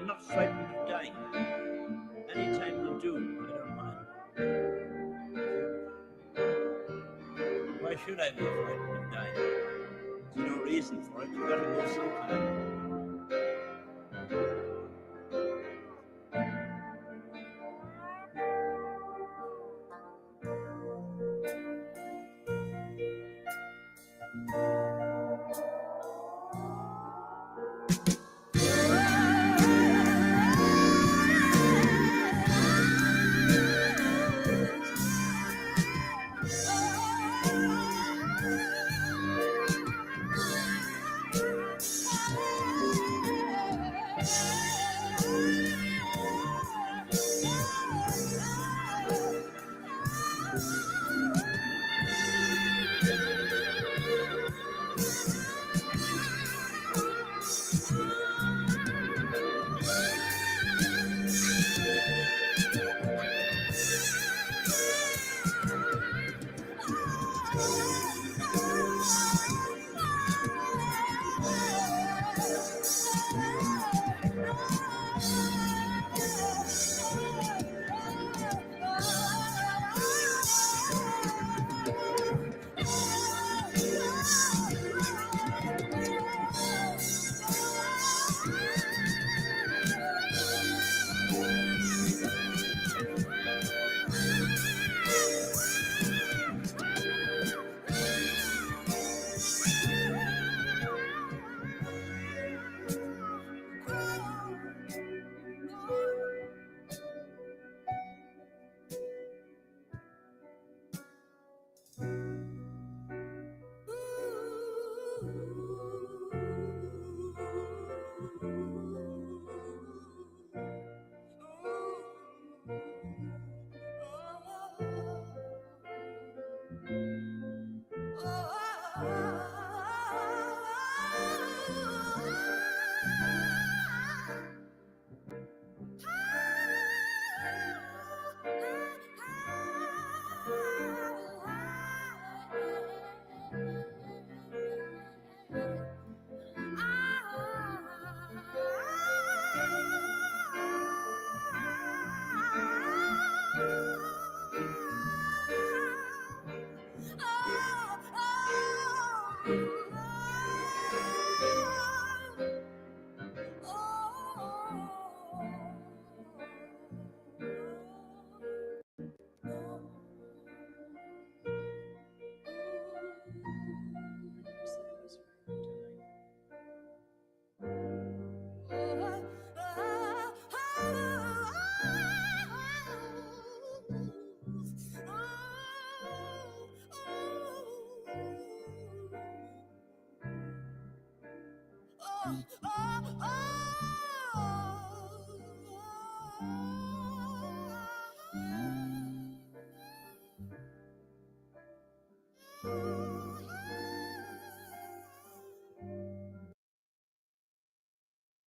I'm not frightened of dying. Anytime will do. I don't mind. Why should I be frightened of dying? There's no reason for it. You've got to go sometime.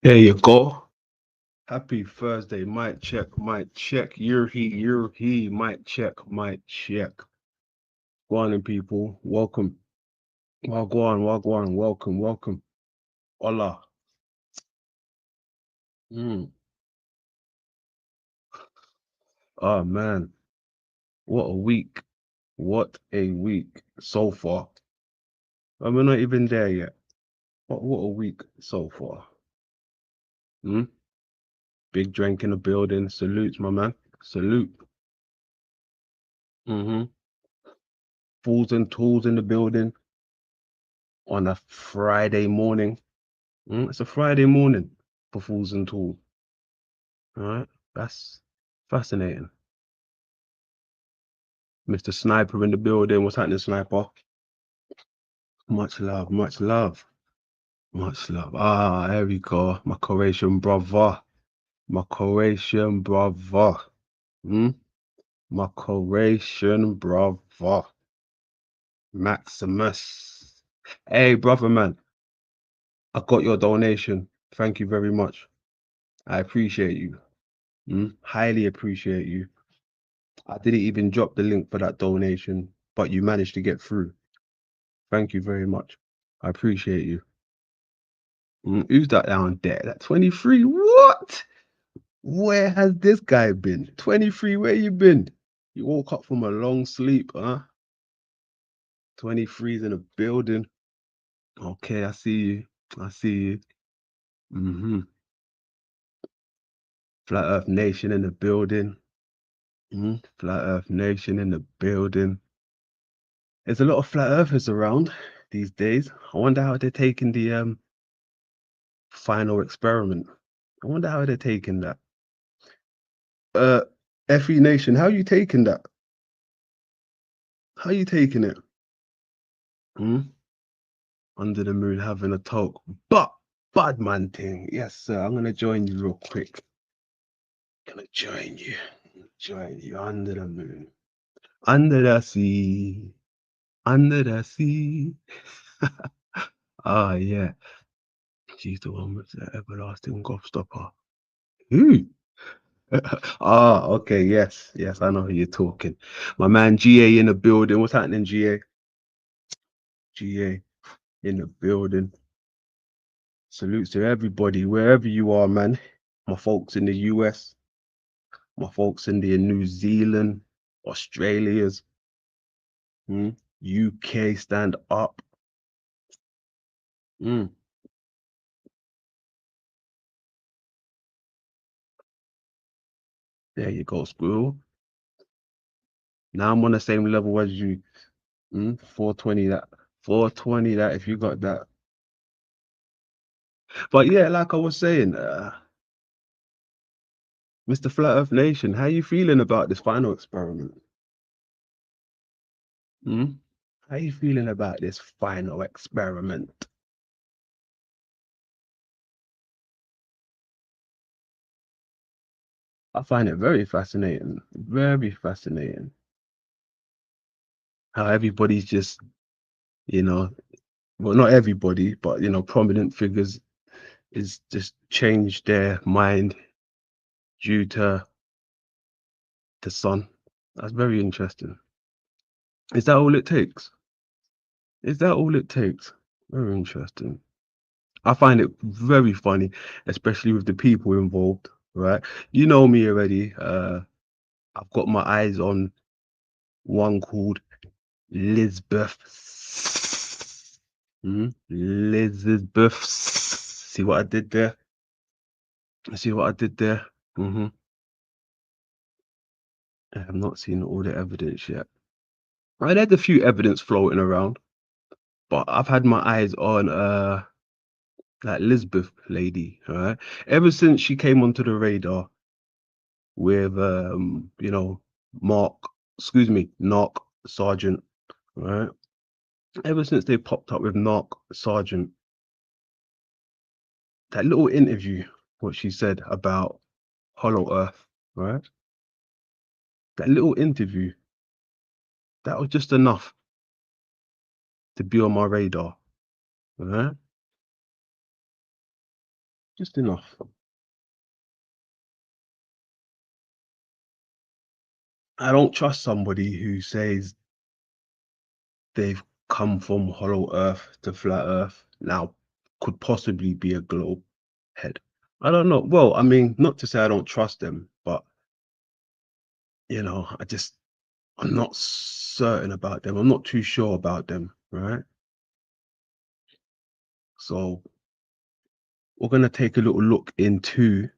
There you go. Happy Thursday. Mic check, mic check. You're he, mic check, mic check. Go on in, people. Welcome. Wagwan. Welcome. Hola. Mm. Oh, man. What a week. What a week so far. And we're not even there yet. But what a week so far. Hmm? Big drink in the building. Salutes, my man. Salute. Mm-hmm. Fools and tools in the building on a Friday morning. It's a Friday morning for Fools and Tools. All right, that's fascinating. Mr. Sniper in the building. What's happening, Sniper? Much love. Ah, there we go. My Croatian brother. My Croatian brother. My Croatian brother. Maximus. Hey, brother, man. I got your donation. Thank you very much. I appreciate you. Highly appreciate you. I didn't even drop the link for that donation, but you managed to get through. Thank you very much. I appreciate you. Who's that down there? That 23? What? Where has this guy been? 23, where you been? You woke up from a long sleep, huh? 23's in a building. Okay, I see you. I see you. Flat Earth Nation in the building. Flat Earth Nation in the building. There's a lot of flat earthers around these days. I wonder how they're taking the final experiment. I wonder how they're taking that. FE Nation, how you taking that? How you taking it? Under the moon having a talk. But bad man thing. Yes, sir. I'm gonna join you real quick. Gonna join you. Join you under the moon. Under the sea. Under the sea. Ah, yeah. She's the one with the everlasting gobstopper. Who? Ah, okay. Yes. Yes, I know who you're talking. My man GA in the building. What's happening, GA? GA in the building. Salutes to everybody, wherever you are, man. My folks in the US, my folks in the New Zealand, Australia's, UK, stand up. There you go, Squirrel. Now I'm on the same level as you. 420 that. 420 that if you got that. But yeah, like I was saying, Mr. Flat Earth Nation, how you feeling about this final experiment? How you feeling about this final experiment? I find it very fascinating. Very fascinating. How everybody's just, well, not everybody, but prominent figures is just changed their mind due to the sun. That's very interesting. Is that all it takes? Is that all it takes? Very interesting. I find it very funny, especially with the people involved, right? You know me already. I've got my eyes on one called Lisbeth. Lisbeth. See what I did there? See what I did there? I have not seen all the evidence yet. I had a few evidence floating around, but I've had my eyes on that Lisbeth lady, right? Ever since she came onto the radar with Mark, Narc Sergeant, right? Ever since they popped up with Narc Sergeant, that little interview, what she said about Hollow Earth, right? That little interview, that was just enough to be on my radar, right? Just enough. I don't trust somebody who says they've come from Hollow Earth to Flat Earth, now could possibly be a globe head. I don't know. Well, I mean, not to say I don't trust them, but I'm not certain about them. I'm not too sure about them, right? So we're gonna take a little look into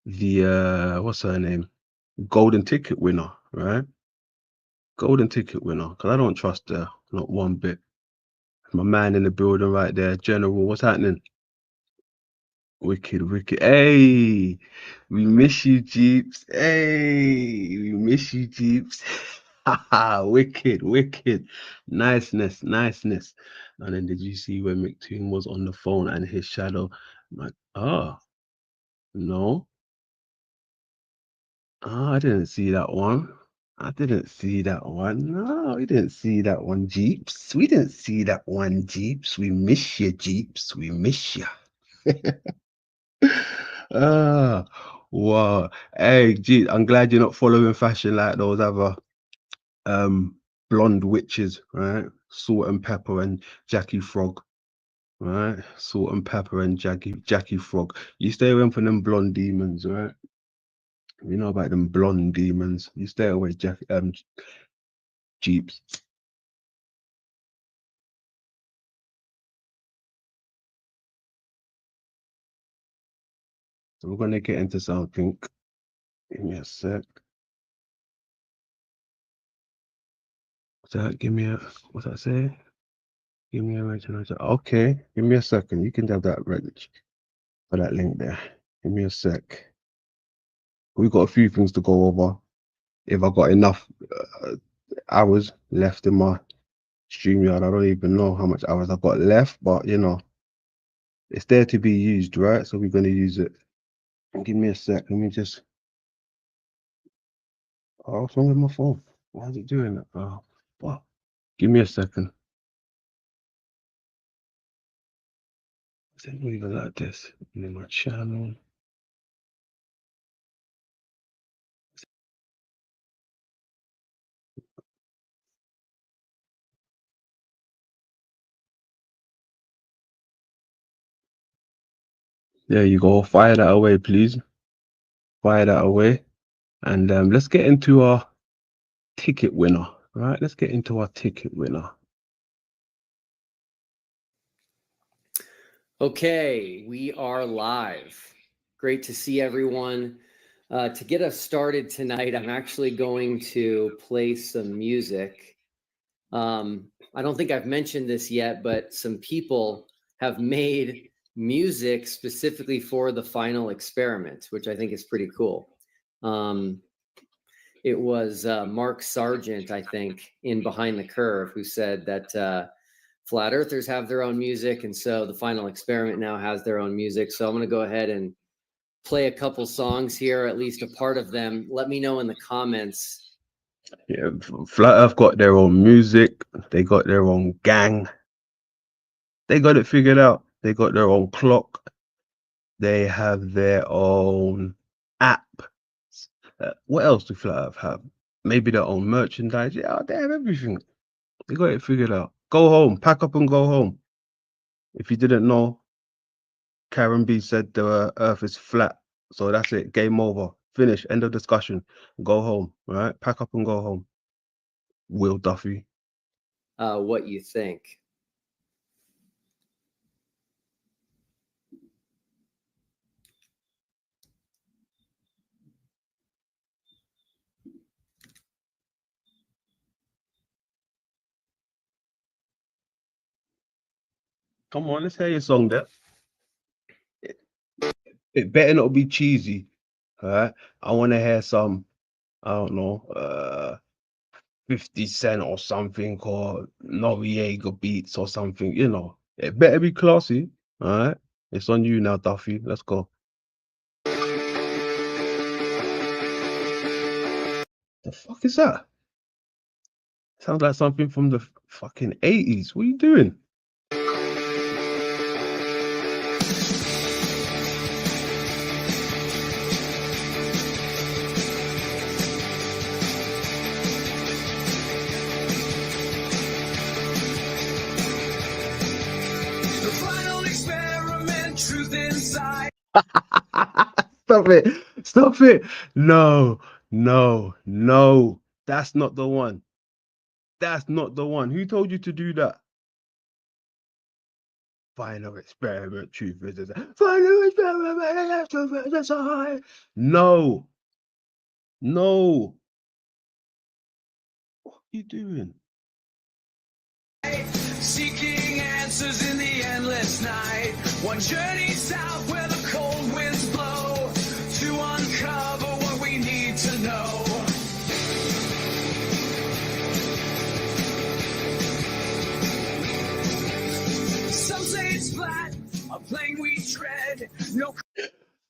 the what's her name? Golden ticket winner, right? Golden ticket winner. Because I don't trust her, not one bit. My man in the building right there, General. What's happening? Wicked, wicked. Hey, we miss you, Jeeps. Hey, we miss you, Jeeps. Wicked, wicked. Niceness, niceness. And then did you see when McToon was on the phone and his shadow? Like, no. I didn't see that one. I didn't see that one. No, we didn't see that one, Jeeps. We didn't see that one, Jeeps. We miss you, Jeeps. We miss you. Ah, wow. Hey, gee, I'm glad you're not following fashion like those other blonde witches, right? Salt and Pepper and Jackie Frog, right? Salt and Pepper and Jackie Frog. You stay away from them blonde demons, right? You know about them blonde demons. You stay away, Jeeps. So we're gonna get into something. Give me a sec. Give me a, what's that say? Give me a original. Okay, give me a second. You can have that ready for that link there. Give me a sec. We've got a few things to go over. If I got enough hours left in my StreamYard, I don't even know how much hours I've got left, but you know, it's there to be used, right? So we're gonna use it. Give me a sec. Let me just. Oh, what's wrong with my phone? Why is it doing that? Oh, what? Give me a second. Is it even like this? In my channel. There you go. Fire that away, please. Fire that away. And let's get into our ticket winner. Right? Let's get into our ticket winner. Okay, we are live. Great to see everyone. To get us started tonight, I'm actually going to play some music. I don't think I've mentioned this yet, but some people have made music specifically for the final experiment, which I think is pretty cool. It was Mark Sargent, I think, in Behind the Curve, who said that flat earthers have their own music, and so the final experiment now has their own music. So I'm going to go ahead and play a couple songs here, at least a part of them. Let me know in the comments. Yeah, Flat Earth got their own music. They got their own gang. They got it figured out. They got their own clock. They have their own app. What else do Flat Earth have? Maybe their own merchandise. Yeah, they have everything. They got it figured out. Go home. Pack up and go home. If you didn't know, Karen B said the Earth is flat. So that's it. Game over. Finish. End of discussion. Go home. All right. Pack up and go home. Will Duffy. What you think. Come on, let's hear your song there. It better not be cheesy. All right. I want to hear some, I don't know, 50 Cent or something, or Noriega beats or something, you know. It better be classy. All right. It's on you now, Duffy. Let's go. The fuck is that? Sounds like something from the fucking 80s. What are you doing? Stop it. Stop it. No, no, no. That's not the one. That's not the one. Who told you to do that? Final experiment, truth is final experiment, truth is decide. No. No. What are you doing? Seeking answers in the endless night. One journey south where the cold winds blow to uncover what we need to know. Some say it's flat, a plane we tread. No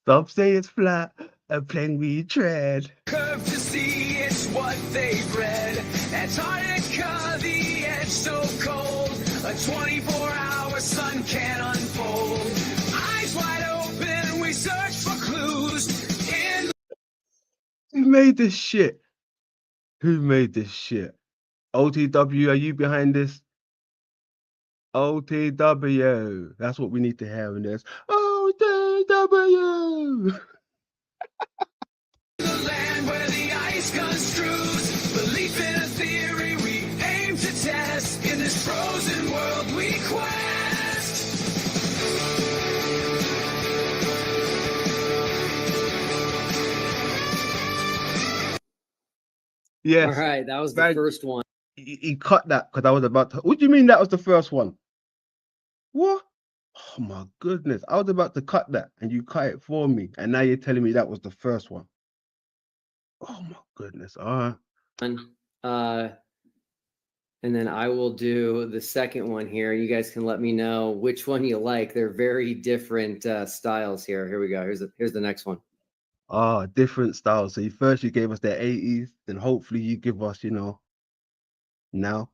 Some say it's flat, a plane we tread. curve to see, it's what they've read. Antarctica, the edge so cold. A 24-hour sun can unfold. Eyes wide open, we search for clues. Who made this shit? Who made this shit? OTW, are you behind this? OTW. That's what we need to have in this. OTW. The land where the ice construes belief in a theory we aim to test in this frozen world we quest. Yes. All right, that was the Man, first one. he cut that because I was about to. What do you mean that was the first one? What? Oh my goodness. I was about to cut that and you cut it for me. And now you're telling me that was the first one. Oh my goodness. All right. And then I will do the second one here. You guys can let me know which one you like. They're very different styles here. Here we go. Here's the next one. Different styles. So first you gave us the 80s, then hopefully you give us, now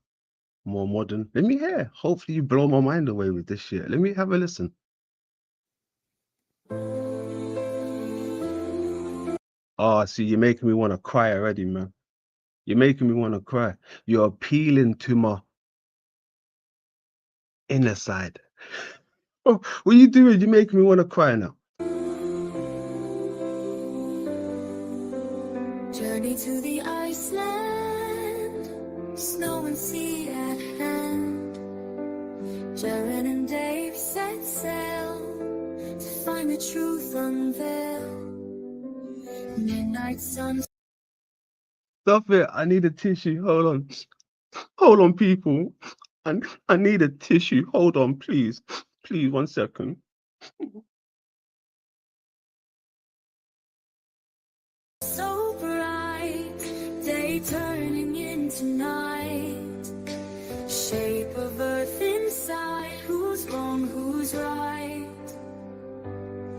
more modern. Let me hear. Hopefully you blow my mind away with this shit. Let me have a listen. See, you're making me want to cry already, man. You're making me want to cry. You're appealing to my inner side. Oh, what are you doing? You're making me want to cry now. Journey to the Iceland, snow and sea at hand. Jaren and Dave set sail to find the truth unveiled. Midnight sun. Stop it. I need a tissue. Hold on. Hold on, people. I need a tissue. Hold on, please. Please, 1 second. So bright, day turning into night. Shape of earth inside, who's wrong, who's right?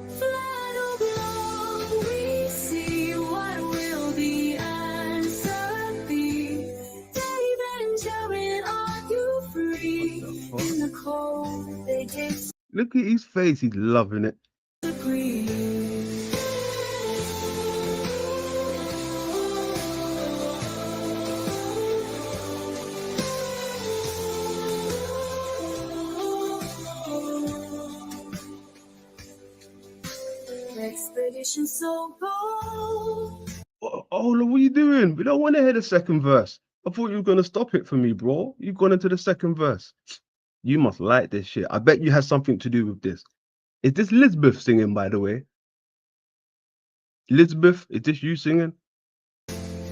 Flat or blow, we see what will the answer be. Dave and Jared, are you free? In the cold, they disagree. Look at his face. He's loving it. Expedition so bold. Oh, look, what are you doing? We don't want to hear the second verse. I thought you were going to stop it for me, bro. You've gone into the second verse. You must like this shit. I bet you had something to do with this. Is this Lisbeth singing, by the way? Lisbeth, is this you singing?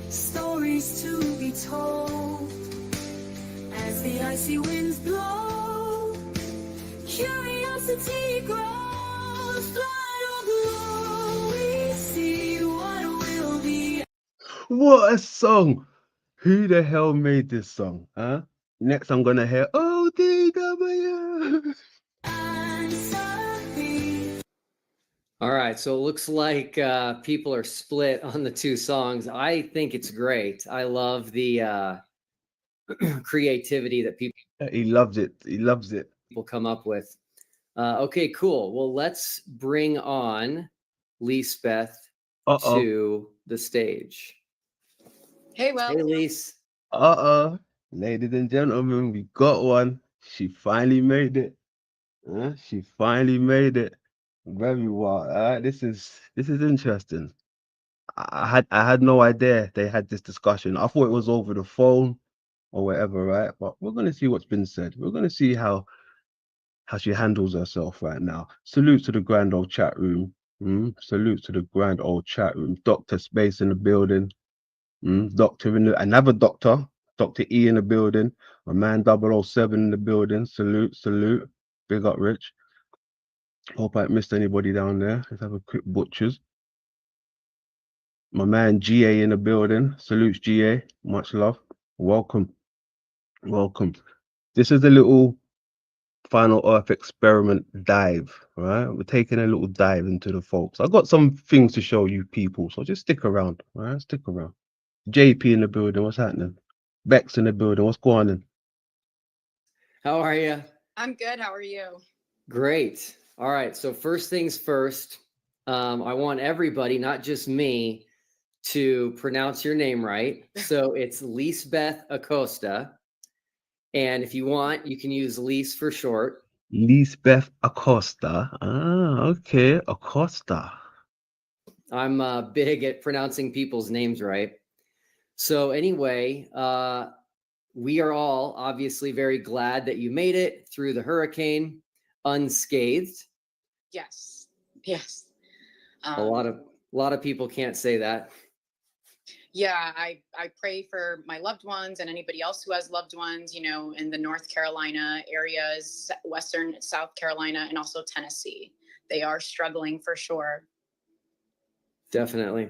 Stories to be told as the icy winds blow. Curiosity grows. Fly or blow, we see what will be. What a song! Who the hell made this song? Huh? Next, I'm gonna hear ODW. All right, so it looks like people are split on the two songs. I think it's great. I love the creativity that people He loves it. He loves it. come up with. Okay, cool. Well, let's bring on Lisbeth to the stage. Hey, well, Hey, Lise. Ladies and gentlemen, we got one. She finally made it. She finally made it. Very well. This is interesting. I had no idea they had this discussion. I thought it was over the phone or whatever, right? But we're gonna see what's been said. We're gonna see how she handles herself right now. Salute to the grand old chat room. Salute to the grand old chat room. Dr. Space in the building. Doctor another doctor. Dr. E in the building. My man 007 in the building. Salute. Big up, Rich. Hope I ain't missed anybody down there. Let's have a quick butchers. My man GA in the building. Salutes GA. Much love. Welcome. This is a little Final Earth experiment dive, right? We're taking a little dive into the folks. I've got some things to show you people, so just stick around, right? Stick around. JP in the building, what's happening? Bex in the building, what's going on? How are you? I'm good. How are you? Great. All right. So first things first, I want everybody, not just me, to pronounce your name right. So it's Lisbeth Acosta. And if you want, you can use Lise for short. Lisbeth Acosta. Ah, okay, Acosta. I'm big at pronouncing people's names right. So anyway, we are all obviously very glad that you made it through the hurricane unscathed. Yes. Yes. A lot of people can't say that. Yeah, I pray for my loved ones and anybody else who has loved ones, you know, in the North Carolina areas, Western South Carolina, and also Tennessee. They are struggling for sure. Definitely.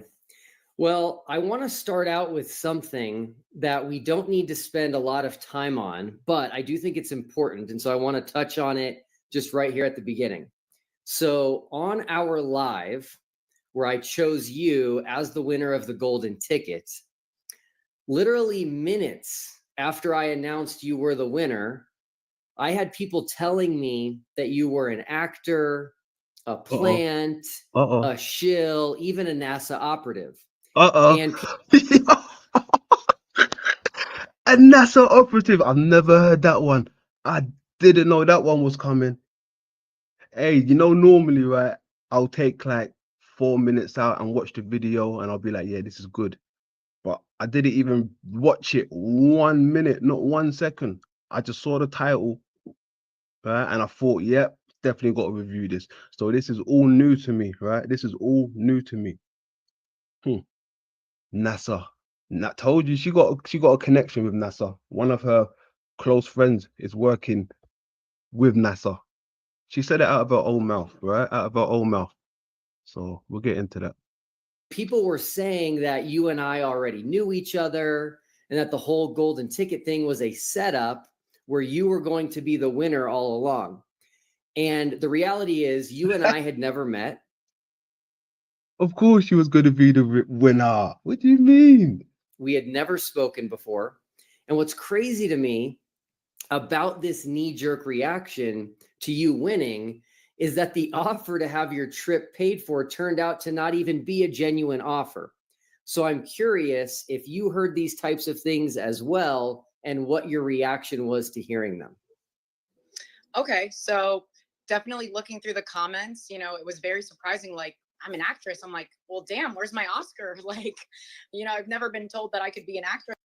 Well, I want to start out with something that we don't need to spend a lot of time on, but I do think it's important. And so I want to touch on it just right here at the beginning. So on our live, where I chose you as the winner of the golden ticket, literally minutes after I announced you were the winner, I had people telling me that you were an actor, a plant, Uh-oh. a shill, even a NASA operative. Uh-oh. And A NASA operative. I've never heard that one. I didn't know that one was coming. Hey, you know, normally, right, I'll take like 4 minutes out and watch the video and I'll be like, yeah, this is good. But I didn't even watch it 1 minute, not 1 second. I just saw the title, right? And I thought, yep, definitely got to review this. So this is all new to me, right? This is all new to me. NASA. I told you she got a connection with NASA. One of her close friends is working with NASA. She said it out of her own mouth, right? Out of her own mouth. So we'll get into that. people were saying that you and I already knew each other and that the whole golden ticket thing was a setup where you were going to be the winner all along. And the reality is you and I had never met. Of course she was going to be the winner. What do you mean? We had never spoken before. And what's crazy to me about this knee-jerk reaction to you winning is that the offer to have your trip paid for turned out to not even be a genuine offer. So I'm curious if you heard these types of things as well and what your reaction was to hearing them. Okay, so definitely looking through the comments, you know, it was very surprising. Like, I'm an actress. I'm like, well, damn, where's my Oscar? Like, you know, I've never been told that I could be an actress.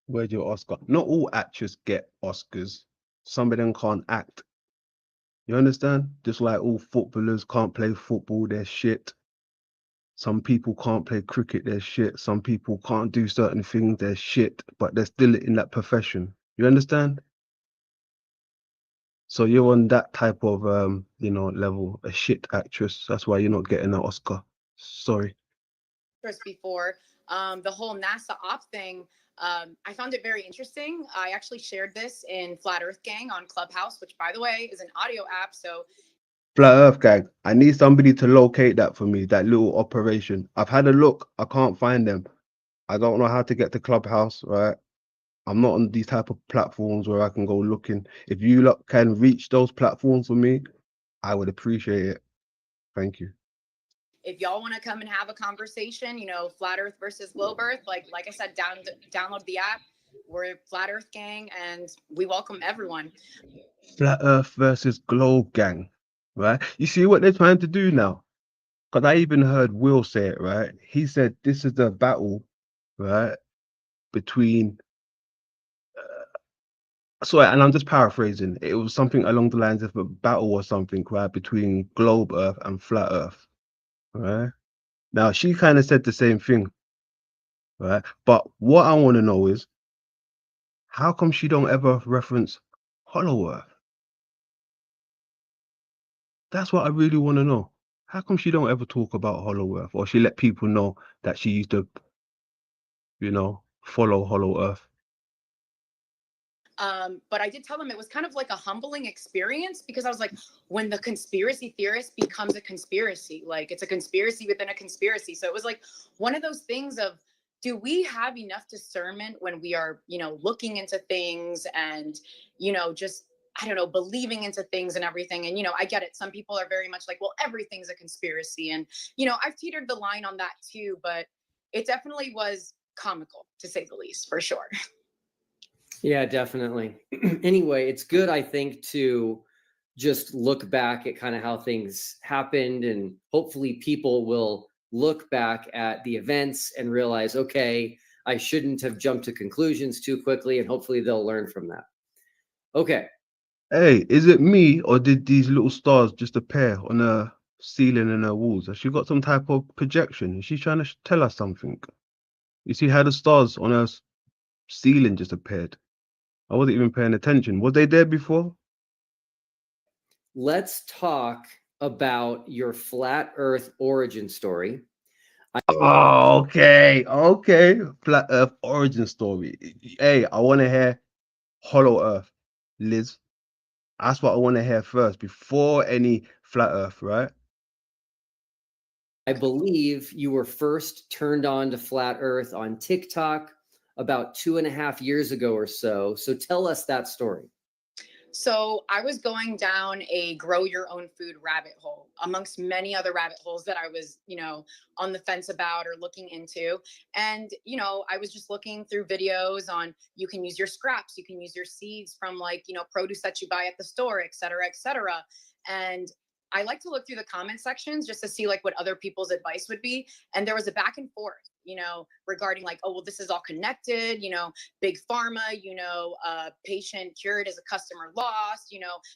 Where's your Oscar? Not all actors get Oscars. Some of them can't act. You understand? Just like all footballers can't play football, they're shit. Some people can't play cricket, they're shit. Some people can't do certain things, they're shit, but they're still in that profession. You understand? So you're on that type of level, a shit actress. That's why you're not getting an Oscar. Sorry. Before. The whole NASA op thing, I found it very interesting. I actually shared this in Flat Earth Gang on Clubhouse, which, by the way, is an audio app. So Flat Earth Gang. I need somebody to locate that for me, that little operation. I've had a look. I can't find them. I don't know how to get to Clubhouse, right? I'm not on these type of platforms where I can go looking. If you lot can reach those platforms for me, I would appreciate it. Thank you. if y'all want to come and have a conversation, you know, Flat Earth versus Globe Earth, like I said, download the app. We're Flat Earth Gang, and we welcome everyone. Flat Earth versus Globe Gang, right? You see what they're trying to do now? Because I even heard Will say it, right? He said this is the battle, right, between sorry, and I'm just paraphrasing. It was something along the lines of a battle or something, right, between Globe Earth and Flat Earth, right? Now she kind of said the same thing, right? But what I want to know is, how come she don't ever reference Hollow Earth? That's what I really want to know. How come she don't ever talk about Hollow Earth, or she let people know that she used to, follow Hollow Earth? But I did tell them it was kind of like a humbling experience, because I was like, when the conspiracy theorist becomes a conspiracy, like it's a conspiracy within a conspiracy. So it was like one of those things of, do we have enough discernment when we are, you know, looking into things and, you know, just, I don't know, believing into things and everything. And, you know, I get it. Some people are very much like, well, everything's a conspiracy. And, you know, I've teetered the line on that too, but it definitely was comical, to say the least, for sure. Yeah, definitely. Anyway, it's good, I think, to just look back at kind of how things happened, and hopefully people will look back at the events and realize, okay, I shouldn't have jumped to conclusions too quickly, and hopefully they'll learn from that. Okay. Hey, is it me or did these little stars just appear on her ceiling and her walls? Has she got some type of projection? Is she trying to tell us something? You see how the stars on her ceiling just appeared? I wasn't even paying attention. Was they there before? Let's talk about your flat Earth origin story. Oh, okay, okay. Flat Earth origin story. Hey, I want to hear Hollow Earth, Liz. That's what I want to hear first before any flat Earth, right? I believe you were first turned on to flat Earth on TikTok about 2.5 years ago or so. So tell us that story. So I was going down a grow your own food rabbit hole amongst many other rabbit holes that I was, on the fence about or looking into. And, I was just looking through videos on you can use your scraps, you can use your seeds from produce that you buy at the store, et cetera, et cetera. And I like to look through the comment sections just to see what other people's advice would be. And there was a back and forth, regarding oh, well, this is all connected, big pharma, patient cured as a customer lost,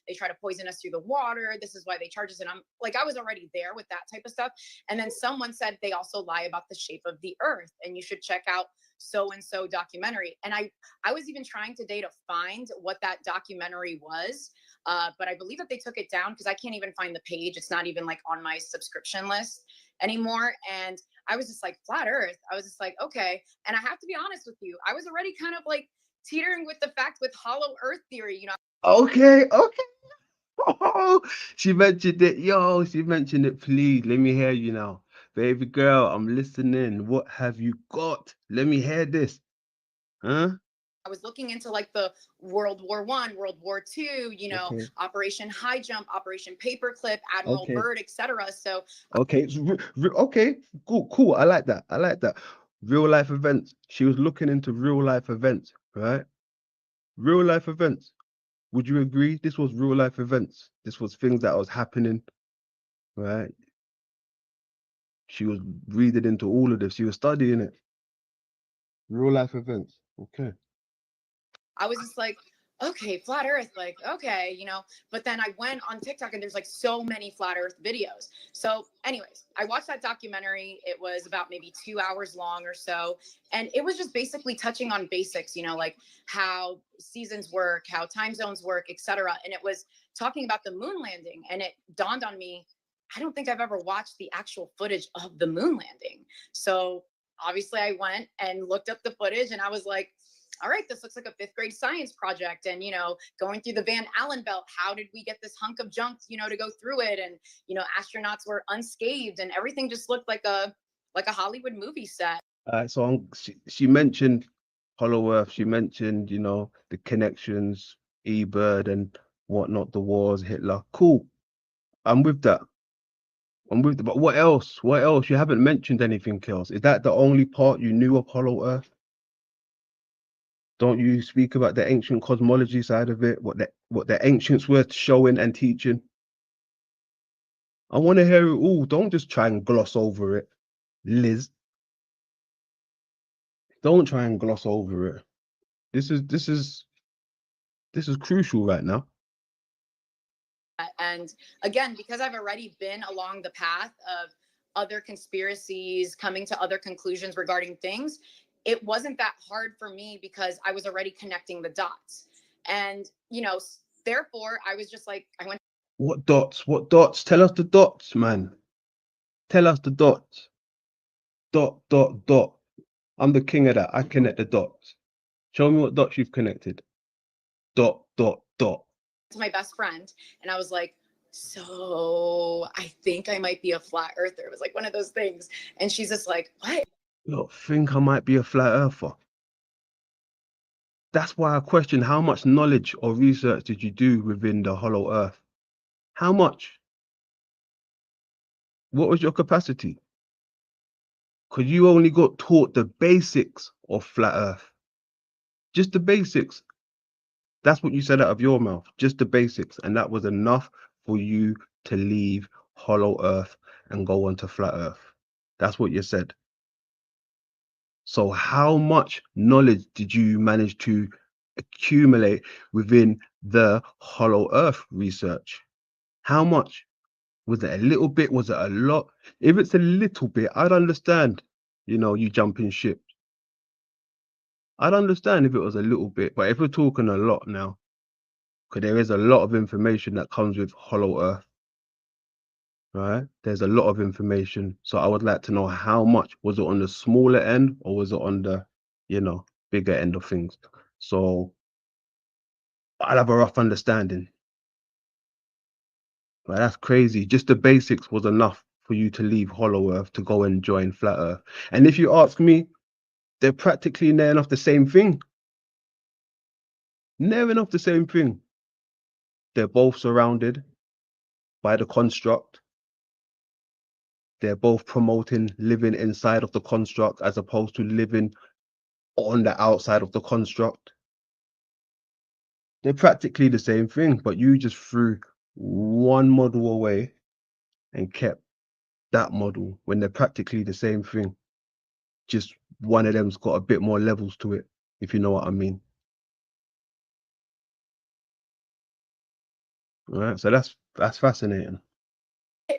they try to poison us through the water. This is why they charge us. And I'm I was already there with that type of stuff. And then someone said they also lie about the shape of the earth and you should check out so and so documentary. And I was even trying today to find what that documentary was. But I believe that they took it down because I can't even find the page. It's not even on my subscription list anymore. And I was just flat earth. I was just okay. And I have to be honest with you, I was already kind of teetering with the fact with hollow earth theory, Okay, okay. Oh, she mentioned it. Yo, she mentioned it. Please, let me hear you now. Baby girl, I'm listening. What have you got? Let me hear this. Huh? I was looking into the World War I, World War II, Okay. Operation High Jump, Operation Paperclip, Admiral Okay. Byrd, etc. So Okay. Okay. Cool. Cool. I like that. I like that. Real life events. She was looking into real life events, right? Real life events. Would you agree? This was real life events. This was things that was happening, right? She was reading into all of this. She was studying it. Real life events. Okay. I was just okay, flat earth, okay, but then I went on TikTok and there's so many flat earth videos. So anyways, I watched that documentary. It was about maybe 2 hours long or so. And it was just basically touching on basics, how seasons work, how time zones work, etc. And it was talking about the moon landing. And it dawned on me, I don't think I've ever watched the actual footage of the moon landing. So obviously I went and looked up the footage and I was all right, this looks like a 5th grade science project. And, going through the Van Allen belt, how did we get this hunk of junk, to go through it? And, astronauts were unscathed and everything just looked like a Hollywood movie set. So she mentioned Hollow Earth. She mentioned, the connections, E-Bird and whatnot, the wars, Hitler. Cool. I'm with that. But what else? What else? You haven't mentioned anything else. Is that the only part you knew of Hollow Earth? Don't you speak about the ancient cosmology side of it? What the ancients were showing and teaching? I want to hear it all. Don't just try and gloss over it, Liz. Don't try and gloss over it. This is crucial right now. And again, because I've already been along the path of other conspiracies, coming to other conclusions regarding things, it wasn't that hard for me because I was already connecting the dots. And, therefore I was just I went. What dots? What dots? Tell us the dots, man. Tell us the dots. Dot, dot, dot. I'm the king of that. I connect the dots. Show me what dots you've connected. Dot, dot, dot. To my best friend and I was so I think I might be a flat earther. It was one of those things. And she's just what? Look, think I might be a flat earther. That's why I question how much knowledge or research did you do within the Hollow Earth? How much? What was your capacity? Because you only got taught the basics of flat Earth. Just the basics. That's what you said out of your mouth, just the basics. And that was enough for you to leave Hollow Earth and go on to Flat Earth. That's what you said. So how much knowledge did you manage to accumulate within the Hollow Earth research? How much? Was it a little bit? Was it a lot? If it's a little bit, I'd understand, you jumping ship. I'd understand if it was a little bit, but if we're talking a lot now, because there is a lot of information that comes with Hollow Earth, right? There's a lot of information. So I would like to know how much. Was it on the smaller end or was it on the, bigger end of things? So I'll have a rough understanding. But that's crazy. Just the basics was enough for you to leave Hollow Earth to go and join Flat Earth. And if you ask me, they're practically near enough the same thing. Near enough the same thing. They're both surrounded by the construct. They're both promoting living inside of the construct as opposed to living on the outside of the construct. They're practically the same thing, but you just threw one model away and kept that model when they're practically the same thing. Just one of them's got a bit more levels to it, if you know what I mean. All right, so that's fascinating.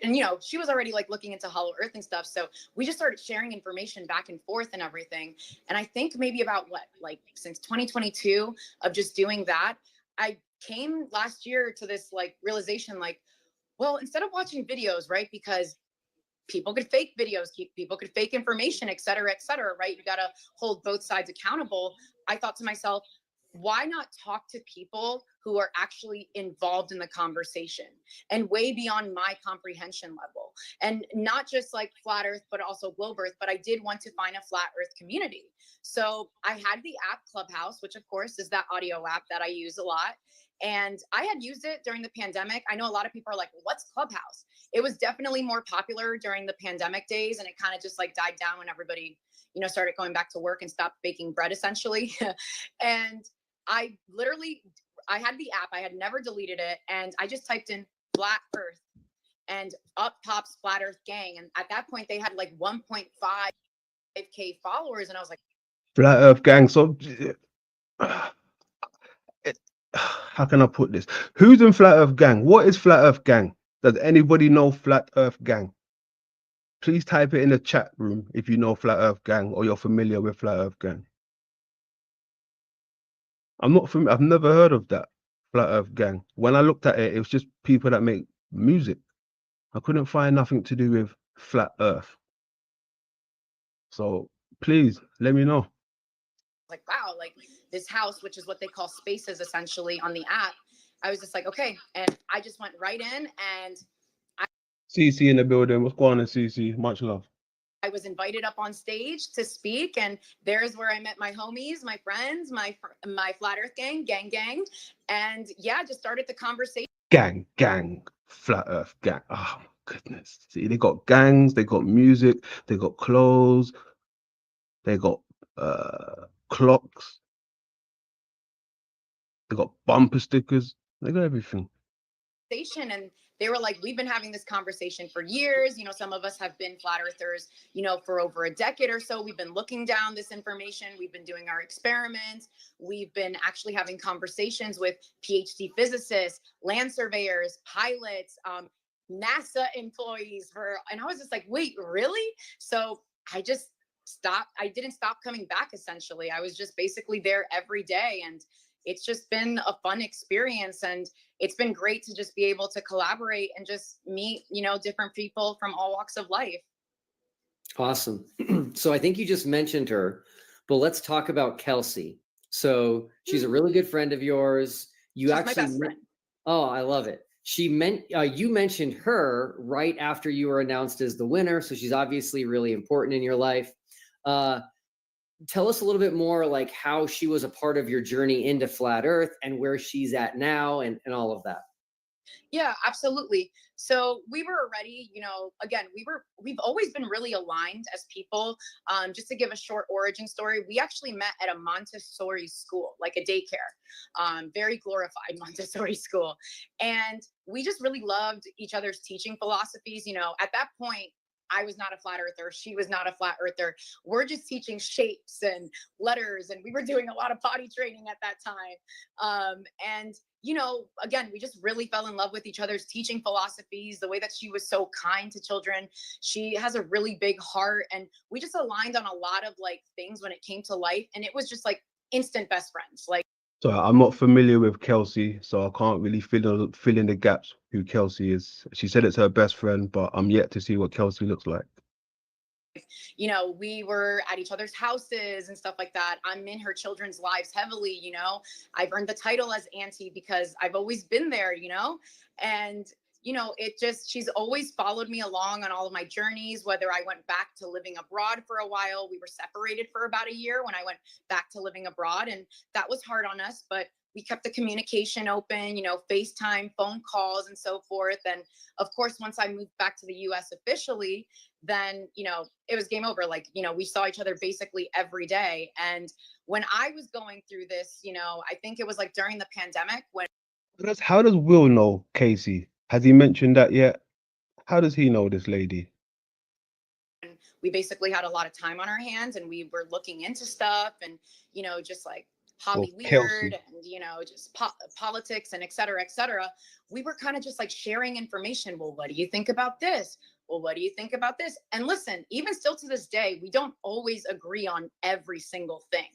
And she was already like looking into Hollow Earth and stuff, so we just started sharing information back and forth and everything. And I think maybe about since 2022 of just doing that, I came last year to this like realization, like, well, instead of watching videos, right, because people could fake videos, people could fake information, et cetera, right? You got to hold both sides accountable. I thought to myself, why not talk to people who are actually involved in the conversation and way beyond my comprehension level? And not just like Flat Earth, but also Globe Earth. But I did want to find a Flat Earth community. So I had the app Clubhouse, which of course is that audio app that I use a lot. And I had used it during the pandemic. I know a lot of people are like, what's Clubhouse? It was definitely more popular during the pandemic days. And it kind of just like died down when everybody, started going back to work and stopped baking bread essentially. And I had the app, I had never deleted it. And I just typed in Flat Earth and up pops Flat Earth Gang. And at that point they had like 1.5K followers. And I was like, Flat Earth Gang. So how can I put this? Who's in Flat Earth Gang? What is Flat Earth Gang? Does anybody know Flat Earth Gang? Please type it in the chat room if you know Flat Earth Gang or you're familiar with Flat Earth Gang. I've never heard of that Flat Earth Gang. When I looked at it, it was just people that make music. I couldn't find nothing to do with Flat Earth. So please let me know. Like, wow, like this house, which is what they call spaces essentially on the app. I was just like, okay. And I just went right in and CC in the building. What's going on, CC? Much love. I was invited up on stage to speak, and there's where I met my homies, my friends, my Flat Earth gang, and yeah, just started the conversation. Gang, Flat Earth Gang. Oh my goodness! See, they got gangs, they got music, they got clothes, they got clocks, they got bumper stickers, they got everything. And they were like, we've been having this conversation for years. Some of us have been flat earthers, for over a decade or so. We've been looking down this information. We've been doing our experiments. We've been actually having conversations with PhD physicists, land surveyors, pilots, NASA employees and I was just like, wait, really? So I just stopped. I didn't stop coming back. Essentially, I was just basically there every day. And it's just been a fun experience, and it's been great to just be able to collaborate and just meet, different people from all walks of life. Awesome. So I think you just mentioned her, but let's talk about Kelsey. So she's a really good friend of yours. She's my best friend. Oh, I love it. You mentioned her right after you were announced as the winner. So she's obviously really important in your life. Tell us a little bit more, like how she was a part of your journey into Flat Earth and where she's at now and all of that. Yeah, absolutely. So we were already, again, we've always been really aligned as people. Just to give a short origin story, we actually met at a Montessori school, like a daycare, very glorified Montessori school. And we just really loved each other's teaching philosophies. At that point, I was not a flat earther. She was not a flat earther. We're just teaching shapes and letters, and we were doing a lot of potty training at that time. And again, we just really fell in love with each other's teaching philosophies, the way that she was so kind to children. She has a really big heart, and we just aligned on a lot of like things when it came to life. And it was just like instant best friends. Like, So I'm not familiar with Kelsey, so I can't really fill in the gaps who Kelsey is. She said it's her best friend, but I'm yet to see what Kelsey looks like. we were at each other's houses and stuff like that. I'm in her children's lives heavily. I've earned the title as auntie because I've always been there, and she's always followed me along on all of my journeys, whether I went back to living abroad for a while. We were separated for about a year when I went back to living abroad, and that was hard on us, but we kept the communication open, FaceTime, phone calls, and so forth. And of course, once I moved back to the US officially, then, it was game over. Like, we saw each other basically every day. And when I was going through this, I think it was like during the pandemic when How does Will know Casey? Has he mentioned that yet? How does he know this lady? we basically had a lot of time on our hands and we were looking into stuff and, just like Holly Weird and, just politics and et cetera, we were kind of just like sharing information. Well, what do you think about this? Well, what do you think about this? And listen, even still to this day, we don't always agree on every single thing.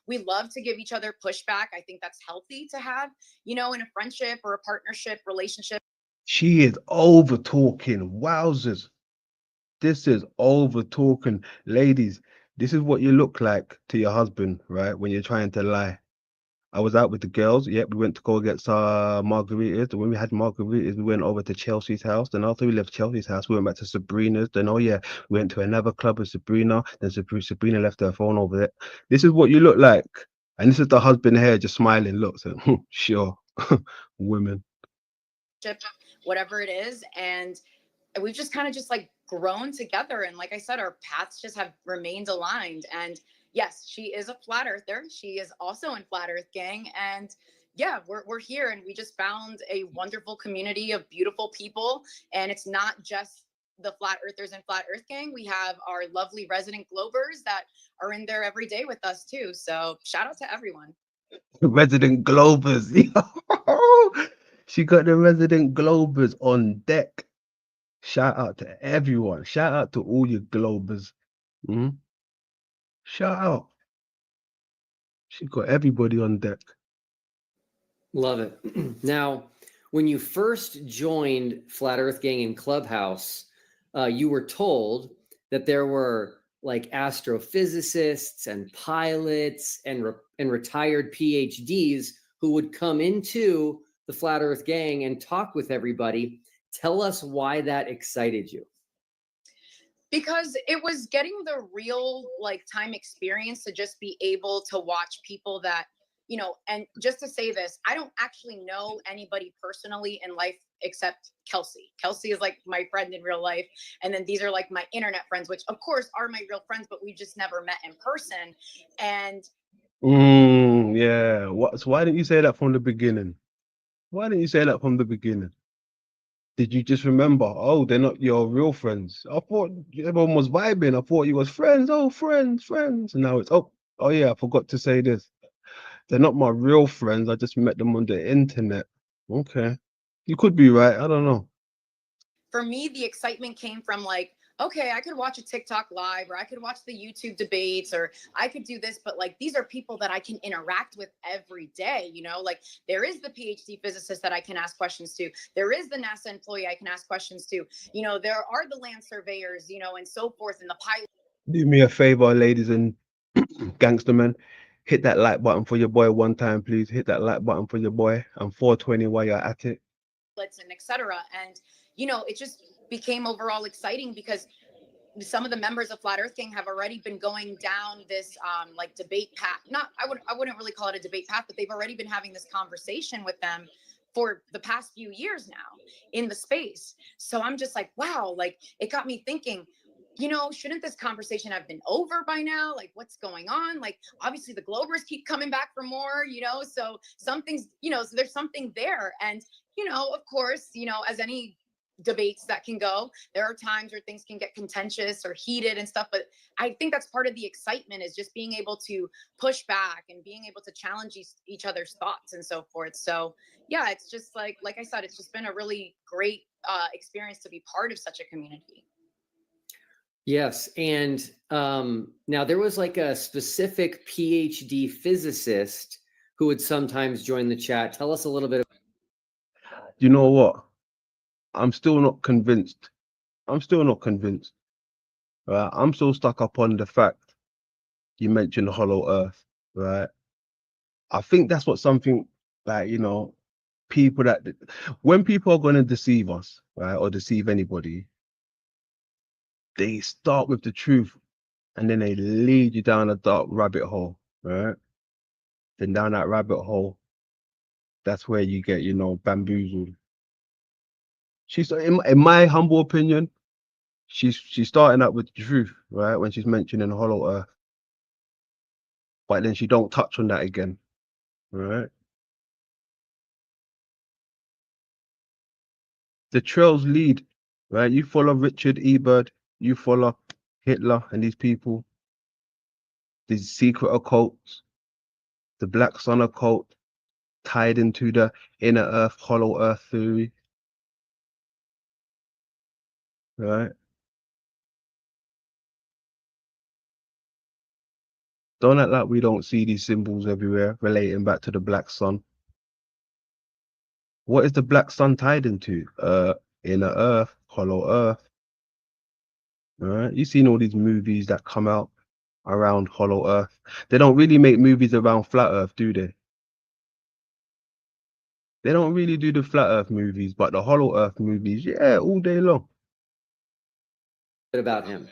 We love to give each other pushback. I think that's healthy to have, in a friendship or a partnership relationship. She is over talking. Wowzers. This is over talking. Ladies, this is what you look like to your husband, right? When you're trying to lie. I was out with the girls. Yep, we went to go get some margaritas. And when we had margaritas, we went over to Chelsea's house. Then after we left Chelsea's house, we went back to Sabrina's. Then, oh yeah, we went to another club with Sabrina. Then Sabrina left her phone over there. This is what you look like. And this is the husband here just smiling. Look, so, sure, women. Whatever it is. And we've just kind of just like grown together. And like I said, our paths just have remained aligned. And yes, she is a flat earther. She is also in Flat Earth Gang. And yeah, we're here and we just found a wonderful community of beautiful people. And it's not just the Flat Earthers and Flat Earth Gang. We have our lovely resident Globers that are in there every day with us too. So shout out to everyone. Resident Globers. She got the resident Globers on deck. Shout out to everyone. Shout out to all your Globers. Shout out. She got everybody on deck. Love it. Now, when you first joined Flat Earth Gang in Clubhouse, you were told that there were like astrophysicists and pilots and retired PhDs who would come into the Flat Earth Gang and talk with everybody. Tell us why that excited you. Because it was getting the real like time experience to just be able to watch people that, and just to say this, I don't actually know anybody personally in life except Kelsey. Kelsey is like my friend in real life. And then these are like my internet friends, which of course are my real friends, but we just never met in person. And yeah. So why didn't you say that from the beginning? Why didn't you say that from the beginning? Did you just remember? Oh, they're not your real friends. I thought everyone was vibing. I thought you was friends. Oh, friends. And now it's oh yeah, I forgot to say this. They're not my real friends. I just met them on the internet. Okay. You could be right. I don't know. For me, the excitement came from like, okay, I could watch a TikTok live or I could watch the YouTube debates or I could do this, but like these are people that I can interact with every day, like there is the PhD physicist that I can ask questions to. There is the NASA employee I can ask questions to. There are the land surveyors, and so forth, and the pilot. Do me a favor, ladies and gangstermen. Hit that like button for your boy one time, please. Hit that like button for your boy. I'm 420 while you're at it. And etc. And it just became overall exciting because some of the members of Flat Earth Gang have already been going down this like debate path. I wouldn't really call it a debate path, but they've already been having this conversation with them for the past few years now in the space. So I'm just like, wow, like it got me thinking, shouldn't this conversation have been over by now? Like, what's going on? Like, obviously the Globers keep coming back for more, so something's, so there's something there. And, of course, as any debates that can go, there are times where things can get contentious or heated and stuff, but I think that's part of the excitement, is just being able to push back and being able to challenge each other's thoughts and so forth. So yeah, it's just like I said, it's just been a really great experience to be part of such a community. Yes. And now there was like a specific PhD physicist who would sometimes join the chat. Tell us a little bit. You know what? I'm still not convinced. I'm still stuck up on the fact you mentioned hollow earth, right? I think that's what something like, people when people are going to deceive us, right, or deceive anybody, they start with the truth and then they lead you down a dark rabbit hole, right? Then down that rabbit hole, that's where you get, bamboozled. She's, in my humble opinion, she's starting out with the truth, right, when she's mentioning hollow earth, but then she don't touch on that again, right? The trails lead, right? You follow Richard Ebert, you follow Hitler and these people, these secret occults, the Black Sun occult, tied into the inner earth, hollow earth theory, right? Don't act like we don't see these symbols everywhere relating back to the Black Sun. What is the Black Sun tied into? Inner earth, hollow earth, right? You've seen all these movies that come out around hollow earth. They don't really make movies around flat earth, do they? They don't really do the flat earth movies, but the hollow earth movies, yeah, all day long. About him.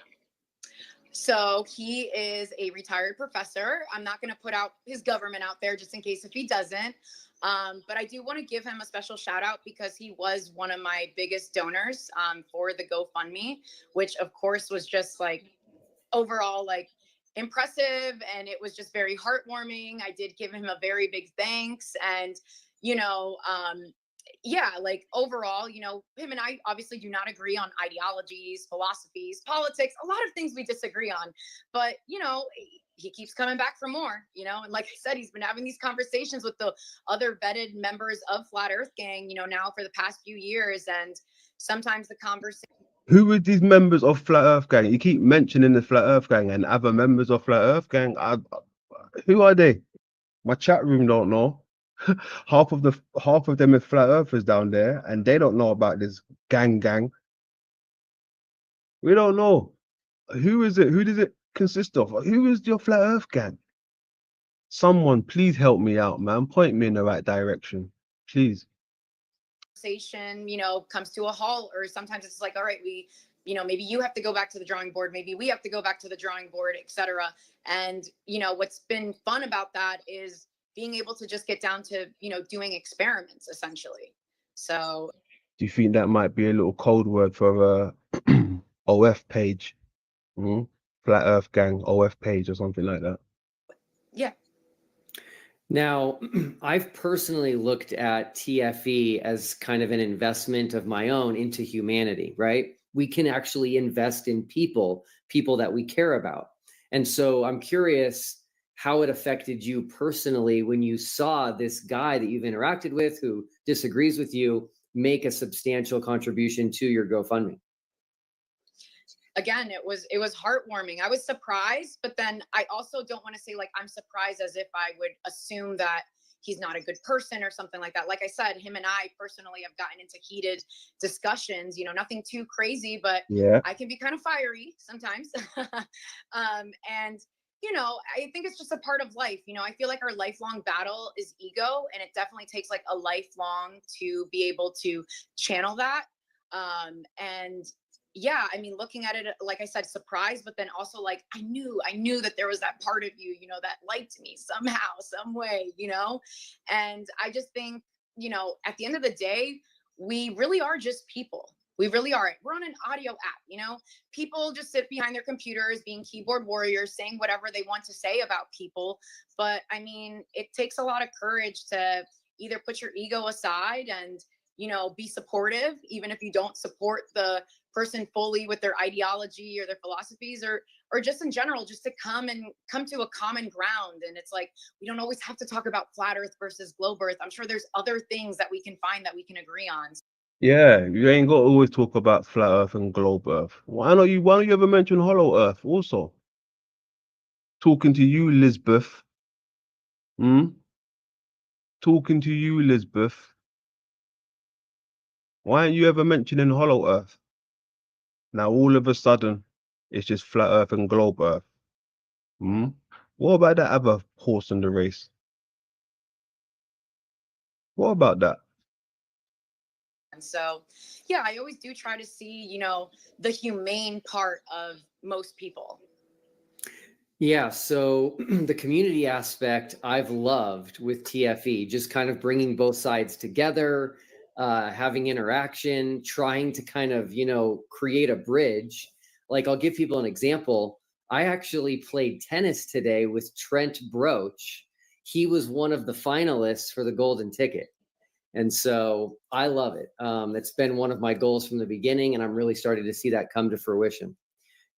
So he is a retired professor. I'm not going to put out his government out there just in case if he doesn't. But I do want to give him a special shout out because he was one of my biggest donors for the GoFundMe, which of course was just like overall like impressive. And it was just very heartwarming. I did give him a very big thanks. And, yeah, like overall, him and I obviously do not agree on ideologies, philosophies, politics, a lot of things we disagree on, but he keeps coming back for more, and like I said, he's been having these conversations with the other vetted members of Flat Earth Gang, now for the past few years. And sometimes the conversation. Who are these members of Flat Earth Gang? You keep mentioning the Flat Earth Gang and other members of Flat Earth Gang. Who are they? My chat room don't know. half of them are flat earthers down there, and they don't know about this gang. We don't know. Who is it? Who does it consist of? Who is your flat earth gang? Someone please help me out, man. Point me in the right direction, please. Conversation, comes to a halt, or sometimes it's like, all right, we, maybe you have to go back to the drawing board, maybe we have to go back to the drawing board, etc. And what's been fun about that is being able to just get down to doing experiments essentially. So do you think that might be a little code word for OF page? Flat Earth Gang OF page or something like that? Yeah. Now, I've personally looked at TFE as kind of an investment of my own into humanity, right? We can actually invest in people that we care about. And so I'm curious how it affected you personally when you saw this guy that you've interacted with who disagrees with you make a substantial contribution to your GoFundMe. Again, it was heartwarming. I was surprised, but then I also don't want to say like I'm surprised as if I would assume that he's not a good person or something like that. Like I said, him and I personally have gotten into heated discussions, nothing too crazy, but yeah, I can be kind of fiery sometimes. And I think it's just a part of life. I feel like our lifelong battle is ego, and it definitely takes like a lifelong to be able to channel that. And yeah, I mean, looking at it, like I said, surprised, but then also like I knew that there was that part of you, that liked me somehow, some way, and I just think, at the end of the day, we really are just people. We really are. We're on an audio app. People just sit behind their computers being keyboard warriors, saying whatever they want to say about people. But I mean, it takes a lot of courage to either put your ego aside and, be supportive, even if you don't support the person fully with their ideology or their philosophies, or just in general, just to come to a common ground. And it's like, we don't always have to talk about flat earth versus globe earth. I'm sure there's other things that we can find that we can agree on. Yeah, you ain't got to always talk about flat Earth and globe Earth. Why don't you ever mention hollow Earth also? Talking to you, Lisbeth. Talking to you, Lisbeth. Why aren't you ever mentioning hollow Earth? Now all of a sudden, it's just flat Earth and globe Earth. What about that other horse in the race? What about that? And so, yeah, I always do try to see, the humane part of most people. Yeah, so the community aspect I've loved with TFE, just kind of bringing both sides together, having interaction, trying to kind of, create a bridge. Like, I'll give people an example. I actually played tennis today with Trent Broach. He was one of the finalists for the golden ticket. And so I love it. It's been one of my goals from the beginning, and I'm really starting to see that come to fruition.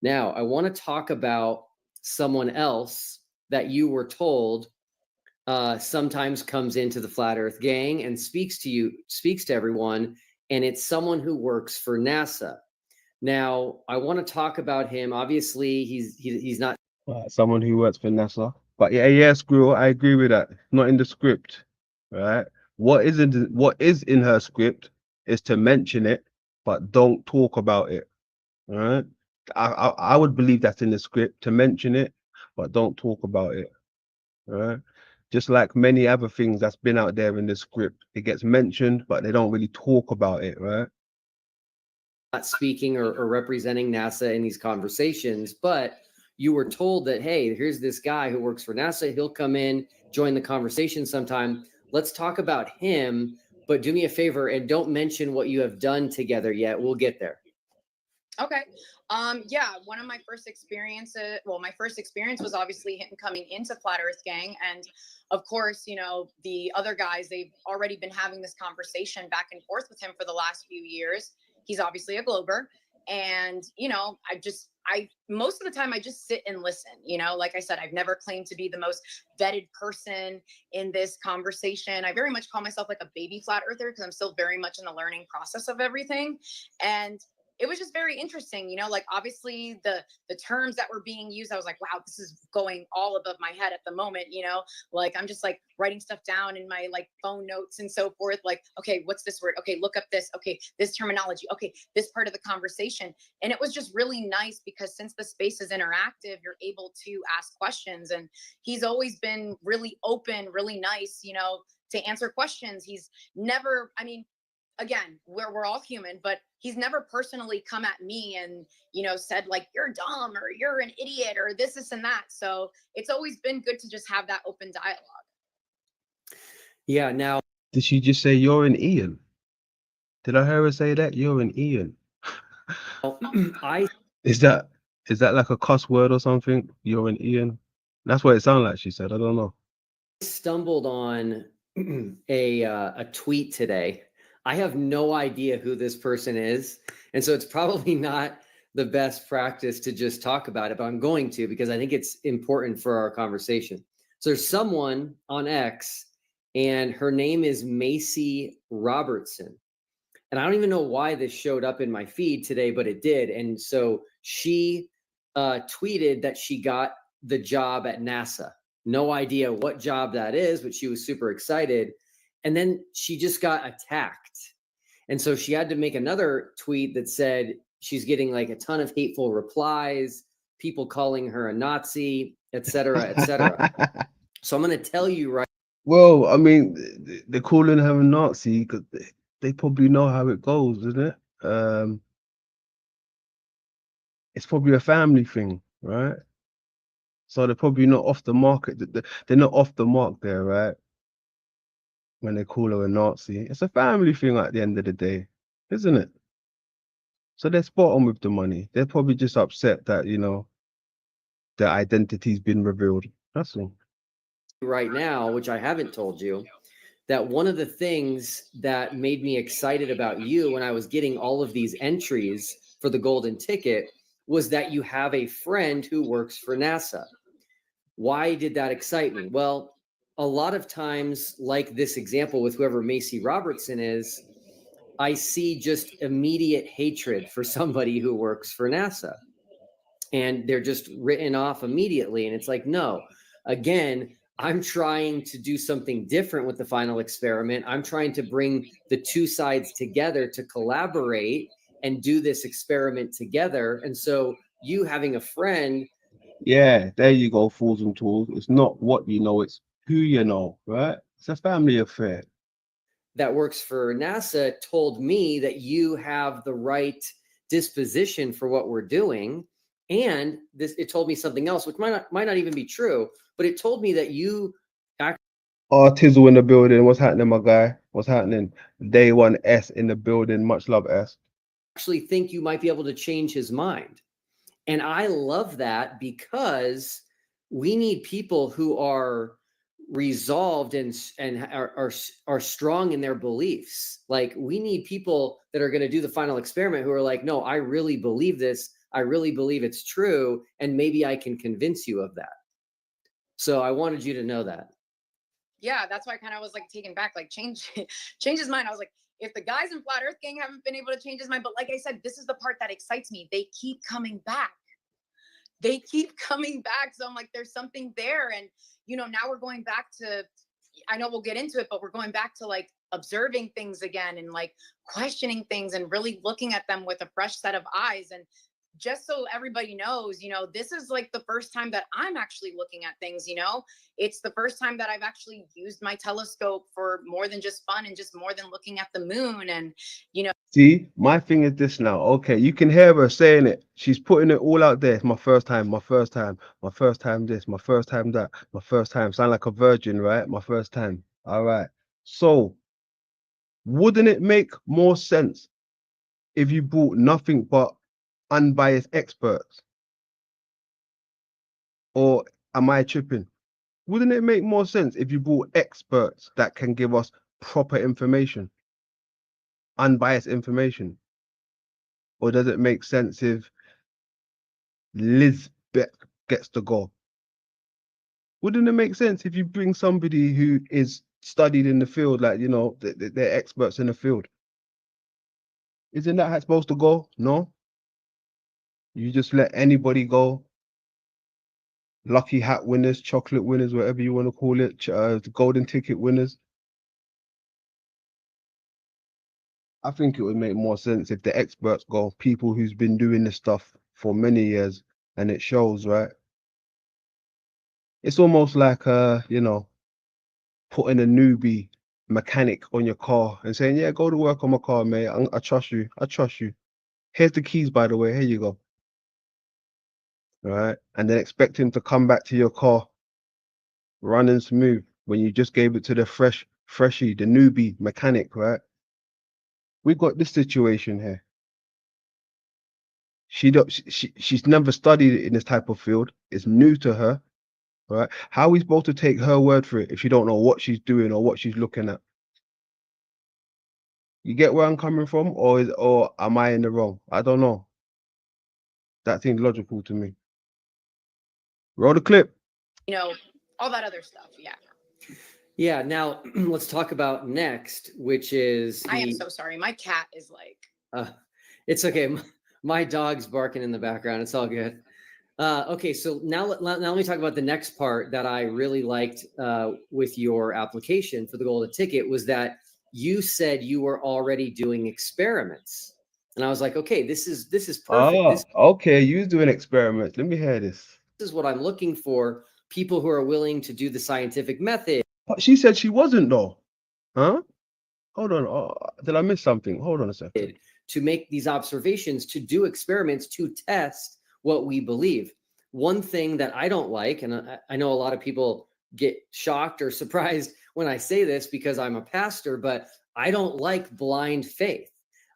Now, I want to talk about someone else that you were told sometimes comes into the Flat Earth Gang and speaks to everyone, and it's someone who works for NASA. Now, I want to talk about him. Obviously, he's not someone who works for NASA. But yeah, Squirrel, I agree with that. Not in the script, right? What is in her script is to mention it, but don't talk about it. All right. I would believe that's in the script, to mention it, but don't talk about it. All right. Just like many other things that's been out there in the script, it gets mentioned, but they don't really talk about it, right? not speaking or representing NASA in these conversations, but you were told that, hey, here's this guy who works for NASA. He'll come in, join the conversation sometime. Let's talk about him, but do me a favor and don't mention what you have done together yet. We'll get there. Okay. Yeah, one of my first experiences, my first experience was obviously him coming into Flat Earth Gang. And of course, the other guys, they've already been having this conversation back and forth with him for the last few years. He's obviously a Glober. And, most of the time I just sit and listen, like I said, I've never claimed to be the most vetted person in this conversation. I very much call myself like a baby flat earther because I'm still very much in the learning process of everything. And it was just very interesting, like obviously the terms that were being used, I was like, wow, this is going all above my head at the moment, like I'm just like writing stuff down in my like phone notes and so forth. Like, okay, what's this word? Okay, look up this. Okay, this terminology. Okay, this part of the conversation. And it was just really nice because since the space is interactive, you're able to ask questions. And he's always been really open, really nice, to answer questions. He's never, again, we're all human, but he's never personally come at me and, said like, you're dumb or you're an idiot or this and that. So it's always been good to just have that open dialogue. Yeah. Now, did she just say you're an Ian? Did I hear her say that? You're an Ian. Is that like a cuss word or something? You're an Ian? That's what it sounded like, she said. I don't know. I stumbled on a tweet today. I have no idea who this person is. And so it's probably not the best practice to just talk about it, but I'm going to because I think it's important for our conversation. So there's someone on X and her name is Macy Robertson. And I don't even know why this showed up in my feed today, but it did. And so she tweeted that she got the job at NASA. No idea what job that is, but she was super excited. And then she just got attacked. And so she had to make another tweet that said she's getting like a ton of hateful replies, people calling her a Nazi, et cetera, et cetera. So I'm going to tell you right. Well, they're calling her a Nazi because they probably know how it goes, isn't it? It's probably a family thing, right? So they're probably not off the market. They're not off the mark there, right? when they call her a Nazi. It's a family thing at the end of the day, isn't it? So they're spot on with the money. They're probably just upset that, you know, their identity's been revealed. That's all. Right now, which I haven't told you, that one of the things that made me excited about you when I was getting all of these entries for the golden ticket was that you have a friend who works for NASA. Why did that excite me? Well, a lot of times, like this example with whoever Macy Robertson is, I see just immediate hatred for somebody who works for NASA. And they're just written off immediately. And it's like, no, again, I'm trying to do something different with the final experiment. I'm trying to bring the two sides together to collaborate and do this experiment together. And so you having a friend, Yeah, there you go, fools and tools. It's not what you know, it's who you know, right? It's a family affair. that works for NASA told me that you have the right disposition for what we're doing. And this, it told me something else, which might not even be true, but it told me that you Tizzle in the building. What's happening, my guy? What's happening? Day one S in the building. Much love, S. actually think you might be able to change his mind. And I love that because we need people who are resolved and are strong in their beliefs. Like we need people that are going to do the final experiment who are like, no, I really believe this. I really believe it's true. And maybe I can convince you of that. So I wanted you to know that. Yeah, that's why I kind of was like taken back, like change his mind. I was like, if the guys in Flat Earth Gang haven't been able to change his mind, but like I said, this is the part that excites me. They keep coming back. They keep coming back. So I'm like, there's something there. And, you know, now we're going back to, I know we'll get into it, but we're going back to like observing things again and like questioning things and really looking at them with a fresh set of eyes. And just so everybody knows, you know, this is like the first time that I'm actually looking at things, you know, it's the first time that I've actually used my telescope for more than just fun and just more than looking at the moon. And, you know, See, my thing is this now. Okay, you can hear her saying it. She's putting it all out there. It's my first time, my first time, my first time this, my first time that, my first time. Sound like a virgin, right? My first time. All right. So, wouldn't it make more sense if you brought nothing but unbiased experts? Or am I tripping? Wouldn't it make more sense if you brought experts that can give us proper information, unbiased information? Or does it make sense if Lisbeth gets the goal? Wouldn't it make sense if you bring somebody who is studied in the field, like, you know, they're experts in the field? Isn't that how it's supposed to go? No? You just let anybody go. Lucky hat winners, chocolate winners, whatever you want to call it, the golden ticket winners. I think it would make more sense if the experts go, people who's been doing this stuff for many years, and it shows, right? It's almost like you know, putting a newbie mechanic on your car and saying, yeah, go to work on my car, mate. I trust you. I trust you. Here's the keys, by the way. Here you go. All right. And then expect him to come back to your car running smooth when you just gave it to the freshie, the newbie mechanic, right? We got this situation here. She's never studied in this type of field. It's new to her, right? How are we supposed to take her word for it if she don't know what she's doing or what she's looking at? You get where I'm coming from, or am I in the wrong? I don't know. That seems logical to me. Roll the clip. you know, all that other stuff. Yeah. Yeah. Now let's talk about next, which is I am so sorry. My cat is like, it's okay. My dog's barking in the background. It's all good. Okay, so now let me talk about the next part that I really liked with your application for the golden ticket was that you said you were already doing experiments, and I was like, okay, this is perfect. Oh, okay. You doing experiments. Let me hear this. This is what I'm looking for: people who are willing to do the scientific method. But she said she wasn't though. Huh? Hold on. Oh, did I miss something? Hold on a second. To make these observations, to do experiments, to test what we believe. One thing that I don't like, and I know a lot of people get shocked or surprised when I say this because I'm a pastor, but I don't like blind faith.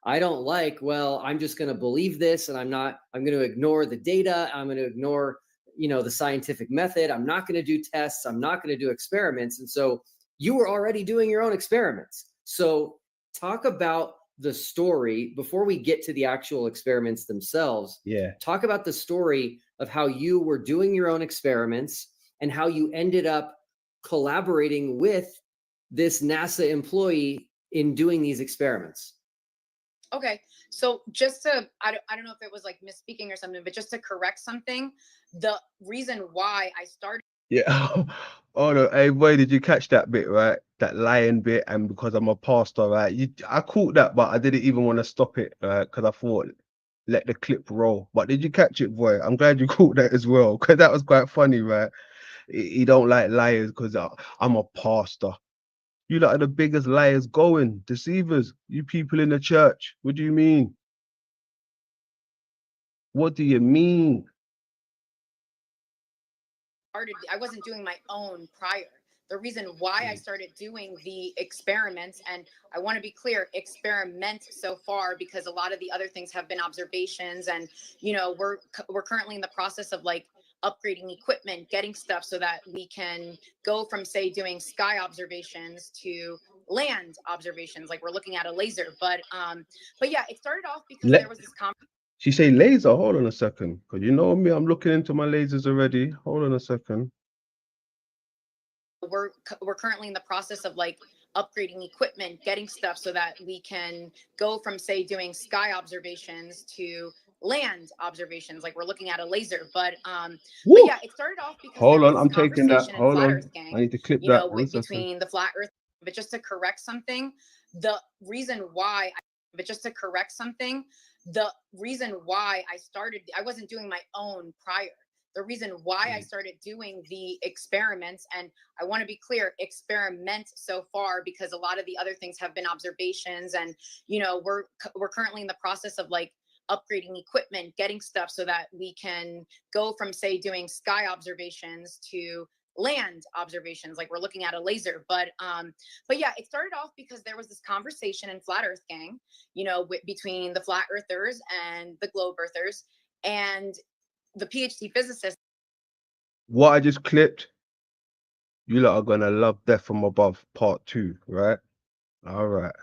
I don't like, well, I'm just going to believe this and I'm going to ignore the data. I'm going to ignore, the scientific method. I'm not going to do tests. I'm not going to do experiments. And so you were already doing your own experiments. So talk about the story before we get to the actual experiments themselves. Yeah. Talk about the story of how you were doing your own experiments and how you ended up collaborating with this NASA employee in doing these experiments. Okay, so just to, I don't know if it was like misspeaking or something, but just to correct something, the reason why I started. Yeah. Oh no, hey boy, did you catch that bit, right? That lying bit, and because I'm a pastor, right? I caught that, but I didn't even want to stop it, right? Because I thought, let the clip roll. But did you catch it, boy? I'm glad you caught that as well, because that was quite funny, right? He don't like liars because I'm a pastor. You lot are the biggest liars going, deceivers. You people in the church. What do you mean? What do you mean? I wasn't doing my own prior. The reason why I started doing the experiments, and I want to be clear, experiment so far, because a lot of the other things have been observations, and we're currently in the process of like upgrading equipment, getting stuff so that we can go from, say, doing sky observations to land observations. Like we're looking at a laser, but yeah, it started off because there was this She say laser. Hold on a second, because you know me, I'm looking into my lasers already. Hold on a second. We're currently in the process of like upgrading equipment, getting stuff so that we can go from, say, doing sky observations to land observations. Like we're looking at a laser, but yeah, it started off because Hold there on, was I'm this taking that. conversation in Hold Flat on. Earth Gang, I need to clip that. One second. between the Flat Earth. But just to correct something, the reason why I started, I wasn't doing my own prior. The reason why I started doing the experiments, and I want to be clear, experiment so far, because a lot of the other things have been observations, and we're currently in the process of like upgrading equipment, getting stuff so that we can go from, say, doing sky observations to land observations. Like we're looking at a laser, but yeah, it started off because there was this conversation in Flat Earth Gang, between the flat earthers and the globe earthers, and the PhD physicist. What I just clipped, you lot are gonna love Death from Above Part 2, right? All right.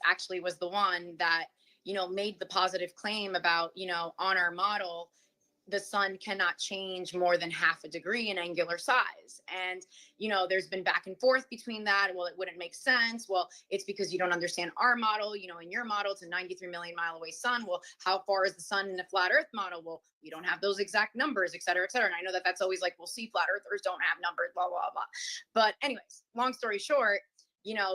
Actually was the one that made the positive claim about, on our model the sun cannot change more than half a degree in angular size. And there's been back and forth between that. Well, it wouldn't make sense. Well, it's because you don't understand our model. In your model, it's a 93 million mile away sun. Well, how far is the sun in the flat earth model? Well, we don't have those exact numbers, et cetera, et cetera. And I know that that's always like, well, see, flat earthers don't have numbers, blah, blah, blah. But anyways, long story short,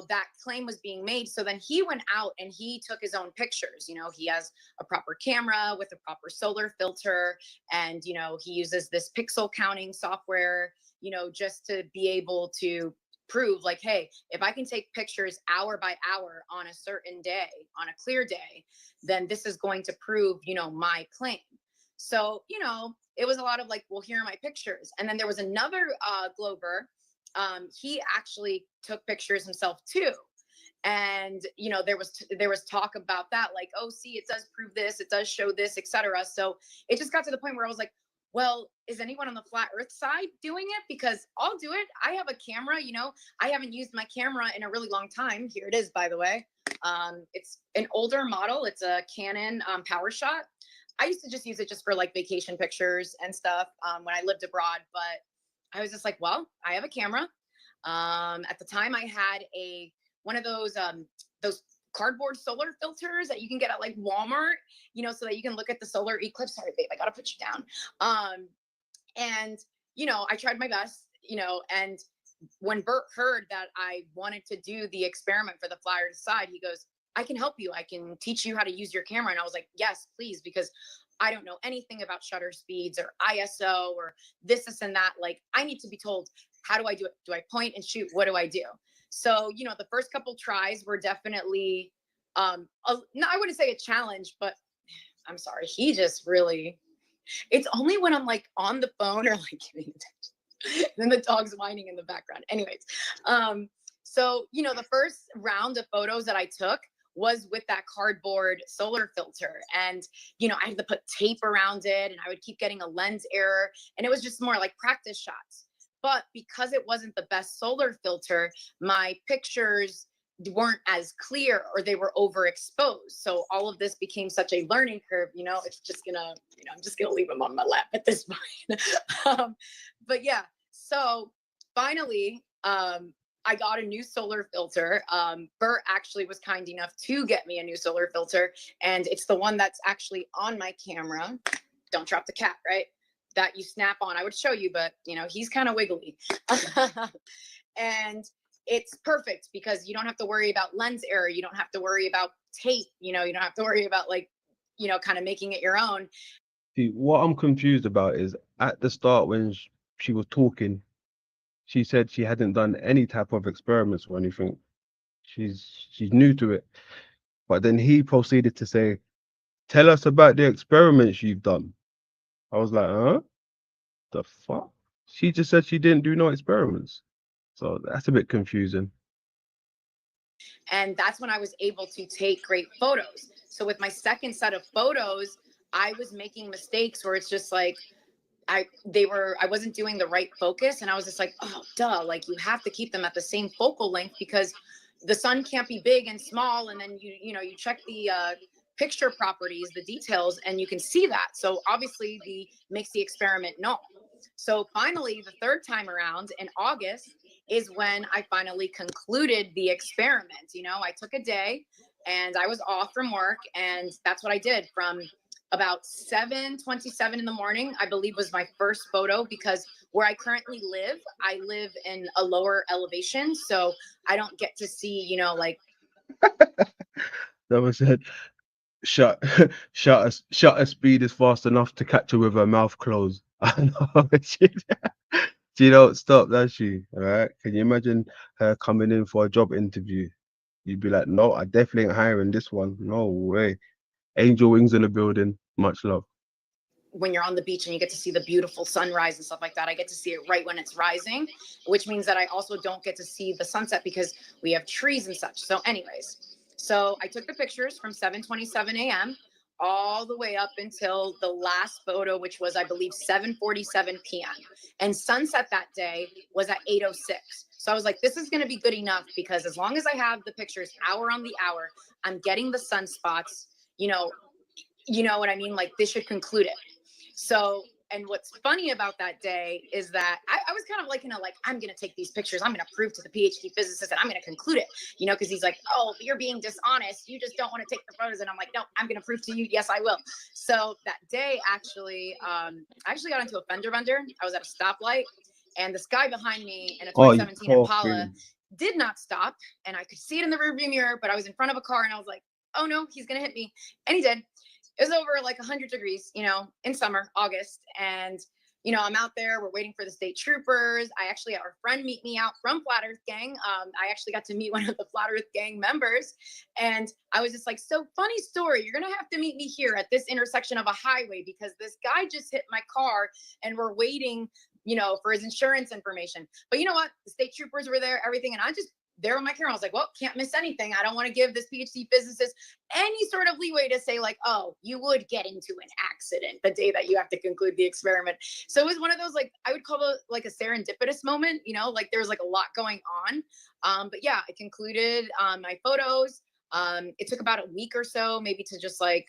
that claim was being made. So then he went out and he took his own pictures. He has a proper camera with a proper solar filter, and he uses this pixel counting software, just to be able to prove like, hey, if I can take pictures hour by hour on a certain day, on a clear day, then this is going to prove, my claim. So, it was a lot of like, well, here are my pictures. And then there was another glober. He actually took pictures himself too. And there was talk about that, like, oh, see, it does prove this, it does show this, etc. So it just got to the point where I was like, well, is anyone on the flat earth side doing it? Because I'll do it. I have a camera, I haven't used my camera in a really long time. Here it is, by the way. It's an older model. It's a Canon PowerShot. I used to just use it just for like vacation pictures and stuff when I lived abroad, but I was just like, well, I have a camera. At the time I had one of those cardboard solar filters that you can get at like Walmart, so that you can look at the solar eclipse. Sorry, babe, I gotta put you down. And I tried my best, and when Bert heard that I wanted to do the experiment for the Flat Earth side, he goes, I can help you. I can teach you how to use your camera. And I was like, yes, please, because I don't know anything about shutter speeds or ISO or this, and that. Like, I need to be told, how do I do it? Do I point and shoot? What do I do? So, the first couple tries were definitely, no, I wouldn't say a challenge, but I'm sorry. He just really, it's only when I'm like on the phone or like giving attention. then the dog's whining in the background. Anyways, so, you know, the first round of photos that I took was with that cardboard solar filter. And, you know, I had to put tape around it and I would keep getting a lens error. And it was just more like practice shots. But because it wasn't the best solar filter, my pictures weren't as clear or they were overexposed. So all of this became such a learning curve, you know, it's just gonna, you know, I'm just gonna leave him on my lap at this point. But yeah, so finally, I got a new solar filter. Bert actually was kind enough to get me a new solar filter, and it's the one that's actually on my camera. Don't drop the cat, right? That you snap on. I would show you, but you know, he's kind of wiggly. And it's perfect because you don't have to worry about lens error. You don't have to worry about tape. You know, you don't have to worry about like, you know, kind of making it your own. See, what I'm confused about is at the start when she was talking, she said she hadn't done any type of experiments or anything. She's new to it. But then he proceeded to say, "Tell us about the experiments you've done." I was like, huh? The fuck? She just said she didn't do no experiments. So that's a bit confusing. And that's when I was able to take great photos. So with my second set of photos, I was making mistakes where it's just like, I wasn't doing the right focus. And I was just like, oh, duh, like you have to keep them at the same focal length because the sun can't be big and small. And then you know, you check the picture properties, the details, and you can see that. So obviously makes the experiment null. So finally, the third time around in August is when I finally concluded the experiment. You know, I took a day and I was off from work, and that's what I did from about 7:27 in the morning, I believe was my first photo, because where I currently live, I live in a lower elevation. So I don't get to see, you know, like. Someone said, shut shutter speed is fast enough to catch her with her mouth closed. I know. She don't stop, does she? All right. Can you imagine her coming in for a job interview? You'd be like, no, I definitely ain't hiring this one. No way. Angel wings in the building. Much love. When you're on the beach and you get to see the beautiful sunrise and stuff like that, I get to see it right when it's rising, which means that I also don't get to see the sunset because we have trees and such. So anyways, so I took the pictures from 7:27 a.m. all the way up until the last photo, which was, I believe, 7:47 p.m. And sunset that day was at 8:06. So I was like, this is going to be good enough because as long as I have the pictures hour on the hour, I'm getting the sunspots, you know what I mean? Like this should conclude it. So, and what's funny about that day is that I was kind of like, I'm going to take these pictures. I'm going to prove to the PhD physicist that I'm going to conclude it, you know, because he's like, oh, you're being dishonest. You just don't want to take the photos. And I'm like, no, I'm going to prove to you. Yes, I will. So that day, actually, I actually got into a fender bender. I was at a stoplight and this guy behind me in a 2017 Impala did not stop. And I could see it in the rearview mirror, but I was in front of a car and I was like, oh no, he's going to hit me. And he did. It was over like 100 degrees, you know, in summer, August. And, you know, I'm out there, we're waiting for the state troopers. I actually had our friend meet me out from Flat Earth Gang. I actually got to meet one of the Flat Earth Gang members. And I was just like, so funny story. You're going to have to meet me here at this intersection of a highway because this guy just hit my car and we're waiting, you know, for his insurance information. But you know what? The state troopers were there, everything. And I just, there on my camera, I was like, well, can't miss anything. I don't want to give this PhD physicist any sort of leeway to say like, oh, you would get into an accident the day that you have to conclude the experiment. So it was one of those, like, I would call it like a serendipitous moment, you know, like there was like a lot going on. But yeah, I concluded my photos. It took about a week or so, maybe to just like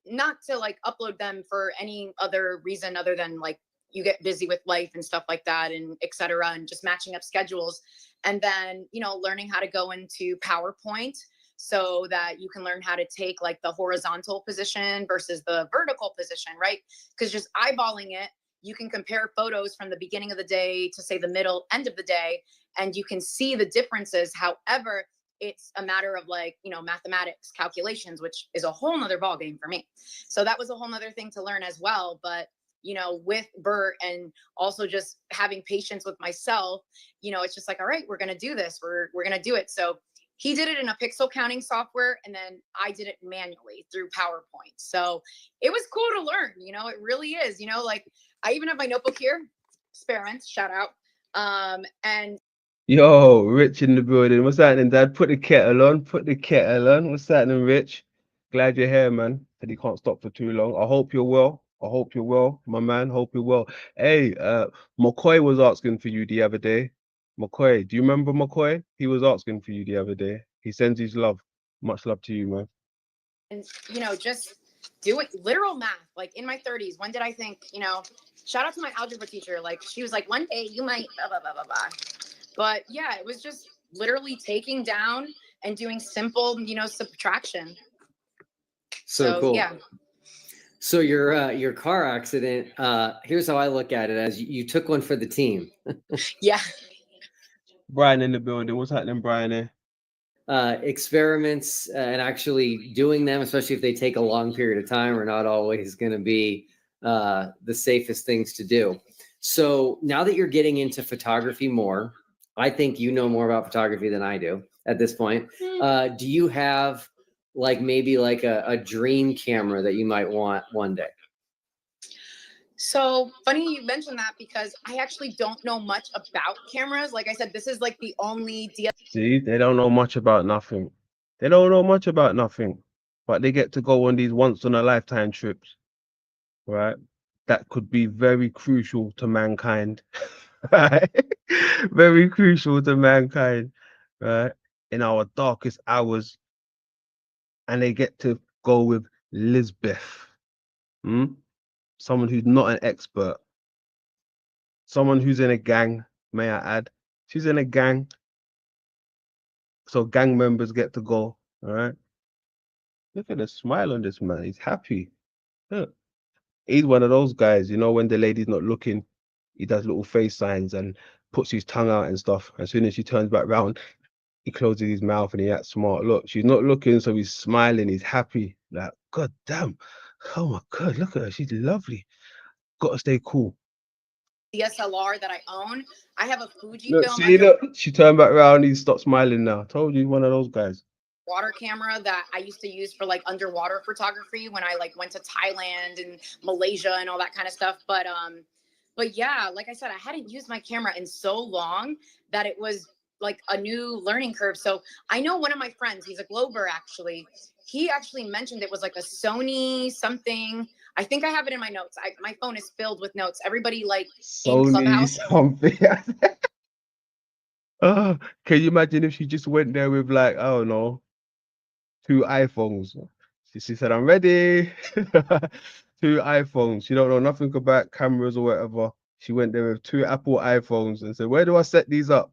not to like upload them for any other reason other than like you get busy with life and stuff like that and et cetera, and just matching up schedules. And then, you know, learning how to go into PowerPoint so that you can learn how to take like the horizontal position versus the vertical position, right? Because just eyeballing it, you can compare photos from the beginning of the day to say the middle end of the day, and you can see the differences. However, it's a matter of like, you know, mathematics, calculations, which is a whole nother ballgame for me. So that was a whole nother thing to learn as well. But you know, with Bert and also just having patience with myself, you know, it's just like, all right, we're going to do this. We're going to do it. So he did it in a pixel counting software. And then I did it manually through PowerPoint. So it was cool to learn, you know, it really is, you know, like I even have my notebook here. experiments, shout out. And Yo, Rich in the building. What's happening, Dad? Put the kettle on. Put the kettle on. What's happening, Rich? Glad you're here, man. Said he can't stop for too long. I hope you're well. I hope you're well, my man. Hope you're well. Hey, McCoy was asking for you the other day. McCoy, do you remember McCoy? He was asking for you the other day. He sends his love. Much love to you, man. and you know, just doing literal math. Like in my 30s, when did I think, you know, shout out to my algebra teacher. Like she was like, one day you might blah blah blah blah blah. But yeah, it was just literally taking down and doing simple, you know, subtraction. So cool. Yeah. So your car accident, here's how I look at it: as you took one for the team. Yeah. Brian in the building. What's happening, Brian? Experiments and actually doing them, especially if they take a long period of time, are not always going to be the safest things to do. So now that you're getting into photography more, I think you know more about photography than I do at this point. Do you have like maybe like a dream camera that you might want one day? So funny you mentioned that because I actually don't know much about cameras. Like I said, this is like the only See, they don't know much about nothing. They don't know much about nothing, but they get to go on these once in a lifetime trips, right? That could be very crucial to mankind, right? Very crucial to mankind, right? In our darkest hours, and they get to go with Lisbeth, someone who's not an expert, someone who's in a gang, may I add. She's in a gang, so gang members get to go, all right? Look at the smile on this man. He's happy. Look. He's one of those guys, you know, when the lady's not looking, he does little face signs and puts his tongue out and stuff. As soon as she turns back round, he closes his mouth and he acts smart. Look, she's not looking, so he's smiling, he's happy. Like, God damn. Oh my God, look at her. She's lovely. Gotta stay cool. DSLR that I own. I have a Fuji Look, film see, look, she turned back round, he stopped smiling now. Told you, one of those guys. water camera that I used to use for like underwater photography when I like went to Thailand and Malaysia and all that kind of stuff. But yeah, like I said, I hadn't used my camera in so long that it was like a new learning curve. So I know one of my friends, he's a Glober actually. He actually mentioned it was like a Sony something. I think I have it in my notes. My phone is filled with notes. Everybody like in Sony Clubhouse. something. Oh, can you imagine if she just went there with like, I don't know, 2 iPhones? She said, I'm ready. 2 iPhones. She don't know nothing about cameras or whatever. She went there with 2 Apple iPhones and said, where do I set these up?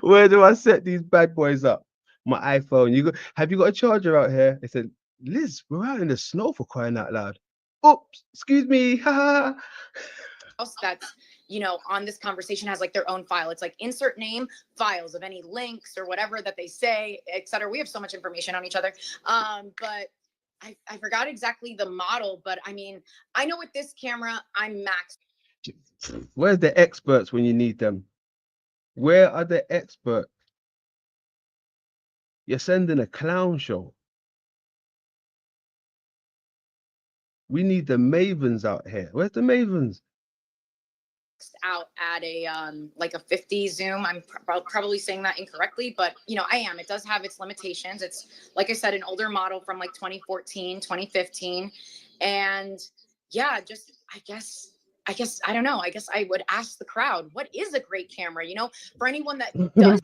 Where do I set these bad boys up? My iPhone. Have you got a charger out here? They said, Liz, we're out in the snow for crying out loud. Oops, excuse me. Ha That's, you know, on this conversation has like their own file. It's like insert name, files of any links or whatever that they say, etc. We have so much information on each other. But I forgot exactly the model, but I mean, I know with this camera, I'm maxed. Where's the experts when you need them? Where are the experts? You're sending a clown show. We need the mavens out here. Where's the mavens? Out at a like a 50 zoom. I'm probably saying that incorrectly, but you know, I am. It does have its limitations. It's like I said, an older model from like 2014, 2015. And yeah, just I guess I don't know. I guess I would ask the crowd, what is a great camera? You know, for anyone that does.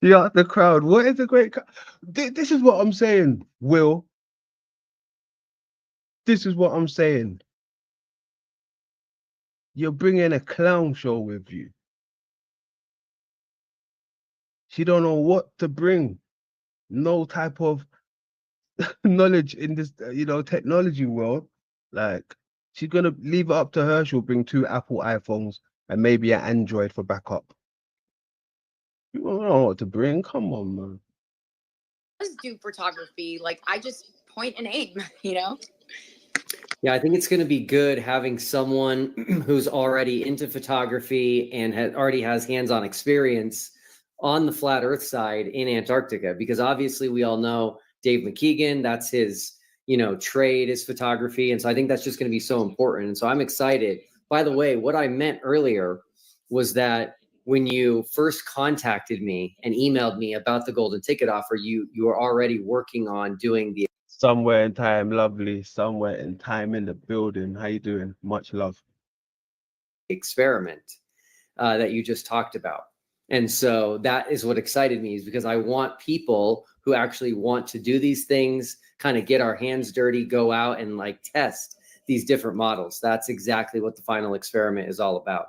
Yeah, the crowd. What is a great? This is what I'm saying, Will. This is what I'm saying. You're bringing a clown show with you. She don't know what to bring. No type of knowledge in this, you know, technology world. Like, she's gonna leave it up to her. She'll bring 2 Apple iPhones and maybe an Android for backup. You don't know what to bring. Come on, man. Does do photography. Like I just point and aim, you know? Yeah, I think it's going to be good having someone who's already into photography and already has hands-on experience on the flat Earth side in Antarctica, because obviously we all know Dave McKeegan, that's his trade is photography. And so I think that's just going to be so important. And so I'm excited. By the way, what I meant earlier was that when you first contacted me and emailed me about the golden ticket offer, you were already working on doing the Somewhere in time, lovely. Somewhere in time in the building. How you doing? Much love. experiment that you just talked about. And so that is what excited me, is because I want people who actually want to do these things, kind of get our hands dirty, go out and like test these different models. That's exactly what the final experiment is all about.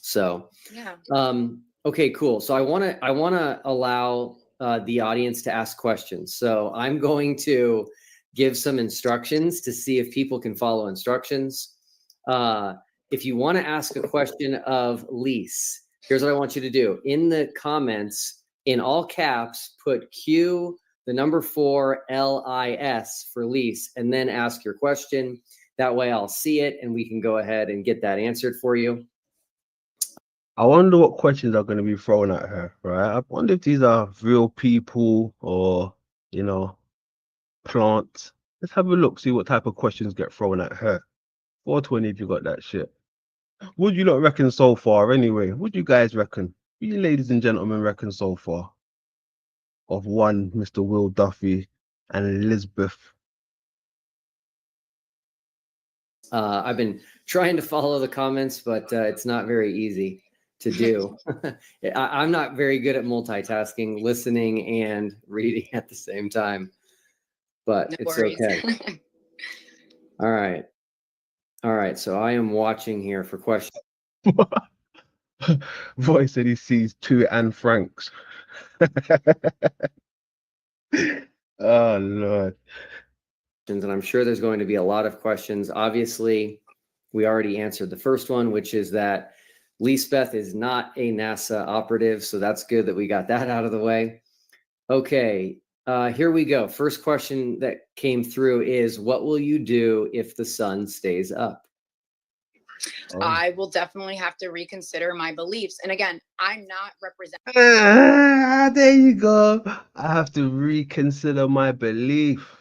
So, Yeah. Okay, cool. So I want to allow the audience to ask questions. So I'm going to give some instructions to see if people can follow instructions. If you want to ask a question of Lise, here's what I want you to do. In the comments, in all caps, put Q, the number 4, LIS for Lise, and then ask your question. That way I'll see it and we can go ahead and get that answered for you. I wonder what questions are going to be thrown at her, right? I wonder if these are real people or, plants. Let's have a look, see what type of questions get thrown at her. 420 if you got that shit. What do you lot reckon so far anyway? What do you guys reckon? What you ladies and gentlemen reckon so far? Of one Mr. Will Duffy and Lisbeth. I've been trying to follow the comments, but it's not very easy to do. I'm not very good at multitasking, listening and reading at the same time, but No it's worries. okay. All right. All right. So I am watching here for questions. Boy said he sees 2 Anne Franks. Oh, Lord. And I'm sure there's going to be a lot of questions. Obviously, we already answered the first one, which is that Lisbeth is not a NASA operative. So that's good that we got that out of the way. Okay, here we go. First question that came through is, what will you do if the sun stays up? I will definitely have to reconsider my beliefs. And again, I'm not representing. There you go. I have to reconsider my belief.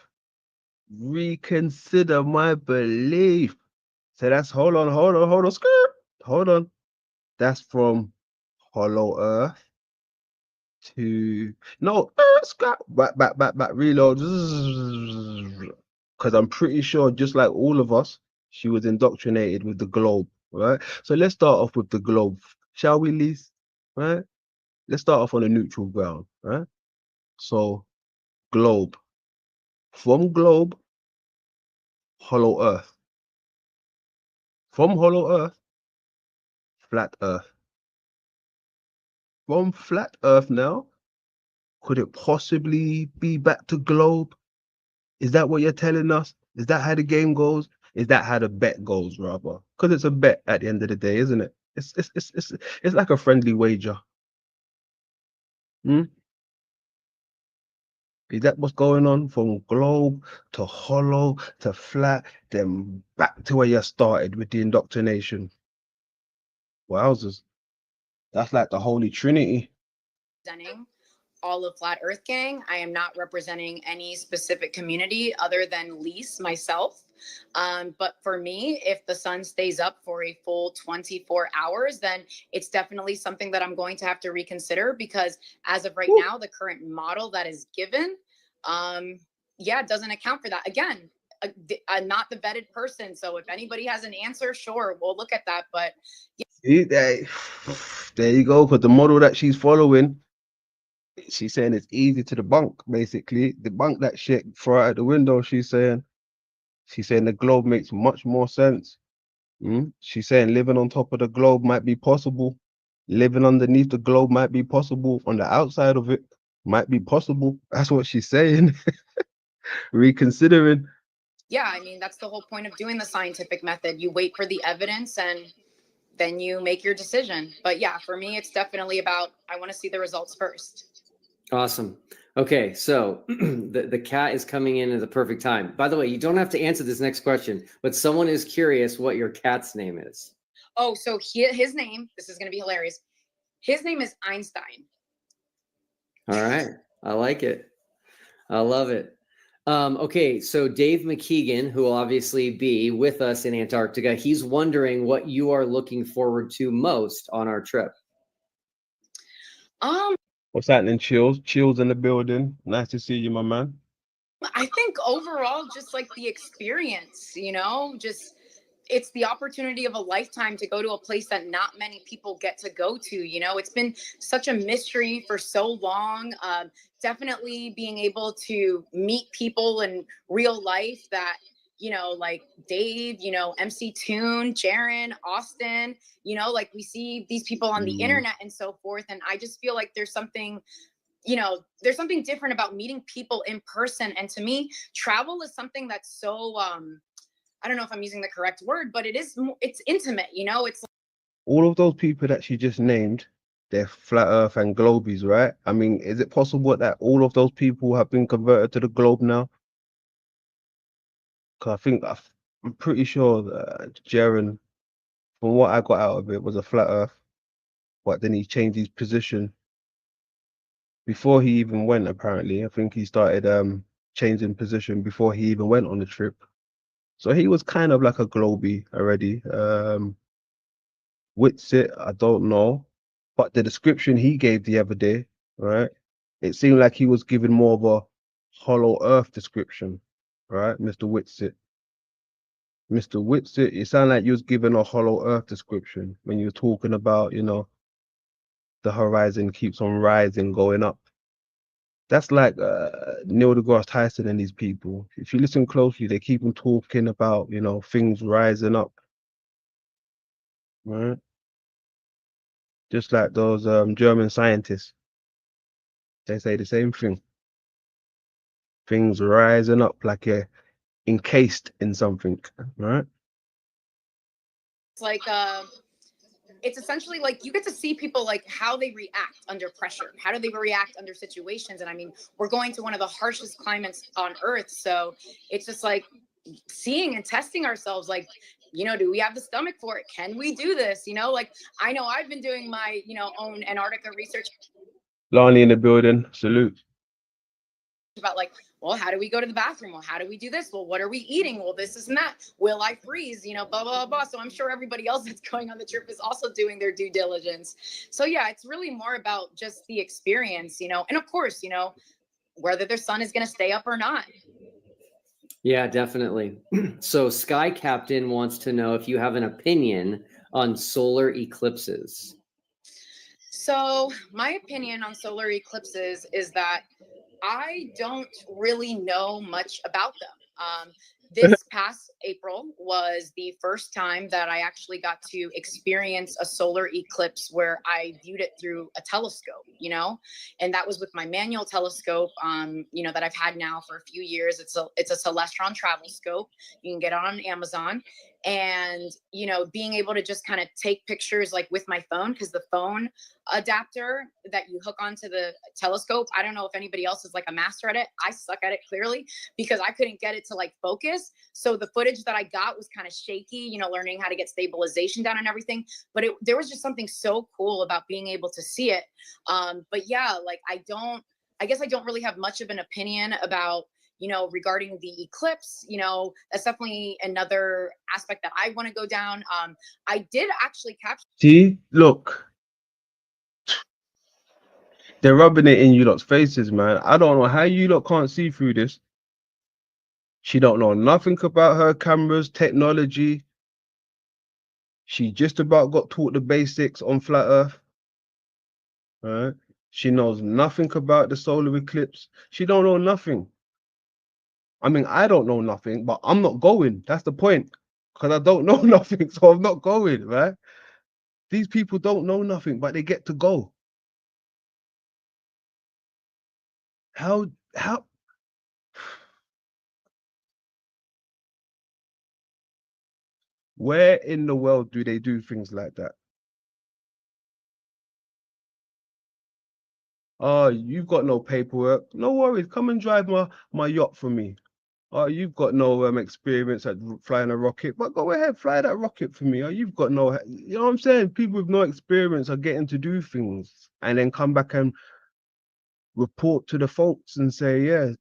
Reconsider my belief. So that's hold on, skirt. Hold on. That's from Hollow Earth to no skirt. Back, reload. Because I'm pretty sure, just like all of us, she was indoctrinated with the globe, right? So let's start off with the globe, shall we, Lise? Right? Let's start off on a neutral ground, right? So globe. From globe, hollow earth. From hollow earth, flat earth. From flat earth now, could it possibly be back to globe? Is that what you're telling us? Is that how the game goes? Is that how the bet goes, rather? Because it's a bet at the end of the day, isn't it? It's like a friendly wager. Hmm? Is that what's going on from globe to hollow to flat, then back to where you started with the indoctrination? Wowzers. That's like the Holy Trinity. All of Flat Earth Gang. I am not representing any specific community other than Lise, myself. But for me, if the sun stays up for a full 24 hours, then it's definitely something that I'm going to have to reconsider, because as of right now, the current model that is given, it doesn't account for that. Again, not the vetted person. So if anybody has an answer, sure, we'll look at that. But yeah. See, there you go. Because the model that she's following, she's saying it's easy to debunk, basically. Debunk that shit, throw it out the window, she's saying. She's saying the globe makes much more sense. She's saying living on top of the globe might be possible. Living underneath the globe might be possible. On the outside of it might be possible. That's what she's saying. Reconsidering. Yeah, I mean, that's the whole point of doing the scientific method. You wait for the evidence and then you make your decision. But yeah, for me, it's definitely about, I want to see the results first. Awesome. Okay, so the cat is coming in at the perfect time. By the way, you don't have to answer this next question, but someone is curious what your cat's name is. Oh, so his name, this is going to be hilarious. His name is Einstein. All right. I like it. I love it. Okay, so Dave McKeegan, who will obviously be with us in Antarctica, he's wondering what you are looking forward to most on our trip. What's happening, Chills? Chills in the building. Nice to see you, my man. I think overall, just like the experience, just it's the opportunity of a lifetime to go to a place that not many people get to go to. It's been such a mystery for so long. Definitely being able to meet people in real life that, like Dave, MC Toon, Jaron, Austin, like we see these people on the internet and so forth. And I just feel like there's something different about meeting people in person. And to me, travel is something that's so, I don't know if I'm using the correct word, but it's intimate, it's All of those people that she just named, they're flat earth and globies, right? I mean, is it possible that all of those people have been converted to the globe now? Because I'm pretty sure that Jaren, from what I got out of it, was a flat earth, but then he changed his position before he even went, apparently. I think he started changing position before he even went on the trip. So he was kind of like a globie already. Witsit, I don't know. But the description he gave the other day, right? It seemed like he was giving more of a hollow earth description, right, Mr. Witsit? Mr. Witsit, it sounded like you was giving a hollow earth description when you were talking about, the horizon keeps on rising, going up. That's like Neil deGrasse Tyson and these people. If you listen closely, they keep on talking about, things rising up, right? Just like those German scientists, they say the same thing. Things rising up like you're encased in something, right? like it's essentially like you get to see people like how they react under pressure, how do they react under situations. And I mean, we're going to one of the harshest climates on earth, so it's just like seeing and testing ourselves, like, do we have the stomach for it? Can we do this? Like, I know I've been doing my own Antarctica research Lani in the building, salute. about, like, well, how do we go to the bathroom? Well, how do we do this? Well, what are we eating? Well, this is that. Will I freeze? Blah, blah, blah, blah. So I'm sure everybody else that's going on the trip is also doing their due diligence. So yeah, it's really more about just the experience, and of course, whether their sun is going to stay up or not. Yeah, definitely. So Sky Captain wants to know if you have an opinion on solar eclipses. So my opinion on solar eclipses is that I don't really know much about them. This past April was the first time that I actually got to experience a solar eclipse where I viewed it through a telescope, and that was with my manual telescope, that I've had now for a few years. It's a Celestron travel scope. You can get it on Amazon. And, being able to just kind of take pictures like with my phone, because the phone adapter that you hook onto the telescope, I don't know if anybody else is like a master at it. I suck at it clearly because I couldn't get it to like focus. So the footage that I got was kind of shaky, learning how to get stabilization down and everything. But there was just something so cool about being able to see it. But yeah, like I guess I don't really have much of an opinion about, regarding the eclipse. That's definitely another aspect that I want to go down. I did actually capture. See, look, they're rubbing it in you lot's faces, man. I don't know how you lot can't see through this. She don't know nothing about her cameras, technology. She just about got taught the basics on flat earth. Right? She knows nothing about the solar eclipse. She don't know nothing. I mean, I don't know nothing, but I'm not going. That's the point. Because I don't know nothing, so I'm not going, right? These people don't know nothing, but they get to go. How where in the world do they do things like that? Oh, you've got no paperwork. No worries. Come and drive my yacht for me. Oh, you've got no experience at flying a rocket, but go ahead, fly that rocket for me. Oh, you've got no, you know what I'm saying? People with no experience are getting to do things and then come back and report to the folks and say, yeah,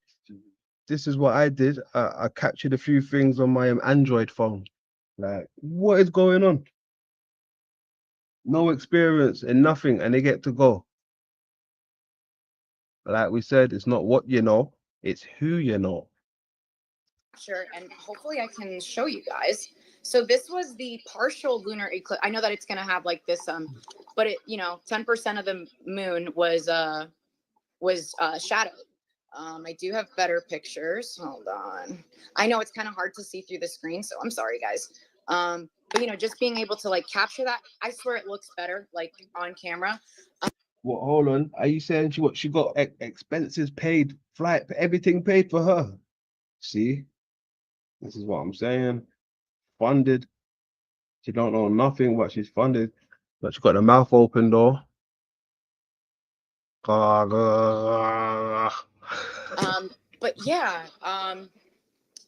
this is what I did. I captured a few things on my Android phone. Like, what is going on? No experience and nothing, and they get to go. Like we said, it's not what you know, it's who you know. Sure, and hopefully I can show you guys. So this was the partial lunar eclipse. I know that it's gonna have like this, but it, 10% of the moon was shadowed. I do have better pictures. Hold on. I know it's kind of hard to see through the screen, so I'm sorry, guys. But just being able to like capture that, I swear it looks better like on camera. Well, hold on. Are you saying she got expenses paid, flight, everything paid for her? See, this is what I'm saying. Funded. She don't know nothing, but she's funded. But she got the mouth open though. But yeah,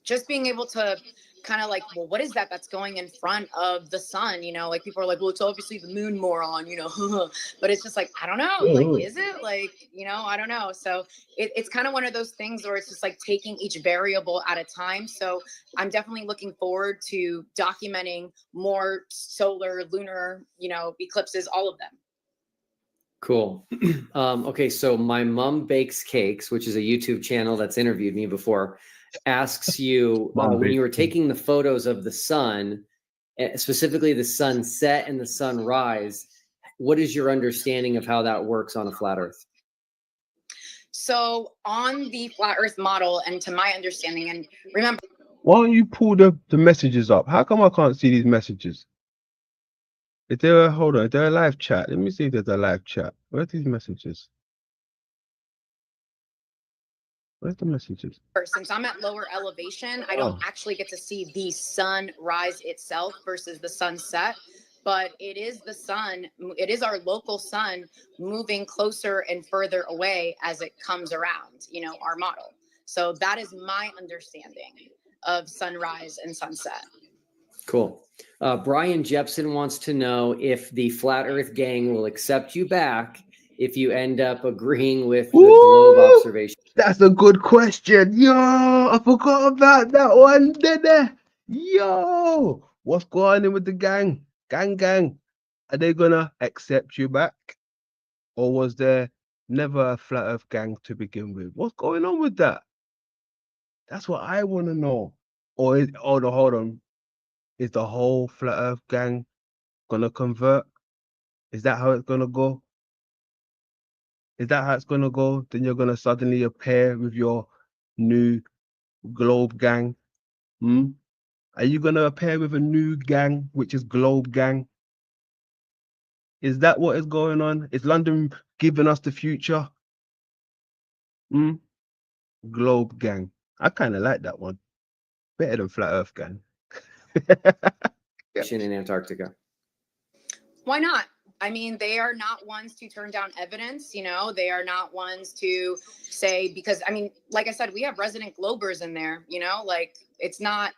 just being able to kind of like, well, what is that that's going in front of the sun? Like people are like, well, it's obviously the moon, moron, but it's just like, I don't know, like, is it like, I don't know. So it's kind of one of those things where it's just like taking each variable at a time. So I'm definitely looking forward to documenting more solar, lunar, eclipses, all of them. Cool. Okay, so My Mom Bakes Cakes, which is a YouTube channel that's interviewed me before, asks you when you were taking the photos of the sun, specifically the sunset and the sunrise, what is your understanding of how that works on a flat Earth? So on the flat Earth model, and to my understanding, and remember, why don't you pull the messages up? How come I can't see these messages? Is there hold on, is there a live chat? Let me see if there's a live chat. Where's these messages? Where's the messages? since I'm at lower elevation, I don't actually get to see the sunrise itself versus the sunset, but it is the sun, it is our local sun moving closer and further away as it comes around, our model. So that is my understanding of sunrise and sunset. Cool. Brian Jepson wants to know if the Flat Earth gang will accept you back if you end up agreeing with the globe observation. That's a good question. Yo, I forgot about that one, didn't I? Yo, what's going on with the gang? Gang. Are they gonna accept you back? Or was there never a Flat Earth gang to begin with? What's going on with that? That's what I want to know. Or hold on. Is the whole Flat Earth gang gonna convert? Is that how it's gonna go? Is that how it's gonna go? Then you're gonna suddenly appear with your new Globe gang. Are you gonna appear with a new gang, which is Globe gang? Is that what is going on? Is London giving us the future? Globe gang. I kind of like that one. Better than Flat Earth gang. In Antarctica. Why not? I mean, they are not ones to turn down evidence, they are not ones to say, because I mean, like I said, we have resident Globers in there, like it's not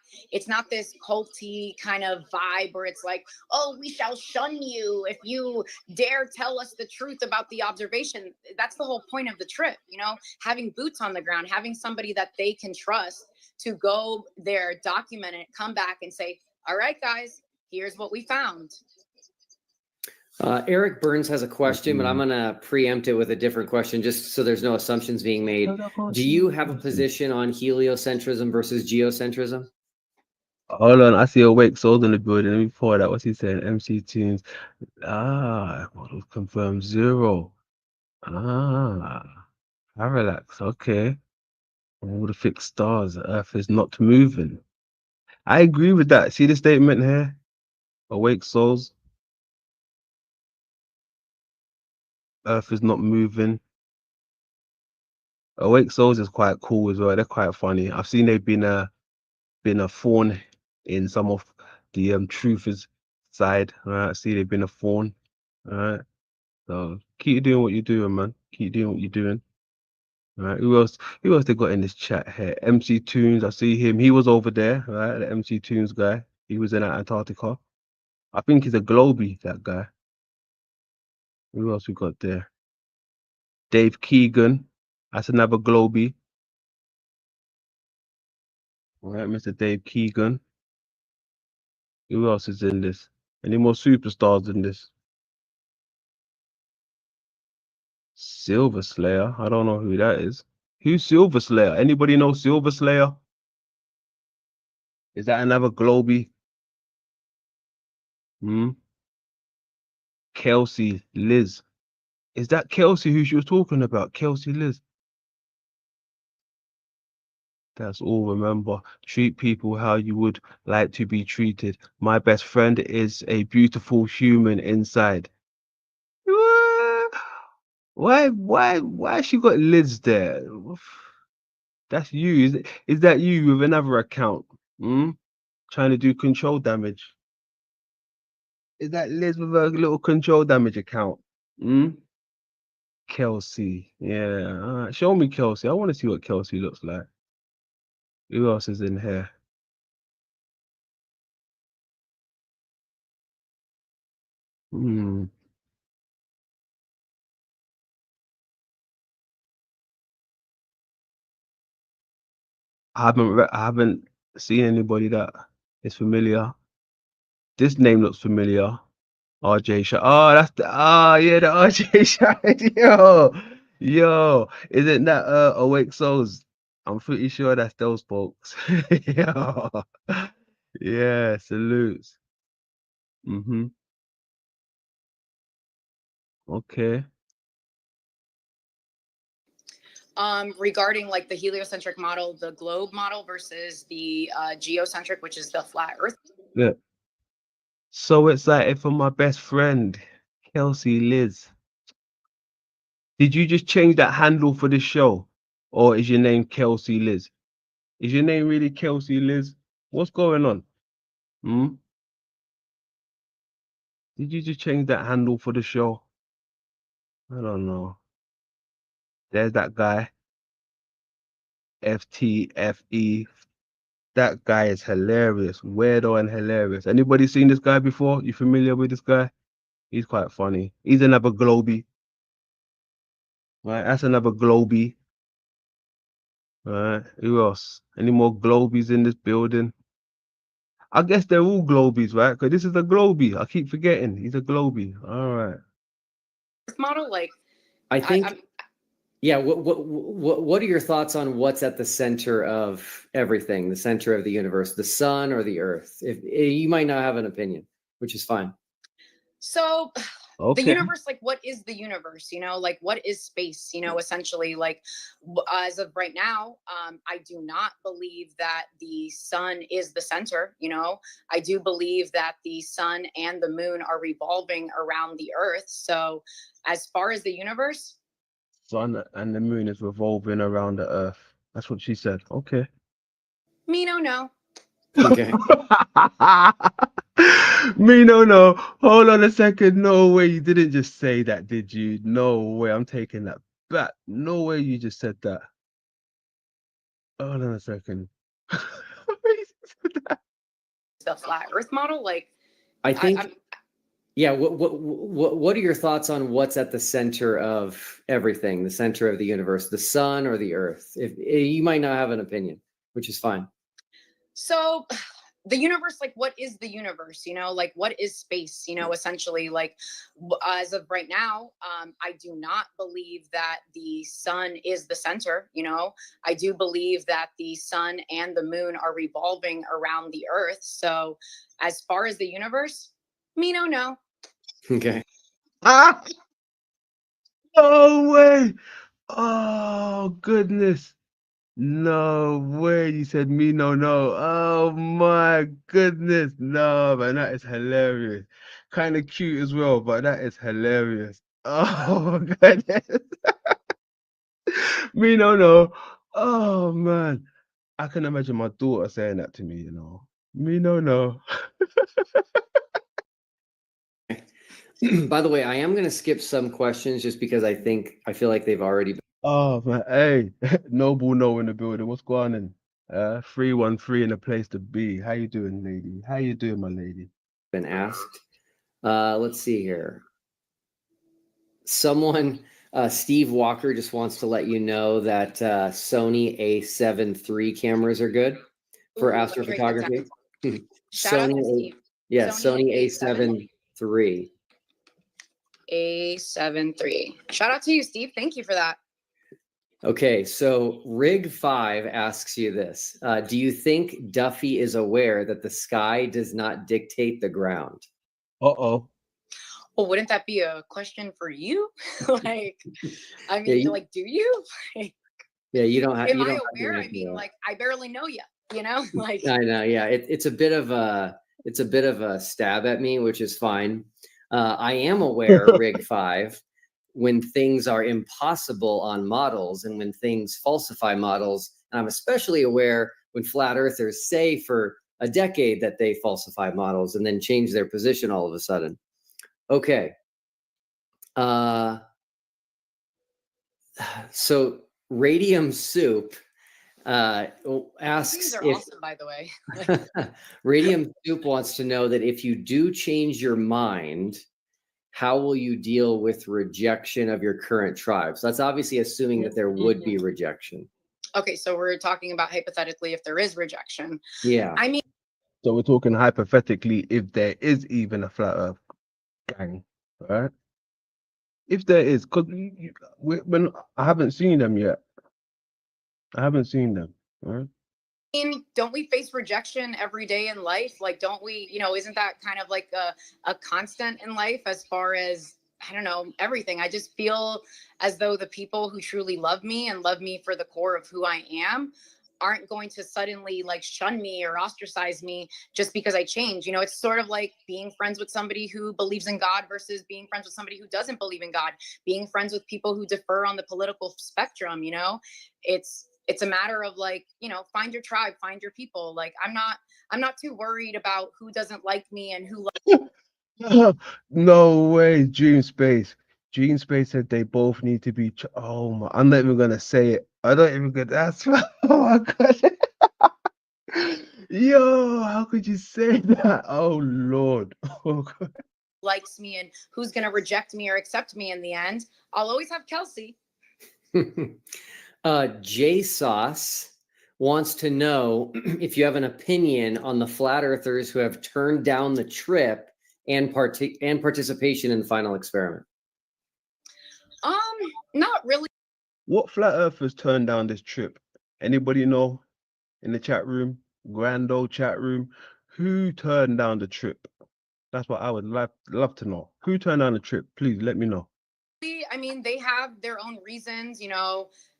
this culty kind of vibe where it's like, oh, we shall shun you if you dare tell us the truth about the observation. That's the whole point of the trip, having boots on the ground, having somebody that they can trust to go there, document it, come back and say, all right, guys, here's what we found. Eric Burns has a question, but I'm going to preempt it with a different question just so there's no assumptions being made. Do you have a position on heliocentrism versus geocentrism? Hold on, I see Awake Souls in the building. Let me pour that. What's he saying? MC Tunes. Model confirmed 0. Parallax. Okay. All the fixed stars. Earth is not moving. I agree with that. See the statement here? Awake Souls. Earth is not moving. Awake Souls is quite cool as well. They're quite funny. I've seen they've been a thorn in some of the truthers side. Right? I see they've been a thorn. All right. So keep doing what you're doing, man. Keep doing what you're doing. All right. Who else they got in this chat here? MC Tunes. I see him. He was over there, right? The MC Tunes guy. He was in Antarctica. I think he's a Globie, that guy. Who else we got there? Dave Keegan. That's another Globie. All right, Mr. Dave Keegan. Who else is in this? Any more superstars in this? Silver Slayer. I don't know who that is. Who's Silver Slayer? Anybody know Silver Slayer? Is that another Globey? Hmm? Kelsey Liz. Is that Kelsey who she was talking about? Kelsey Liz. That's all. Remember, treat people how you would like to be treated. My best friend is a beautiful human inside. Why she got Liz there? That's you. Is that you with another account? Hmm? Trying to do control damage. Is that Liz with a little control damage account? Hmm? Kelsey. Yeah. All right. Show me Kelsey. I want to see what Kelsey looks like. Who else is in here? Hmm. I haven't seen anybody that is familiar. This name looks familiar. RJ Shah. Oh, that's the yeah, the RJ Shahid. Yo, isn't that Awake Souls? I'm pretty sure that's those folks. Yo. Yeah, salutes. Mm-hmm. Okay. Regarding like the heliocentric model, the globe model versus the geocentric, which is the flat Earth. Look, so excited for my best friend, Kelsey Liz. Did you just change that handle for this show? Or is your name Kelsey Liz? Is your name really Kelsey Liz? What's going on? Hmm? Did you just change that handle for the show? I don't know. There's that guy, FTFE. That guy is hilarious, weirdo and hilarious. Anybody seen this guy before? You familiar with this guy? He's quite funny. He's another Globey. Right, that's another Globey. Right, who else? Any more Globies in this building? I guess they're all Globies, right? Because this is a Globey. I keep forgetting. He's a Globey. All right. Model, like I think, yeah. What are your thoughts on what's at the center of everything, the center of the universe, the sun or the earth? If you might not have an opinion, which is fine. So the Okay. universe, like what is the universe, like what is space, essentially, like as of right now, I do not believe that the sun is the center. I do believe that the sun and the moon are revolving around the earth. So as far as the universe, Sun and the moon is revolving around the earth. That's what she said. Okay. me no. Okay. Me no. Hold on a second. No way. You didn't just say that, did you? No way. I'm taking that back. No way you just said that. Hold on a second. The flat earth model, like I think, yeah. What are your thoughts on what's at the center of everything, the center of the universe, the sun or the earth? If you might not have an opinion, which is fine. So the universe, like what is the universe, like what is space, essentially, like as of right now, I do not believe that the sun is the center. I do believe that the sun and the moon are revolving around the earth. So as far as the universe, me no. Okay. Ah! No way. Oh, goodness. No way. You said me no. Oh my goodness. No, man, that is hilarious. Kind of cute as well, but that is hilarious. Oh goodness. Me no. Oh man. I can imagine my daughter saying that to me, Me no. By the way, I am going to skip some questions just because I feel like they've already Oh man, hey, Noble No in the building. What's going on? 313 in a place to be. How you doing, lady? How you doing, my lady? been asked. Let's see here. Someone, Steve Walker, just wants to let you know that Sony A7 III cameras are good. for Ooh, let me write that down. astrophotography. Shout out to Sony, Steve. yeah, Sony Sony A7 III. A7 III. Shout out to you, Steve. Thank you for that. Okay, so Rig 5 asks you this. Do you think Duffy is aware that the sky does not dictate the ground? Uh-oh. Well, wouldn't that be a question for you? Like, I Yeah, mean, like, do you? Like, Yeah, you don't have. am You I don't have to aware? I answer mean, that. like, I barely know you. You know, like, I know. Yeah, it's a bit of a stab at me, which is fine. I am aware, Rig 5, when things are impossible on models and when things falsify models. And I'm especially aware when flat earthers say for a decade that they falsify models and then change their position all of a sudden. Okay. So Radium Soup asks these are if awesome, by the way. Radium Soup wants to know that if you do change your mind, how will you deal with rejection of your current tribe? So that's obviously assuming that there would be rejection. Okay, so we're talking about hypothetically if there is rejection. Yeah. I mean, So we're talking hypothetically if there is even a flat earth gang, right? If there is, because when I haven't seen them yet. I haven't seen them, right? don't we face rejection every day in life? Like, don't we, isn't that kind of like a constant in life as far as, I don't know, everything? I just feel as though the people who truly love me and love me for the core of who I am aren't going to suddenly like shun me or ostracize me just because I change. It's sort of like being friends with somebody who believes in God versus being friends with somebody who doesn't believe in God, being friends with people who differ on the political spectrum. It's a matter of like, find your tribe, find your people. Like, I'm not too worried about who doesn't like me and who No way, Dream Space. Dream Space said they both need to be. Oh my! I'm not even gonna say it. I don't even get that's. Oh my god! Yo, how could you say that? Oh Lord! Oh god! likes me and who's going to reject me or accept me in the end. I'll always have Kelsey. J Sauce wants to know if you have an opinion on the flat earthers who have turned down the trip and participation in the final experiment. Not really. What flat earthers turned down this trip? Anybody know in the chat room, grand old chat room, who turned down the trip? That's what I would love to know. Who turned down the trip? Please let me know. I mean, they have their own reasons.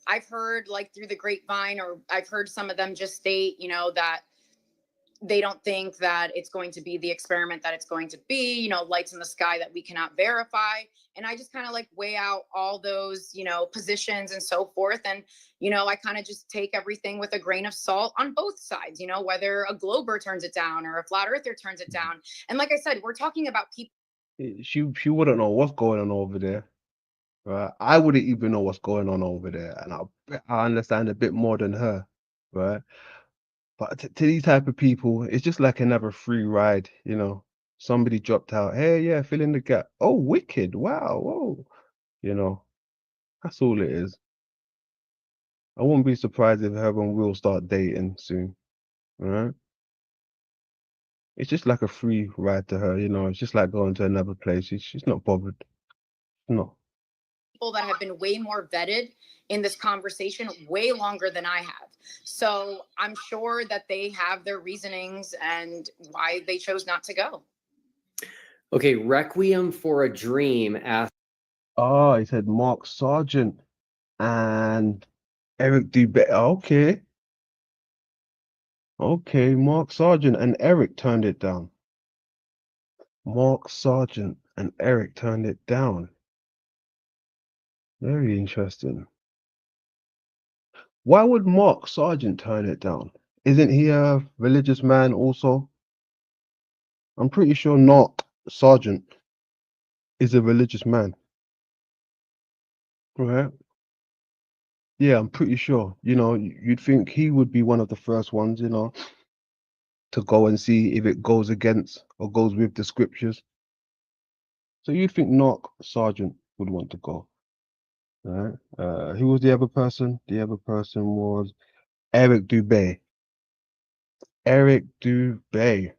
I've heard like through the grapevine, or I've heard some of them just state, that they don't think that it's going to be the experiment that it's going to be, lights in the sky that we cannot verify. And I just kind of like weigh out all those, positions and so forth. And, I kind of just take everything with a grain of salt on both sides, whether a glober turns it down or a flat earther turns it down. And like I said, we're talking about people. She wouldn't know what's going on over there. Right? I wouldn't even know what's going on over there. And I understand a bit more than her. Right? But to these type of people, it's just like another free ride, Somebody dropped out. Hey, yeah, fill in the gap. Oh, wicked. Wow. Whoa. That's all it is. I wouldn't be surprised if her and Will start dating soon. All right? It's just like a free ride to her, It's just like going to another place. She's not bothered. No. People that have been way more vetted in this conversation way longer than I have. So I'm sure that they have their reasonings and why they chose not to go. Okay, Requiem for a Dream asks. Oh, he said Mark Sargent and Eric Dubé. Okay. Okay, Mark Sargent and Eric turned it down. Mark Sargent and Eric turned it down. Very interesting. Why would Mark Sargent turn it down? Isn't he a religious man also? I'm pretty sure Mark Sargent is a religious man. Right? Yeah, I'm pretty sure. You'd think he would be one of the first ones, to go and see if it goes against or goes with the scriptures. So you think Mark Sargent would want to go, right? Who was the other person? The other person was Eric Dubé. Eric Dubay.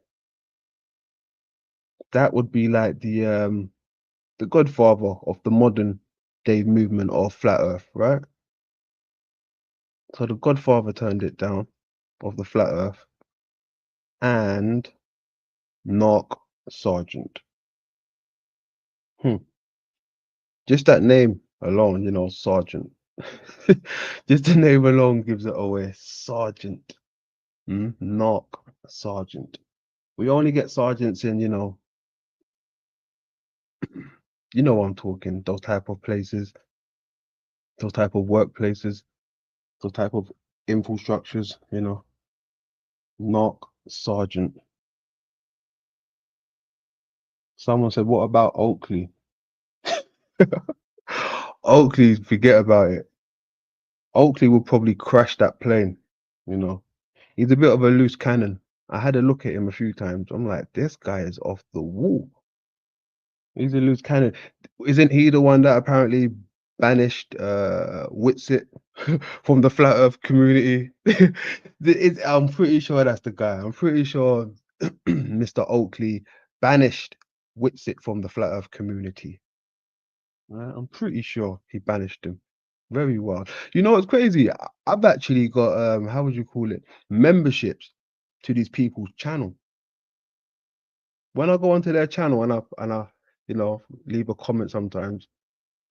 That would be like the godfather of the modern day movement of flat Earth, right? So the godfather turned it down of the flat Earth, and Knock Sergeant. Just that name alone, you know, Sergeant. Just the name alone gives it away. Sergeant. Knock Sergeant. We only get sergeants in, you know what I'm talking, those type of places, those type of workplaces, those type of infrastructures, you know. Knock Sergeant. Someone said, what about Oakley? Oakley, forget about it. Oakley will probably crash that plane, you know. He's a bit of a loose cannon. I had a look at him a few times. I'm like, this guy is off the wall. He's a loose cannon. Isn't he the one that apparently banished Witsit from the flat Earth community? I'm pretty sure that's the guy. I'm pretty sure Mr. Oakley banished Witsit from the flat Earth community. Right? I'm pretty sure he banished him. Very wild. You know what's crazy? I've actually got how would you call it? Memberships to these people's channel. When I go onto their channel and I you know leave a comment sometimes,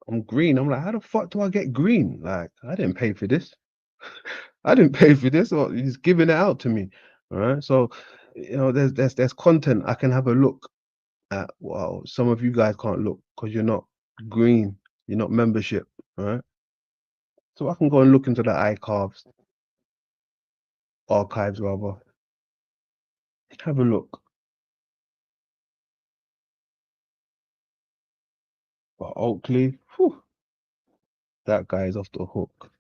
I'm green. I'm like, how the fuck do I get green? Like, I didn't pay for this. I didn't pay for this, or he's giving it out to me. All right. So, you know, there's content I can have a look at. Well, some of you guys can't look because you're not green, you're not membership, all right? So I can go and look into the archives rather. Have a look. But Oakley, whew, that guy is off the hook.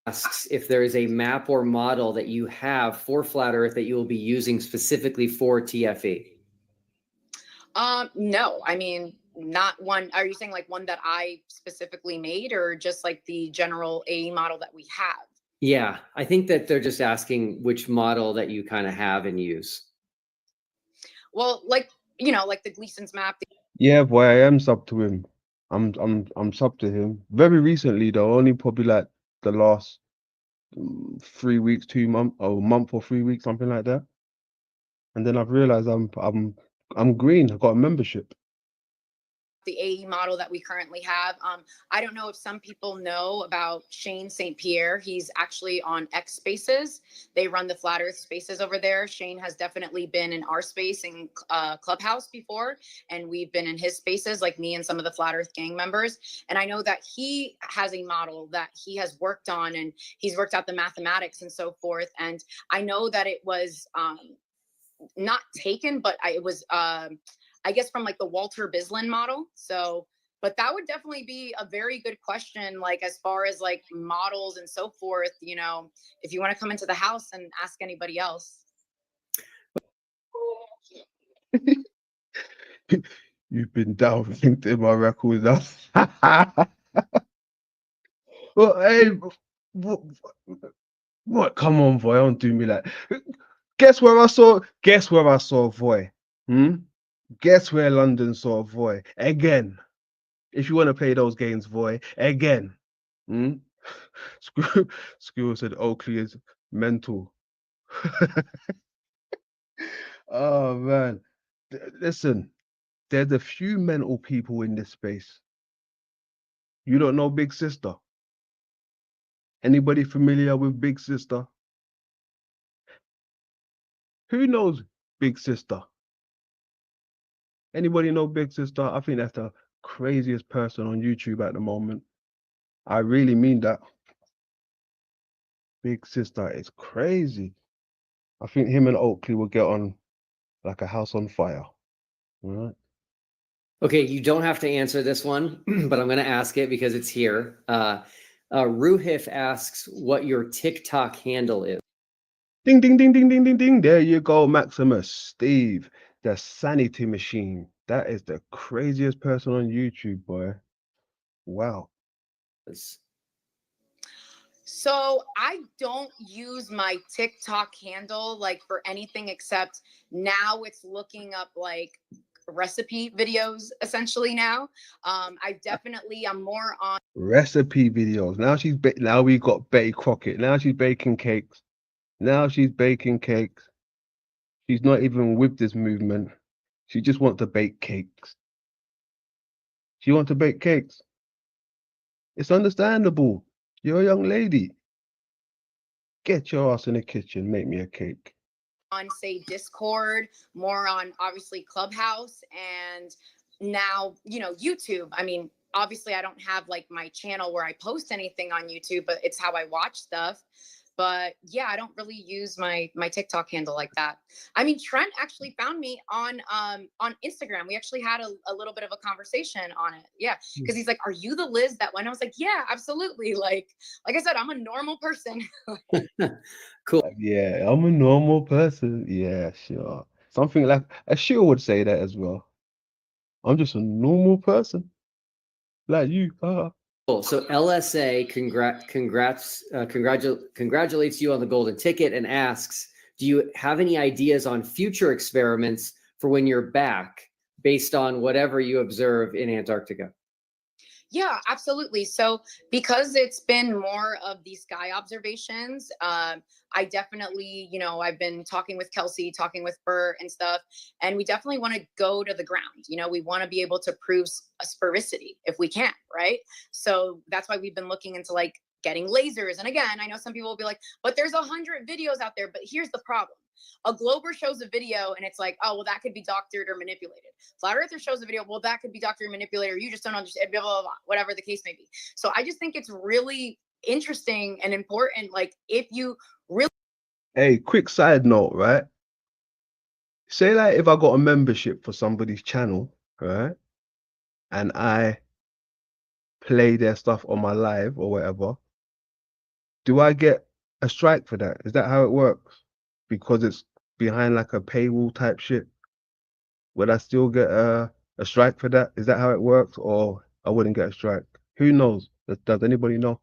Asks if there is a map or model that you have for flat Earth that you will be using specifically for TFE. No, I mean, not one. Are you saying like one that I specifically made, or just like the general AE model that we have? Yeah, I think that they're just asking which model that you kind of have and use. Well, like, you know, like the Gleason's map. Yeah, boy, I am sub to him. I'm sub to him. Very recently though, only probably like the last 3 weeks, 2 months, or a month or 3 weeks, something like that. And then I've realized I'm green. I've got a membership. The AE model that we currently have. I don't know if some people know about Shane St. Pierre. He's actually on X Spaces. They run the Flat Earth Spaces over there. Shane has definitely been in our space in Clubhouse before, and we've been in his spaces, like me and some of the Flat Earth gang members. And I know that he has a model that he has worked on, and he's worked out the mathematics and so forth. And I know that it was not taken, but it was I guess from like the Walter Bislin model. So, but that would definitely be a very good question, like as far as like models and so forth, you know, if you want to come into the house and ask anybody else. You've been downlinked in my records now. Well, hey, what? Come on, boy, don't do me like. Guess where I saw? Guess where I saw Voy? Guess where London saw Voy again? If you want to play those games, Voy again. School said Oakley is mental. Oh man, listen, there's a few mental people in this space. You don't know Big Sister? Anybody familiar with Big Sister? Who knows Big Sister? Anybody know Big Sister? I think that's the craziest person on YouTube at the moment. I really mean that. Big Sister is crazy. I think him and Oakley will get on like a house on fire. All right. Okay, you don't have to answer this one, but I'm going to ask it because it's here. Ruhif asks what your TikTok handle is. Ding, ding, ding, ding, ding, ding, ding. There you go, Maximus. Steve, the sanity machine. That is the craziest person on YouTube, boy. Wow. So I don't use my TikTok handle like for anything except now it's looking up like recipe videos essentially now. I'm more on Recipe videos. Now we got Betty Crockett. Now she's baking cakes. Now she's baking cakes. She's not even with this movement. She just wants to bake cakes. She wants to bake cakes. It's understandable. You're a young lady. Get your ass in the kitchen. Make me a cake. say Discord, more on obviously Clubhouse, and now, YouTube. I mean, obviously I don't have like my channel where I post anything on YouTube, but it's how I watch stuff. But yeah, I don't really use my TikTok handle like that. I mean, Trent actually found me on Instagram. We actually had a little bit of a conversation on it. Yeah, because he's like, "Are you the Liz that went?" I was like, "Yeah, absolutely." Like I said, I'm a normal person. Cool. Yeah, I'm a normal person. Yeah, sure. Something like a Shil would say that as well. I'm just a normal person. Like you. Cool. So LSA congratulates you on the golden ticket and asks, do you have any ideas on future experiments for when you're back based on whatever you observe in Antarctica? Yeah, absolutely. So because it's been more of these sky observations, I definitely, I've been talking with Kelsey, talking with Bert and stuff, and we definitely want to go to the ground. We want to be able to prove a sphericity if we can, right? So that's why we've been looking into like getting lasers. And again, I know some people will be like, but there's 100 videos out there. But here's the problem. A glober shows a video and it's like, oh, well, that could be doctored or manipulated. Flat earther shows a video, well, that could be doctored or manipulated, or you just don't understand, blah, blah, blah, whatever the case may be. So I just think it's really interesting and important. Like if you really. Hey, quick side note, right? Say like if I got a membership for somebody's channel, right? And I play their stuff on my live or whatever, do I get a strike for that? Is that how it works? Because it's behind like a paywall type shit. Would I still get a strike for that? Is that how it works? Or I wouldn't get a strike? Who knows? Does anybody know?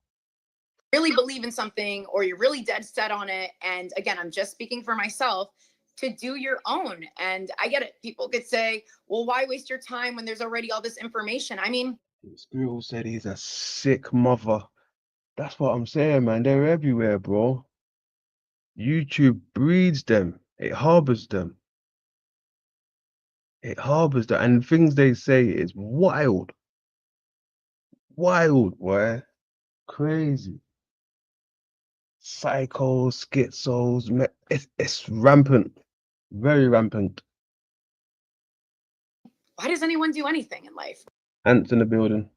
Really believe in something or you're really dead set on it, and again, I'm just speaking for myself, to do your own. And I get it, people could say, well, why waste your time when there's already all this information? I mean, Squirrel said he's a sick mother. That's what I'm saying, man. They're everywhere, bro. YouTube breeds them. It harbors them. It harbors them. And things they say is wild. Wild, boy. Crazy. Psychos, schizos. It's rampant. Very rampant. why does anyone do anything in life? Ants in the building.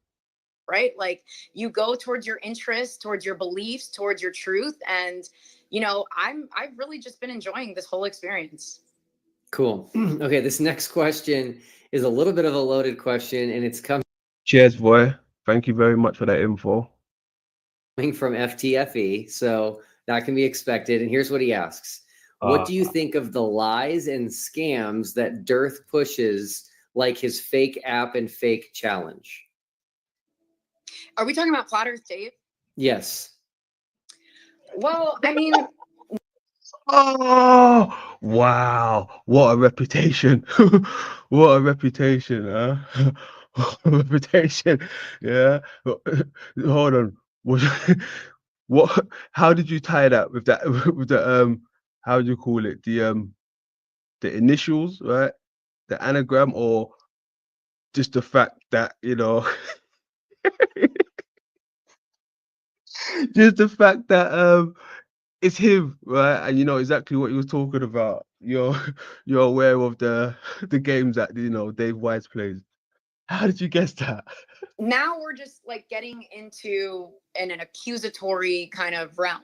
Right? Like you go towards your interests, towards your beliefs, towards your truth. And, I've really just been enjoying this whole experience. Cool. Okay, this next question is a little bit of a loaded question, and it's coming Cheers, boy. Thank you very much for that info. from FTFE, so that can be expected. And here's what he asks. What do you think of the lies and scams that Dearth pushes, like his fake app and fake challenge? Are we talking about Flat Earth Dave? Yes. Well, I mean, Oh, wow. What a reputation. What a reputation, huh? What a reputation. Yeah. Hold on. What how did you tie that with that with the how do you call it? The initials, right? The anagram, or just the fact that, just the fact that it's him, right? And you know exactly what he was talking about. You're aware of the games that Dave Wise plays. How did you guess that? now we're just like getting into an accusatory kind of realm,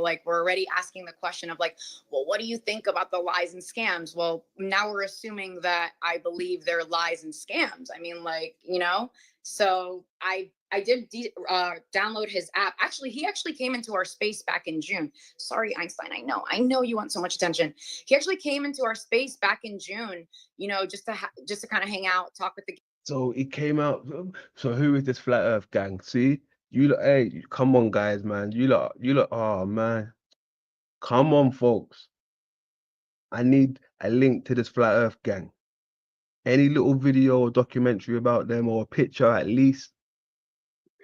like we're already asking the question of like, well, what do you think about the lies and scams? Well, now we're assuming that I believe they're lies and scams. I mean, like, so I did download his app. Actually, he actually came into our space back in June. Sorry, Einstein. I know you want so much attention. He actually came into our space back in June, just to kind of hang out, talk with the. So it came out. So who is this flat Earth gang? See, You lot, hey, come on, guys, man. You lot, oh man, come on, folks. I need a link to this flat Earth gang. Any little video or documentary about them or a picture at least.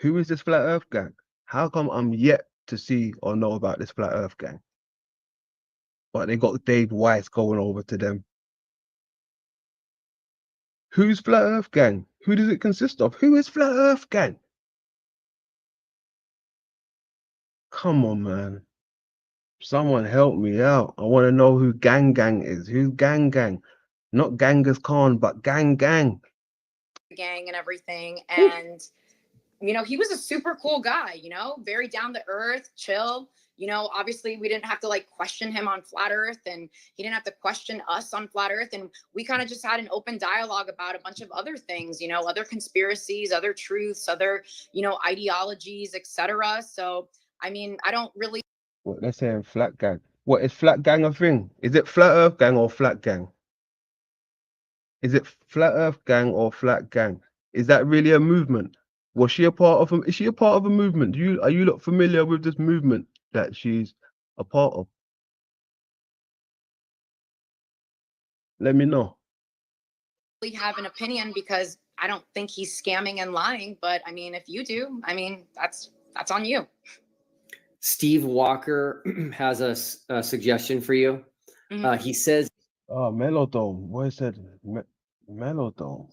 Who is this flat Earth gang? How come I'm yet to see or know about this flat Earth gang? But they got Dave Weiss going over to them. Who's flat Earth gang? Who does it consist of? Who is flat Earth gang? Come on, man. Someone help me out. I want to know who Gang is. Who's Gang? Not Genghis Khan, but Gang. gang and everything. And, you know, he was a super cool guy, you know, very down to earth, chill. You know, obviously we didn't have to like question him on flat earth, and he didn't have to question us on flat earth. And we kind of just had an open dialogue about a bunch of other things, you know, other conspiracies, other truths, other, you know, ideologies, etc. So, I mean, I don't really. What they're saying, flat gang. What is flat gang a thing? Is it flat Earth gang or flat gang? Is it flat Earth gang or flat gang? Is that really a movement? Was she a part of? Is she a part of a movement? Are you lot familiar with this movement that she's a part of? Let me know. Have an opinion because I don't think he's scamming and lying. But I mean, if you do, I mean, that's on you. Steve Walker has a suggestion for you. Mhm. He says, Oh, Melodome. What is that? Melodome.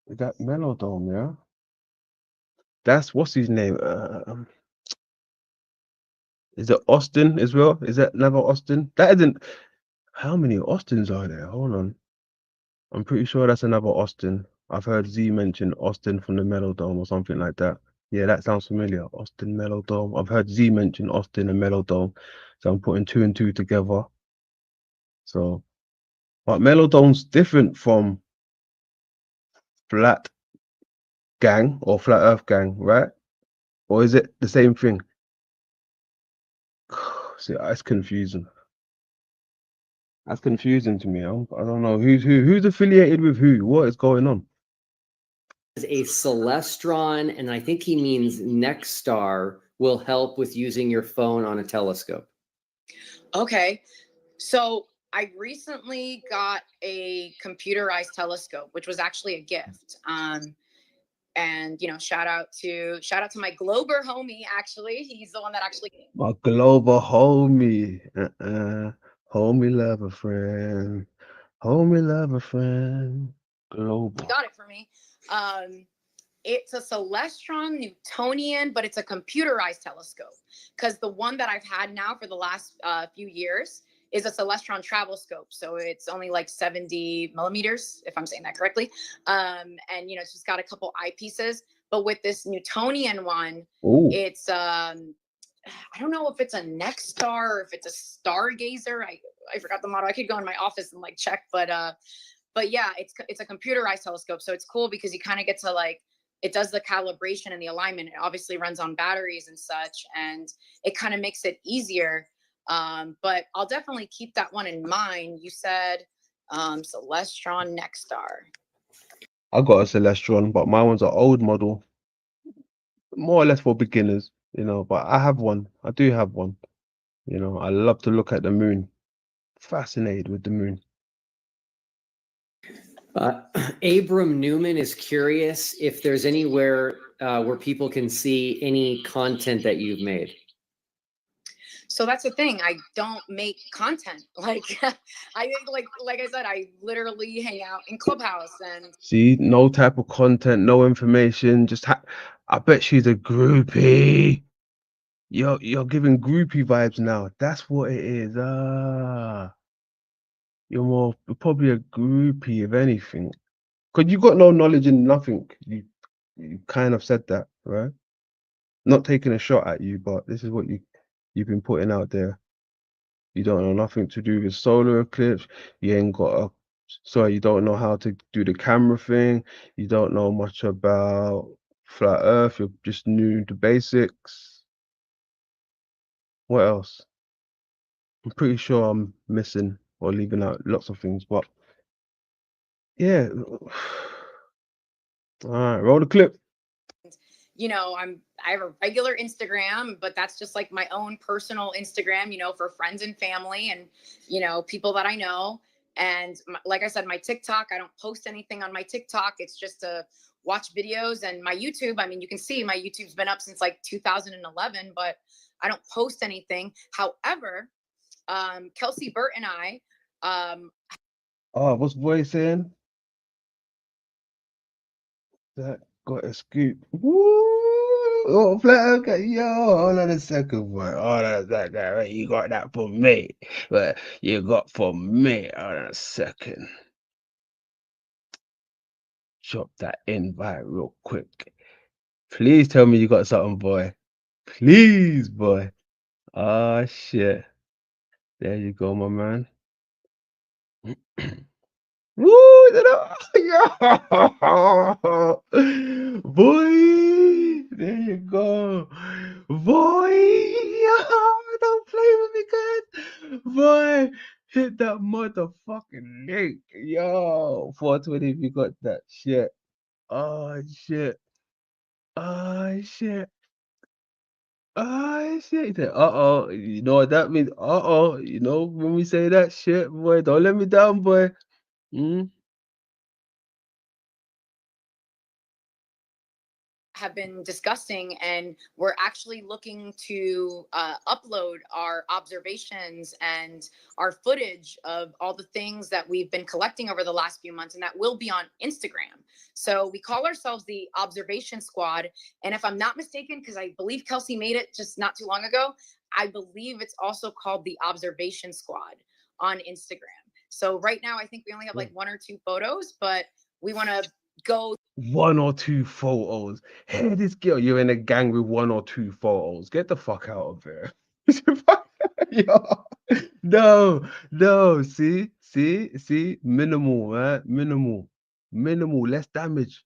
Is that Melodome? Yeah. That's what's his name? Is it Austin as well? Is that another Austin? That isn't. How many Austins are there? Hold on. I'm pretty sure that's another Austin. I've heard Z mention Austin from the Melodome or something like that. Yeah, that sounds familiar. Austin Melodome. I've heard Z mention Austin and Melodome. So I'm putting 2 and 2 together. So, but Melodome's different from Flat Gang or Flat Earth Gang, right? Or is it the same thing? See, that's confusing. That's confusing to me. I don't know who's affiliated with who. What is going on? a celestron, and I think he means next star, will help with using your phone on a telescope. Okay. So I recently got a computerized telescope, which was actually a gift. And you know, shout out to my Glober homie. Actually, he's the one that actually My global homie. Homie love a friend. Homie love a friend. Global. got it for me. It's a Celestron Newtonian, but it's a computerized telescope, because the one that I've had now for the last few years is a Celestron travel scope. So it's only like 70 millimeters, if I'm saying that correctly. And, you know, it's just got a couple eyepieces. But with this Newtonian one, Ooh. it's, I don't know if it's a next star or if it's a stargazer. I forgot the model. I could go in my office and like check, but yeah, it's a computerized telescope. So it's cool because you kind of get to like, it does the calibration and the alignment. It obviously runs on batteries and such, and it kind of makes it easier. But I'll definitely keep that one in mind. You said Celestron Next Star. I got a Celestron, but my one's an old model, more or less for beginners, you know. But I have one. I do have one. You know, I love to look at the moon. Fascinated with the moon. Abram Newman is curious if there's anywhere where people can see any content that you've made. So that's the thing. I don't make content. Like like I said, I literally hang out in Clubhouse and See, no type of content, no information. Just I bet she's a groupie. You're giving groupie vibes now. That's what it is. You're probably a groupie if anything. Because you got no knowledge in nothing. You kind of said that, right? Not taking a shot at you, but this is what you've been putting out there. You don't know nothing to do with solar eclipse. You ain't got you don't know how to do the camera thing. You don't know much about flat Earth. You're just new to basics. What else? I'm pretty sure I'm missing or leaving out lots of things, but yeah. All right, roll the clip. you know, I have a regular Instagram, but that's just like my own personal Instagram, you know, for friends and family and, you know, people that I know. And like I said, my TikTok, I don't post anything on my TikTok. It's just to watch videos. And my YouTube, I mean, you can see my YouTube's been up since like 2011, but I don't post anything. However, Kelsey Burt and I, Oh, what's boy saying? That got a scoop. Woo! Oh, flat, okay, yo, hold on a second, boy. Hold on a second. Right? You got that for me. But you got for me. Hold on a second. Drop that invite real quick. Please tell me you got something, boy. Please, boy. Ah, shit. There you go, my man. Woo! Yo! Boy! There you go. Boy! Yo! Don't play with me, guys. Boy! Hit that motherfucking link. Yo! 420 if you got that shit. Oh, shit. Oh, shit. Oh, shit. He said, uh-oh. You know what that means? Uh-oh. You know, when we say that shit, boy, don't let me down, boy. Mm? have been discussing, and we're actually looking to upload our observations and our footage of all the things that we've been collecting over the last few months, and that will be on Instagram. So we call ourselves the Observation Squad, and if I'm not mistaken, because I believe Kelsey made it just not too long ago, I believe it's also called the Observation Squad on Instagram. So right now I think we only have like 1 or 2 photos, but we want to go 1 or 2 photos. Hey, this girl, you're in a gang with 1 or 2 photos. Get the fuck out of here. Yo. No. See. Minimal, right? Minimal. Less damage.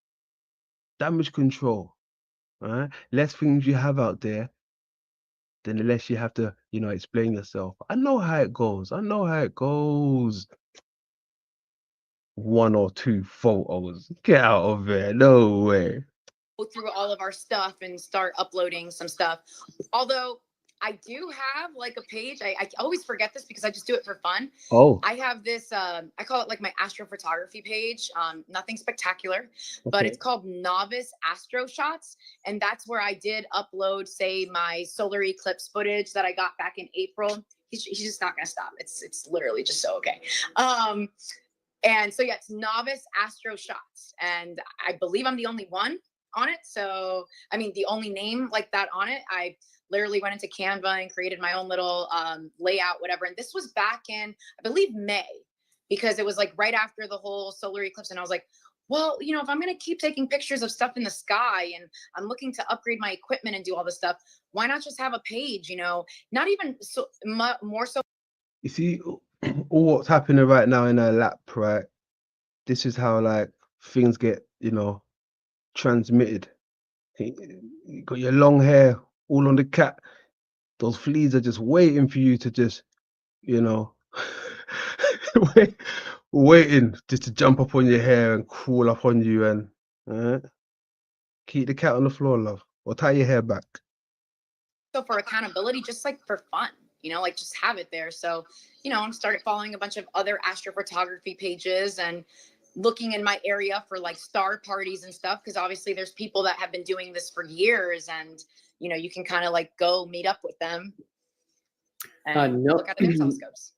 Damage control. Right? Less things you have out there, then the less you have to, you know, explain yourself. I know how it goes. 1 or 2 photos. Get out of there. No way. go through all of our stuff and start uploading some stuff. Although I do have like a page. I always forget this because I just do it for fun. Oh, I have this, I call it like my astrophotography page. Nothing spectacular, but okay. it's called Novice Astro Shots. And that's where I did upload, say, my solar eclipse footage that I got back in April. He's just not going to stop. It's literally just so okay. And so, yeah, it's Novice Astro Shots. And I believe I'm the only one on it. So, I mean, the only name like that on it. I literally went into Canva and created my own little layout, whatever. And this was back in, I believe, May, because it was like right after the whole solar eclipse. And I was like, well, you know, if I'm going to keep taking pictures of stuff in the sky and I'm looking to upgrade my equipment and do all this stuff, why not just have a page, you know, not even so more so. You see, all what's happening right now in her lap, right? This is how like things get, you know, transmitted. You got your long hair all on the cat. Those fleas are just waiting for you to just, you know, waiting just to jump up on your hair and crawl up on you and keep the cat on the floor, love, or tie your hair back. So for accountability, just like for fun, you know, like just have it there. So, you know, I started following a bunch of other astrophotography pages and looking in my area for like star parties and stuff. Cause obviously there's people that have been doing this for years and, you know, you can kind of like go meet up with them and look at their telescopes.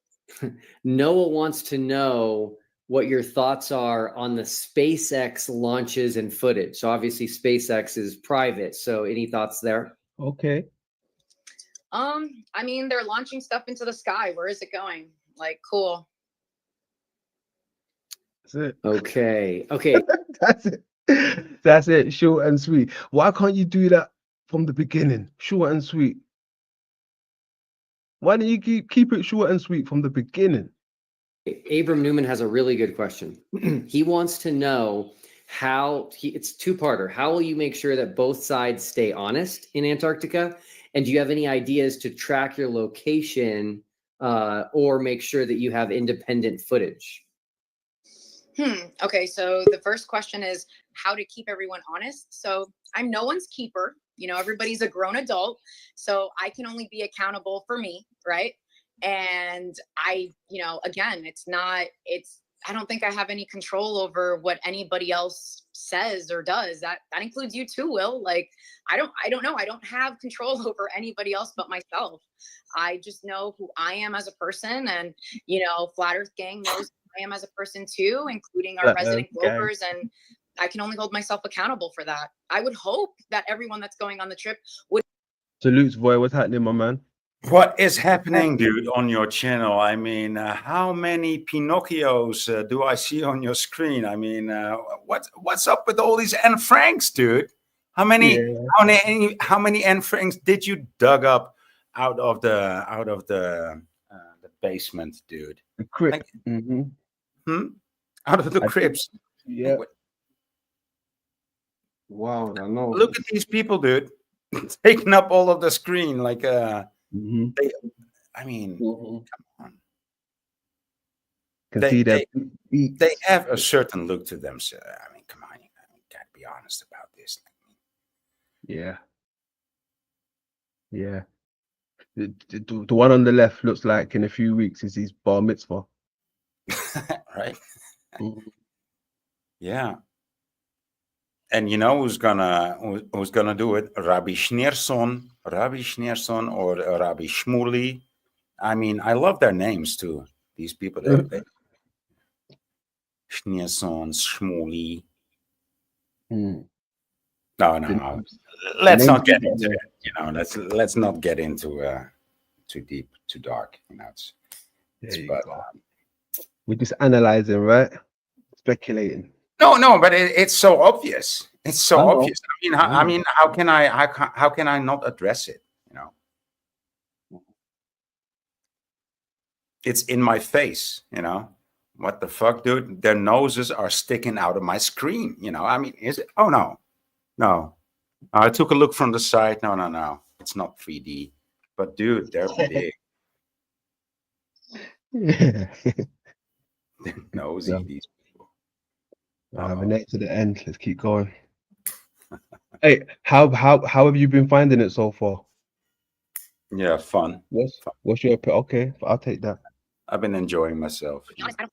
Noah wants to know what your thoughts are on the SpaceX launches and footage. So obviously SpaceX is private. So any thoughts there? Okay. I mean, they're launching stuff into the sky. Where is it going? Like, cool. That's it. Okay. That's it. Short and sweet. Why can't you do that from the beginning? Short and sweet. Why don't you keep it short and sweet from the beginning? Abram Newman has a really good question. He wants to know it's two-parter. How will you make sure that both sides stay honest in Antarctica? And do you have any ideas to track your location or make sure that you have independent footage? Okay, so the first question is how to keep everyone honest. So I'm no one's keeper. Everybody's a grown adult. So I can only be accountable for me, right? And again, I don't think I have any control over what anybody else says or does. That includes you too, Will. Like, I don't know. I don't have control over anybody else but myself. I just know who I am as a person, and Flat Earth Gang knows I am as a person too, including our resident Gang. Globers, and I can only hold myself accountable for that. I would hope that everyone that's going on the trip would. Salutes, boy. What's happening, my man? What is happening, dude, on your channel? I mean, how many Pinocchios do I see on your screen? I mean, what's up with all these Anne Franks, dude? How many Anne Franks did you dug up out of the basement, dude? The crypt. Like, Mm-hmm. Out of the crypts. Yeah. Wow, I know. Look at these people, dude, taking up all of the screen. Like, Mm-hmm. I mean, Mm-hmm. come on. Can see their beats. They have a certain look to them. So, I mean, come on, you gotta be honest about this. Yeah. Yeah. The one on the left looks like in a few weeks is his bar mitzvah. Right? Mhm. Yeah. And you know who's gonna do it? Rabbi Schneerson or Rabbi Shmuley. I mean, I love their names too. These people, they Schneerson, Shmuley. Mm. No. Let's not get into it. Let's not get into too deep, too dark. We're just analyzing, right? Speculating. No, but it's so obvious. It's so I know. obvious. I mean, how can I not address it? It's in my face. What the fuck, dude? Their noses are sticking out of my screen. I mean, is it? Oh no. I took a look from the side. No. It's not 3D. But dude, they're big. Yeah. They're nosy. Yeah. These people. We're next to the end. Let's keep going. Hey, how have you been finding it so far? Yeah, fun. What's your okay? I'll take that. I've been enjoying myself. I don't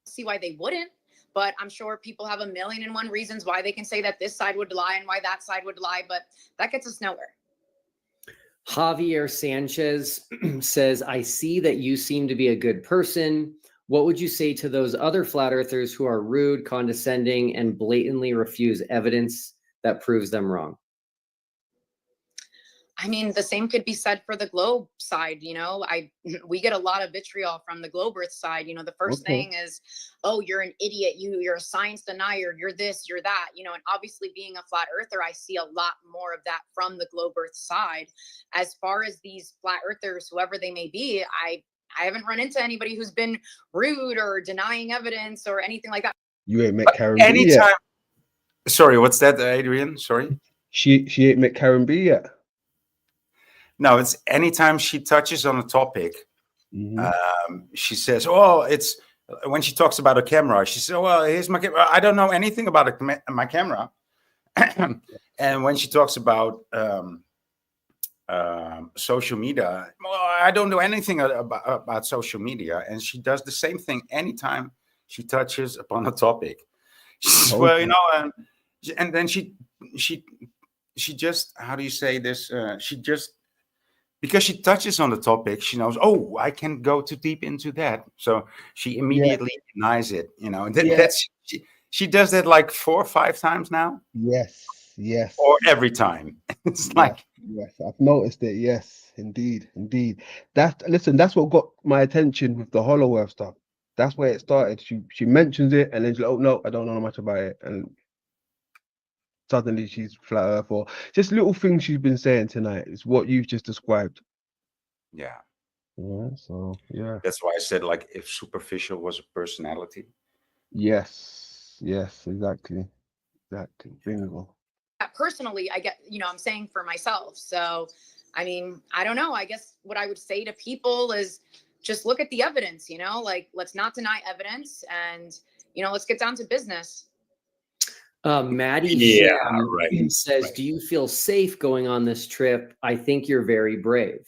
see why they wouldn't, but I'm sure people have 1,000,001 reasons why they can say that this side would lie and why that side would lie, but that gets us nowhere. Javier Sanchez says, I see that you seem to be a good person. What would you say to those other flat earthers who are rude, condescending, and blatantly refuse evidence that proves them wrong? I mean, the same could be said for the globe side. We get a lot of vitriol from the globe earth side. The first thing is, oh, you're an idiot. You're a science denier. You're this, you're that, and obviously being a flat earther, I see a lot more of that from the globe earth side. As far as these flat earthers, whoever they may be, I haven't run into anybody who's been rude or denying evidence or anything like that. You ain't met Karen B Anytime. yet. Sorry, what's that, Adrian? Sorry. She ain't met Karen B yet. No, it's anytime she touches on a topic, she says, "Oh, it's." When she talks about a camera, she says, "Oh, well, here's my camera." I don't know anything about my camera. And when she talks about social media, well, I don't know anything about social media. And she does the same thing anytime she touches upon a topic. She says, well, and then she just, how do you say this? She just, because she touches on the topic, she knows, oh, I can go too deep into that. So she immediately denies it. She does that like 4 or 5 times now. Yes. Or every time. It's like, yes, I've noticed it. Yes, indeed. That's what got my attention with the Hollow Earth stuff. That's where it started. She mentions it and then she's like, oh no, I don't know much about it. And suddenly she's flat earth, or just little things she's been saying tonight is what you've just described. Yeah. So that's why I said, like, if superficial was a personality. Yes, exactly. Bingo. Personally, I get, I'm saying for myself. So, I mean, I don't know. I guess what I would say to people is just look at the evidence, like, let's not deny evidence. And, let's get down to business. Maddie Yeah, Sham right, says, right. do you feel safe going on this trip? I think you're very brave.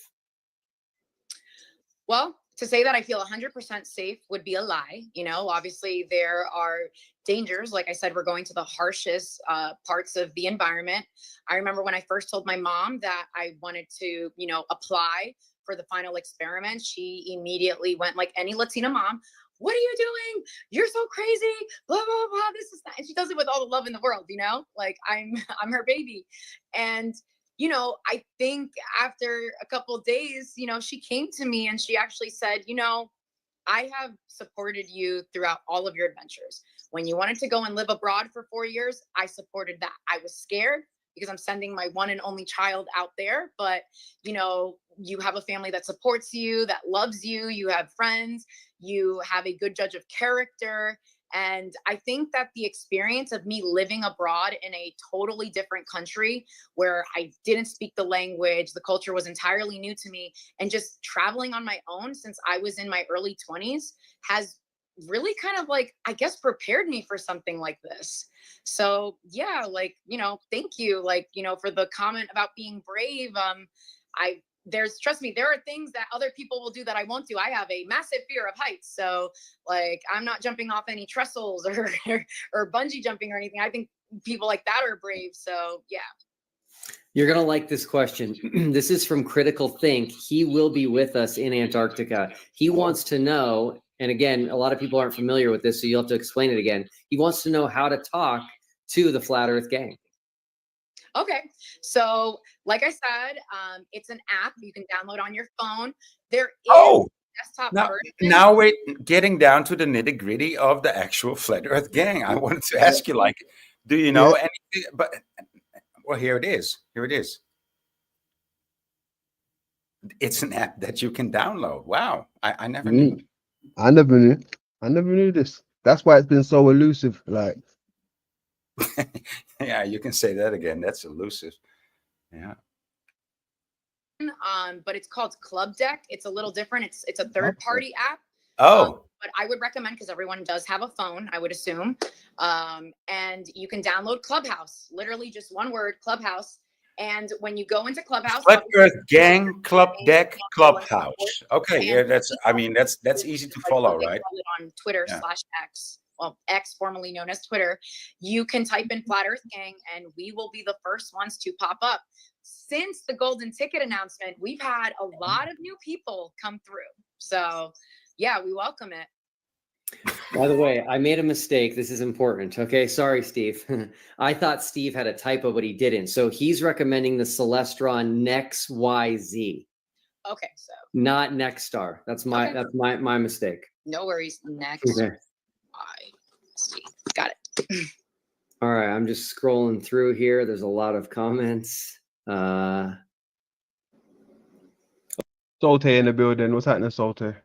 Well, to say that I feel 100% safe would be a lie. Obviously there are dangers. Like I said, we're going to the harshest parts of the environment. I remember when I first told my mom that I wanted to, apply for the final experiment, she immediately went like any Latina mom, what are you doing? You're so crazy, blah, blah, blah, this is that. And she does it with all the love in the world, like I'm her baby. And I think after a couple of days, she came to me and she actually said, I have supported you throughout all of your adventures. When you wanted to go and live abroad for 4 years, I supported that. I was scared because I'm sending my one and only child out there, but you have a family that supports you, that loves you, you have friends, you have a good judge of character. And I think that the experience of me living abroad in a totally different country where I didn't speak the language, the culture was entirely new to me, and just traveling on my own since I was in my early 20s has really kind of I guess, prepared me for something like this. So yeah, thank you, for the comment about being brave. Trust me, there are things that other people will do that I won't do. I have a massive fear of heights. So I'm not jumping off any trestles or bungee jumping or anything. I think people like that are brave. So yeah. You're going to like this question. This is from Critical Think. He will be with us in Antarctica. He wants to know, and again, a lot of people aren't familiar with this, so you'll have to explain it again. He wants to know how to talk to the Flat Earth Gang. Okay. So like I said, it's an app you can download on your phone. There is a desktop version. Now we're getting down to the nitty gritty of the actual Flat Earth Gang. I wanted to ask you, do you know anything? But well, here it is. Here it is. It's an app that you can download. Wow. I never knew. I never knew. I never knew this. That's why it's been so elusive. Yeah, you can say that again. That's elusive. Yeah. But it's called Club Deck. It's a little different. It's a third-party app. But I would recommend, because everyone does have a phone, I would assume. And you can download Clubhouse. Literally just one word, Clubhouse. And when you go into Clubhouse, Flat Earth Gang, Club Deck, Clubhouse. Okay, yeah, that's easy to follow, right? On Twitter /X. Well, X, formerly known as Twitter, you can type in Flat Earth Gang and we will be the first ones to pop up. Since the golden ticket announcement, we've had a lot of new people come through. So yeah, we welcome it. By the way, I made a mistake. This is important. Okay, sorry, Steve. I thought Steve had a typo, but he didn't. So he's recommending the Celestron NexYZ. Okay, so not Nexstar. That's my mistake. No worries. Next. Okay. Got it. All right, I'm just scrolling through here. There's a lot of comments. Solte in the building. What's happening, Solte?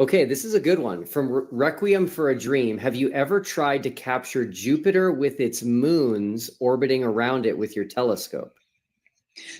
Okay, this is a good one. From Requiem for a Dream. Have you ever tried to capture Jupiter with its moons orbiting around it with your telescope?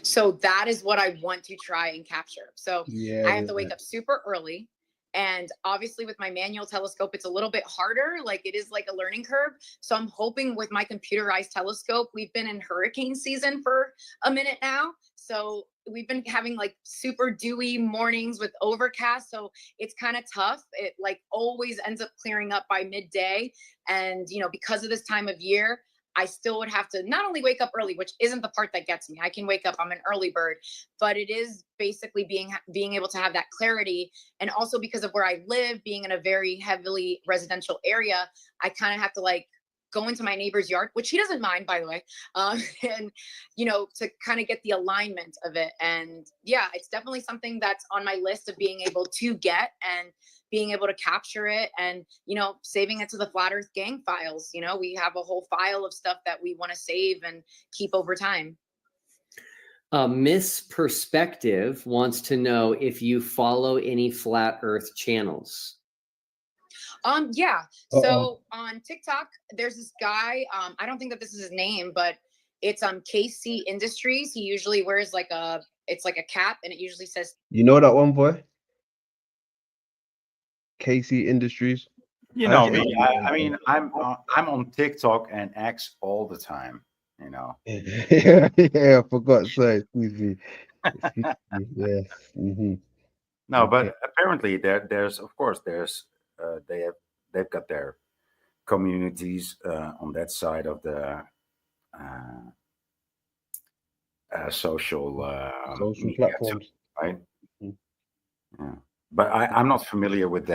So that is what I want to try and capture. So I have to wake up super early. And obviously with my manual telescope, it's a little bit harder. It is like a learning curve. So I'm hoping with my computerized telescope, we've been in hurricane season for a minute now. So we've been having super dewy mornings with overcast. So it's kind of tough. It always ends up clearing up by midday. And, because of this time of year, I still would have to not only wake up early, which isn't the part that gets me. I can wake up, I'm an early bird, but it is basically being able to have that clarity. And also because of where I live, being in a very heavily residential area, I kind of have to go into my neighbor's yard, which he doesn't mind, by the way. And, to kind of get the alignment of it. And yeah, it's definitely something that's on my list of being able to get and being able to capture it and, saving it to the Flat Earth Gang files. We have a whole file of stuff that we want to save and keep over time. Miss Perspective wants to know if you follow any Flat Earth channels. Yeah. So on TikTok, there's this guy, I don't think that this is his name, but it's KC Industries. He usually wears it's like a cap and it usually says, you know that one, boy? KC Industries. You know me. I mean, I'm on TikTok and X all the time. You know. Yeah, yeah, I forgot. Sorry, excuse me. Excuse me. Yes. No, Okay. but apparently there's of course there's they've got their communities on that side of the uh, social Social media too, platforms. right? Mhm. Yeah. But I'm not familiar with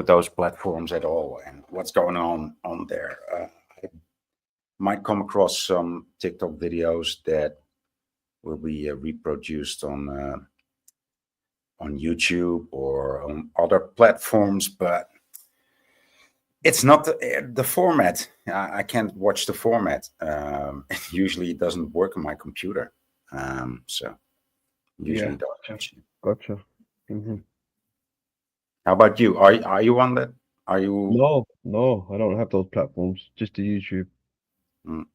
those platforms at all and what's going on there. I might come across some TikTok videos that will be reproduced on YouTube or on other platforms, but it's not the format. I can't watch the format. Usually, it doesn't work on my computer, so usually Yeah, don't gotcha. watch it. Gotcha. Hmm. How about you? Are you on that? Are you? No, no, I don't have those platforms. Just the YouTube. Mm,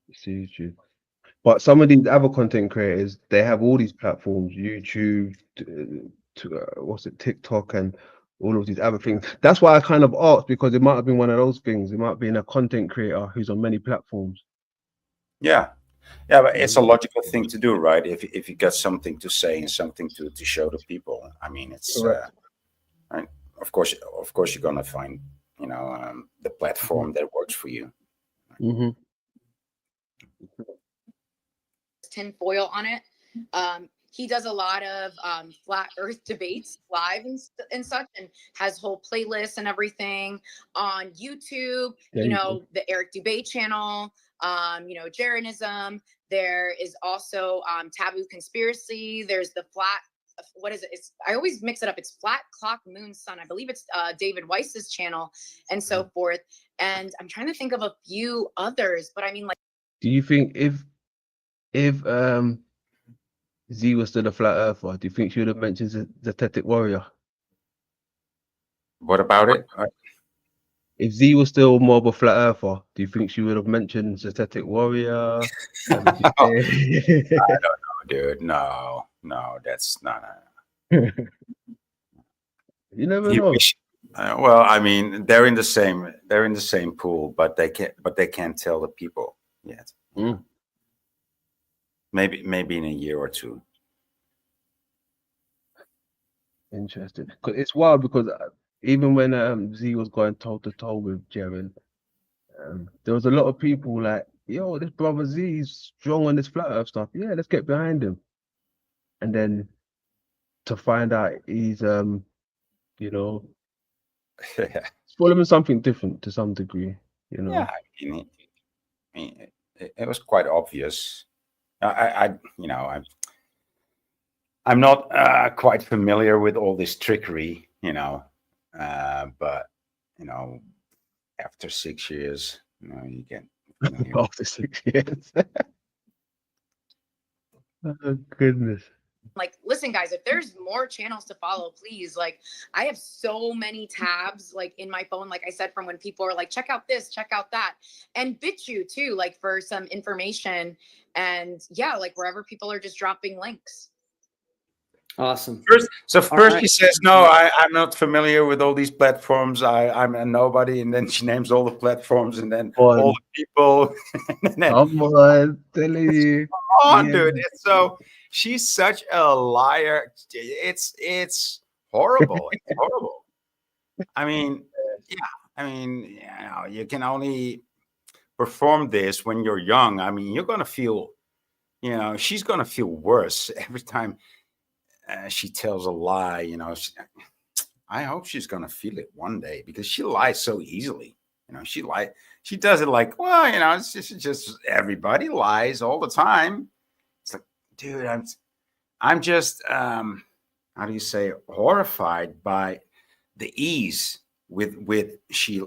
Just the YouTube. But some of these other content creators, they have all these platforms, YouTube, what's it, TikTok, and all of these other things. That's why I kind of asked because it might have been one of those things. It might have been a content creator who's on many platforms. yeah, yeah, but it's Mhm. a logical thing to do, right? If you got something to say and something to show to people, I mean, it's Correct. right. Of course, you're gonna find the platform that works for you. Hmm. Tinfoil on it. He does a lot of flat earth debates live and such, and has whole playlists and everything on YouTube. There You you go. know, the Eric Dubay channel, you know, Jeranism. There is also Taboo Conspiracy. There's the flat, what is it? It's, I always mix it up. It's Flat Clock Moon Sun. I believe it's David Weiss's channel and so forth. And I'm trying to think of a few others, but I mean, like, Do you think if Z was still a flat earther, do you think she would have mentioned the Zetetic Warrior? What about it? If Z was still more of a flat earther, do you think she would have mentioned Zetetic Warrior? Would you Oh, say? dude, no, that's not. You never You know. wish. Well, I mean, they're in the same pool, but they can't tell the people yet. Mm, Maybe in a year or two. interesting. 'Cause it's wild because even when Z was going toe to toe with Jaren, there was a lot of people like, yo, this brother Z is strong on this flat earth stuff. Yeah, let's get behind him. And then to find out he's you know, Yeah, following something different to some degree, you know. I mean, it was quite obvious. I I'm not quite familiar with all this trickery, but you know, after 6 years, you get familiar. After 6 years. Oh, goodness. like, listen guys, if there's more channels to follow, please, like, I have so many tabs like in my phone, like I said, from when people are like, check out this, check out that, and BitChute too, like for some information, and yeah, like wherever people are just dropping links. Awesome. First All right. she says, "No, I'm not familiar with all these platforms. I'm a nobody," and then she names all the platforms, and then all On, the people. And then, come on, telling you. come on, Yeah. dude! It's so she's such a liar. It's horrible. It's horrible. I mean, yeah. I mean, you can only perform this when you're young. I mean, you're gonna feel, she's gonna feel worse every time she tells a lie. I hope she's gonna feel it one day because she lies so easily. She does it like, well, it's just everybody lies all the time. It's like, dude, I'm just how do you say, horrified by the ease with which she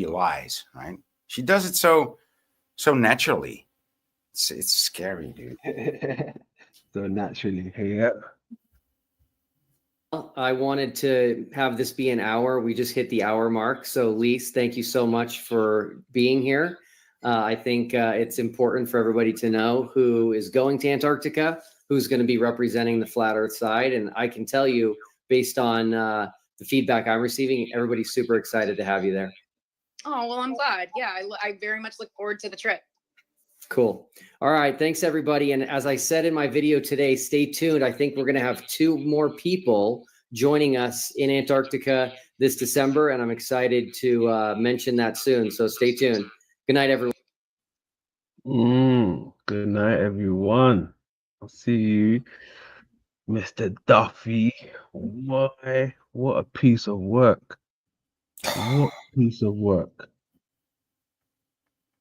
lies. Right? She does it so naturally. It's scary, dude. So naturally, yeah. I wanted to have this be an hour. We just hit the hour mark. So, Lise, thank you so much for being here. I think it's important for everybody to know who is going to Antarctica, who's going to be representing the flat Earth side. And I can tell you, based on the feedback I'm receiving, everybody's super excited to have you there. Oh, well, I'm glad. Yeah, I very much look forward to the trip. Cool. All right. Thanks, everybody. And as I said in my video today, stay tuned. I think we're going to have 2 more people joining us in Antarctica this December, and I'm excited to mention that soon. So stay tuned. Good night, everyone. Good night, everyone. I'll see you, Mr. Duffy. Why? What a piece of work. What piece of work.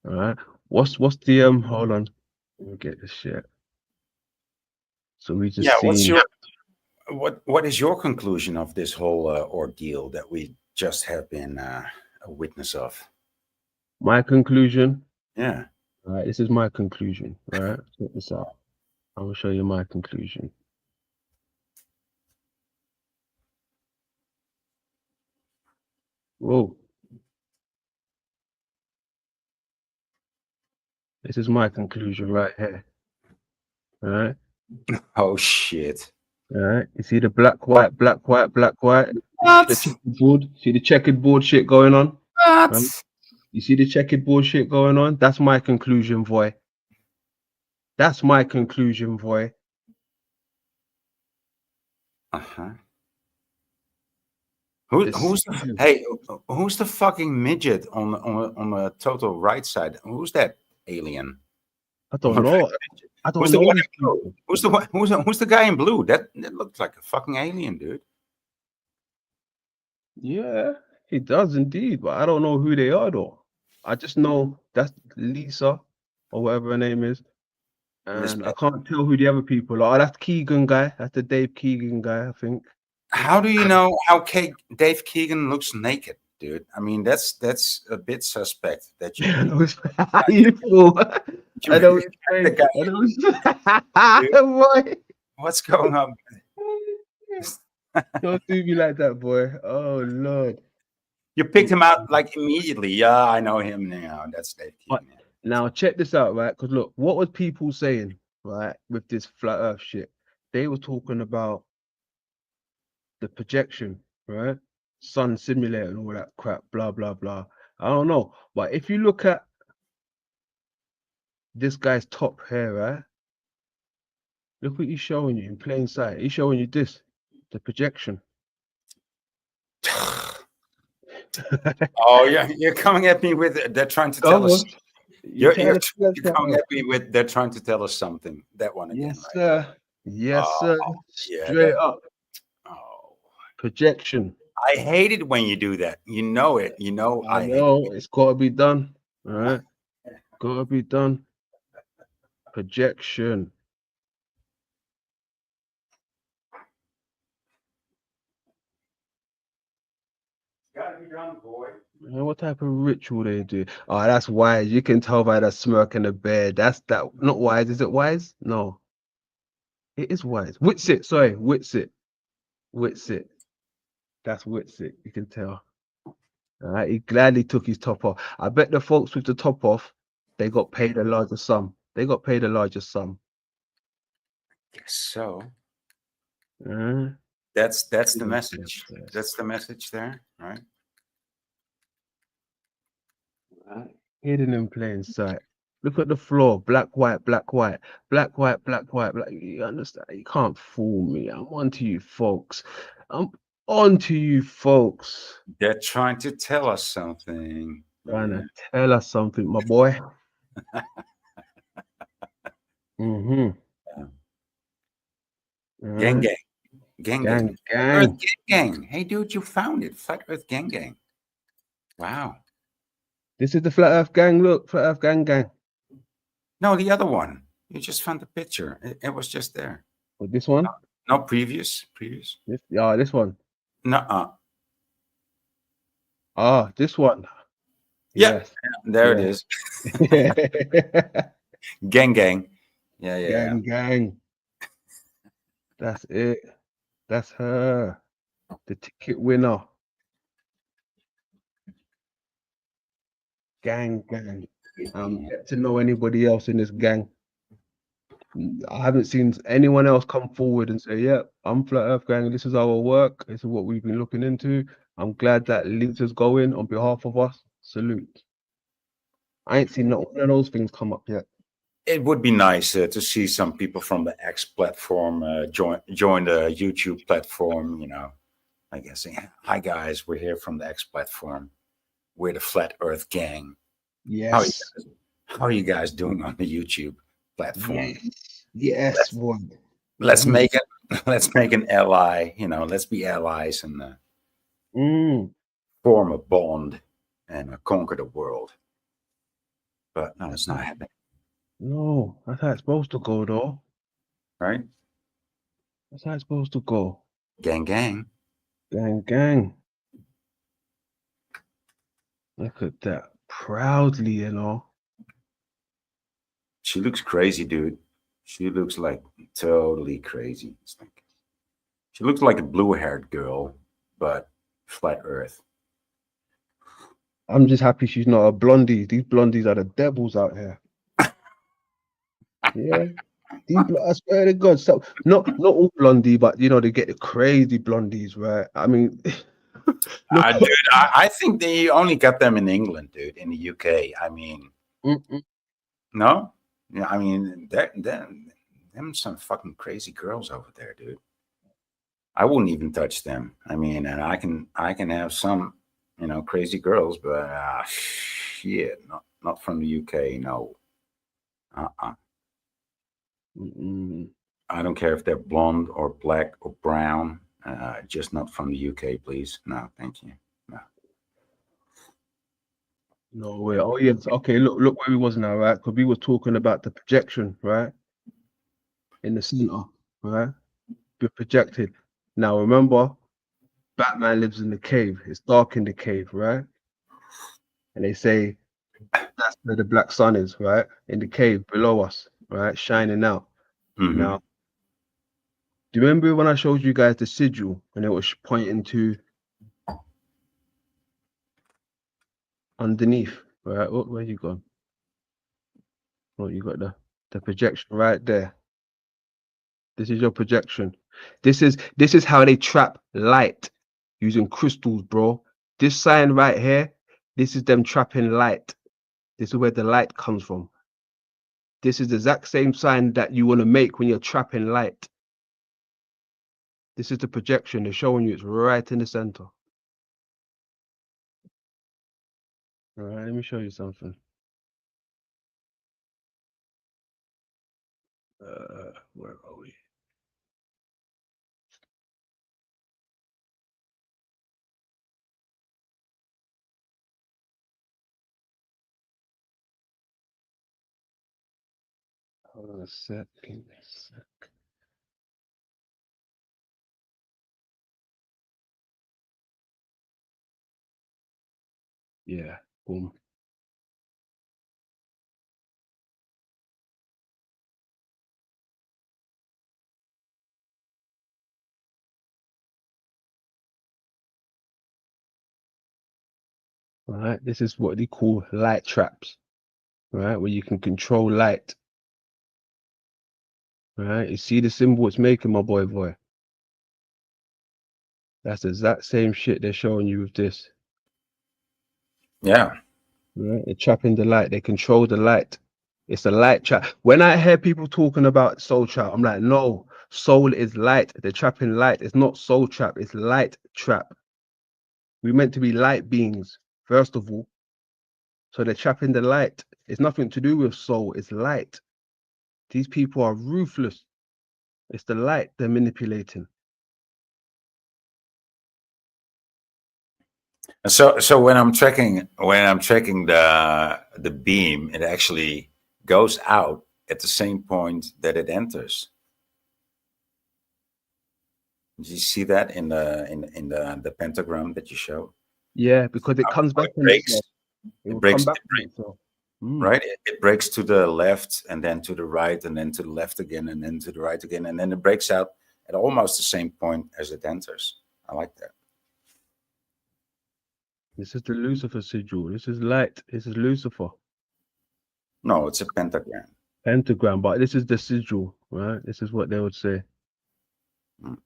All right. What's the hold on. Let me get this shit. So we just Yeah, what's seen your what is your conclusion of this whole ordeal that we just have been a witness of? my conclusion. Yeah. All right, this is my conclusion. All right, check this out. I will show you my conclusion. Whoa. This is my conclusion right here. All right. Oh shit. All right. You see the black, white, black, white, black, white. What? The checkerboard. See the checkered board shit going on. What? Right? You see the checkered board shit going on. That's my conclusion, boy. That's my conclusion, boy. Uh-huh. Who's the fucking midget on the total right side? Who's that alien? I don't know. I don't Who's the know one these in blue? people. Who's the guy in blue? That looks like a fucking alien, dude. Yeah, he does indeed, but I don't know who they are though. I just know that's Lisa or whatever her name is, and I Lisbeth. can't tell who the other people are. Oh, that's Keegan guy. That's the Dave Keegan guy, I think. How do you know how Dave Keegan looks naked, dude? I mean, that's a bit suspect that you. You fool. I know you it's the fake. guy, I know boy. what's going on? Don't do me like that, boy. Oh Lord. You picked him out like immediately. Yeah, I know him now. That's Dave But Keegan. now check this out, right? Because look, what was people saying, right, with this flat Earth shit? They were talking about the projection, right? Sun simulator and all that crap, blah blah blah. I don't know, but if you look at this guy's top here, right? Look what he's showing you in plain sight. He's showing you this, the projection. Oh, yeah, you're coming at me with they're trying to tell Come us. on. You're trying to tell us coming something. at me with they're trying to tell us something. That one again, Yes, right? sir. Yes, sir. Yeah, Straight up. Oh, Projection. I hate it when you do that. You know it. You know I hate know it. it's gotta be done. All right. Gotta be done. Projection. Gotta be done, boy. What type of ritual they do? Oh, that's wise. You can tell by the smirk and the bear. That's that. Not wise. Is it wise? No. It is wise. Witsit. Sorry. Witsit. Witsit. That's Witsit. You can tell. All right. He gladly took his top off. I bet the folks with the top off, they got paid a larger sum. They got paid a larger sum. Guess so. Uh, That's the Yeah, message. yes, yes. That's the message there, right? Hidden in plain sight. Look at the floor. Black, white, black, white. Black, white, black, white. Black. You understand? You can't fool me. I'm on to you, folks. I'm on to you, folks. They're trying to tell us something. Trying to tell us something, my boy. Mm-hmm. Gang, gang. Gang, gang. Gang, Earth gang. gang, gang. Hey, dude, you found it. Flat Earth gang, gang. Wow. This is the Flat Earth gang. Look, Flat Earth gang, gang. No, the other one. You just found the picture. It was just there. But this one? No, previous. This, yeah, this one. Nuh-uh. Ah, this one. Yeah, Yes. there it is. Gang, gang. Yeah, yeah. Gang, gang. That's it. That's her. The ticket winner. Gang, gang. Yet to know anybody else in this gang. I haven't seen anyone else come forward and say, "Yeah, I'm Flat Earth Gang. This is our work. This is what we've been looking into." I'm glad that Lisa's going on behalf of us. Salute. I ain't seen not one of those things come up yet. It would be nice to see some people from the X platform join the YouTube platform. You know, I guess. Hi guys, we're here from the X platform. We're the Flat Earth Gang. Yes. How are you guys doing on the YouTube platform? Yes, one. Let's make it. Let's make an ally. You know, let's be allies and form a bond and conquer the world. But no, it's not happening. No, that's how it's supposed to go, though. Right? That's how it's supposed to go. Gang, gang. Gang, gang. Look at that. Proudly, you know. She looks crazy, dude. She looks like totally crazy. It's like, she looks like a blue-haired girl, but flat Earth. I'm just happy she's not a blondie. These blondies are the devils out here. Yeah. I swear to God. So not all blondie, but you know, they get the crazy blondies, right? I mean, Dude, I think they only got them in England, dude, in the UK. I mean, no? Yeah, I mean, them some fucking crazy girls over there, dude. I wouldn't even touch them. I mean, and I can have some, you know, crazy girls, but shit, not from the UK, no. I don't care if they're blonde or black or brown, just not from the UK, please. No, thank you. No. No way. Oh yes. Okay. Look where we was now, right? Because we were talking about the projection, right? In the center, right? We're projected. Now remember, Batman lives in the cave. It's dark in the cave, right? And they say that's where the black sun is, right? In the cave below us, right? Shining out. Now, do you remember when I showed you guys the sigil and it was pointing to underneath, right? Oh, where you gone? Oh, you got the projection right there. This is your projection. This is how they trap light using crystals, bro. This sign right here, this is them trapping light. This is where the light comes from. This is the exact same sign that you want to make when you're trapping light. This is the projection. They're showing you it's right in the center. All right, let me show you something. Where are we? Hold on a sec. Give me a sec. Yeah, boom. All right, this is what they call light traps, right? Where you can control light. All right, you see the symbol it's making, my boy. That's the exact same shit they're showing you with this. Yeah. Right? They're trapping the light. They control the light. It's a light trap. When I hear people talking about soul trap, I'm like, no, soul is light. They're trapping light. It's not soul trap. It's light trap. We're meant to be light beings, first of all. So they're trapping the light. It's nothing to do with soul. It's light. These people are ruthless. It's the light they're manipulating. So when I'm tracking the beam, it actually goes out at the same point that it enters. Did you see that in the pentagram that you showed? Yeah, because it comes back on itself. It breaks. Mm. Right? It breaks to the left and then to the right and then to the left again and then to the right again. And then it breaks out at almost the same point as it enters. I like that. This is the Lucifer sigil. This is light. This is Lucifer. No, it's a pentagram. Pentagram, but this is the sigil, right? This is what they would say. Mm.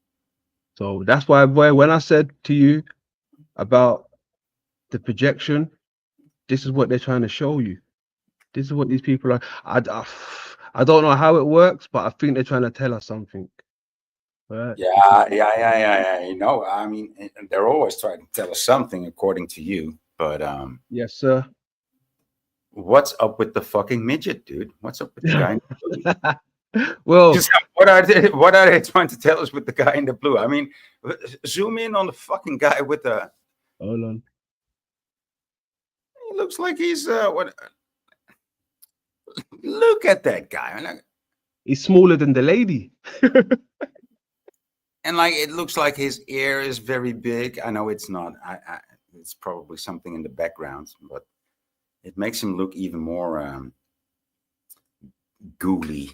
So that's why, boy, when I said to you about the projection, this is what they're trying to show you. This is what these people are. I don't know how it works, but I think they're trying to tell us something. Right? Yeah. You know, I mean, they're always trying to tell us something according to you. But Yes, sir. what's up with the fucking midget, dude? What's up with the guy in the blue? Well, What are they? What are they trying to tell us with the guy in the blue? I mean, zoom in on the fucking guy with the. hold on. He looks like he's what? Look at that guy. He's smaller than the lady. And like it looks like his ear is very big. I know it's not. It's probably something in the background, but it makes him look even more goony.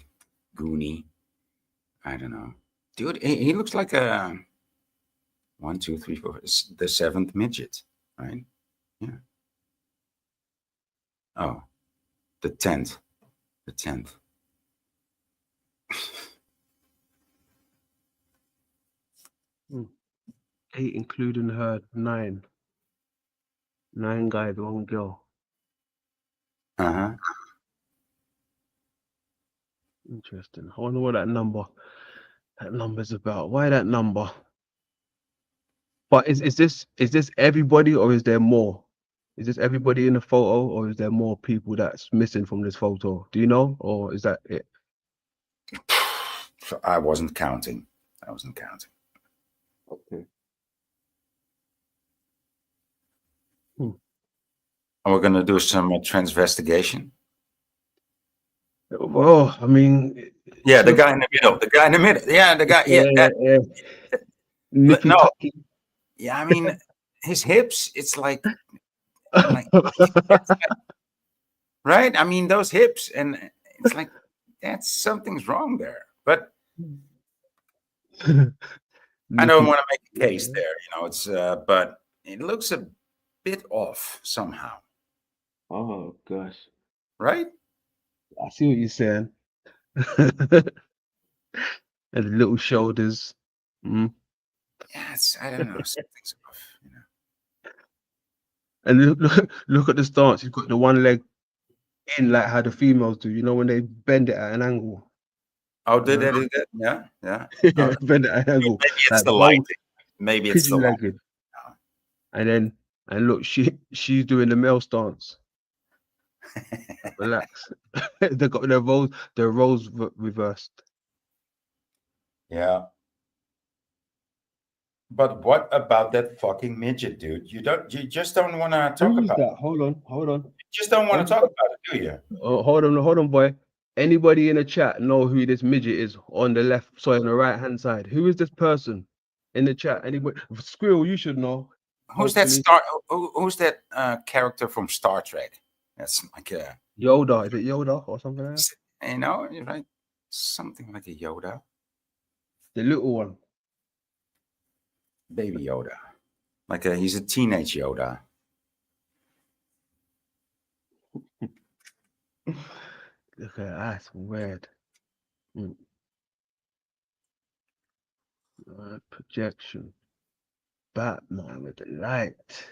I don't know, dude. He looks like a 1, 2, 3, 4, the seventh midget, right? Yeah. Oh, the 10th. The 10th. Eight, including her. 9. 9 guys, 1 girl. Uh-huh. Interesting. I wonder what that number's about. Why that number? But is this everybody, or is there more? Is this everybody in the photo, or is there more people that's missing from this photo? Do you know, or is that it? I wasn't counting. Okay. And we're gonna do some transvestigation. Well, I mean, Yeah, the guy in the middle. Yeah, the guy. Yeah, yeah. Nicky no. Tucky. Yeah, I mean, his hips. It's like right. I mean, those hips, and it's like that's something's wrong there. But I don't want to make a case there. You know, it's but it looks a bit off somehow. Oh gosh, Right? I see what you're saying. And the little shoulders. Mm. Yeah, I don't know. Something's off. You know. And look at the stance. He's got the one leg in, like how the females do. You know, when they bend it at an angle. Oh, did they do that? Yeah, yeah. Yeah, bend it at an angle. Maybe it's Like the lighting. Maybe it's the lighting. pigeon-legged. And look, she's doing the male stance. Relax. They got their roles reversed. Yeah. But what about that fucking midget, dude? You just don't want to talk Who is about that? it. Hold on. You just don't want to talk about it, do you? Oh, hold on, boy. Anybody in the chat know who this midget is on the left, sorry, on the right hand side? Who is this person in the chat? Anybody? Squirrel, you should know. Who's Hopefully. Who's that character from Star Trek? That's like a Yoda. Is it Yoda or something like that? you know, right? Something like a Yoda, The little one. baby Yoda, like he's a teenage Yoda. Look at that. That's weird. Projection. Batman with the light.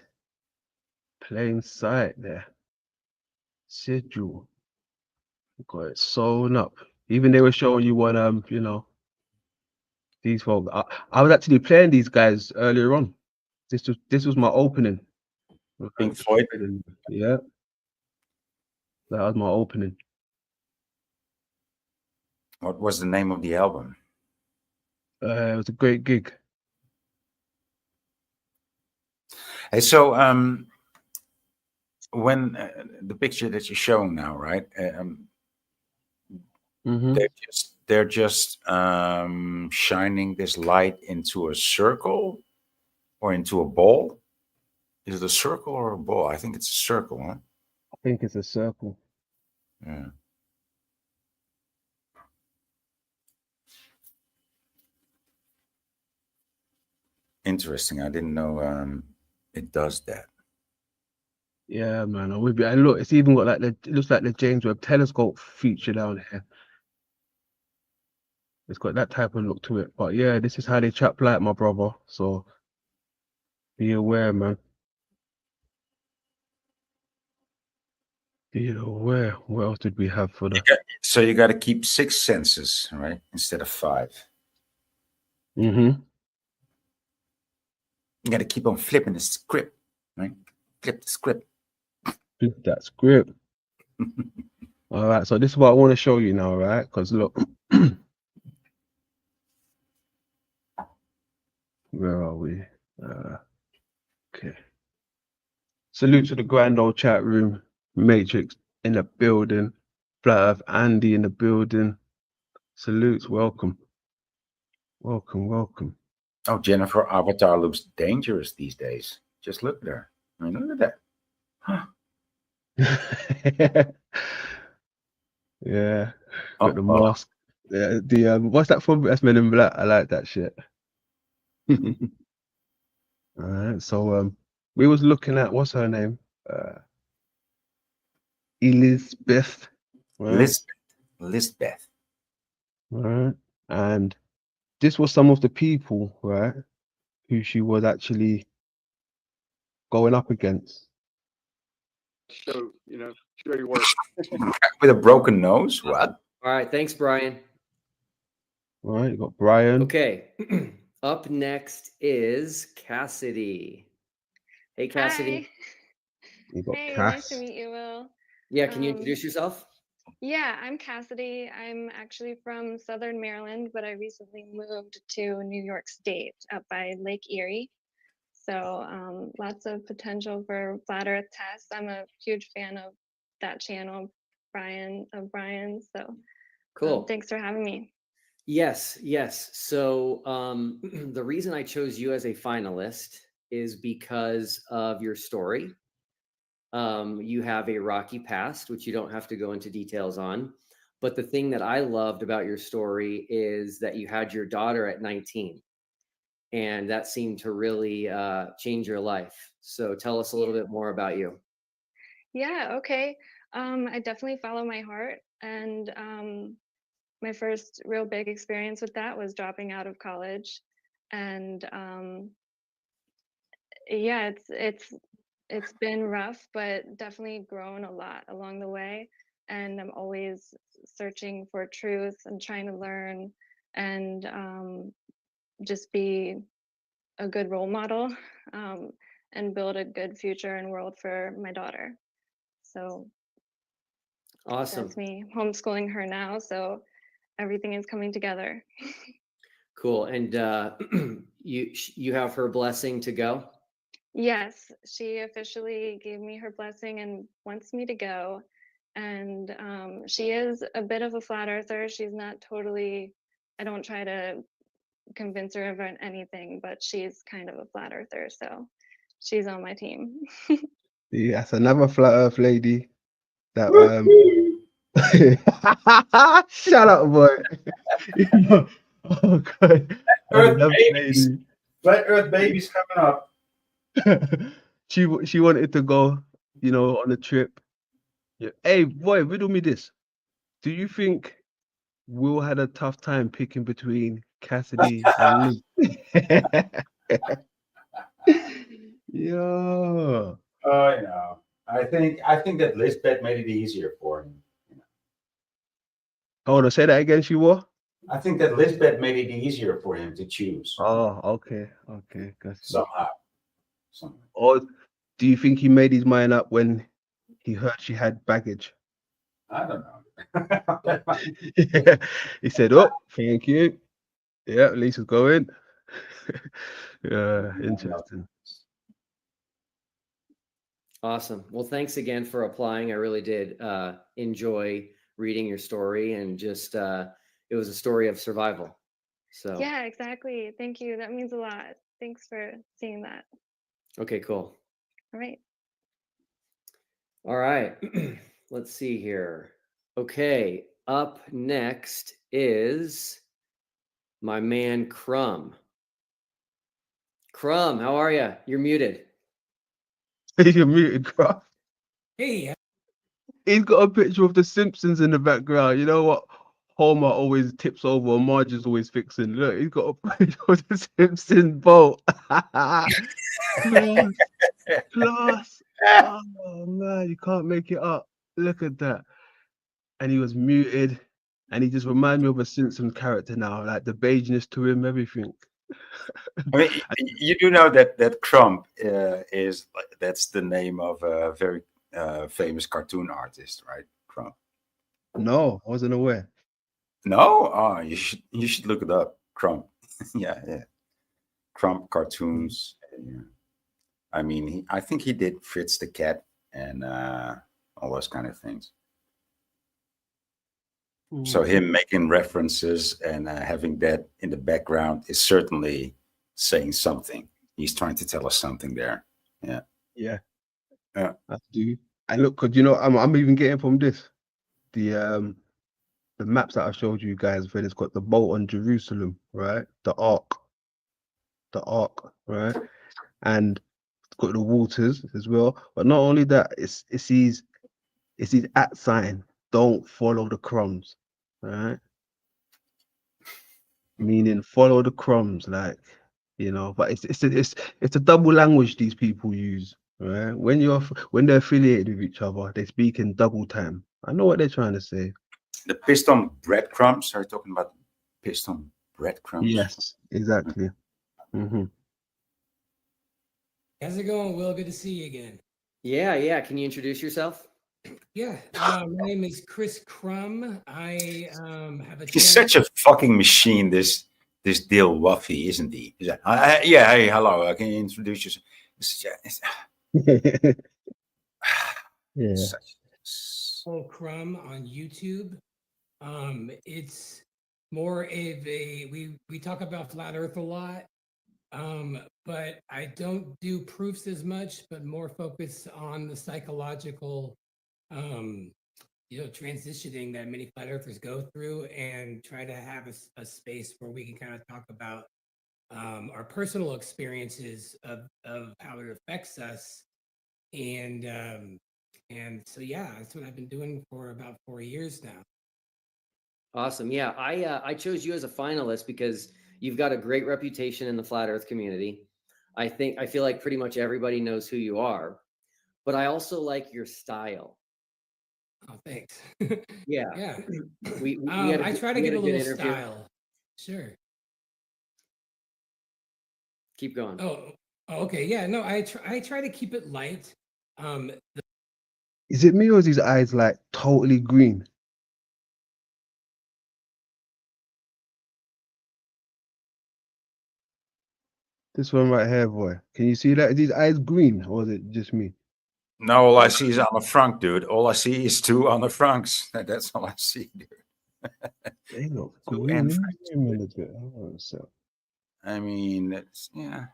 Plain sight there. Sigil. Got it sewn up. Even they were showing you what you know, these folks. I was actually playing these guys earlier on. This was my opening. Pink Floyd. Yeah. That was my opening. What was the name of the album? It was a great gig. Hey, so when the picture that you're showing now, right? They're just shining this light into a circle or into a ball. Is it a circle or a ball? I think it's a circle, huh? I think it's a circle. Yeah. Interesting. I didn't know it does that. Yeah, man, I'm with you. And look, it's even got like it looks like the James Webb Telescope feature down here. It's got that type of look to it. But yeah, this is how they chap light, my brother. So be aware, man. Be aware. What else did we have for the? So you got to keep 6 senses, right, instead of 5. Mm-hmm. You got to keep on flipping the script, right? Flip the script. That script. All right. So this is what I want to show you now, right? Because look, where are we? Okay. Salute to the grand old chat room. Matrix in the building. Flat Earth Andy in the building. Salutes. Welcome. Welcome. Welcome. Oh, Jennifer Avatar looks dangerous these days. Just look at her. I mean, look at that. Yeah. Got the mask. Yeah, the what's that from? That's Men in Black. I like that shit. All right. So we was looking at what's her name? Elizabeth. Right? Lisbeth. Right. And this was some of the people, right, who she was actually going up against. So, show your work. With a broken nose? What? All right. Thanks, Brian. All right, you got Brian. Okay. Up next is Cassidy. Hey, Cassidy. Hi. You got Hey, Cass. nice to meet you, Will. Yeah, can you introduce yourself? Yeah, I'm Cassidy. I'm actually from Southern Maryland, but I recently moved to New York State up by Lake Erie. So lots of potential for flat Earth tests. I'm a huge fan of that channel, Brian. So Cool. thanks for having me. Yes. So the reason I chose you as a finalist is because of your story. You have a rocky past, which you don't have to go into details on. But the thing that I loved about your story is that you had your daughter at 19. And that seemed to really change your life. So tell us a little bit more about you. Yeah, okay. I definitely follow my heart. And my first real big experience with that was dropping out of college. And yeah, it's been rough, but definitely grown a lot along the way. And I'm always searching for truth and trying to learn and just be a good role model and build a good future and world for my daughter. So Awesome. that's me homeschooling her now. So everything is coming together. Cool. And you have her blessing to go? Yes, she officially gave me her blessing and wants me to go. And she is a bit of a flat earther. She's not totally, I don't try to convince her of anything, but she's kind of a flat earther. So she's on my team. Yeah, that's another flat Earth lady. That shut up, boy. Oh god. Another lady. Flat Earth babies coming up. She wanted to go, on a trip. Yeah. Hey, boy, riddle me this. Do you think Will had a tough time picking between Cassidy and Liz? Yeah. I think that Lisbeth made it easier for him. I want to say that again, she was? I think that Lisbeth made it easier for him to choose. Oh, okay. Somehow. Or do you think he made his mind up when he heard she had baggage? I don't know. He said, "Oh, thank you. Yeah, Lisa's going." Yeah, interesting. Awesome. Well, thanks again for applying. I really did enjoy reading your story, and just it was a story of survival. So yeah, exactly. Thank you. That means a lot. Thanks for seeing that. Okay, cool. All right. Let's see here. Okay, up next is my man Crumb. Crumb, how are you? You're muted. You're muted, bro. Hey, He's got a picture of the Simpsons in the background. You know what? Homer always tips over and Marge is always fixing. Look, he's got a picture of the Simpsons boat. Class, class. Oh man, you can't make it up. Look at that. And he was muted. And he just reminded me of a Simpson character now, like the beigeness to him, everything. I mean, you do know that Crump that's the name of a very famous cartoon artist, right? Crump. No, I wasn't aware. No, oh, you should look it up. Crump. yeah. Crump cartoons. Yeah. I mean, I think he did Fritz the Cat and all those kind of things. So him making references and having that in the background is certainly saying something. He's trying to tell us something there. Yeah. Yeah. Yeah. I do. And look, cause you know, I'm even getting from this the maps that I showed you guys where it's got the boat on Jerusalem, right? The ark, right? And it's got the waters as well. But not only that, it's his at sign. Don't follow the crumbs, right? Meaning follow the crumbs, like you know. But it's a double language these people use, right? When they're affiliated with each other, they speak in double time. I know what they're trying to say. The pissed on breadcrumbs. Are you talking about pissed on breadcrumbs? Yes, exactly. Mm-hmm. how's it going, Will? Good to see you again. Yeah. Can you introduce yourself? Yeah, my name is Chris Crum. I have a He's channel. such a fucking machine. This Dale Wuffy, isn't he? Yeah. Hey, hello. Can you introduce yourself? Yeah. Paul Crum on YouTube. It's more of a we talk about flat Earth a lot, but I don't do proofs as much, but more focus on the psychological, transitioning that many flat earthers go through, and try to have a space where we can kind of talk about our personal experiences of how it affects us, and so yeah, that's what I've been doing for about 4 years now. Awesome. Yeah, I chose you as a finalist because you've got a great reputation in the flat Earth community. I feel like pretty much everybody knows who you are, but I also like your style. Oh, thanks. Yeah. Yeah. We had I try to we get had a good little interview. style. Sure. Keep going. Oh, okay. Yeah. No, I try to keep it light. Is it me or is his eyes like totally green? This one right here, boy. Can you see that? Is his eyes green or is it just me? No, all I see is Anne Frank, dude. All I see is two Anne Franks. That's all I see, dude. They look Two green. Anne Let me Franks. zoom in a bit. Hold on a sec. I mean, it's yeah.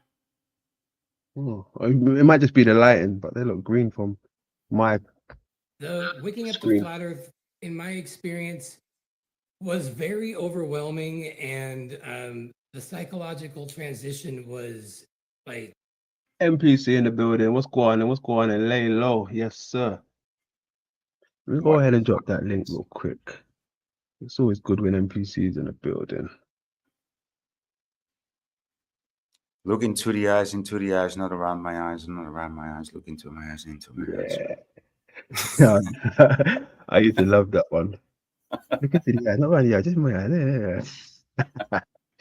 Oh, it might just be the lighting, but they look green from my The waking up to screen. flat Earth, in my experience, was very overwhelming, and the psychological transition was like, NPC in the building. What's going on? What's going on? Lay low. Yes, sir. Let me go What? ahead and drop that link real quick. It's always good when NPCs in the building. Look into the eyes, not around my eyes, not around my eyes. Look into my eyes, into my eyes. Yeah. I used to love that one. Look at the eyes, not around the eyes, just my eyes.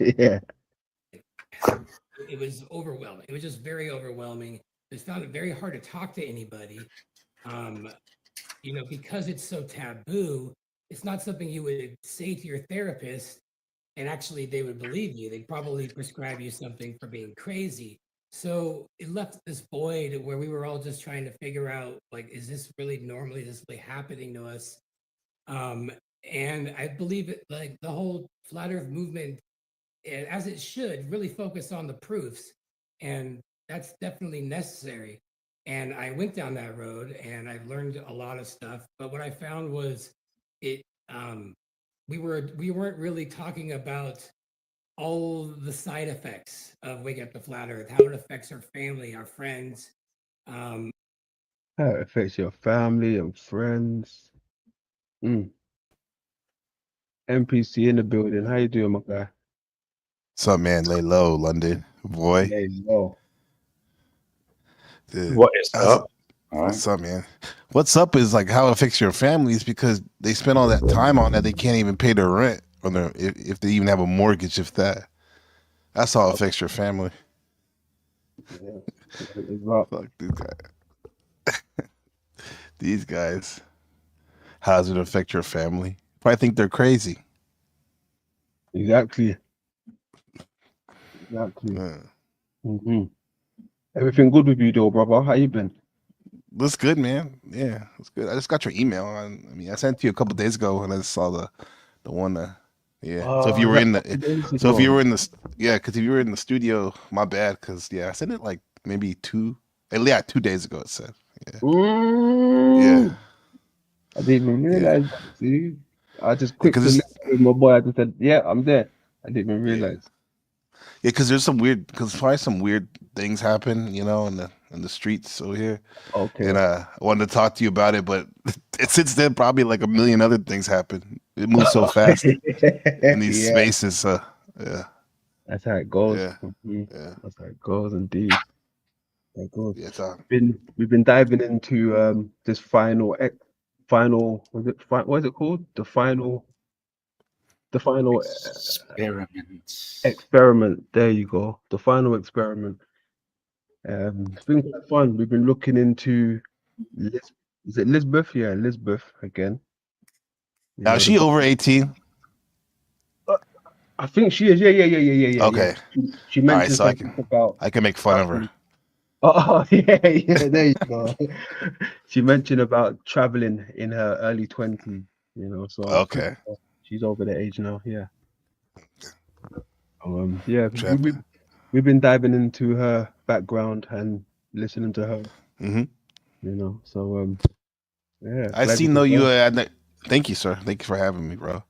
Yeah. it was overwhelming. It was just very overwhelming. It found it very hard to talk to anybody. Because it's so taboo, it's not something you would say to your therapist, and actually they would believe you. They'd probably prescribe you something for being crazy. So it left this void where we were all just trying to figure out, like, is this really normally, is this really happening to us? And I believe it, like the whole flat Earth movement, as it should, really focus on the proofs, and that's definitely necessary. And I went down that road, and I've learned a lot of stuff. But what I found was it we weren't really talking about all the side effects of waking up to flat Earth, how it affects our family, our friends, How it affects your family and friends. Mm. NPC in the building. How you doing, my guy? What's up, man? Lay low, London boy. There you go. Dude, What is that's- up? All right. What's up, man? What's up is like how it affects your families because they spend all that time on that they can't even pay their rent or their, if they even have a mortgage, if that. That's how it affects your family. Yeah. It's up. Fuck these guys. These guys. How does it affect your family? Probably think they're crazy. Exactly. Exactly. Yeah. Mm-hmm. Everything good with you, though, brother? How you been? Looks good, man. Yeah, it's good. I just got your email. I sent it to you a couple days ago, and I just saw the one. Yeah. So if you were in the, because if you were in the studio, my bad. Because I sent it like maybe 2 days ago. It said, yeah. Mm. I didn't even realize that. See, I just quickly because left with my boy. I just said, "Yeah, I'm there." I didn't even realize. because there's probably some weird things happen, in the streets over here. Okay. And I wanted to talk to you about it, but since then, probably like a million other things happen. It moves so fast in these Yeah. spaces. Yeah. That's how it goes. Yeah. Mhm. Yeah. That's how it goes, indeed. That goes. Yeah. It's on. We've been diving into this final what is it called? The final Experiments. experiment. There you go. The final experiment. It's been quite fun. We've been looking into is it Lisbeth? Yeah, Lisbeth again. You Now, know, is she over 18? I think she is. Yeah. Okay. She All right, mentioned so I something about can make fun of her. Oh, yeah, there you go. She mentioned about traveling in her early 20s, so I'm pretty Okay. sure she's over the age now. Yeah. Yeah, Traveling. we've been diving into her background and listening to her, Mm-hmm. So yeah. I glad you seen could though you join. had. Thank you, sir. Thank you for having me, bro.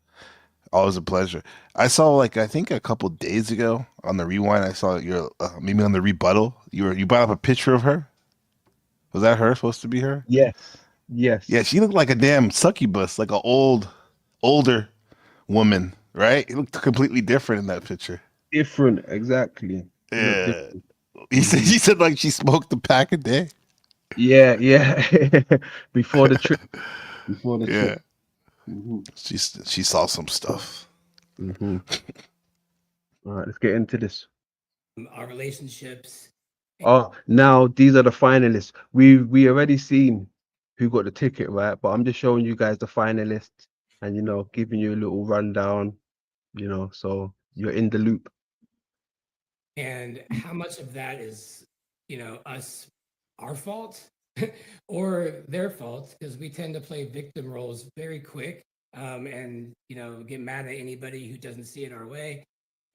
Always a pleasure. I saw I think a couple days ago on the rewind. I saw your maybe on the rebuttal. You brought up a picture of her. Was that her? Supposed to be her? Yes. Yeah, she looked like a damn succubus, like an older woman, right? It looked completely different in that picture. Different, exactly. She looked Yeah. different. He said like she smoked a pack a day. Yeah. Before the trip. Yeah. Mhm. She saw some stuff. All right, let's get into this. Our relationships. Oh, now these are the finalists. We already seen who got the ticket, right? But I'm just showing you guys the finalists and giving you a little rundown, so you're in the loop. And how much of that is, our fault or their fault? Because we tend to play victim roles very quick, and get mad at anybody who doesn't see it our way.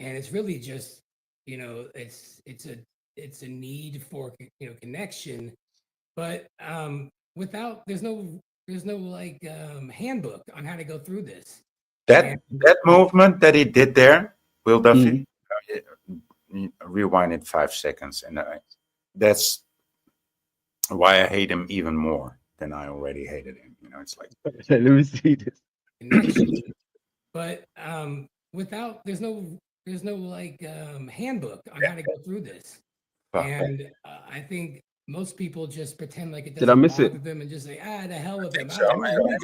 And it's really just, it's a need for connection, but without there's no handbook on how to go through this. That movement that he did there, Will Duffy, Mm-hmm. rewind it 5 seconds, and that's why I hate him even more than I already hated him. It's like Let me see this. Connection. But without there's no handbook on how to go through this. And I think most people just pretend like it Did I doesn't miss bother it? them and just say, the hell with them. so.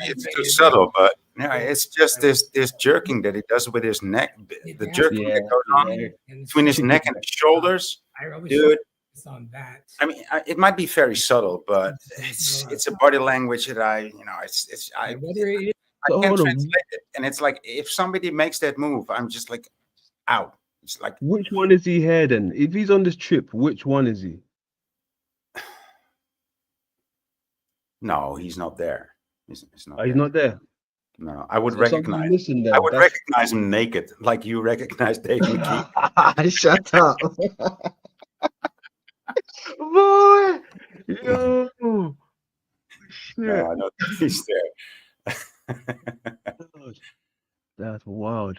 It's too subtle, but it's just this jerking that he does with his neck. The jerking that goes on between his neck and his shoulders, dude. On that. I mean, it might be very subtle, but it's a body language that I can't translate it. And it's like if somebody makes that move, I'm just like, out. It's like, which one is he here then? If he's on this trip, which one is he? no, he's not there. He's not. He's not there. No, I would So recognize. missing there. I would recognize him naked, like you recognize Dave McKee. Shut up, boy. Yo, shit. No, I don't think he's there. That's wild.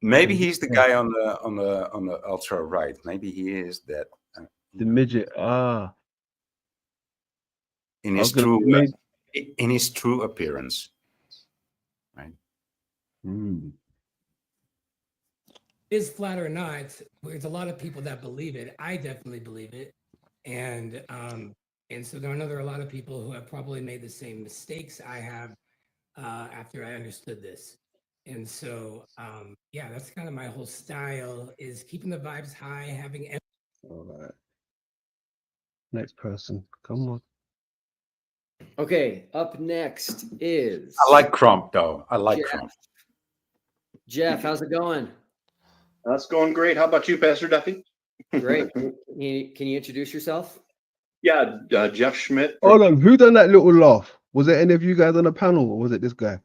Maybe he's the guy on the ultra right. Maybe he is that. The midget. in I his was gonna true appearance, right? Is flat or not, there's a lot of people that believe it. I definitely believe it. And so I know there are a lot of people who have probably made the same mistakes I have after I understood this. And so yeah, that's kind of my whole style, is keeping the vibes high, having All right. Next person. Come on. Okay, up next is I like Crump, though. I like Jeff. Crump. Jeff, how's it going? That's going great. How about you, Pastor Duffy? Great. Can you introduce yourself? Yeah, Jeff Schmidt. Hold on. Who done that little laugh? Was it any of you guys on the panel, or was it this guy?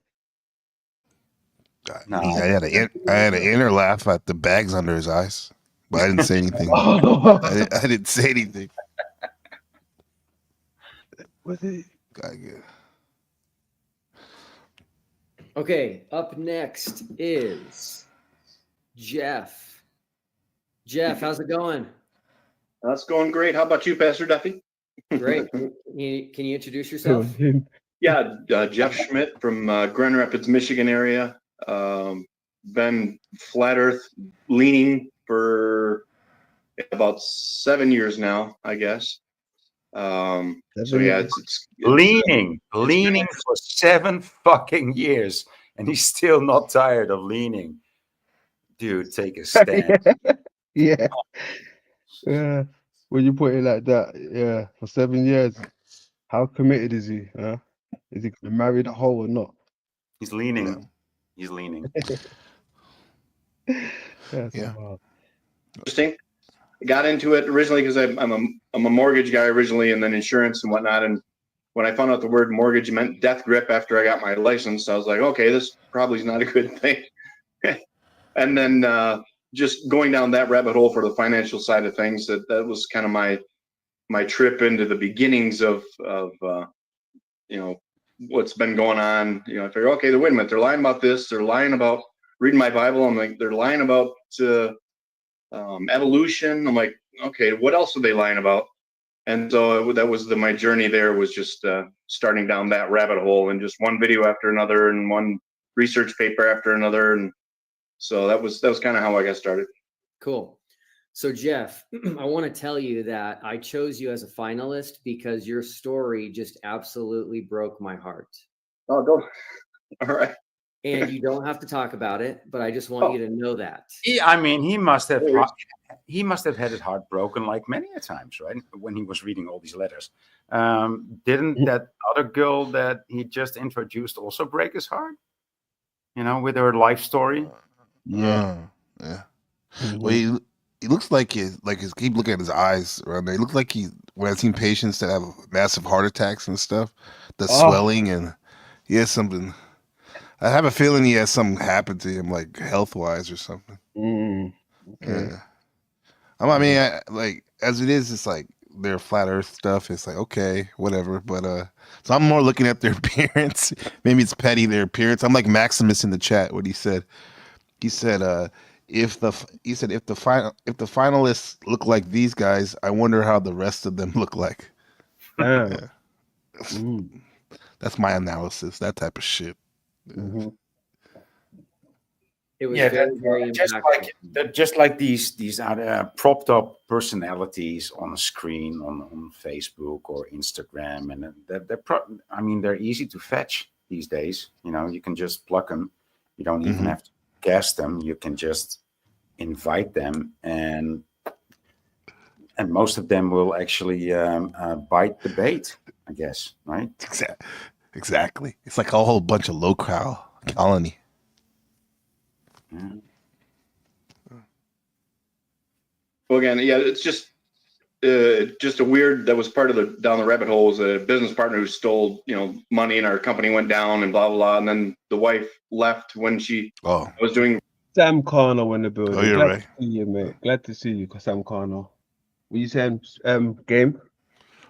No, I had an inner laugh at the bags under his eyes, but I didn't say anything. I didn't say anything. Was it? Okay, up next is Jeff. Jeff, how's it going? That's going great. How about you, Pastor Duffy? Great. Can you introduce yourself? Yeah, Jeff Schmidt from Grand Rapids, Michigan area. Been flat Earth leaning for about 7 years now, I guess. So yeah, it's leaning for 7 fucking years, and he's still not tired of leaning. Dude, take a stand. Yeah. Yeah. When you put it like that, yeah, for 7 years, how committed is he? Huh? Is he gonna marry the hoe or not? He's leaning. He's leaning. Yeah. interesting. I got into it originally because I'm a mortgage guy originally, and then insurance and whatnot. And when I found out the word mortgage meant death grip after I got my license, I was like, okay, this probably is not a good thing. And then just going down that rabbit hole for the financial side of things, that was kind of my trip into the beginnings of what's been going on. I figure, okay, wait a minute, they're lying about this. They're lying about reading my Bible. I'm like, they're lying about evolution. I'm like, okay, what else are they lying about? And so that was my journey there, was just starting down that rabbit hole, and just one video after another and one research paper after another. And so that was kind of how I got started. Cool. So Jeff, I want to tell you that I chose you as a finalist because your story just absolutely broke my heart. Oh, go. All right. And you don't have to talk about it, but I just want you to know that. I mean, he must have had it heartbroken like many a times, right? When he was reading all these letters. Didn't that other girl that he just introduced also break his heart? With her life story. Yeah. Well, he looks like keep looking at his eyes around there. He looks like when I've seen patients that have massive heart attacks and stuff, the swelling, and he has something. I have a feeling he has something happen to him, like health wise or something. Okay. Yeah. I mean, like as it is, it's like their flat Earth stuff. It's like okay, whatever. But so I'm more looking at their appearance. Maybe it's petty their appearance. I'm like Maximus in the chat. What he said. He said, if the finalists look like these guys, I wonder how the rest of them look like. Yeah. That's my analysis. That type of shit. Mm-hmm. It was very impactful. just like these are propped up personalities on a screen on Facebook or Instagram, and they're easy to fetch these days. You can just plug them. You don't even have to guess them. You can just invite them, and most of them will actually bite the bait, I guess, right? Exactly. It's like a whole bunch of local colony. Well, again, yeah, it's just a weird. That was part of down the rabbit hole. Was a business partner who stole money, and our company went down, and blah blah blah. And then the wife left when she was doing. Sam Carno in the building. Oh, you're Glad right. to see you, mate. Glad to see you, Sam Carno. Were you saying game?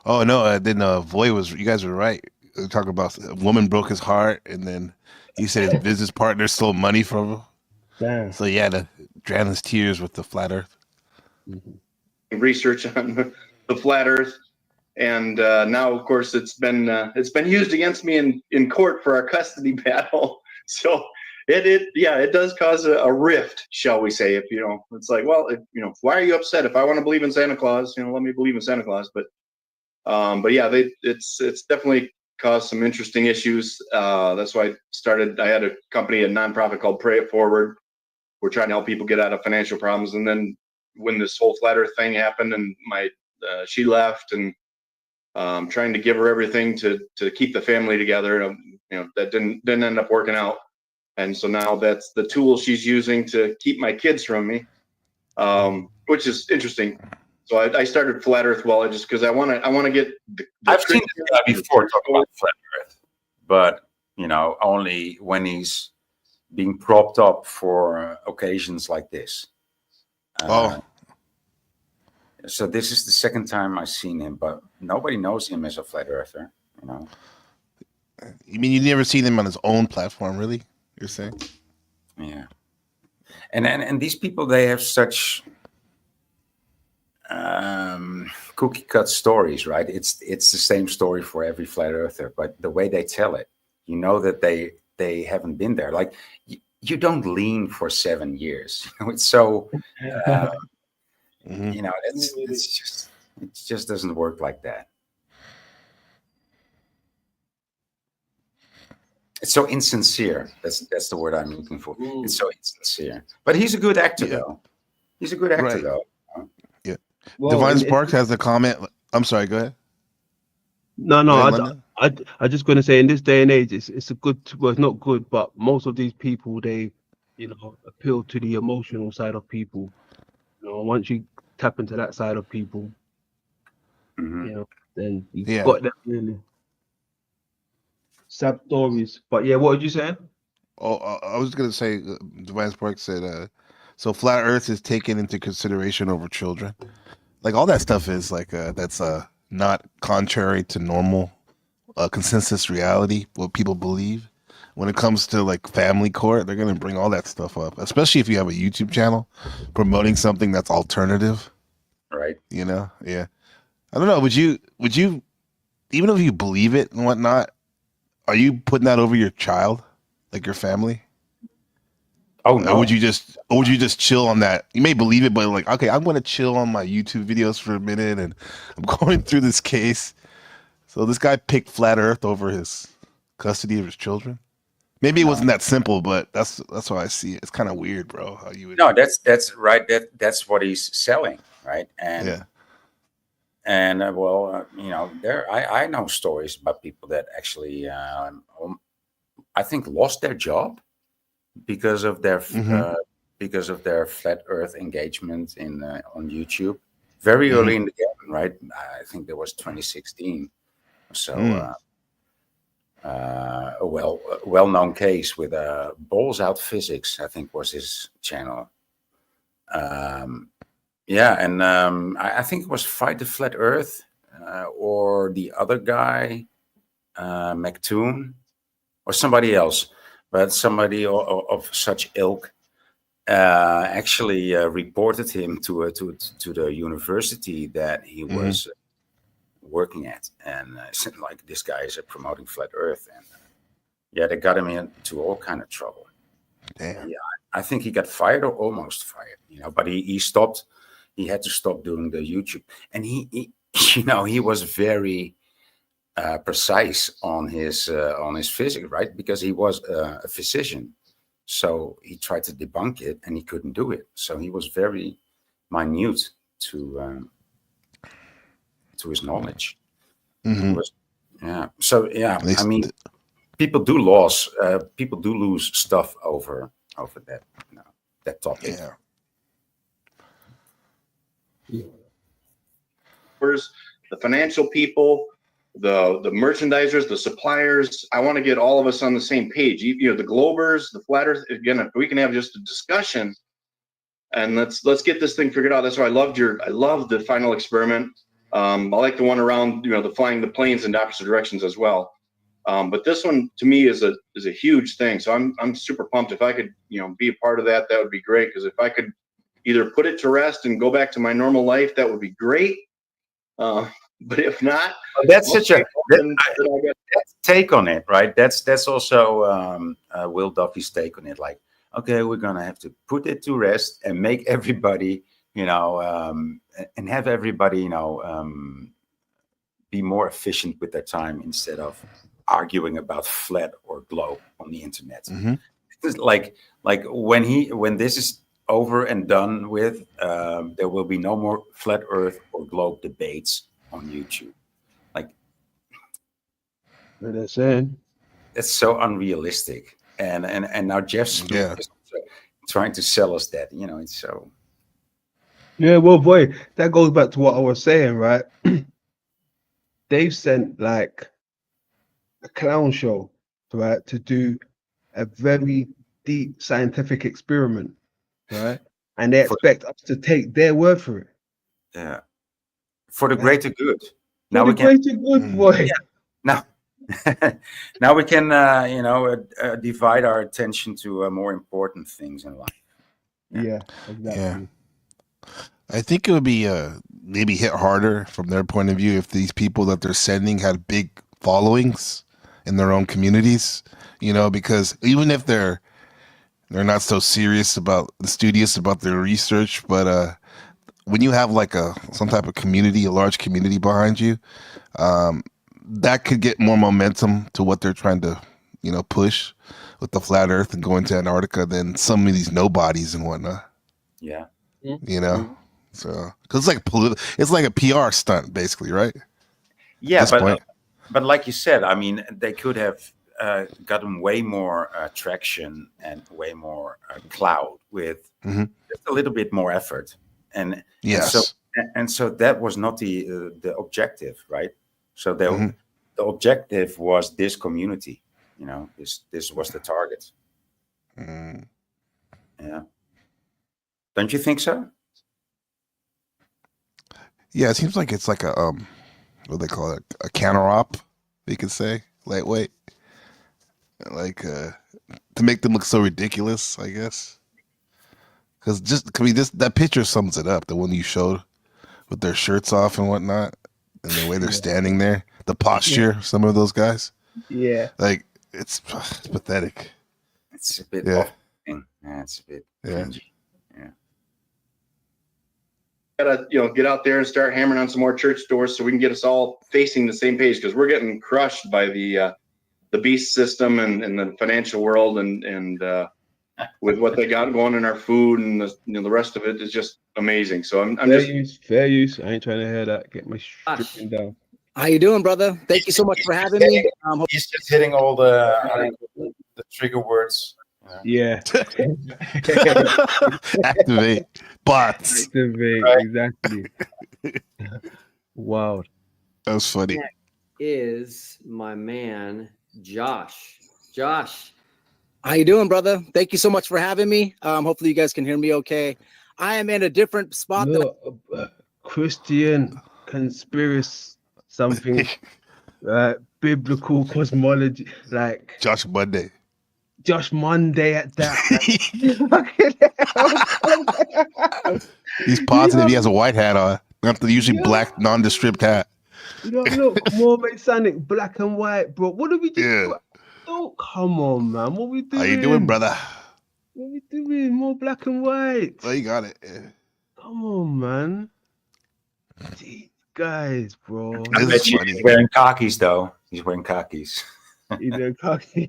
Oh no, then Voy was. You guys were right. Talking about a woman broke his heart, and then he said his business partner stole money from him. Damn. So yeah, to drown his tears with the flat Earth. Research on the flat Earth, And now, of course, it's been used against me in court for our custody battle. So it does cause a rift, shall we say? If it's like, well, why are you upset? If I want to believe in Santa Claus, let me believe in Santa Claus. But yeah, it's definitely caused some interesting issues. That's why I had a company, a nonprofit called Pray It Forward. We're trying to help people get out of financial problems. And then when this whole flat Earth thing happened, and she left, and trying to give her everything to keep the family together, that didn't end up working out. And so now that's the tool she's using to keep my kids from me, which is interesting. So I started Flat Earth just because I want to get. I've seen this guy before talk about Flat Earth, but only when he's being propped up for occasions like this. So this is the second time I've seen him, but nobody knows him as a Flat Earther. You mean you've never seen him on his own platform, really? You're saying? Yeah. And these people, they have such cookie cut stories, right? It's the same story for every Flat Earther, but the way they tell it, that they haven't been there. Like you don't lean for 7 years. It's so it just doesn't work like that. It's so insincere. That's the word I'm looking for. It's so insincere. But he's a good actor, though. He's a good actor, though. Yeah. Well, Divine Sparks has a comment. I'm sorry. Go ahead. No. I just going to say, in this day and age, it's a good. Well, it's not good, but most of these people, they, appeal to the emotional side of people. Once you tap into that side of people, then you've got that really sad stories. But yeah, what did you say? Oh, I was going to say, Divine Sparks said, so Flat Earth is taken into consideration over children. Like all that stuff is like that's not contrary to normal consensus reality, what people believe. When it comes to like family court, they're going to bring all that stuff up, especially if you have a YouTube channel promoting something that's alternative. Right. Yeah. I don't know. Would you, even if you believe it and whatnot, are you putting that over your child, like your family? Oh no. Or would you just chill on that? You may believe it, but like, okay, I'm going to chill on my YouTube videos for a minute, and I'm going through this case. So this guy picked Flat Earth over his custody of his children. Maybe it wasn't that simple, but that's how I see it. It's kind of weird, bro. How you would... No, that's right. That's what he's selling, right? And I know stories about people that actually, I think, lost their job because of their Flat Earth engagement on YouTube very early in the game, right? I think there was 2016 or so. A well-known case with Balls Out Physics, I think was his channel. I think it was Fight the Flat Earth or the other guy, McToon, or somebody else, but somebody of such ilk actually reported him to the university that he was working at, and said, like, this guy is promoting Flat Earth, and they got him into all kind of trouble. Damn. Yeah, I think he got fired or almost fired, but he stopped. He had to stop doing the YouTube, and he was very precise on his physics, right? Because he was a physician, so he tried to debunk it and he couldn't do it. So he was very minute to his knowledge. I mean, people do lose stuff over that that topic. The financial people, the merchandisers, the suppliers. I want to get all of us on the same page. The Globers, the Flat Earth. Again, if we can have just a discussion, and let's get this thing figured out. That's why I love the final experiment. I like the one around the flying the planes in opposite directions as well. But this one to me is a huge thing. So I'm super pumped. If I could be a part of that, that would be great. Because if I could either put it to rest and go back to my normal life, that would be great. But if not, That's such a then I guess that's take on it, right? That's also Will Duffy's take on it. Like, okay, we're gonna have to put it to rest and make everybody, and have everybody, be more efficient with their time instead of arguing about flat or globe on the internet. Mhm. It's like when this is over and done with, there will be no more flat Earth or globe debates on YouTube. Like, What they're saying. that's so unrealistic. And now Jeff Snoop Yeah. is also trying to sell us that. It's so. Yeah, well, boy, that goes back to what I was saying, right? They've sent like a clown show, right, to do a very deep scientific experiment, right? And they For- expect us to take their word for it. Yeah, for the greater good. For Now the we can. greater good, boy. Now, now we can, divide our attention to more important things in life. Yeah, exactly. Yeah. I think it would be maybe hit harder from their point of view if these people that they're sending had big followings in their own communities, because even if they're not so studious about their research, but when you have like some type of community, a large community behind you, that could get more momentum to what they're trying to, push with the flat Earth and going to Antarctica than some of these nobodies and whatnot. Yeah. So because it's like a PR stunt, basically, right? Yeah, At this point. but like you said, I mean, they could have gotten way more traction and way more clout with just a little bit more effort. And Yes. and so that was not the objective, right? So the objective was this community. This was the target. Yeah. Don't you think so? Yeah, it seems like it's like a what do they call it? A counter op, you could say, lightweight. Like to make them look so ridiculous, I guess. Because that picture sums it up. The one you showed with their shirts off and whatnot, and the way they're standing there, the posture of some of those guys. Yeah. Like it's pathetic. It's a bit off-putting. Yeah, it's a bit cringy. Yeah. Gotta get out there and start hammering on some more church doors so we can get us all facing the same page, because we're getting crushed by the beast system and the financial world and with what they got going in our food and the rest of it is just amazing. So I'm fair use. I ain't trying to hear that. Get my stripping down. How you doing, brother? Thank you so much for having me. He's just hitting all the trigger words. Yeah. Activate bots. Activate, exactly. Wow. That was funny. Next is my man Josh. Josh, How you doing, brother? Thank you so much for having me. Hopefully you guys can hear me okay. I am in a different spot. Christian conspiracy something, biblical cosmology, like Josh Monday. Josh Monday at that. He's positive he has a white hat on, not the usually black nondescript hat. You don't look more Masonic, black and white, bro. What are we doing? Oh, come on, man. What are we doing? How you doing, brother? What are we doing? More black and white. Oh, you got it. Yeah. Come on, man. These guys, bro. I bet you he's wearing khakis, though. He's wearing khakis. He's wearing khakis.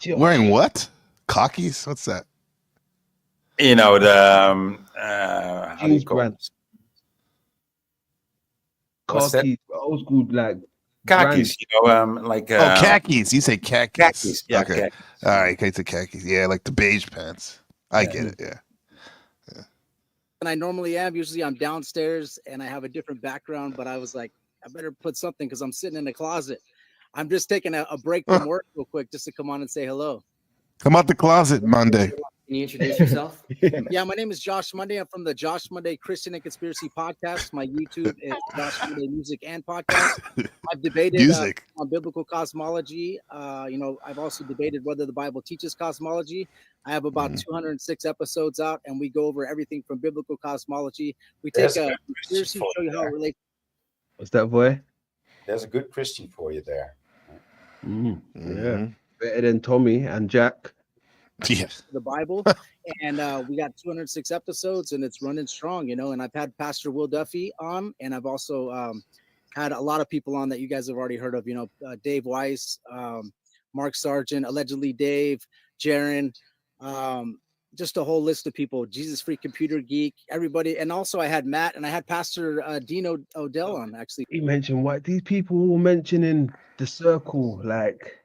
Wearing what? Khakis? What's that? The how do you call it? What's that? Khakis, old school, like khakis. brand. Khakis. You say khakis. Khakis. Yeah, okay. khakis. All right. Okay, to khakis. Yeah, like the beige pants. I get it. Yeah. And I normally am. Usually I'm downstairs and I have a different background, but I was like, I better put something because I'm sitting in the closet. I'm just taking a break from work real quick just to come on and say hello. Come out the closet Monday. Can you introduce yourself? Yeah, my name is Josh Monday. I'm from the Josh Monday Christian and Conspiracy Podcast. My YouTube is Josh Monday Music and Podcast. I've debated Music. on biblical cosmology. I've also debated whether the Bible teaches cosmology. I have about 206 episodes out, and we go over everything from biblical cosmology. We take There's a a good Christian conspiracy, for show you you how it there. relates What's that, boy? There's a good Christian for you there. Yeah. Better than Tommy and Jack. Yeah. to the Bible. And we got 206 episodes, and it's running strong, And I've had Pastor Will Duffy on, and I've also had a lot of people on that you guys have already heard of. Dave Weiss, Mark Sargent, allegedly Dave, Jaron, just a whole list of people. Jesus Freak Computer Geek, everybody, and also I had Matt and I had Pastor Dean Odell on actually. He mentioned what these people were mentioning the circle, like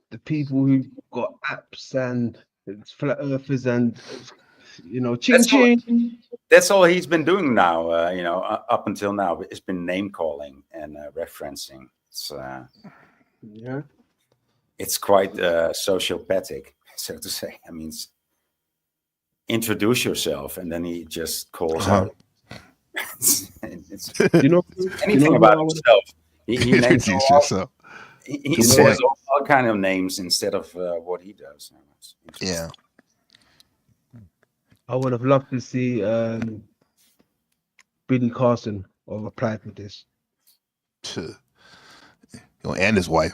the people who got apps and flat earthers and ching ching. That's all he's been doing now. Up until now, it's been name calling and referencing. Yeah, it's quite sociopathic, so to say. I mean, introduce yourself, and then he just calls out. Anything about himself. He names Introduce yourself. He says all kind of names instead of what he does. Yeah. I would have loved to see Billy Carson have applied for this. And his wife.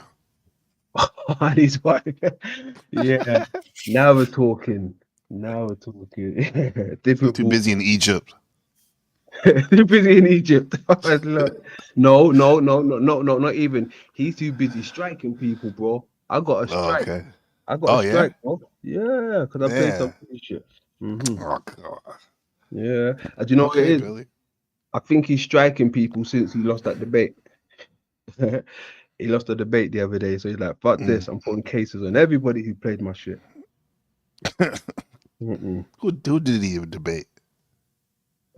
And his wife. Yeah. Now we're talking. Different. Too busy in Egypt. Too busy in Egypt. No, not even. He's too busy striking people, bro. I got a strike. Okay. I got a strike, yeah? bro. Yeah, because I played some shit. Oh, God. Yeah. And do you know what it is? Billy. I think he's striking people since he lost that debate. He lost the debate the other day, so he's like, "Fuck this! I'm putting cases on everybody who played my shit." Who did he even debate?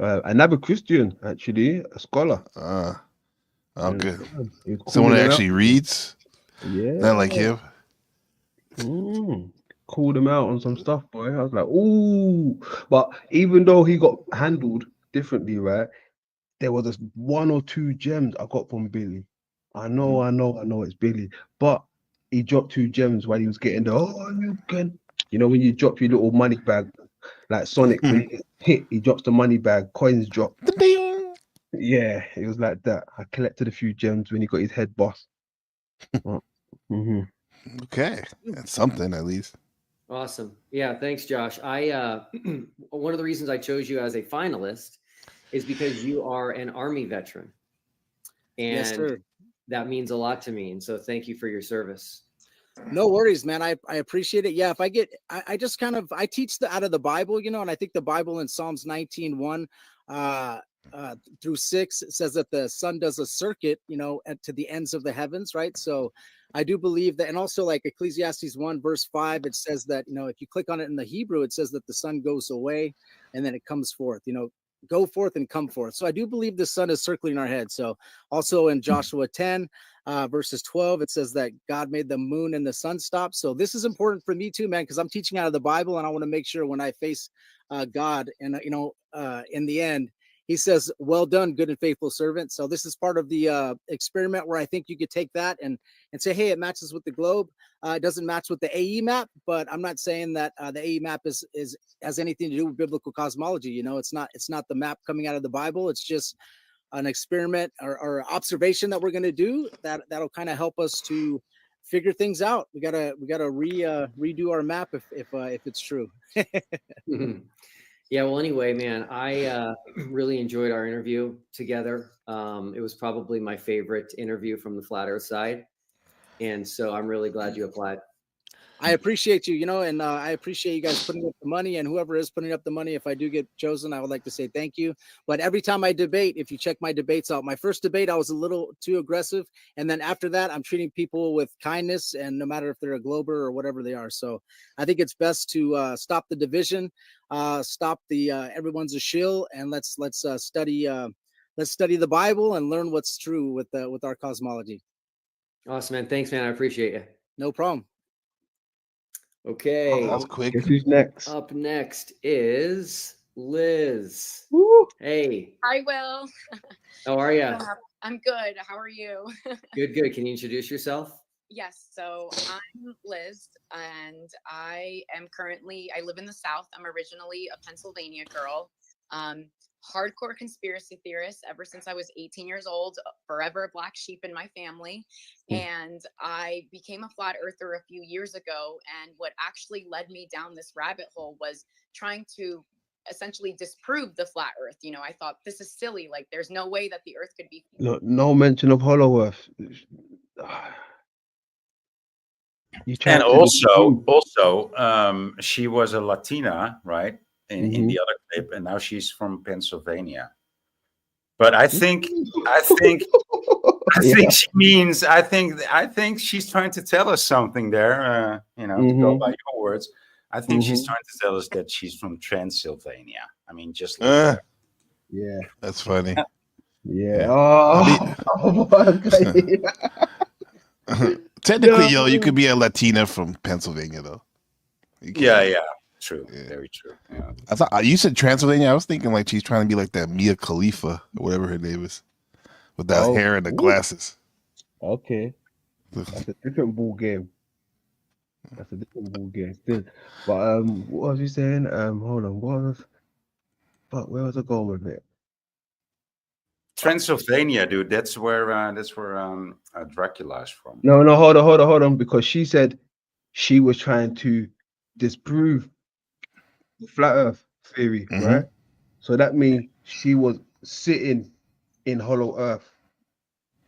Another Christian, actually, a scholar. Okay. He's Someone calling that him actually out. reads. Yeah. Not like him. Called him out on some stuff, boy. I was like, ooh. But even though he got handled differently, right? There was this 1 or 2 gems I got from Billy. I know it's Billy. But he dropped 2 gems while he was getting you can. When you drop your little money bag, like Sonic, when he gets hit, he drops the money bag, coins drop. Yeah, it was like that. I collected a few gems when he got his head boss. Okay. That's something at least. Awesome. Yeah, thanks, Josh. I one of the reasons I chose you as a finalist is because you are an Army veteran. And Yes, sir. that means a lot to me. And so thank you for your service. No worries, man. I appreciate it. Yeah, if I just kind of, I teach out of the Bible, and I think the Bible in Psalms 19:1 through 6 says that the sun does a circuit, to the ends of the heavens, right? So I do believe that, and also like Ecclesiastes 1 verse 5, it says that, if you click on it in the Hebrew, it says that the sun goes away and then it comes forth, go forth and come forth. So I do believe the sun is circling our head. So also in Joshua 10 verses 12, it says that God made the moon and the sun stop. So this is important for me too, man, because I'm teaching out of the Bible, and I want to make sure when I face God, and in the end, he says, "Well done, good and faithful servant." So this is part of the experiment where I think you could take that and say, hey, it matches with the globe. It doesn't match with the AE map, but I'm not saying that the AE map has anything to do with biblical cosmology. It's not the map coming out of the Bible. It's just an experiment or observation that we're going to do that'll kind of help us to figure things out. We gotta redo our map if it's true. Yeah, well, anyway, man, I really enjoyed our interview together. It was probably my favorite interview from the Flat Earth side. And so I'm really glad you applied. I appreciate you, and I appreciate you guys putting up the money, and whoever is putting up the money, if I do get chosen, I would like to say thank you. But every time I debate, if you check my debates out, my first debate, I was a little too aggressive. And then after that, I'm treating people with kindness, and no matter if they're a Glober or whatever they are. So I think it's best to stop the division, stop the everyone's a shill, and let's study the Bible and learn what's true with our cosmology. Awesome, man. Thanks, man. I appreciate you. No problem. Okay. That was quick. Guess who's next? Up next is Liz. Woo. Hey, Hi, Will. how are you? I'm good. How are you? Good, good. Can you introduce yourself? Yes, so I'm Liz, and I live in the South. I'm originally a Pennsylvania girl. Hardcore conspiracy theorist ever since I was 18 years old, forever a black sheep in my family. And I became a flat earther a few years ago. And what actually led me down this rabbit hole was trying to essentially disprove the flat earth. You know, I thought this is silly. Like, there's no way that the earth could be. No mention of Hollow Earth. You And tried to also, she was a Latina, right? In the other clip, and now she's from Pennsylvania. But I think Yeah. she means. I think she's trying to tell us something there. To go by your words, I think she's trying to tell us that she's from Transylvania. I mean, just look at her. Yeah. That's funny. Yeah. I Oh, Technically, No. you could be a Latina from Pennsylvania, though. You can. Yeah, true, very true. Yeah. I thought you said Transylvania. I was thinking like she's trying to be like that Mia Khalifa or whatever her name is, with that hair and the glasses. Okay. That's a different ball game. That's a different ball game still. But what was you saying? Hold on. Where was I going with it? Transylvania, dude. That's where Dracula is from. No, hold on. Because she said she was trying to disprove the flat Earth theory, right? So that means she was sitting in Hollow Earth.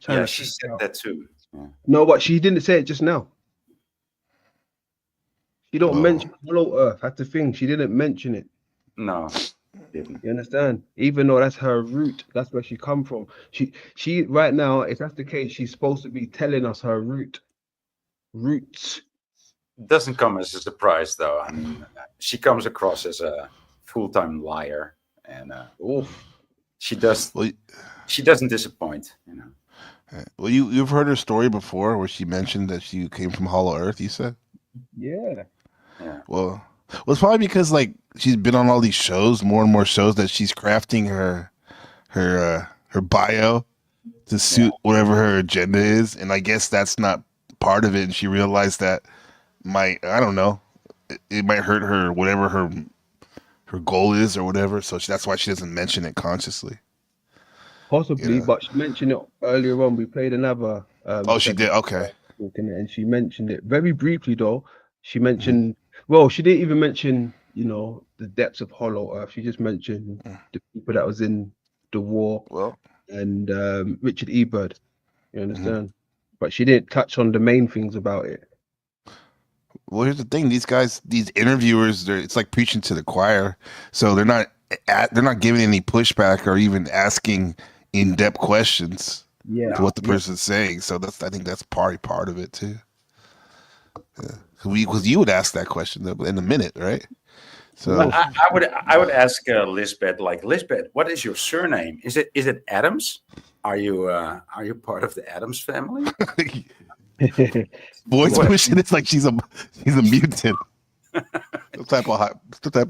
Yeah, she said that too. Yeah. No, but she didn't say it just now. She don't mention Hollow Earth. That's the thing. She didn't mention it. No, didn't. You understand? Even though that's her root, that's where she come from. She right now, if that's the case, she's supposed to be telling us her roots. Doesn't come as a surprise, though. I mean, she comes across as a full-time liar, and she doesn't disappoint. Well, you've heard her story before, where she mentioned that she came from Hollow Earth. You said, yeah. Well, it's probably because like she's been on all these shows, more and more shows, that she's crafting her bio to suit whatever her agenda is, and I guess that's not part of it. And she realized that I don't know, it might hurt her, whatever her goal is or whatever. So that's why she doesn't mention it consciously. Possibly, but she mentioned it earlier on. We played another. She did. Okay. And she mentioned it very briefly, though. She mentioned, well, she didn't even mention, the depths of Hollow Earth. She just mentioned the people that was in the war and Richard E. Byrd. You understand? But she didn't touch on the main things about it. Well, here's the thing: these interviewers, it's like preaching to the choir. So they're not giving any pushback or even asking in-depth questions to what the person's saying. So I think that's part of it too. Because you would ask that question in a minute, right? So I would ask Lisbeth, like, Lisbeth, what is your surname? Is it Adams? Are you part of the Adams family? Voice pushing. It's like she's a mutant. Some type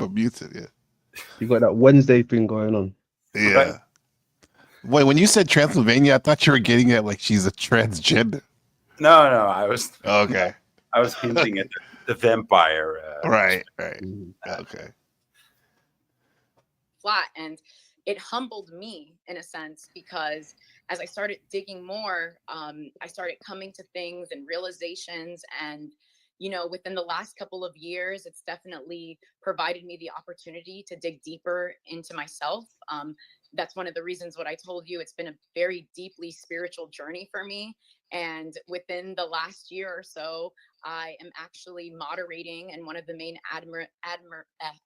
of mutant. Yeah. You got that Wednesday thing going on. Yeah. Right. Wait, when you said Transylvania, I thought you were getting at like she's a transgender. No, I was okay. I was hinting at the vampire. Right. Okay. Flat, and it humbled me in a sense, because as I started digging more, I started coming to things and realizations, and within the last couple of years, it's definitely provided me the opportunity to dig deeper into myself. That's one of the reasons what I told you, it's been a very deeply spiritual journey for me. And within the last year or so, I am actually moderating and one of the main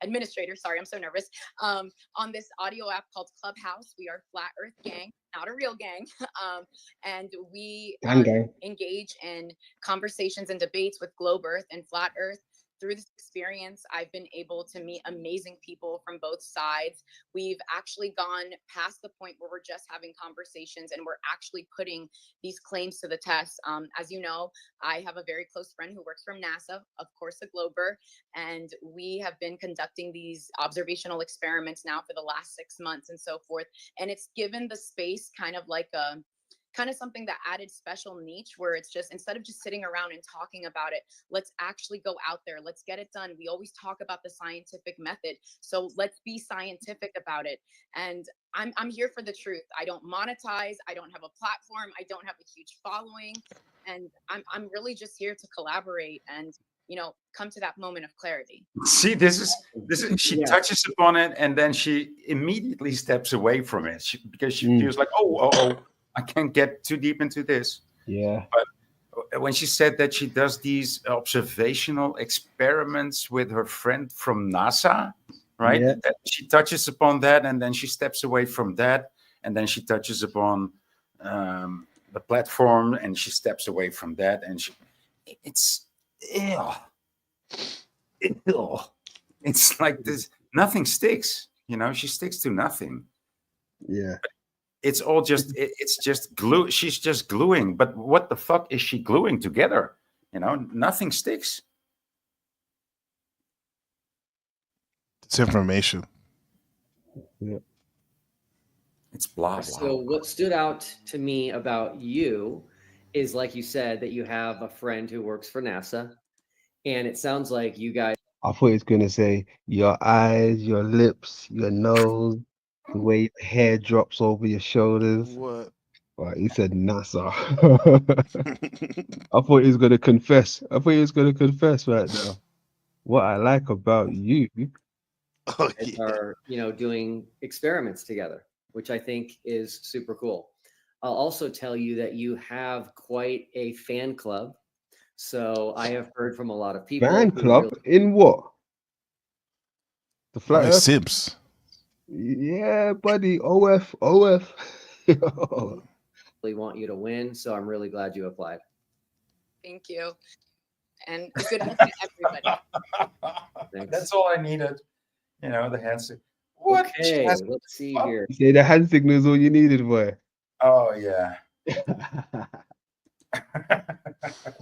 administrators, sorry, I'm so nervous, on this audio app called Clubhouse. We are Flat Earth Gang, not a real gang. And we engage in conversations and debates with Globe Earth and Flat Earth through this experience, I've been able to meet amazing people from both sides. We've actually gone past the point where we're just having conversations and we're actually putting these claims to the test. As you know, I have a very close friend who works from NASA, of course, a Glober, and we have been conducting these observational experiments now for the last 6 months and so forth. And it's given the space kind of like a kind of something that added special niche where it's just instead of just sitting around and talking about it, let's actually go out there, let's get it done. We always talk about the scientific method, so let's be scientific about it. And I'm here for the truth. I don't monetize, I don't have a platform, I don't have a huge following, and I'm really just here to collaborate and, you know, come to that moment of clarity. See, this is she touches upon it and then she immediately steps away from it because she feels like, oh, I can't get too deep into this. Yeah. But when she said that she does these observational experiments with her friend from NASA, right? Yeah. That she touches upon that and then she steps away from that. And then she touches upon the platform and she steps away from that. And it's like this, nothing sticks, you know, she sticks to nothing. Yeah. It's all just, it's just glue. She's just gluing. But what the fuck is she gluing together? You know, nothing sticks. It's information. Yeah. It's blah, blah. So what stood out to me about you is, like you said, that you have a friend who works for NASA. And it sounds like you guys. I thought he was going to say your eyes, your lips, your nose, the way your hair drops over your shoulders. What? Right, he said NASA. I thought he was going to confess. Right now. What I like about you. Are, you know, doing experiments together, which I think is super cool. I'll also tell you that you have quite a fan club. So I have heard from a lot of people. Fan club in what? The flat Earth? Sims. Yeah, buddy. OF. Really want you to win, so I'm really glad you applied. Thank you. And good luck to everybody. That's all I needed. You know, the hand signal. What? Okay, let's see here. Yeah, the hand signal is all you needed, boy. Oh, yeah.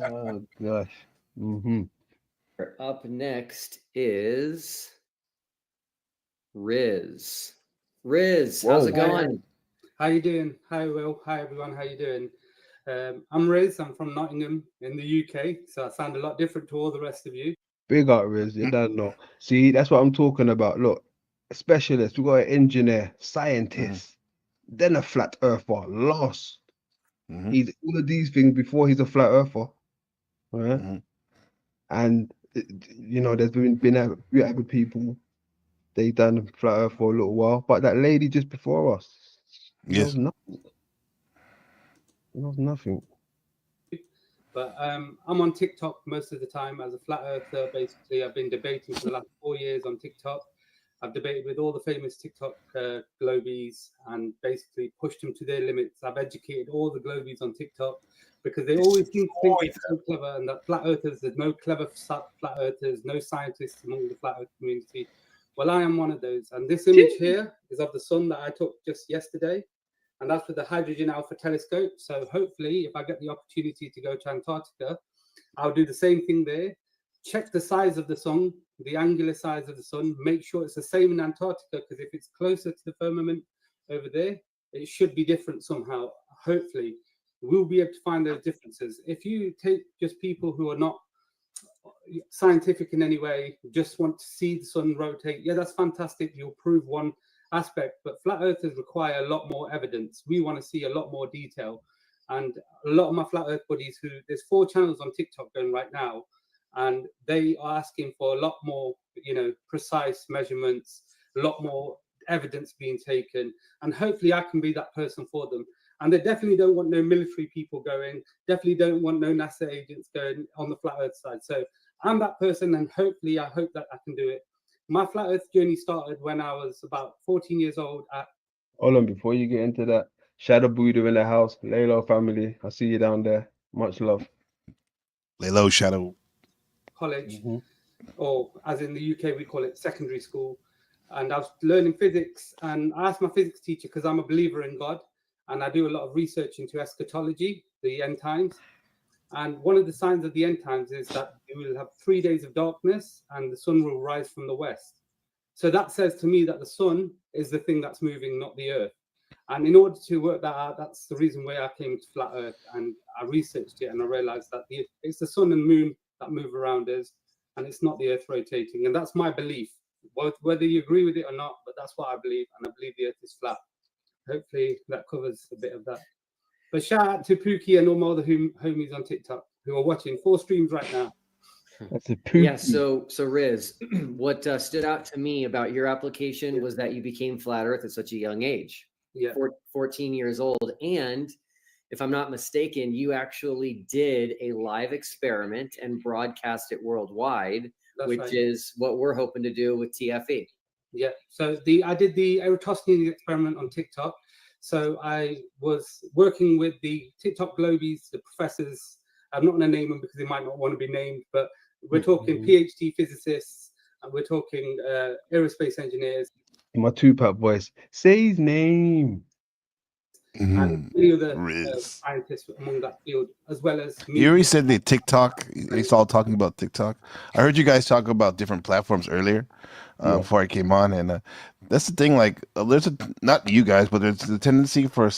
Oh, gosh. Mm-hmm. Up next is Riz. Riz, how's it going? How you doing? Hi, Will. Hi, everyone. How you doing? I'm Riz. I'm from Nottingham in the UK, so I sound a lot different to all the rest of you. Big up, Riz. You don't know. See, that's what I'm talking about. Look, a specialist. We got an engineer, scientist, then a flat earther. Lost. He's all of these things before he's a flat earther. Right? And you know, there's been a few other people. They done flat earth for a little while, but that lady just before us, knows nothing. Knows nothing. But I'm on TikTok most of the time as a flat earther. Basically, I've been debating for the last 4 years on TikTok. I've debated with all the famous TikTok globies and basically pushed them to their limits. I've educated all the globies on TikTok because they always seem to think it's so clever and that flat earthers, there's no clever flat earthers, no scientists among the flat earth community. Well, I am one of those. And this image here is of the sun that I took just yesterday. And that's with the Hydrogen Alpha telescope. So hopefully, if I get the opportunity to go to Antarctica, I'll do the same thing there. Check the size of the sun, the angular size of the sun. Make sure it's the same in Antarctica, because if it's closer to the firmament over there, it should be different somehow. Hopefully, we'll be able to find those differences. If you take just people who are not scientific in any way, just want to see the sun rotate, yeah, that's fantastic. You'll prove one aspect, but flat earthers require a lot more evidence. We want to see a lot more detail. And a lot of my flat earth buddies, who there's 4 channels on TikTok going right now, and they are asking for a lot more, you know, precise measurements, a lot more evidence being taken, and hopefully I can be that person for them. And they definitely don't want no military people going, definitely don't want no NASA agents going on the flat earth side. So I'm that person, and hopefully I hope that I can do it. My flat earth journey started when I was about 14 years old. Hold on, before you get into that, Shadow Buddha in the house, Laylo family, I see you down there. Much love. Lay low, Shadow. College. or as in the UK we call it secondary school, and I was learning physics, and I asked my physics teacher, because I'm a believer in God and I do a lot of research into eschatology, the end times. And one of the signs of the end times is that you will have 3 days of darkness and the sun will rise from the west. So that says to me that the sun is the thing that's moving, not the earth. And in order to work that out, that's the reason why I came to flat earth, and I researched it and I realized that it's the sun and moon that move around us, and it's not the earth rotating. And that's my belief, whether you agree with it or not, but that's what I believe, and I believe the earth is flat. Hopefully that covers a bit of that. But shout out to Pookie and all my other homies on TikTok who are watching 4 streams right now. That's a Yeah, so Riz, what stood out to me about your application was that you became flat earth at such a young age. Yeah. 14 years old. And if I'm not mistaken, you actually did a live experiment and broadcast it worldwide, which right. is what we're hoping to do with TFE. Yeah, so I did the Eratosthenes experiment on TikTok. So I was working with the TikTok globies, the professors. I'm not going to name them because they might not want to be named, but we're talking PhD physicists, and we're talking aerospace engineers. In my Tupac voice, say his name. And many other scientists among that field, as well as me. You already said that TikTok. It's all talking about TikTok. I heard you guys talk about different platforms earlier before I came on, and that's the thing. Like, there's not you guys, but there's the tendency for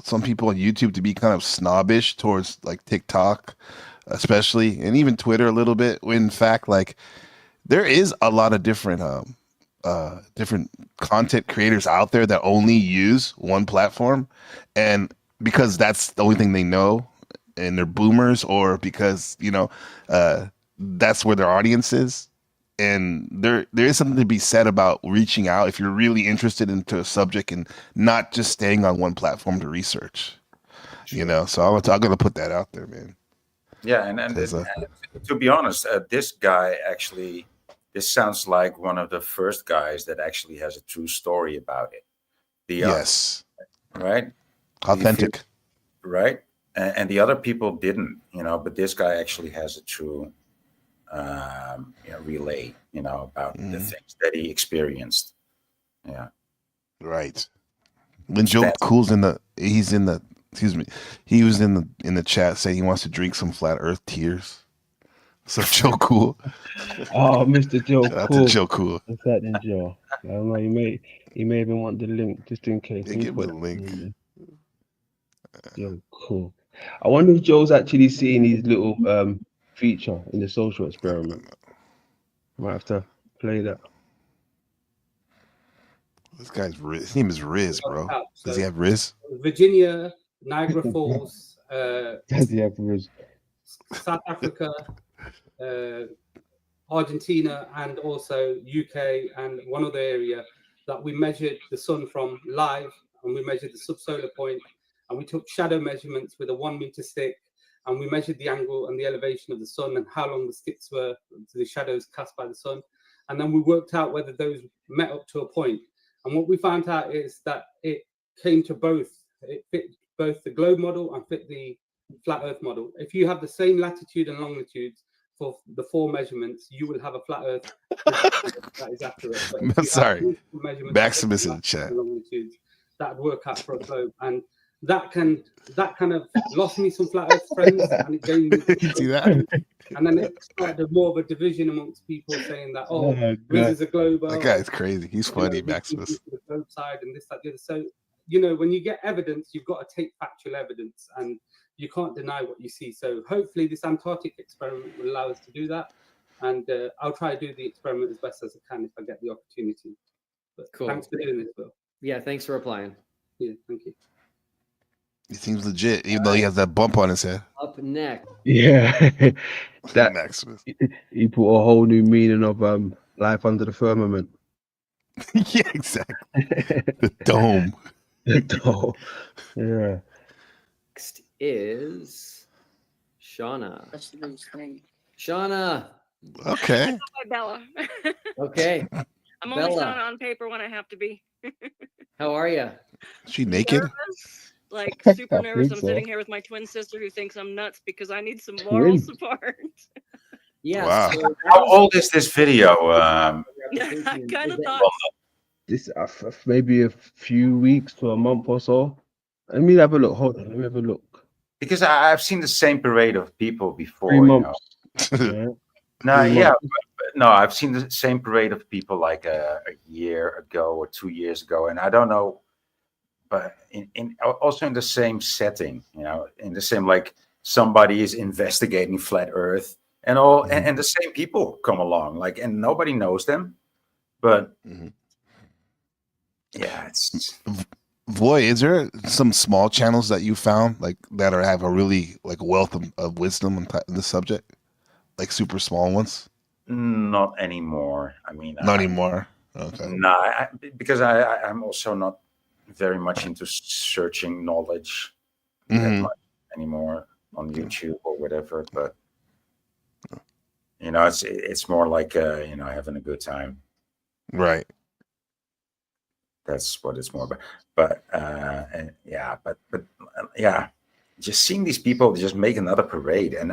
some people on YouTube to be kind of snobbish towards like TikTok, especially, and even Twitter a little bit. When in fact, like, there is a lot of different different content creators out there that only use one platform, and because that's the only thing they know and they're boomers, or because that's where their audience is. And there is something to be said about reaching out if you're really interested into a subject and not just staying on one platform to research. So I'm gonna put that out there, man. Yeah, and to be honest, this guy actually, this sounds like one of the first guys that actually has a true story about it. Yes. Right? Authentic. Right? And the other people didn't, but this guy actually has a true relay, about the things that he experienced. Yeah. Right. When Joe Cool's he was in the chat saying he wants to drink some flat earth tears. So Joe Cool. Oh, Mr. Joe Shout out Cool. to Joe Cool. What's that then, Joe? I don't know. He may even want the link just in case. Yeah, give me the link. Joe Cool. I wonder if Joe's actually seeing his little feature in the social experiment. Might have to play that. This guy's Riz. His name is Riz, bro. Does he have Riz? Virginia, Niagara Falls, Does he have Riz? South Africa, Argentina, and also UK, and one other area that we measured the sun from live, and we measured the subsolar point, and we took shadow measurements with a 1 meter stick, and we measured the angle and the elevation of the sun and how long the sticks were to the shadows cast by the sun, and then we worked out whether those met up to a point. And what we found out is that it came to both. It fit both the globe model and fit the flat earth model. If you have the same latitude and longitudes for the 4 measurements, you will have a flat earth that is accurate. I'm sorry. Maximus in the chat. Longitudes, that would work out for a globe. And that kind of lost me some flat earth friends, and it gained me. See that? And then it started more of a division amongst people saying that, Riz is a globe. That guy's crazy. He's funny, Maximus. The globe side and this, that, the other. So, when you get evidence, you've got to take factual evidence, and you can't deny what you see. So hopefully this Antarctic experiment will allow us to do that. And I'll try to do the experiment as best as I can if I get the opportunity. But Cool. Thanks for doing this, Will. Yeah, thanks for replying. Yeah, thank you. He seems legit, even though he has that bump on his head. Up next. Yeah. That Maximus. he put a whole new meaning of life under the firmament. Yeah, exactly. The dome. The dome. Yeah. Next is Shauna. That's the biggest thing. Shauna. Okay. Hi, Bella. Okay. I'm only Bella. Shauna on paper when I have to be. How are you? She naked? Nervous, like I super nervous. think I'm so. sitting here with my twin sister who thinks I'm nuts because I need some moral support. Yeah. Wow. So How old is this video? I kind of thought. This maybe a few weeks to a month or so. Let me have a look. Hold on. Let me have a look. Because I've seen the same parade of people 3 before, you know. months. Yeah. No, 3 yeah, months. but no, I've seen the same parade of people like a year ago or 2 years ago, and I don't know, but also in the same setting, you know, in the same like somebody is investigating flat Earth, and all, and the same people come along, like, and nobody knows them, but yeah, it's. Voy, is there some small channels that you found like that are have a really like wealth of wisdom on this subject, like super small ones? Not anymore. I mean, Not anymore. Okay. No, because I'm also not very much into searching knowledge that much anymore on YouTube or whatever. But you know, it's more like you know, having a good time. Right. That's what it's more about. But and yeah, but yeah, just seeing these people just make another parade, and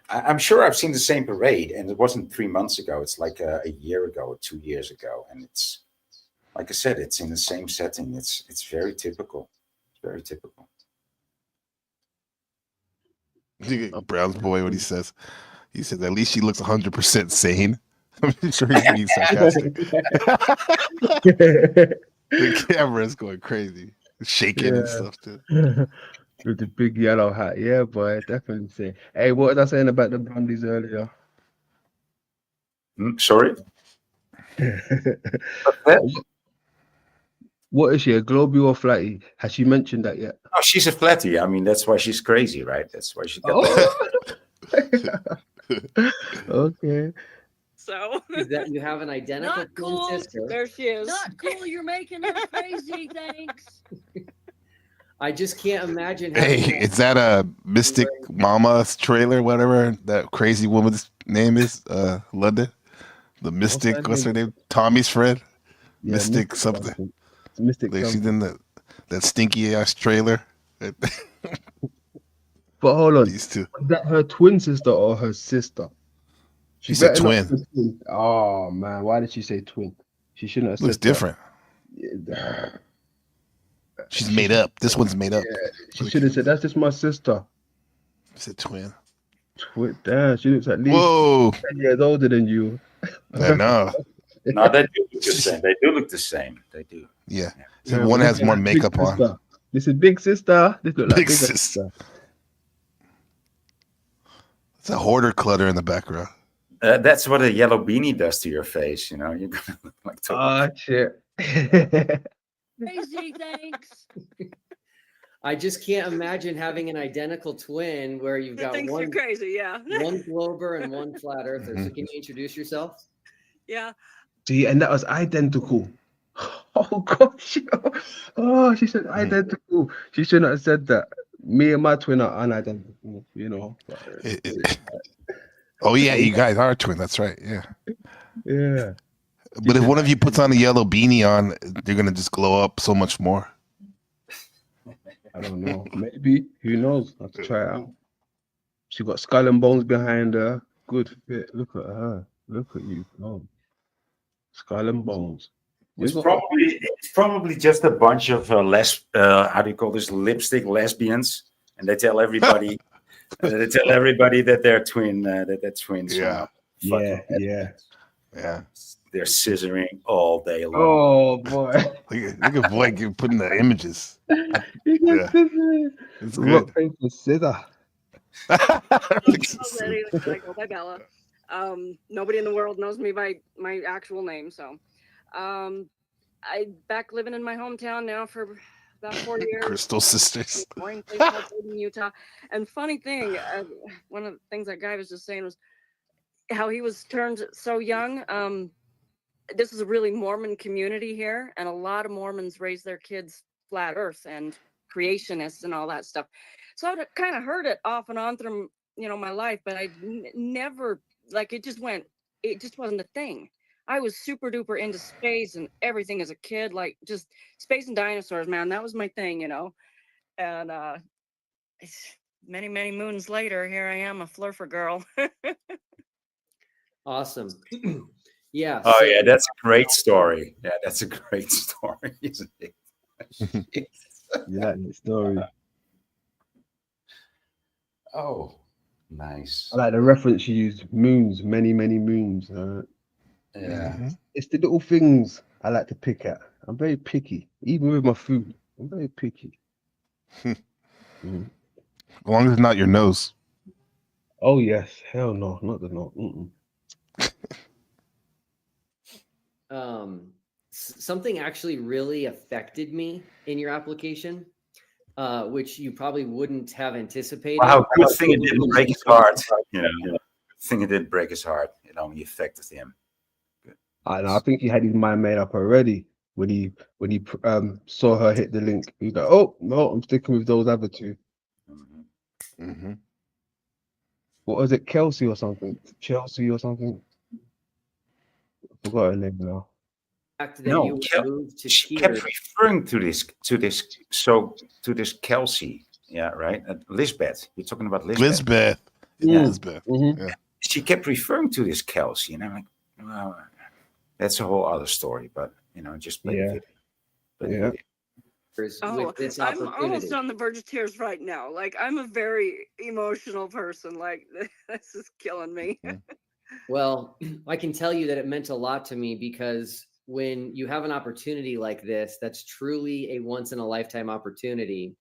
I'm sure I've seen the same parade, and it wasn't 3 months ago. It's like a year ago or 2 years ago, and it's like I said, it's in the same setting. It's very typical. It's very typical. Brown's boy, what he says. He said at least she looks 100% sane. I'm sure he's being sarcastic. The camera is going crazy, shaking and stuff too. With the big yellow hat. Yeah, boy, definitely say. Hey, what was I saying about the blondies earlier? Sorry? What is she, a globie or flatty? Has she mentioned that yet? Oh, she's a flatty. I mean, that's why she's crazy, right? That's why she got Okay. So Is that you have an identical not twin cool. sister? There she is. Not cool. You're making her crazy. Thanks. I just can't imagine. Hey, having is that a Mystic Mama's trailer, whatever that crazy woman's name is? London? The Mystic, what's her name? Tommy's friend? Yeah, Mystic something. It's Mystic Like she's something. in that stinky ass trailer. But hold on. These two. Was that her twin sister or her sister? She She said better not twin. be twin. Oh man, why did she say twin? She shouldn't have Looks said different. that. She's made up. This one's made up. Yeah, she should have said that's just my sister. Said twin. Twin. Damn, she looks at least Whoa. 10 years older than you. I know. No, they do look the same. They do look the same. They do. Yeah. Yeah, One but has this more is makeup big on. sister. This is big sister. This look like Big bigger sister. It's a hoarder clutter in the background. That's what a yellow beanie does to your face. You know, you're gonna look like. Oh shit. Crazy. Thanks. I just can't imagine having an identical twin where you've That got thinks you're crazy. Yeah. one Glober and one flat earther. So can you introduce yourself? Yeah. See, and that was identical. Oh gosh. Oh, she said identical. She shouldn't have said that. Me and my twin are unidentical, you know. Oh yeah, you guys are twin. That's right. Yeah. Yeah. But if one of you puts on a yellow beanie on, they're gonna just glow up so much more. I don't know. Maybe. Who knows? I have to try it out. She got skull and bones behind her. Good fit. Look at her. Look at you. Oh. Skull and bones. It's probably just a bunch of how do you call this, lipstick lesbians, and they tell everybody that they're twin that they're twins. Yeah. Yeah. Yeah. Yeah. They're scissoring all day long. Oh boy. Look at Boy putting the images. Yeah. It's Rock, good. paper, scissor. By Bella. Nobody in the world knows me by my actual name, so I back living in my hometown now for about 4 years. Crystal Sisters. Boring place called Dayton, Utah. And funny thing, one of the things that guy was just saying was how he was turned so young. This is a really Mormon community here, and a lot of Mormons raise their kids flat Earth and creationists and all that stuff. So I kind of heard it off and on through my life, but I never it just wasn't a thing. I was super duper into space and everything as a kid, like just space and dinosaurs, man. That was my thing, And many, many moons later, here I am, a flurfer girl. Awesome. Yeah. Oh so- yeah, that's a great story. Yeah, that's a great story, isn't it? You like that story? Oh, nice. I like the reference you used. Moons, many, many moons. Yeah. It's the little things I like to pick at. I'm very picky, even with my food. I'm very picky. Mm. As long as it's not your nose. Oh yes, hell no, not the no. Mm-mm. Something actually really affected me in your application, which you probably wouldn't have anticipated. Wow, good thing it didn't break his heart. You know, good thing it didn't break his heart. It only affected him. I think he had his mind made up already when he saw her hit the link. He go, oh no, I'm sticking with those other two. Mm-hmm. What was it, Kelsey or something? Chelsea or something? I forgot her name now. Fact that No, you moved to she tears. kept referring to this Kelsey. Yeah, right. Lisbeth. You're talking about Lisbeth. Lisbeth. Yeah. Lisbeth. Yeah. She kept referring to this Kelsey, and I'm like, well, that's a whole other story. But you know, just play the video. Play the video. Oh, With this I'm almost opportunity. on the verge of tears right now. Like, I'm a very emotional person. Like, this is killing me. Well, I can tell you that it meant a lot to me because when you have an opportunity like this, that's truly a once in a lifetime opportunity,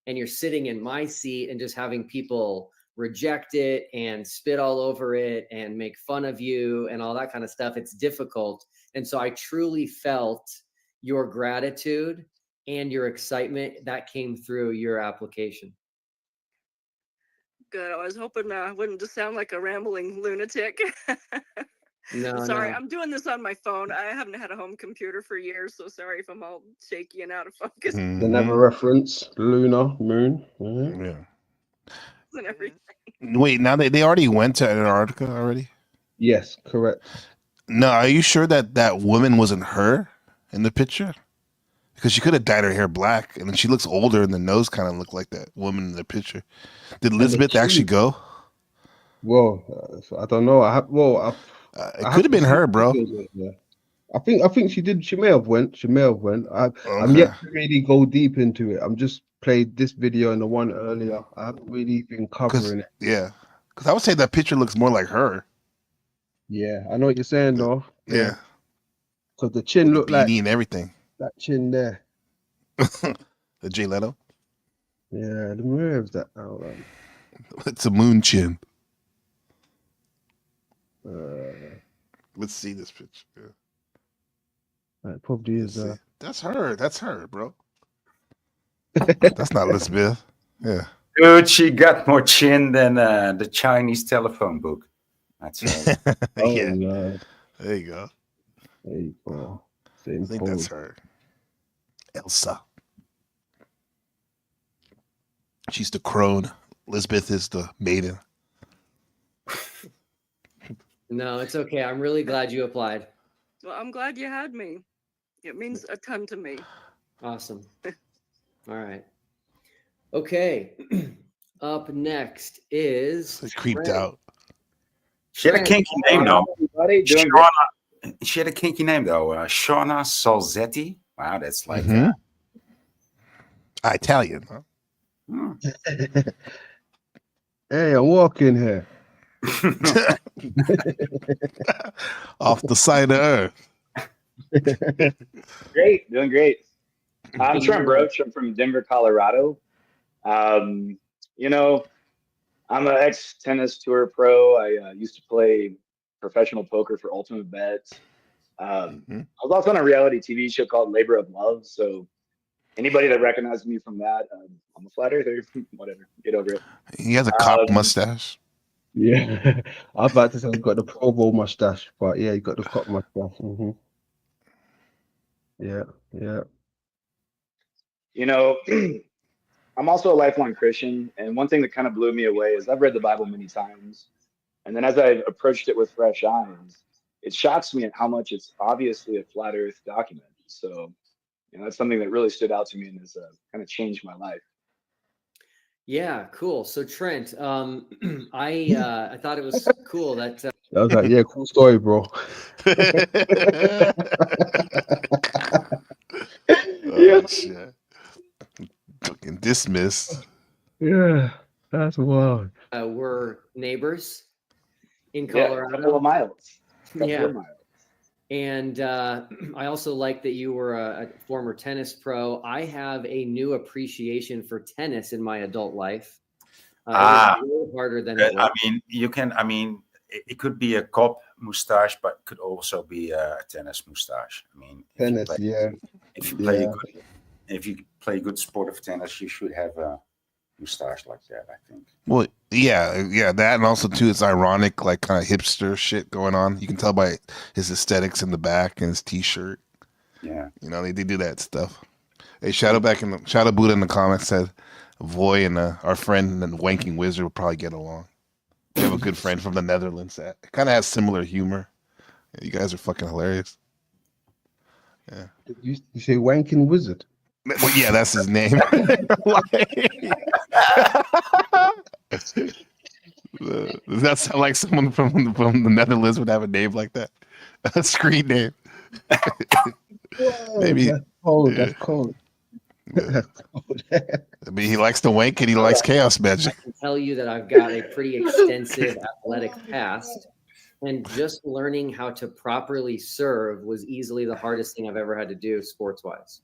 and you're sitting in my seat and just having people reject it and spit all over it and make fun of you and all that kind of stuff, it's difficult. And so I truly felt your gratitude and your excitement that came through your application. Good. I was hoping I wouldn't just sound like a rambling lunatic. No, Sorry, no. I'm doing this on my phone. I haven't had a home computer for years, so sorry if I'm all shaky and out of focus The never reference, lunar, moon. Yeah. and everything. Wait, now they already went to Antarctica already? Yes, correct. No, are you sure that woman wasn't her in the picture? Because she could have dyed her hair black, and then she looks older, and the nose kind of looked like that woman in the picture. Did Lisbeth actually go? Well, I don't know. It could have been her, bro. I think she did. She may have went. She may have went. I'm yet to really go deep into it. I'm just played this video and the one earlier. I haven't really been covering it. Yeah, because I would say that picture looks more like her. Yeah, I know what you're saying though. Yeah, because the chin looked like beanie and everything. that chin there. The Jay Leno. Yeah, the nerves that. Oh, It's a moon chin. uh, Let's see this picture. Yeah. it probably is. That's her. That's her, bro. That's not Lisbeth. Yeah. Dude, she got more chin than the Chinese telephone book. That's right. Oh, Yeah. Lord. There you go. There you go. I think that's her. Elsa. She's the crone. Lisbeth is the maiden. No, it's okay. I'm really glad you applied. Well, I'm glad you had me. It means a ton to me. Awesome. All right. Okay. Up next is creeped Trent. out. She had a kinky name though. She had a kinky name though. Shauna Salzetti. Wow, that's like Italian, huh? Hey, I'm walking here. Off the side of earth. Great, doing great. I'm Trent Broach. I'm from Denver, Colorado. You know, I'm an ex-tennis tour pro. I used to play professional poker for Ultimate Bets. I was also on a reality TV show called Labor of Love. So anybody that recognizes me from that, I'm a flat earther. Whatever, get over it. He has a cop mustache. Yeah, I was about to say he's got the Pro Bowl mustache, but yeah, he got the cop mustache. Yeah, yeah. You know, I'm also a lifelong Christian, and one thing that kind of blew me away is I've read the Bible many times, and then as I approached it with fresh eyes, it shocks me at how much it's obviously a flat Earth document. So, you know, that's something that really stood out to me and has kind of changed my life. Yeah, cool. So Trent, I thought it was cool that I was like, yeah, cool story, bro. Oh shit! Fucking dismissed. Yeah, that's wild. we're neighbors in Yeah, a couple Colorado. of miles. Yeah. Of miles. And I also like that you were a former tennis pro. I have a new appreciation for tennis in my adult life. It was way harder than it I looked. mean, you can. I mean, it could be a cop mustache, but could also be a tennis mustache. I mean, Tennis, yeah. if you play Yeah. good, if you play good sport of tennis, you should have a mustache like that. I think. Well, yeah, that, and also too, it's ironic, like kind of hipster shit going on. You can tell by his aesthetics in the back and his T-shirt. Yeah, you know they do that stuff. Hey, Shadow Buddha in the comments said, "Voy and our friend and wanking wizard will probably get along." We have a good friend from the Netherlands that kind of has similar humor. Yeah, you guys are fucking hilarious. Yeah. You say wanking wizard? Well, yeah, that's his name. Does that sound like someone from the Netherlands would have a name like that? A screen name. Maybe. That's cold. That's cold. Yeah. I mean, he likes to wank and he likes chaos magic. I can tell you that I've got a pretty extensive athletic past, and just learning how to properly serve was easily the hardest thing I've ever had to do sports-wise.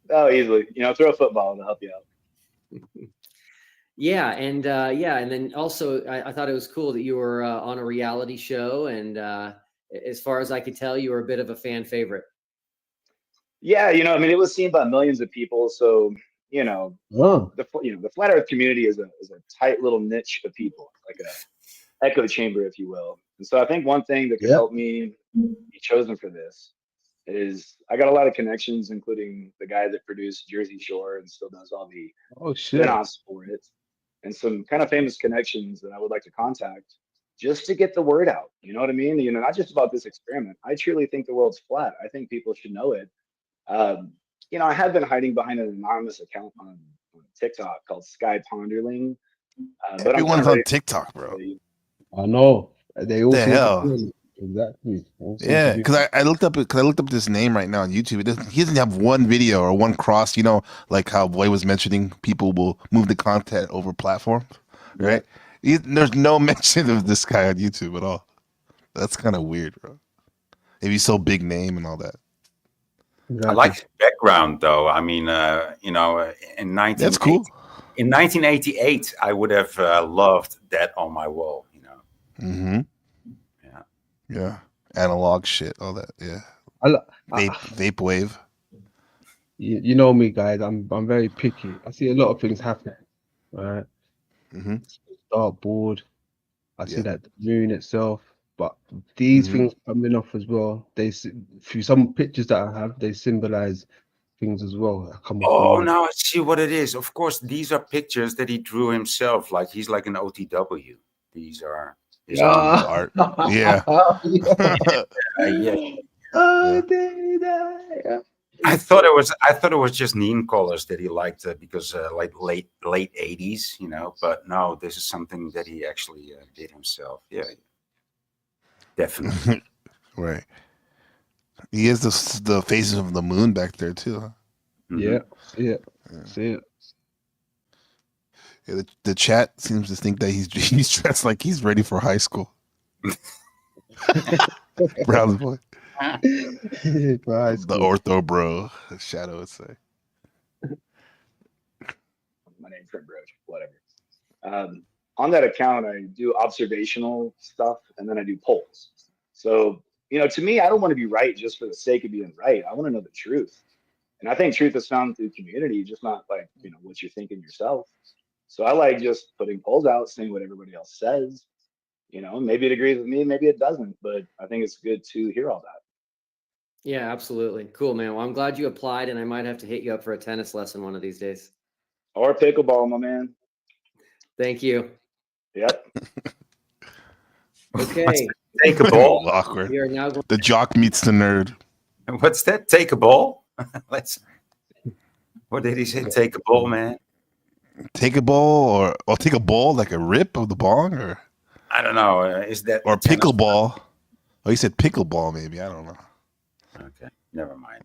Oh, easily. Throw a football to help you out. Yeah, and then also I thought it was cool that you were on a reality show, and as far as I could tell, you were a bit of a fan favorite. Yeah, I mean, it was seen by millions of people. So, the flat Earth community is a tight little niche of people, like a echo chamber, if you will. And so, I think one thing that could help me be chosen for this is I got a lot of connections, including the guy that produced Jersey Shore and still does all the spin-offs for it, and some kind of famous connections that I would like to contact just to get the word out. You know what I mean? Not just about this experiment. I truly think the world's flat. I think people should know it. I have been hiding behind an anonymous account on TikTok called Sky Ponderling. But Everyone's on TikTok, bro. I know. They all The seem to hell? be on it. Exactly. All seem Yeah, to be- because I looked up this name right now on YouTube. He doesn't have one video or one cross. Like how Boy was mentioning, people will move the content over platforms, right? There's no mention of this guy on YouTube at all. That's kind of weird, bro. If he's so big name and all that. I like his background, though. I mean, in That's cool. In 1988, I would have loved that on my wall. Mm-hmm. Yeah. Analog shit, all that. Yeah. Vape wave. You know me, guys. I'm very picky. I see a lot of things happen. Right. Mm-hmm. Dartboard. I see that the moon itself, but these things coming off as well. Through some pictures that I have, they symbolize things as well. That come off the Oh, moon. now I see what it is. Of course, these are pictures that he drew himself. Like he's like an OTW. These are his own art. Yeah. Yeah. Oh, I thought it was just neon colors that he liked because like late 80s, but no, this is something that he actually did himself. Yeah, definitely. Right. He has the faces of the moon back there too, huh? Yeah, see it. Yeah, the chat seems to think that he's dressed like he's ready for high school. Brown boy. The ortho bro, Shadow would say. My name's Trent Broach, whatever. On that account, I do observational stuff, and then I do polls. So, to me, I don't want to be right just for the sake of being right. I want to know the truth. And I think truth is found through community, just not like, what you're thinking yourself. So I like just putting polls out, saying what everybody else says. Maybe it agrees with me, maybe it doesn't, but I think it's good to hear all that. Yeah, absolutely. Cool, man. Well, I'm glad you applied, and I might have to hit you up for a tennis lesson one of these days. Or pickleball, my man. Thank you. Yep. Okay. Take a ball. Awkward. We are now going The jock meets the nerd. What's that? Take a ball? What did he say? Take a ball, man. Take a ball or take a ball like a rip of the bong, or I don't know. Is that or tennis? pickleball? Oh, you said pickleball, maybe. I don't know. Okay, never mind.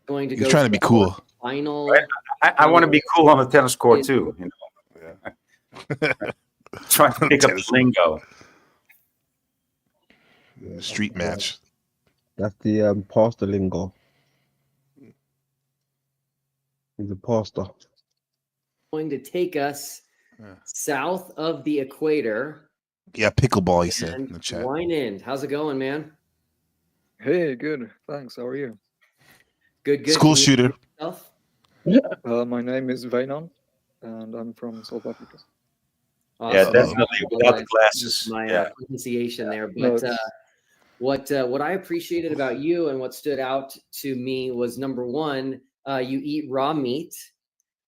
Going to He's go trying to be cool. final. I want to be cool on the tennis court too. You know, trying to pick up Tennis lingo. Street match. That's the pastor lingo. He's a pastor. Going to take us south of the equator. Yeah, pickleball. He said in And the chat. Wine End. How's it going, man? Hey, good. Thanks. How are you? Good. School Can you shooter. introduce yourself? My name is Vainan, and I'm from South Africa. Yeah, Awesome. definitely without the glasses. My Yeah. pronunciation there, No, but it's- what I appreciated about you and what stood out to me was number one, you eat raw meat,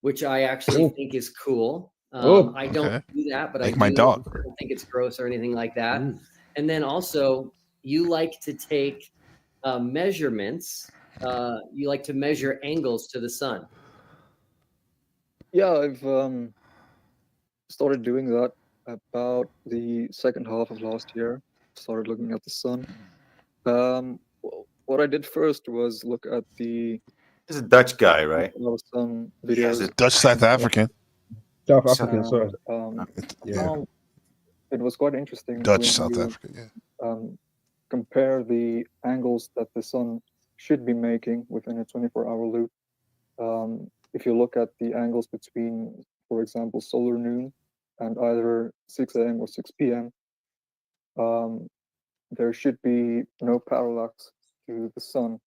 which I actually think is cool. I don't okay. do that, but Like I my do. dog. I don't think it's gross or anything like that. And then also, you like to take measurements. You like to measure angles to the sun. Yeah, I've started doing that about the second half of last year. Started looking at the sun. What I did first was look at the. He's a Dutch guy, right? Some videos. Dutch South African. South African, sorry. Yeah. It was quite interesting. Dutch when South you, Africa. Yeah. Compare the angles that the sun should be making within a 24-hour loop. If you look at the angles between, for example, solar noon and either 6 a.m. or 6 p.m., there should be no parallax to the sun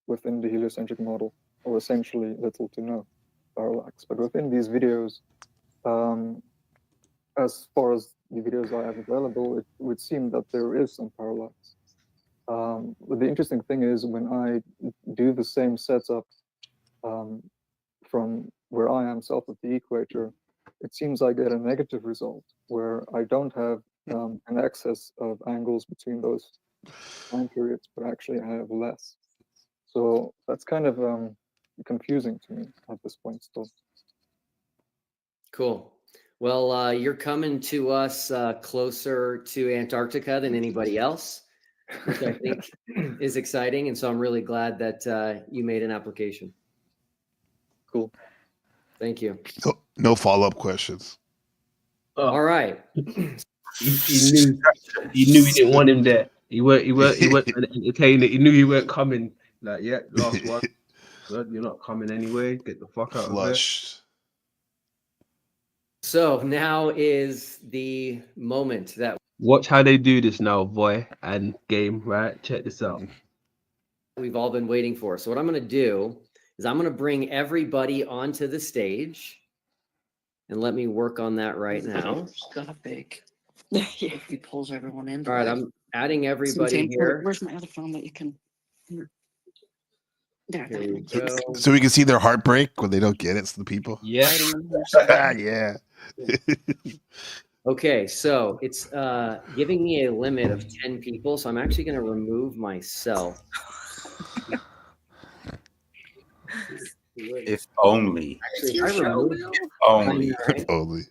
within the heliocentric model, or essentially little to no parallax. But within these videos, as far as the videos I have available, it would seem that there is some parallax. But the interesting thing is when I do the same setup from where I am south of the equator, it seems I get a negative result where I don't have an excess of angles between those time periods, but actually I have less. So that's kind of confusing to me at this point still. Cool. Well, you're coming to us closer to Antarctica than anybody else, which I think is exciting. And so I'm really glad that you made an application. Cool. Thank you. No follow-up questions. All right. He knew he didn't want him there. He weren't entertaining it. He knew he weren't coming. Like, yeah, last one. Good, you're not coming anyway. Get the fuck out Flush. of here. So now is the moment that Watch how they do this now, boy and game, right? Check this out. we've all been waiting for. So what I'm going to do is I'm going to bring everybody onto the stage, and let me work on that right now. Got a big. Yeah, he pulls everyone in. All right, I'm adding everybody here. Where's my other phone that you can? There, Here we go. So we can see their heartbreak when they don't get it. So the people. Yeah. Yeah. Okay, so it's giving me a limit of 10 people, so I'm actually going to remove myself. If only. Actually, if I remove, Only. Only.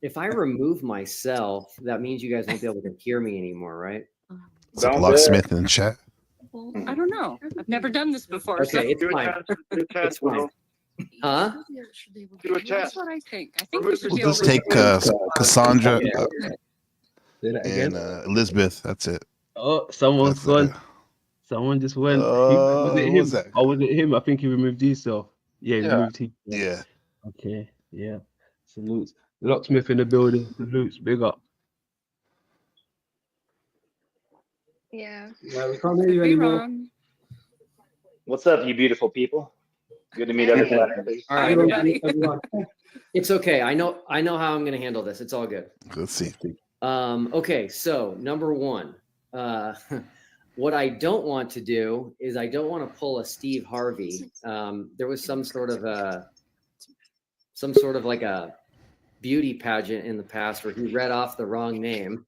if I remove myself, that means you guys won't be able to hear me anymore, right? It's like locksmith in the chat. Well, I don't know. I've never done this before. Okay, it's fine. It's fine. Huh? Do a test. That's what I think. I think we should We'll be just able to take do it. Cassandra Say that again. and Lisbeth. That's it. Oh, someone's gone. Someone just went. Was it who him? was that? Oh, was it him? I think he removed himself. Yeah, he Yeah. removed himself. Yeah. Okay. Yeah. Salutes. Locksmith in the building. Salutes. Big up. Yeah. Yeah, we can't hear you Could be anymore. wrong. What's up, you beautiful people? Good to meet everybody. All right, yeah. It's okay. I know how I'm going to handle this. It's all good. Let's see. Okay, so number one, what I don't want to do is I don't want to pull a Steve Harvey. There was some sort of like a beauty pageant in the past where he read off the wrong name,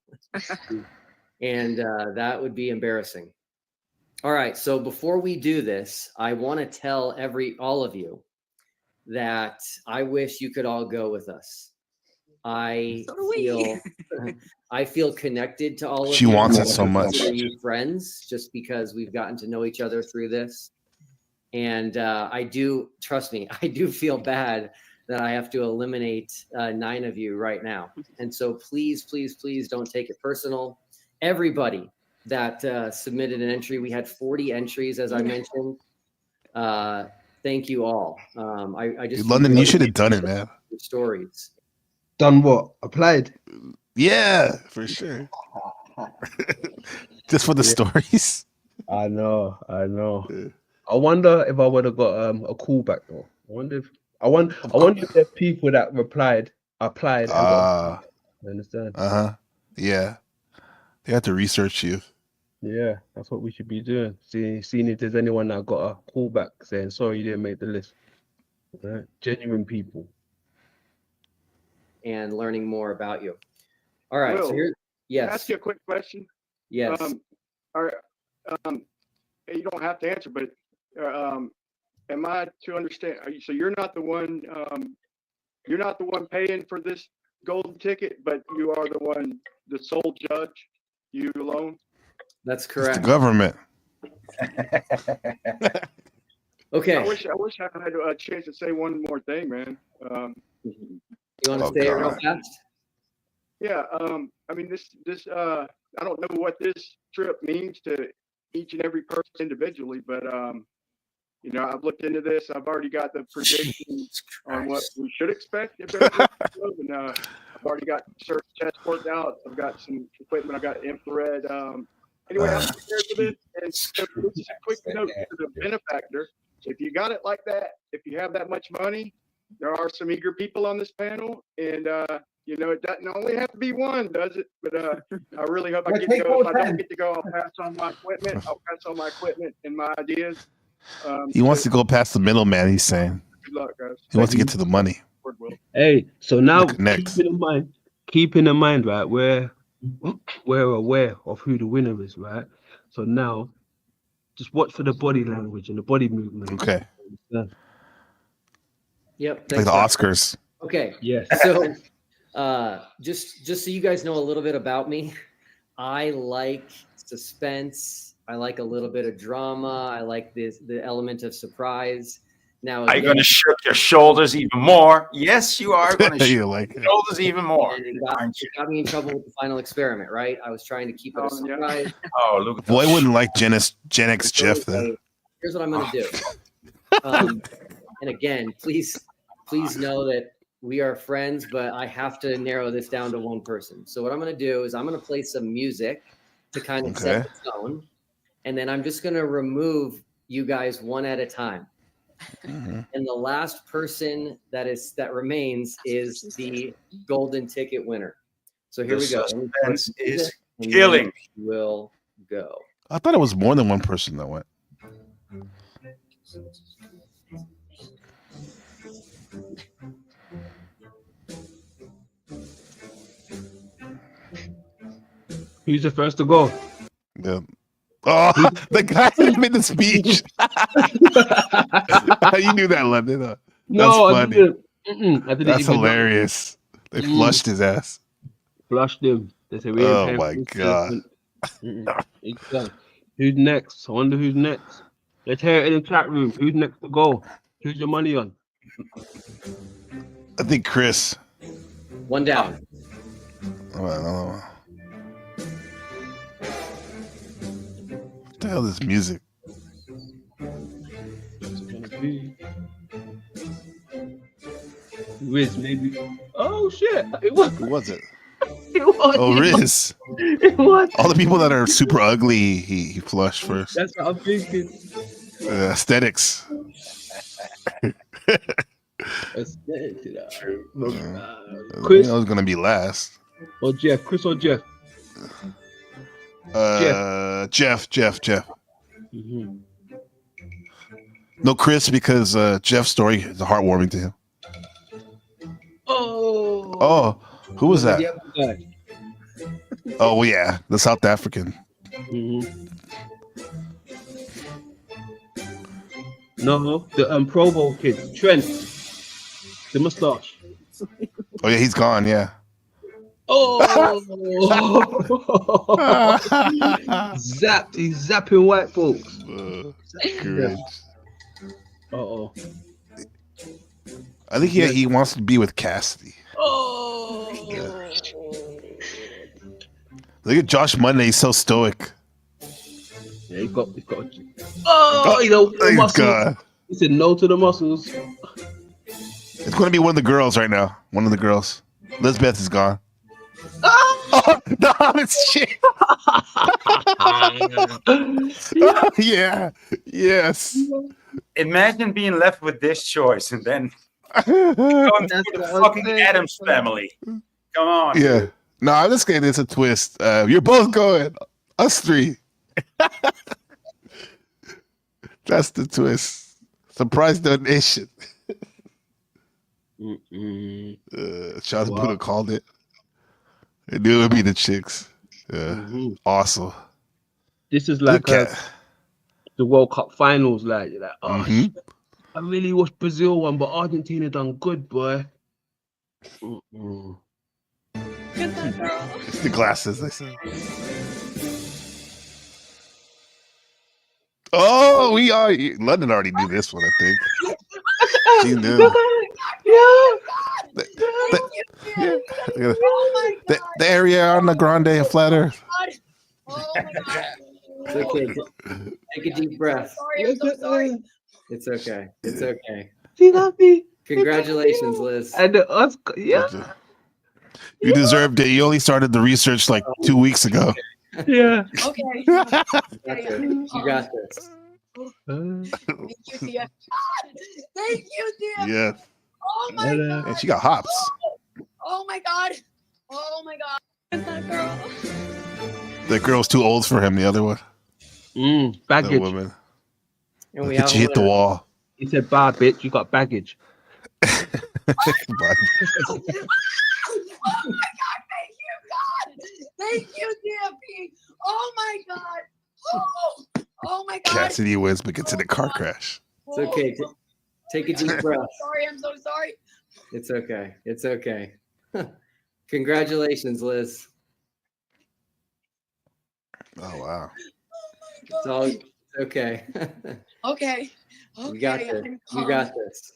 and that would be embarrassing. All right, so before we do this, I want to tell all of you that I wish you could all go with us. I So do we. feel I feel connected to all of She you. wants I it so much. consider you friends just because we've gotten to know each other through this. And I do, trust me, I do feel bad that I have to eliminate 9 of you right now. And so please, please, please don't take it personal. Everybody that submitted an entry, we had 40 entries, as I mentioned. Thank you all. I just London, you should have done it, man. Stories. Done what? Applied? Yeah, for sure. Just for the stories. I know. I wonder if I would have got a callback though. I wonder if there are people that applied and got. You understand? Yeah. They have to research you. Yeah, that's what we should be doing. Seeing if there's anyone that got a callback saying sorry you didn't make the list. Right? Genuine people. And learning more about you. All right. Will, So here, yes. Can I ask you a quick question? Yes. You don't have to answer, but am I to understand? So you're not the one. You're not the one paying for this golden ticket, but you are the sole judge. You alone. That's It's correct. the government. Okay. I wish I had a chance to say one more thing, man. You want to say it real fast? Yeah. I mean, this. I don't know what this trip means to each and every person individually, but you know, I've looked into this. I've already got the predictions on what we should expect if everything goes, and I've already got certain tests worked out. I've got some equipment. I've got infrared. Anyway, I'm prepared for this. And so this is a quick note to the benefactor. If you got it like that, if you have that much money, there are some eager people on this panel, and you know, it doesn't only have to be one, does it? But I really hope I get to go. If I don't get to go, I'll pass on my equipment. I'll pass on my equipment and my ideas. He wants to go past the middleman, he's saying. Good luck, guys. He wants to get to the money. Hey, so now Connect. keeping in mind, right, we're aware of who the winner is, right? So now just watch for the body language and the body movement. Okay. Yep. Like the Oscars. Okay. Yes. So just so you guys know a little bit about me, I like suspense. I like a little bit of drama. I like the element of surprise. Now, Are you going to shook your shoulders even more? Yes, you are going to You shook like your shoulders even more. It got me in trouble with the final experiment, right? I was trying to keep it a surprise. Oh, look at Boy wouldn't like Gen X Jeff then. Here's what I'm going to do. And again, please know that we are friends, but I have to narrow this down to one person. So what I'm going to do is I'm going to play some music to kind of set the tone. And then I'm just going to remove you guys one at a time. And the last person that remains is the golden ticket winner. So here we go. Suspense is killing. Will go. I thought it was more than one person that went. Who's the first to go? Yeah. Oh, the guy that made the speech. You knew that, London. That's funny. I didn't That's even hilarious. They flushed his ass. Flushed him. They said, we ain't Oh paying my for god. It's done. Who's next? I wonder who's next. Let's hear it in the chat room. Who's next to go? Who's your money on? I think Chris. One down. What the hell is this music? Riz, maybe. Oh shit! It was. Who was it? It was. Oh, Riz. It was. All the people that are super ugly, he flushed first. That's what I'm thinking. Aesthetics. True. Chris was gonna be last. Or Jeff? Chris or Jeff? Jeff. Mm-hmm. No, Chris, because Jeff's story is heartwarming to him. Oh, who was that? Oh, well, yeah, the South African. Mm-hmm. No, the Provo kid, Trent. The mustache. Oh yeah, he's gone. Yeah. Oh, zapped. He's zapping white folks. Great. Uh-oh. I think he wants to be with Cassidy. Oh. Yeah. Look at Josh Monday. He's so stoic. Yeah, he got. Oh, you know, the he's muscles. gone. He said no to the muscles. It's going to be one of the girls right now. One of the girls. Lisbeth is gone. Oh, no, it's shit. Yeah. Yes. Imagine being left with this choice and then going for the fucking Addams family. Come on. Yeah. Dude. No, I'm just kidding. It's a twist. You're both going. Us three. That's the twist. Surprise donation. Shout out to Buddha called it. They knew it would be the chicks. Yeah. Awesome. This is like the World Cup finals. Like, you're like, oh, shit. I really watched Brazil one, but Argentina done good, boy. It's the glasses, I said. Oh, we are. London already knew this one, I think. She knew. The Ariana Grande flat earth. It's okay. Take a deep breath. Sorry, I'm so sorry. It's okay. It's okay. She got me. Congratulations, Liz. And us, yeah. You deserved it. You only started the research like 2 weeks ago. Yeah. Okay. You got this. Thank you, Tia. Thank you, Tia. Yeah. Oh my god. And she got hops. Oh my god. Oh my god. That girl. That girl's too old for him, the other one. Baggage. That woman. And we Did she hit the wall? He said, bye, bitch. You got baggage. Bye. Oh my god. Thank you, God. Thank you, TFE. Oh my god. Oh my god. Cassidy wins but gets in a car crash. It's okay. Take a deep breath. Sorry, I'm so sorry. It's okay. It's okay. Congratulations, Liz. Oh wow. It's all okay. Okay. You got this. You got this.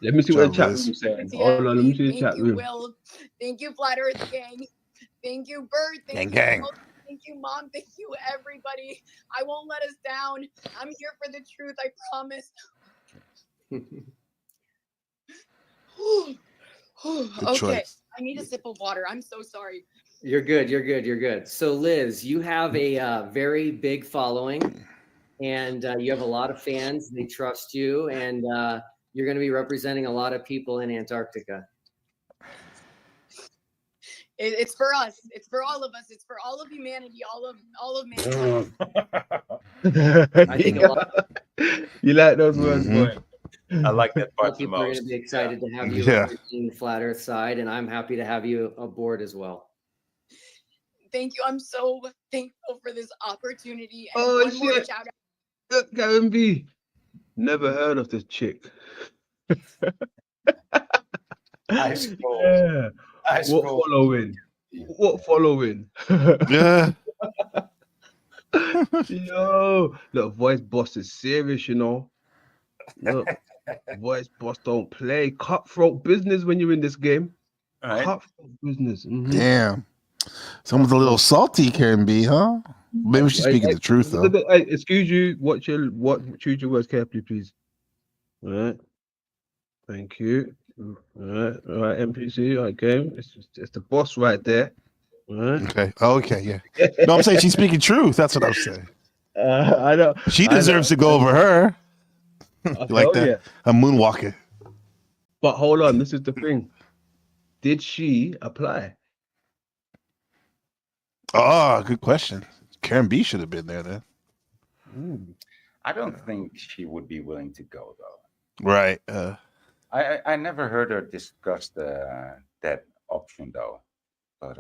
Let me see what the chat room is saying. Hold on, let me see the Thank chat you, room. Will. Thank you, Flat Earth Gang. Thank you, Bird. Thank Gang, you, gang. Will. Thank you, Mom. Thank you, everybody. I won't let us down. I'm here for the truth. I promise. Okay. choice. I need a sip of water. I'm so sorry. You're good. You're good. You're good. So, Liz, you have a very big following, and you have a lot of fans. They trust you, and you're going to be representing a lot of people in Antarctica. It's for us. It's for all of us. It's for all of humanity. All of mankind. I think a lot You like those words, boy? I like that of part the people are going most. to be excited to have you Yeah. representing the Flat Earth side, and I'm happy to have you aboard as well. Thank you. I'm so thankful for this opportunity. And Oh, one more shit. shout out. Look, Gavin B. Never heard of this chick. I scrolled. Yeah. I What scrolled. following? What following? Yeah. Yo, look, voice boss is serious, you know. Look, voice boss don't play. Cutthroat business when you're in this game. Right. Cutthroat business. Damn. Someone's a little salty, can be, huh? Maybe she's speaking the truth, though. Hey, excuse you. Choose your words carefully, please. All right. Thank you. All right, NPC. All right, game. It's the boss right there. All right. Okay. Okay, yeah. No, I'm saying she's speaking truth. That's what I'm saying. I know. She deserves to go over her. Like hell that. yeah. A moonwalker. But hold on, this is the thing. Did she apply? Oh, good question. Karen B should have been there then. I don't think she would be willing to go though. Right. I never heard her discuss that option though. But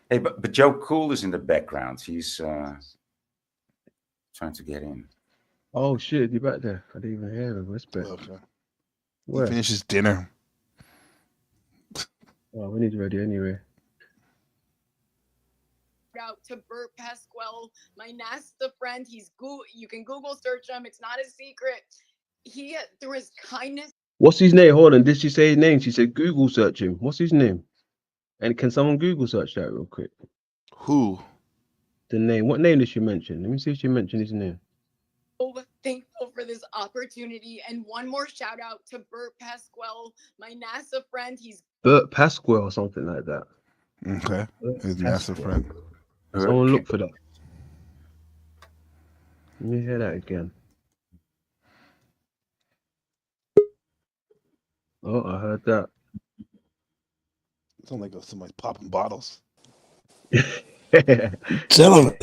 Hey, but Joe Cool is in the background. He's trying to get in. Oh shit, you back there? I didn't even hear him. Lisbeth. Okay. He Where? finishes dinner. Oh, we need ready anyway. Out to Bert Pasquale, my NASA friend. You can Google search him. It's not a secret. He, through his kindness. What's his name? Hold on. Did she say his name? She said Google search him. What's his name? And can someone Google search that real quick? Who? The name. What name did she mention? Let me see if she mentioned his name. So thankful for this opportunity, and one more shout out to Bert Pasquale, my NASA friend. He's Bert Pasquale or something like that. Okay. Bert His NASA Pasquale. friend. Someone look for that. Let me hear that again. Oh, I heard that. Sounds like somebody's popping bottles. Tell him.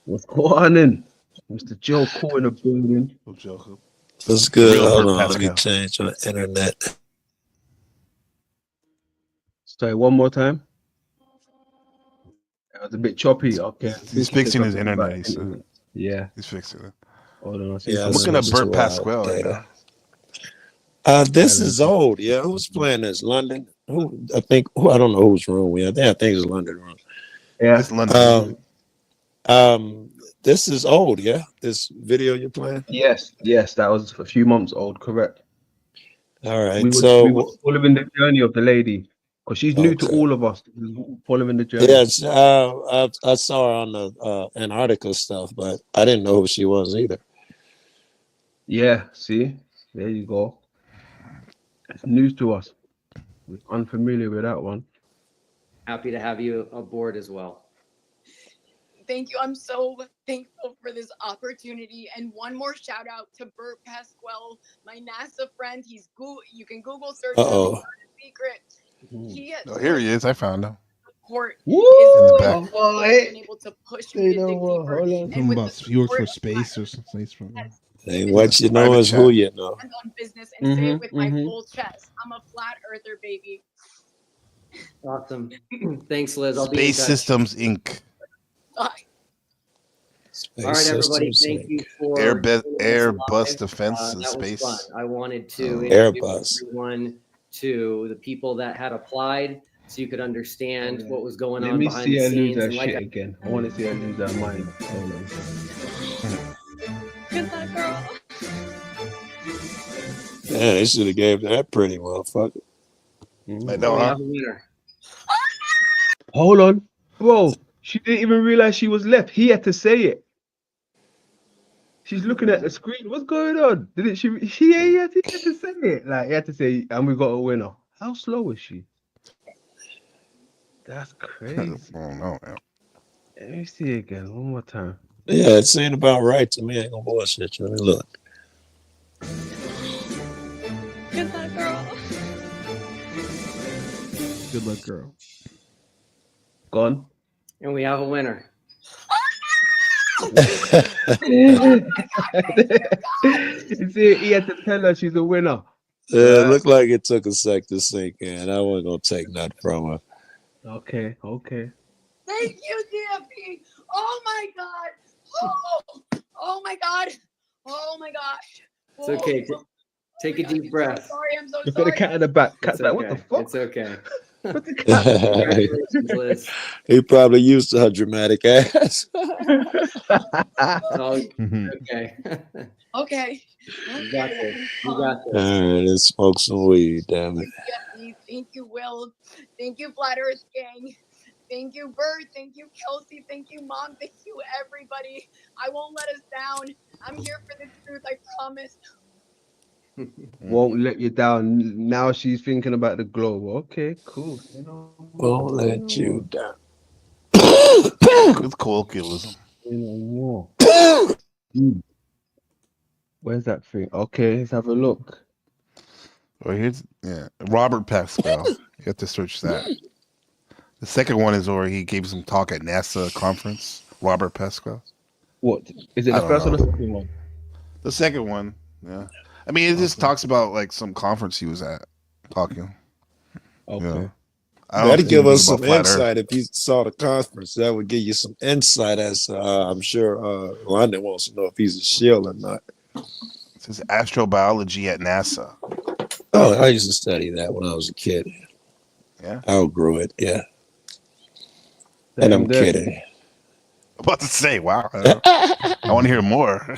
What's going on then? Mr. Joe Cool in the building. What's good? Real Hold Bert on, let me Pascal. change my internet. Sorry, one more time. It was a bit choppy. Okay. He's fixing his internet. He said. Yeah. He's fixing it. Hold on. Yeah, I'm looking at Bert Pasquale right data. now. This is old. Yeah, who's playing this? London. Who? I think. Who? I don't know whose room we are. I think it's London room. Yeah. It's London. This is old. Yeah, this video you're playing. Yes. That was a few months old. Correct. All right. We were following the journey of the lady because she's new to all of us. Following the journey. Yes, I saw her on the Antarctica stuff, but I didn't know who she was either. Yeah. See, there you go. It's news to us. We're unfamiliar with that one. Happy to have you aboard as well. Thank you. I'm so thankful for this opportunity. And one more shout out to Bert Pasquale, my NASA friend. You can Google search him. It's not a secret. He Oh, here he is. I found him. support In the back. has been able to push me to dig deeper. Talking about he works for space or something. Hey, what you know is who you know. On business and say it with my full chest. I'm a flat earther, baby. Awesome. Thanks, Liz. I'll be in Space touch. Systems Inc. Bye. All right, everybody. Thank you for Airbus Defense and that Space. was fun. I wanted to Airbus. introduce everyone to the people that had applied, so you could understand what was going Let on me behind see the her lose scenes. her And like shit again. I want to see her lose her mind. Hold on. Good luck, girl. Yeah, they should have gave that pretty motherfucker. I know, huh? Hold on, bro. She didn't even realize she was left. He had to say it. She's looking at the screen. What's going on? Didn't she? He had to say it. Like he had to say, and we got a winner. How slow was she? That's crazy. I don't know, man. Let me see again one more time. Yeah, it seemed about right to me. I ain't gonna bullshit you. Let me look. Good luck, girl. Good luck, girl. Gone. And we have a winner. You see, he had to tell her she's a winner. It looked like it took a sec to sink in. I wasn't gonna take nothing from her. Okay. Thank you, TFE. Oh my God. Oh my God. Oh my gosh. It's okay. Take a deep breath. Sorry, I'm so Look at the cat in the back. Cat's like, what the fuck? It's okay. Congratulations, Liz. He probably used to her dramatic ass. Oh, okay. Okay. You got this. You got this. All right, let's smoke some weed, damn it. Thank you, Will. Thank you, Flat Earth Gang. Thank you, Bert. Thank you, Kelsey. Thank you, Mom. Thank you, everybody. I won't let us down. I'm here for the truth. I promise. Won't let you down. Now she's thinking about the globe. Okay, cool. Won't let you down. Good colloquialism. Where's that thing? Okay, let's have a look. Well, here's Robert Pascal. You have to search that. The second one is where he gave some talk at NASA conference. Robert Pascal. What is it? The first or the second one? The second one. Yeah. I mean, it just talks about like some conference he was at talking. Okay. I don't That'd think give anything us about some flat insight Earth. if you saw the conference. That would give you some insight as I'm sure London wants to know if he's a shill or not. It says astrobiology at NASA. Oh, I used to study that when I was a kid. Yeah. I outgrew it. Yeah. And I'm kidding. I'm about to say, wow. I want to hear more.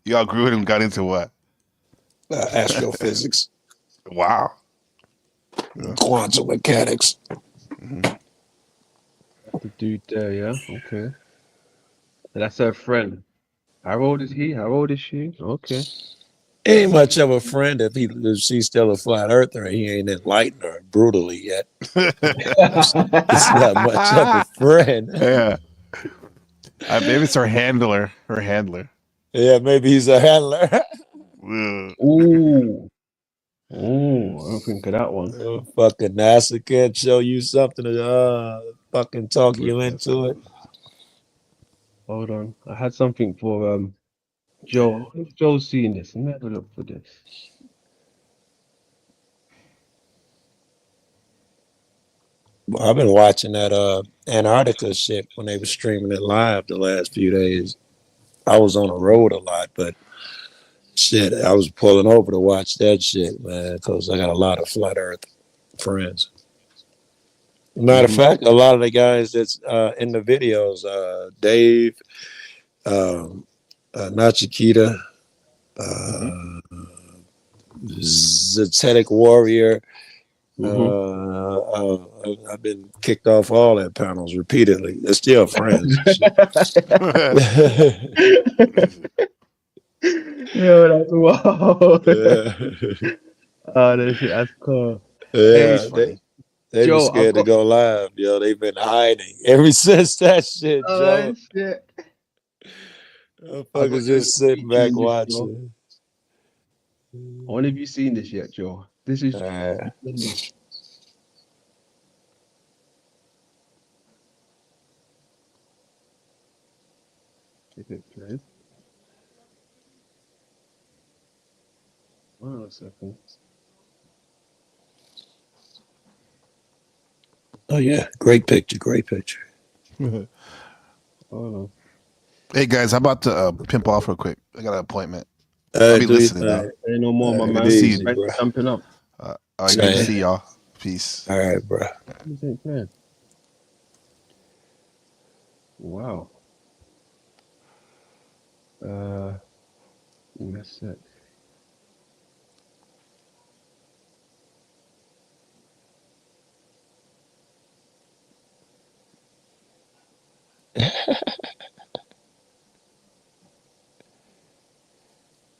You outgrew it and got into what? Astrophysics. Wow. Quantum mechanics. The dude there, yeah. Okay. That's her friend. How old is he? How old is she? Okay. Ain't much of a friend if she's still a flat earther and he ain't enlightened her brutally yet. It's not much of a friend. Yeah. Maybe it's her handler. Her handler. Yeah, maybe he's a handler. Ooh. Ooh, I don't think of that one. Fucking NASA can't show you something to fucking talk you into it. Hold on. I had something for Joe. If Joe's seen this, let me have a look for this. Well, I've been watching that Antarctica shit when they were streaming it live the last few days. I was on the road a lot, but shit, I was pulling over to watch that shit, man, because I got a lot of flat Earth friends. Matter of fact, a lot of the guys that's in the videos, Dave, not Chiquita, Zetetic Warrior. I've been kicked off all their panels repeatedly. They're still friends. Yo, that's wild. Yeah. Oh, that's cool. Yeah, Hey, they Joe, were I've scared to got. go live, yo. They've been hiding ever since that shit, Joe. Shit. Motherfuckers just sitting back watching. When have you seen this yet, Joe? This is. If it plays. Hold on a second. Oh yeah, great picture, great picture. Hold on. Hey guys, how about to pimp off real quick? I got an appointment. Hey, I'll be do your listening thing. though. Ain't no more, my Good man. to see you. Thanks for jumping up. All right, good to see y'all. Peace. All right, bro. This ain't playing. Wow. Give me a sec.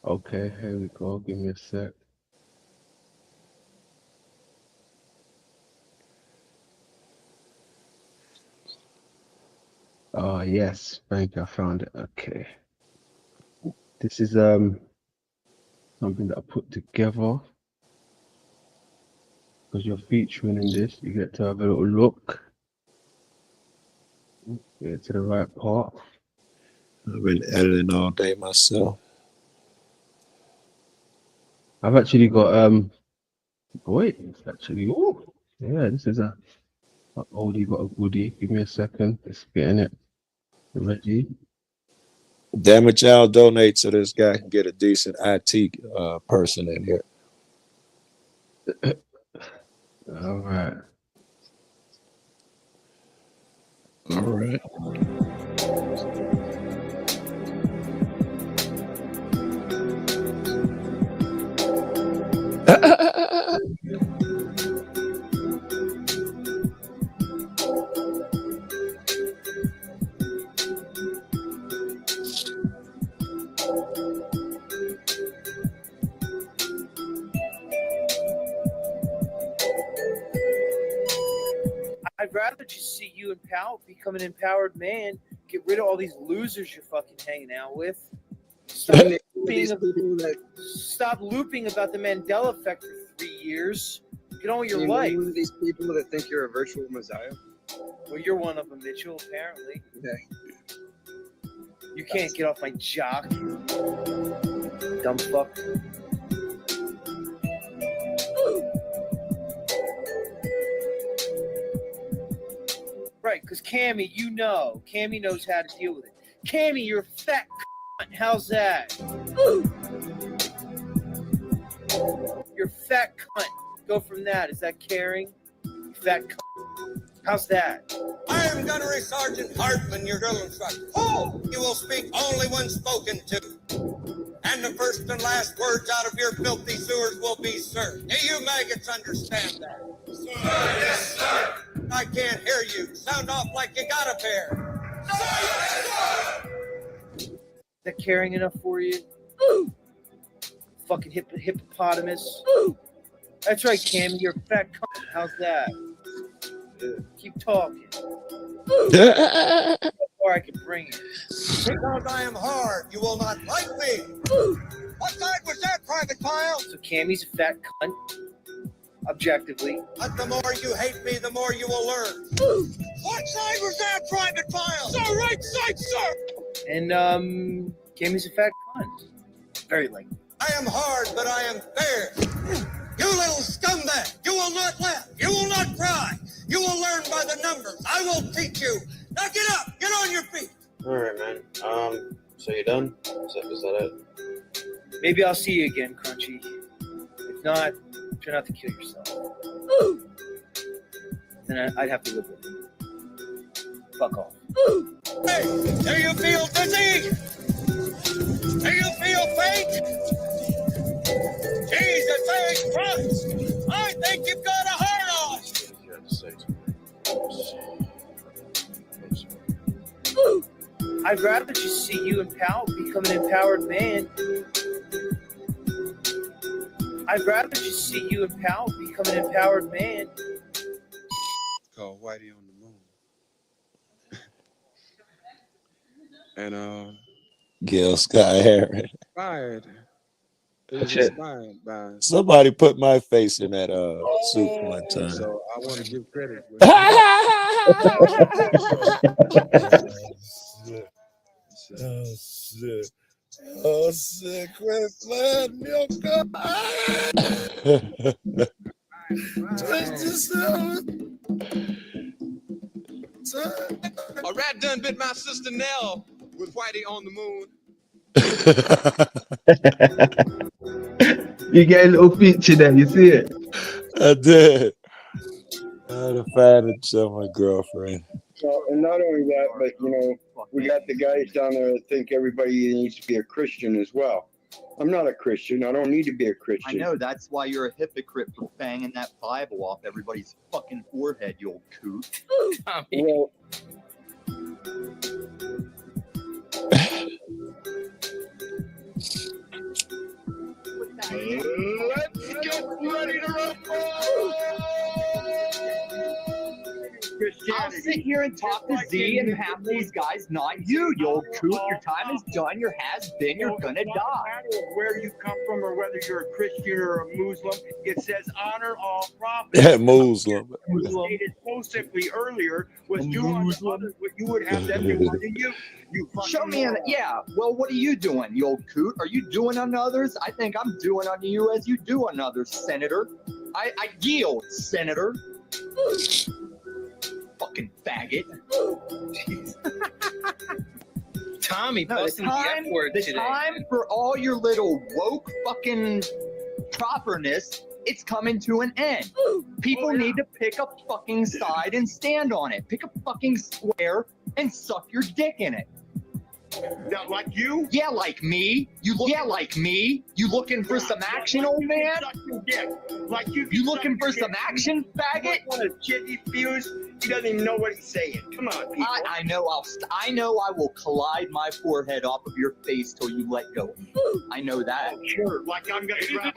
Okay, here we go. Give me a sec. Oh, yes. Thank you. I found it. Okay. This is something that I put together because you're featuring in this. You get to have a little look. Get to the right part. I've been editing all day myself. I've actually got wait, it's actually yeah, this is a oldie got a goodie. Give me a second. Just getting it ready. Damage y'all donate so this guy can get a decent IT person in here. All right. All right. I'd rather just see you become an empowered man. Get rid of all these losers you're fucking hanging out with. Stop looping about the Mandela effect for 3 years. Get on with your life. One of these people that think you're a virtual messiah. Well, you're one of them, Mitchell. Apparently. Yeah. You can't get off my jock. Dumb fuck. Because Cammy, Cammy knows how to deal with it. Cammy, you're a fat cunt. How's that? You're a fat cunt. Go from that. Is that caring? You fat cunt. How's that? I am Gunnery Sergeant Hartman, your drill instructor. Oh, you will speak only when spoken to. And the first and last words out of your filthy sewers will be, sir. Do you maggots understand that? Sir, yes, sir. I can't hear you. Sound off like you got a pair. Sir, yes, sir. Is that caring enough for you? Fucking hippopotamus. That's right, Cammy. You're a fat cunt. How's that? Keep talking. How far I can bring it. Because I am hard, you will not like me. What side was that, Private Pile? So Cammy's a fat cunt, objectively. But the more you hate me, the more you will learn. What side was that, Private Pile? Sir, right side, sir. And Cammy's a fat cunt. Very likely. I am hard, but I am fair. You little scumbag, you will not laugh, you will not cry. You will learn by the numbers. I will teach you. Now get up, get on your feet. All right, man. So you done? Is that it? Maybe I'll see you again, Crunchy. If not, try not to kill yourself. Then I'd have to live with you. Fuck off. Hey, do you feel dizzy? Do you feel faint? Jesus H. Christ! I think you've got a heart on. You had to say I'd rather just see you become an empowered man. I'd rather just see you become an empowered man. Called Whitey on the moon. And Gil Scott Heron. inspired. It was inspired by Somebody put my face in that suit one time. So I want to give credit. Oh shit. Oh shit, Chris, man, milk A rat done bit my sister Nell with Whitey on the moon. You get a little feature there, you see it? I did. I had to find it show my girlfriend. So, and not only that, but we got the guys down there that think everybody needs to be a Christian as well. I'm not a Christian. I don't need to be a I Christian. know, that's why you're a hypocrite for banging that Bible off everybody's fucking forehead, you old coot. Well, let's get ready to rumble! I'll sit here and talk to Z and half these guys, not you, you old coot. Your time is done, your has been, you're gonna die. matter where you come from or whether you're a Christian or a Muslim, it says honor all prophets. Yeah, Muslim. You stated so simply earlier was do unto others what you would have them do unto you. Show me well, what are you doing, you old coot? Are you doing unto others? I think I'm doing unto you as you do unto others, Senator. I yield, Senator. Fucking faggot. Tommy, No, posting the F word the today. time for all your little woke fucking properness, it's coming to an end. People need to pick a fucking side and stand on it. Pick a fucking square and suck your dick in it. Now, like you? Yeah, like me. Like me. You looking for some action, old man? Like you looking for some action, faggot? Want to kid his feelings? He doesn't even know what he's saying. Come on, people. I know I will collide my forehead off of your face till you let go of me. I know that. Oh, sure. Like I'm gonna grab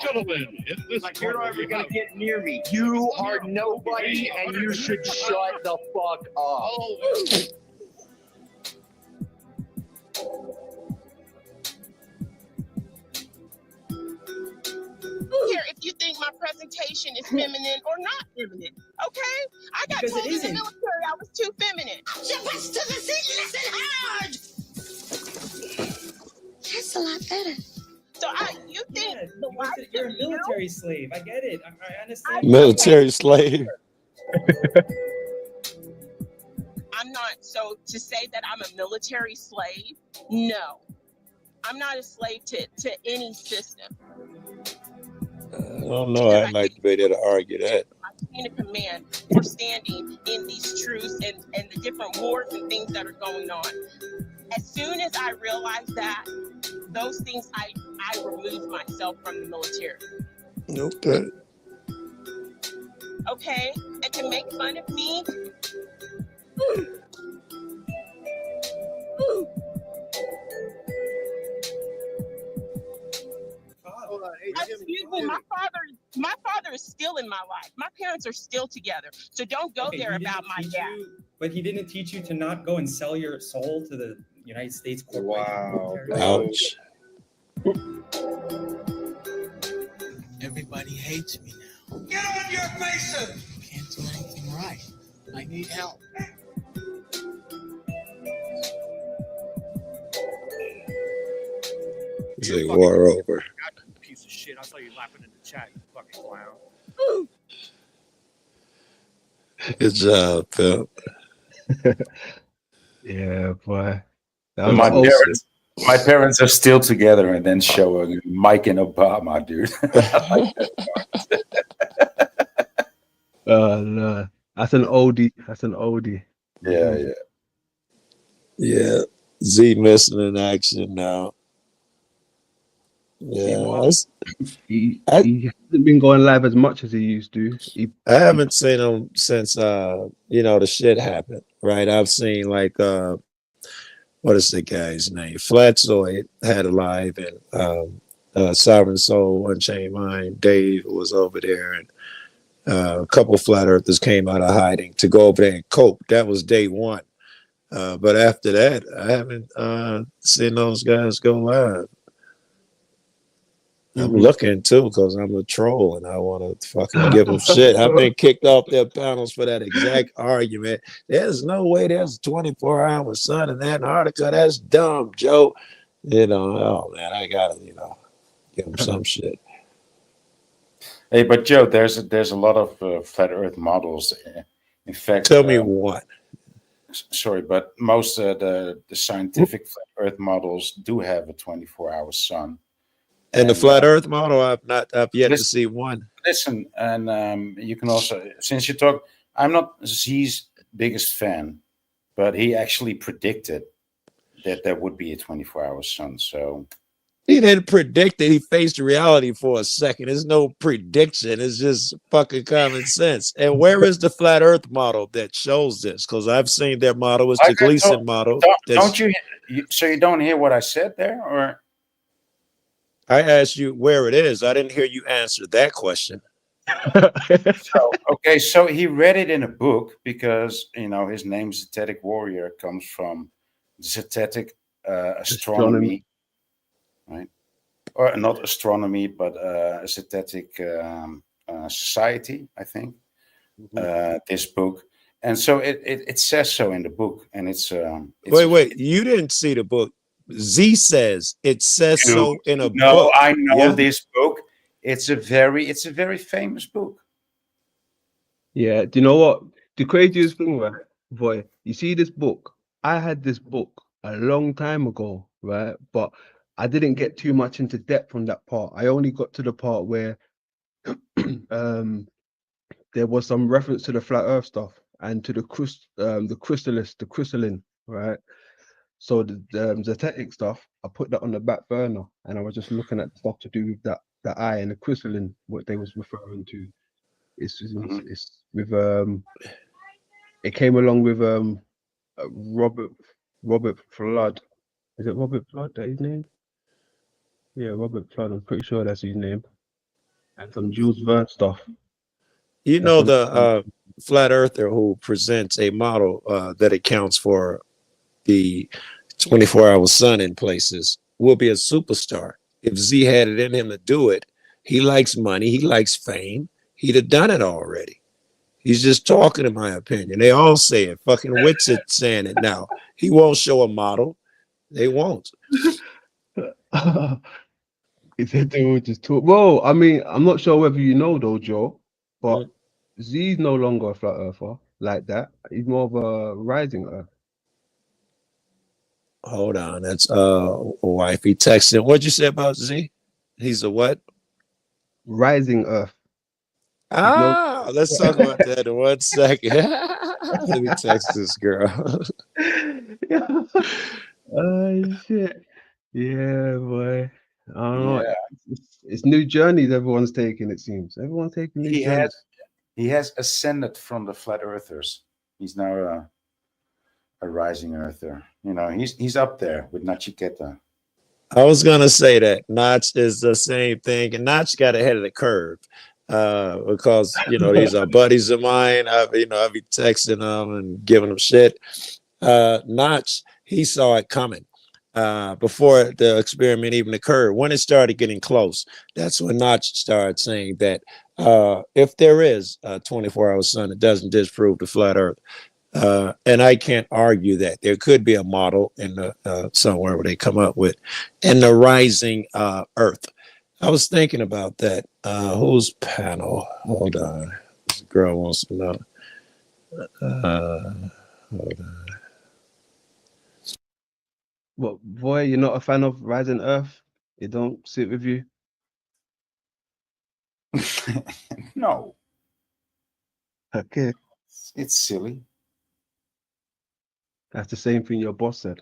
like you're ever gonna get near me. You are nobody and you should shut the fuck up. Here, if you think my presentation is feminine or not feminine, okay? I got Because it told in the isn't. military I was too feminine. Supposed to the seat, listen hard! That's a lot better. So you think the wife You're a of you- military slave. I get it. I understand. Military slave. I'm not, so to say that I'm a military slave, no. I'm not a slave to any system. I don't know. I'd like to be able to argue that. Chain of command for standing in these truths and the different wars and things that are going on. As soon as I realized that, those things, I removed myself from the military. Okay. Okay? And to make fun of me, excuse me, my father is still in my life. My parents are still together. So don't go there about my dad. But he didn't teach you to not go and sell your soul to the United States corporation. Wow. Ouch. Everybody hates me now. Get on your faces! Can't do anything right. I need help. It's like war over. Piece of shit. I saw you laughing in the chat, you fucking clown. Good job, Phil. Yeah, boy. My parents are still together and then showing Mike and Obama, dude. No. That's an oldie. That's an oldie. Yeah. Yeah. Z missing in action now. Yeah. He hasn't been going live as much as he used to. I haven't seen him since the shit happened, right? I've seen like what is the guy's name? Flatzoid had a live, and Sovereign Soul, Unchained Mind, Dave was over there, and a couple flat earthers came out of hiding to go over there and cope. That was day one. But after that, I haven't seen those guys go live. I'm looking too because I'm a troll and I want to fucking give them shit. I've been kicked off their panels for that exact argument. There's no way there's a 24-hour sun in Antarctica. That's dumb, Joe. Oh man, I gotta, give them some shit. Hey, but Joe, there's a lot of flat Earth models. In fact, tell me what. Sorry, but most of the scientific flat Earth models do have a 24-hour sun. And the flat Earth model, I've yet to see one. Listen, and you can also, since you talk, I'm not Z's biggest fan, but he actually predicted that there would be a 24-hour sun. So he didn't predict it. He faced reality for a second. There's no prediction. It's just fucking common sense. And where is the flat Earth model that shows this? Because I've seen their model. It's the Gleason model. Don't you? So you don't hear what I said there, or? I asked you where it is. I didn't hear you answer that question. So he read it in a book because his name Zetetic Warrior comes from Zetetic astronomy, right? Or not astronomy, but Zetetic society, I think. This book, and so it says so in the book, and it's wait, you didn't see the book. Z says it says so in a book. No, I know this book. It's a very famous book. Yeah, do you know what? The craziest thing, right, boy, you see this book? I had this book a long time ago, right? But I didn't get too much into depth on that part. I only got to the part where there was some reference to the flat Earth stuff and to the crystalline, right? So the Zetetic stuff, I put that on the back burner, and I was just looking at stuff to do with that eye and the crystalline, what they was referring to. It's with it came along with Robert Flood. Is it Robert Flood? That his name? Yeah, Robert Flood. I'm pretty sure that's his name. And some Jules Verne stuff. The flat earther who presents a model that accounts for the 24-hour sun in places will be a superstar. If Z had it in him to do it, he likes money, he likes fame, he'd have done it already. He's just talking, in my opinion. They all say it. Fucking Witsit saying it now. He won't show a model. They won't. He said they would just talk. Well, I mean, I'm not sure whether you know though, Joe, but Z's no longer a flat earther. like that. He's more of a rising Earth. Hold on, that's wifey texting. What'd you say about Z? He's a what? Rising Earth. Ah, let's talk about that in 1 second. Let me text this girl. Oh shit. Yeah, boy. I don't know. Yeah. It's new journeys everyone's taking, it seems. Everyone's taking new He journeys. has ascended from the flat earthers. He's now a rising earther. You know, he's up there with Nachiketa. I was gonna say that Notch is the same thing, and Notch got ahead of the curve because these are buddies of mine. I be texting them and giving them shit. Notch, he saw it coming before the experiment even occurred. When it started getting close, that's when Notch started saying that if there is a 24-hour sun, it doesn't disprove the flat Earth. And I can't argue that. There could be a model in the somewhere where they come up with, and the rising Earth. I was thinking about that. Whose panel? Hold on. This girl wants to know. Hold on. What, boy, you're not a fan of Rising Earth? It don't sit with you? No. Okay. It's silly. That's the same thing your boss said.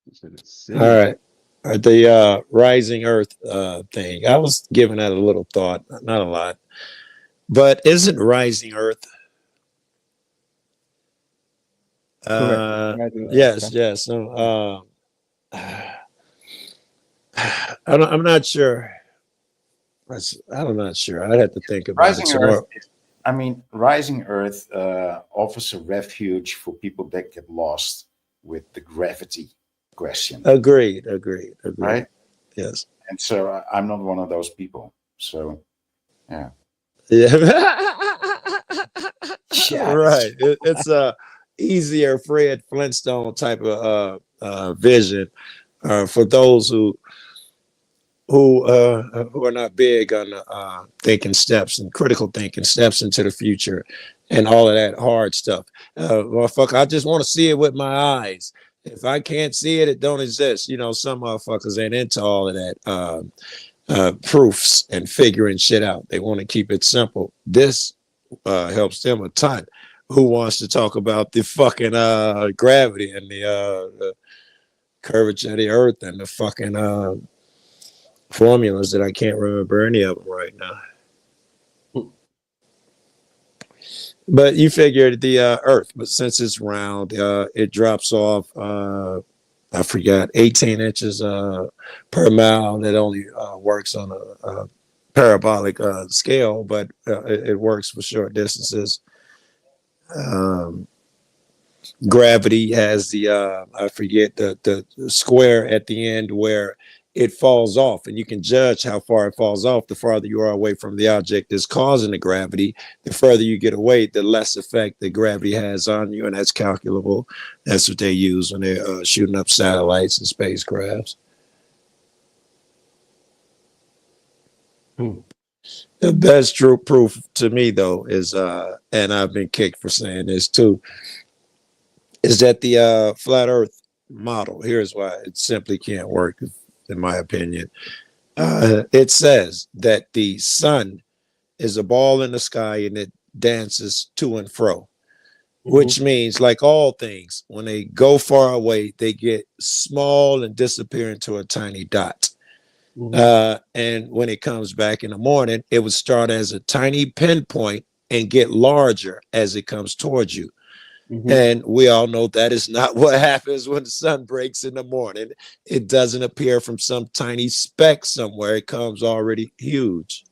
He said it's silly. All right. The rising Earth thing. I was giving that a little thought, not a lot. But isn't rising Earth? Correct. Rising Earth, Yes, okay. yes. I'm not sure. I'm not sure. I'd have to think about Rising it some Earth. more. Rising Earth offers a refuge for people that get lost with the gravity question. Agreed. Right? Yes. And so I'm not one of those people. So, yeah. Yeah. Yeah. Right. It's a easier Fred Flintstone type of vision for those who are not big on thinking steps and critical thinking steps into the future and all of that hard stuff. Motherfucker, I just want to see it with my eyes. If I can't see it, it don't exist. Some motherfuckers ain't into all of that proofs and figuring shit out. They want to keep it simple. This helps them a ton. Who wants to talk about the fucking gravity and the curvature of the earth and the fucking formulas that I can't remember any of them right now. But you figured the Earth, but since it's round, it drops off. I forgot 18 inches per mile. That only works on a parabolic scale, but it works for short distances. Gravity has the I forget the square at the end where it falls off, and you can judge how far it falls off. The farther you are away from the object that's causing the gravity, the further you get away, the less effect the gravity has on you, and that's calculable. That's what they use when they're shooting up satellites and spacecrafts. The best true proof to me, though, is and I've been kicked for saying this too, is that the flat Earth model. Here's why it simply can't work, in my opinion. It says that the sun is a ball in the sky and it dances to and fro, which means, like all things, when they go far away, they get small and disappear into a tiny dot. And when it comes back in the morning, it would start as a tiny pinpoint and get larger as it comes towards you. And we all know that is not what happens when the sun breaks in the morning. It doesn't appear from some tiny speck somewhere. It comes already huge.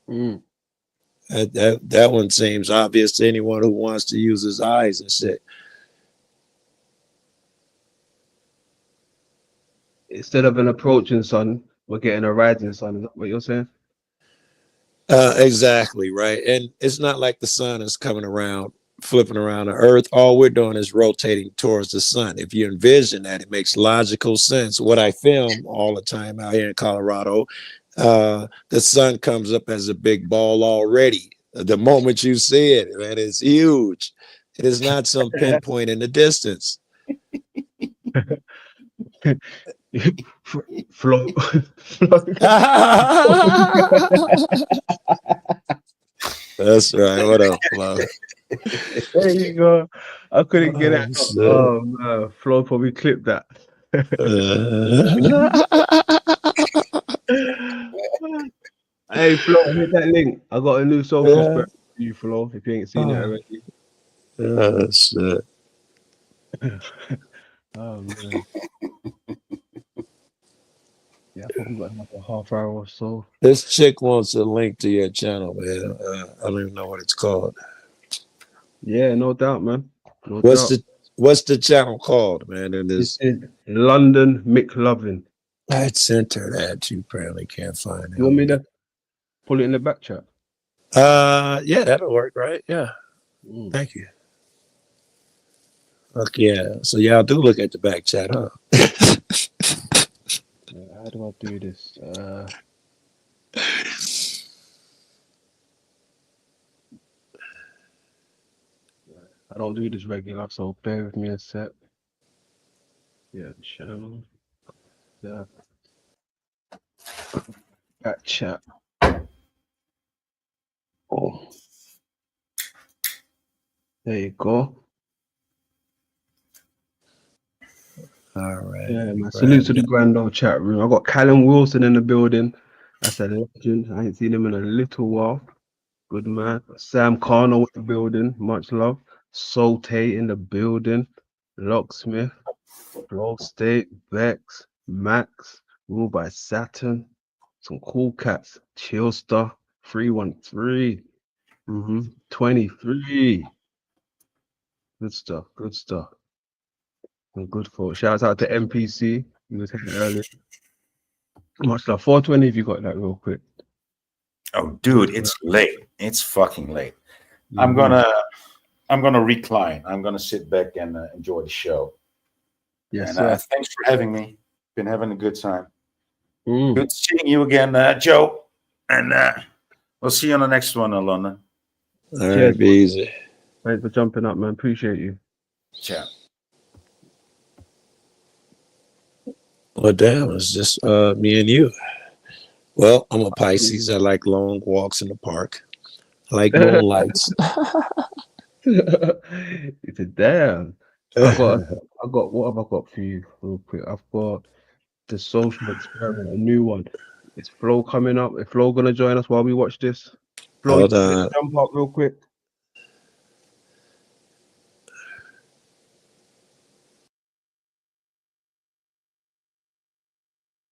That one seems obvious to anyone who wants to use his eyes and shit. Instead of an approaching sun, we're getting a rising sun. Is that what you're saying? Exactly, right. And it's not like the sun is coming around, flipping around the earth. All we're doing is rotating towards the sun. If you envision that, it makes logical sense. What I film all the time out here in Colorado, The sun comes up as a big ball already. The moment you see it, man, it's huge. It is not some pinpoint in the distance. Flo. That's right. What up, Flo? There you go. I couldn't get it. shit. Oh man, Flo probably clipped that. Hey Flo, hit that link. I got a new social spread for you, Flo. If you ain't seen it already. Shit. Oh man. Yeah, I probably got another half hour or so. This chick wants a link to your channel, man. I don't even know what it's called. Yeah, no doubt, man. No What's doubt. the channel called, man? And This is London McLovin. I sent her that. You apparently can't find it. You want me to pull it in the back chat? Yeah, that'll work, right? Yeah. Thank you. Okay, yeah. So y'all do look at the back chat, huh? How do I do this? I don't do this regular, so bear with me a sec. Yeah, channel. Yeah. Back chat. Oh. There you go. All right. Yeah, man. Salute to the grand old chat room. I got Callum Wilson in the building. That's a legend. I ain't seen him in a little while. Good man. Sam Carno in the building. Much love. Soul Tate in the building. Locksmith. Flow State. Vex. Max. Ruled by Saturn. Some cool cats. Chillstar. 313. 23. Good stuff. Good stuff. And good for. Shouts out to MPC. He was here earlier. Much love. 420 if you got that real quick. Oh, dude, it's late. It's fucking late. I'm gonna recline. I'm gonna sit back and enjoy the show. Yes, and sir. thanks for having me. Been having a good time. Good seeing you again, Joe. And we'll see you on the next one, London. All right, be easy. Thanks for jumping up, man. Appreciate you. Ciao. Well, damn, it's just me and you. Well, I'm a Pisces. I like long walks in the park. I like moonlights. It's a damn. I got what have I got for you real quick? I've got the social experiment, a new one. Is Flo coming up? Is Flo gonna join us while we watch this? Flo, Hold on. jump up real quick.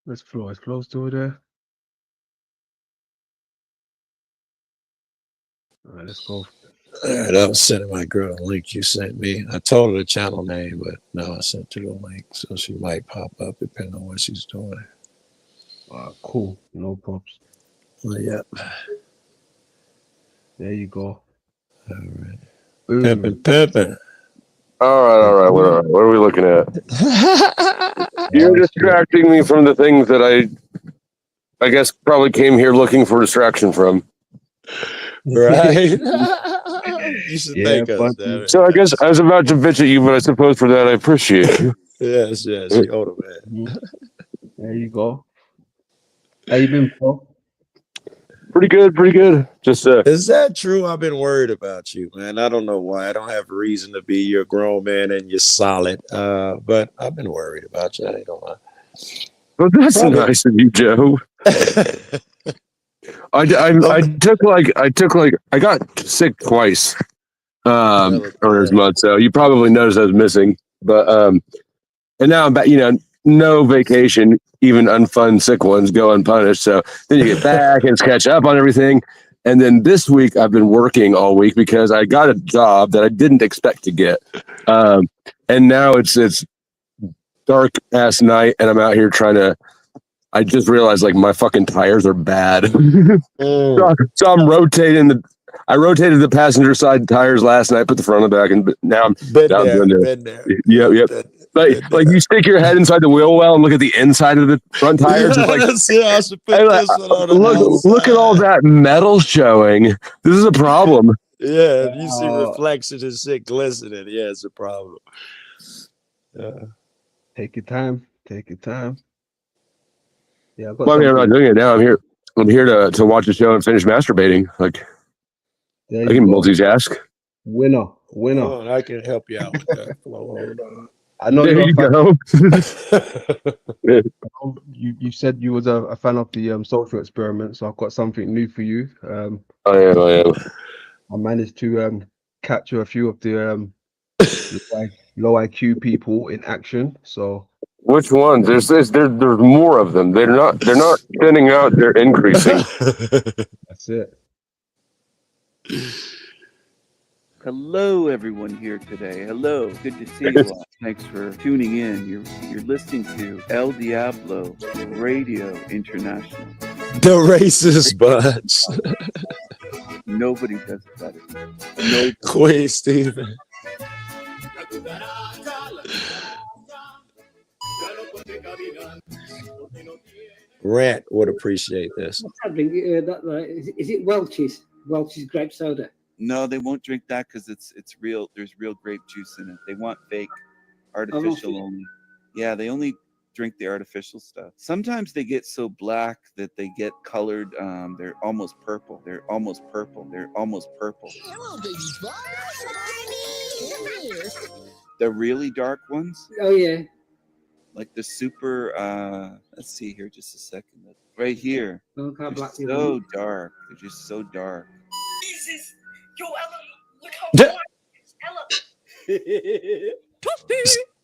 Where's Flo? Is Flo still there? All right, let's go. All right, I was sending my girl a link you sent me. I told her the channel name, but no, I sent her the link, so she might pop up depending on what she's doing. Cool, no props. Well, yep. There you go. All right. Pimpin'. All right. What are we looking at? You're distracting me from the things that I guess probably came here looking for distraction from. Right? You should thank us, damn it. So I guess I was about to bitch at you, but I suppose for that I appreciate you. Yes, you older man. There you go. How you been, Flo? Pretty good. Just Is that true? I've been worried about you, man. I don't know why. I don't have a reason to be. You're a grown man and you're solid. But I've been worried about you. I ain't gonna lie. Well, that's nice of you, Joe. I got sick twice earlier month, so you probably noticed I was missing. But and now I'm back. No vacation, even unfun sick ones go unpunished. So then you get back and catch up on everything. And then this week I've been working all week because I got a job that I didn't expect to get. And now it's dark ass night, and I'm out here trying to. I just realized like my fucking tires are bad. So I'm rotating I rotated the passenger side tires last night, put the front and back, and now I'm been there. Yep. Like you stick your head inside the wheel well and look at the inside of the front tires. It's like, That's it. I should put this one on the look at all that metal showing. This is a problem. Yeah, if you see reflection and shit glistening, yeah, it's a problem. Take your time. Take your time. Yeah, I've got Well, I mean, I'm not something. doing it now. I'm here to watch the show and finish masturbating. Like, There I you can go. multitask. Winner. Oh, and I can help you out with that. Hold on. I know There you're you a fan. go. You said you was a fan of the social experiment, so I've got something new for you. I am. I managed to capture a few of the low IQ people in action. So Which ones? There's more of them. They're not thinning out. They're increasing. that's it. Hello, everyone here today. Hello, good to see you all. Thanks for tuning in. You're listening to El Diablo Radio International. The racist bunch. Nobody does it better. No, Queen Stephen. Rant would appreciate this. What's happening? Is it Welch's? Welch's grape soda? no, they won't drink that because it's real. There's real grape juice in it. They want fake, artificial only. Yeah, they only drink the artificial stuff. Sometimes they get so black that they get colored. They're almost purple. They're almost purple. They're almost purple. Hello, baby boy. The really dark ones, Oh yeah. like the super. Let's see here, just a second. Right here. Look how They're black they so are. dark. They're just so dark. Jesus. Yo, Ella, look how Yeah. black Ella.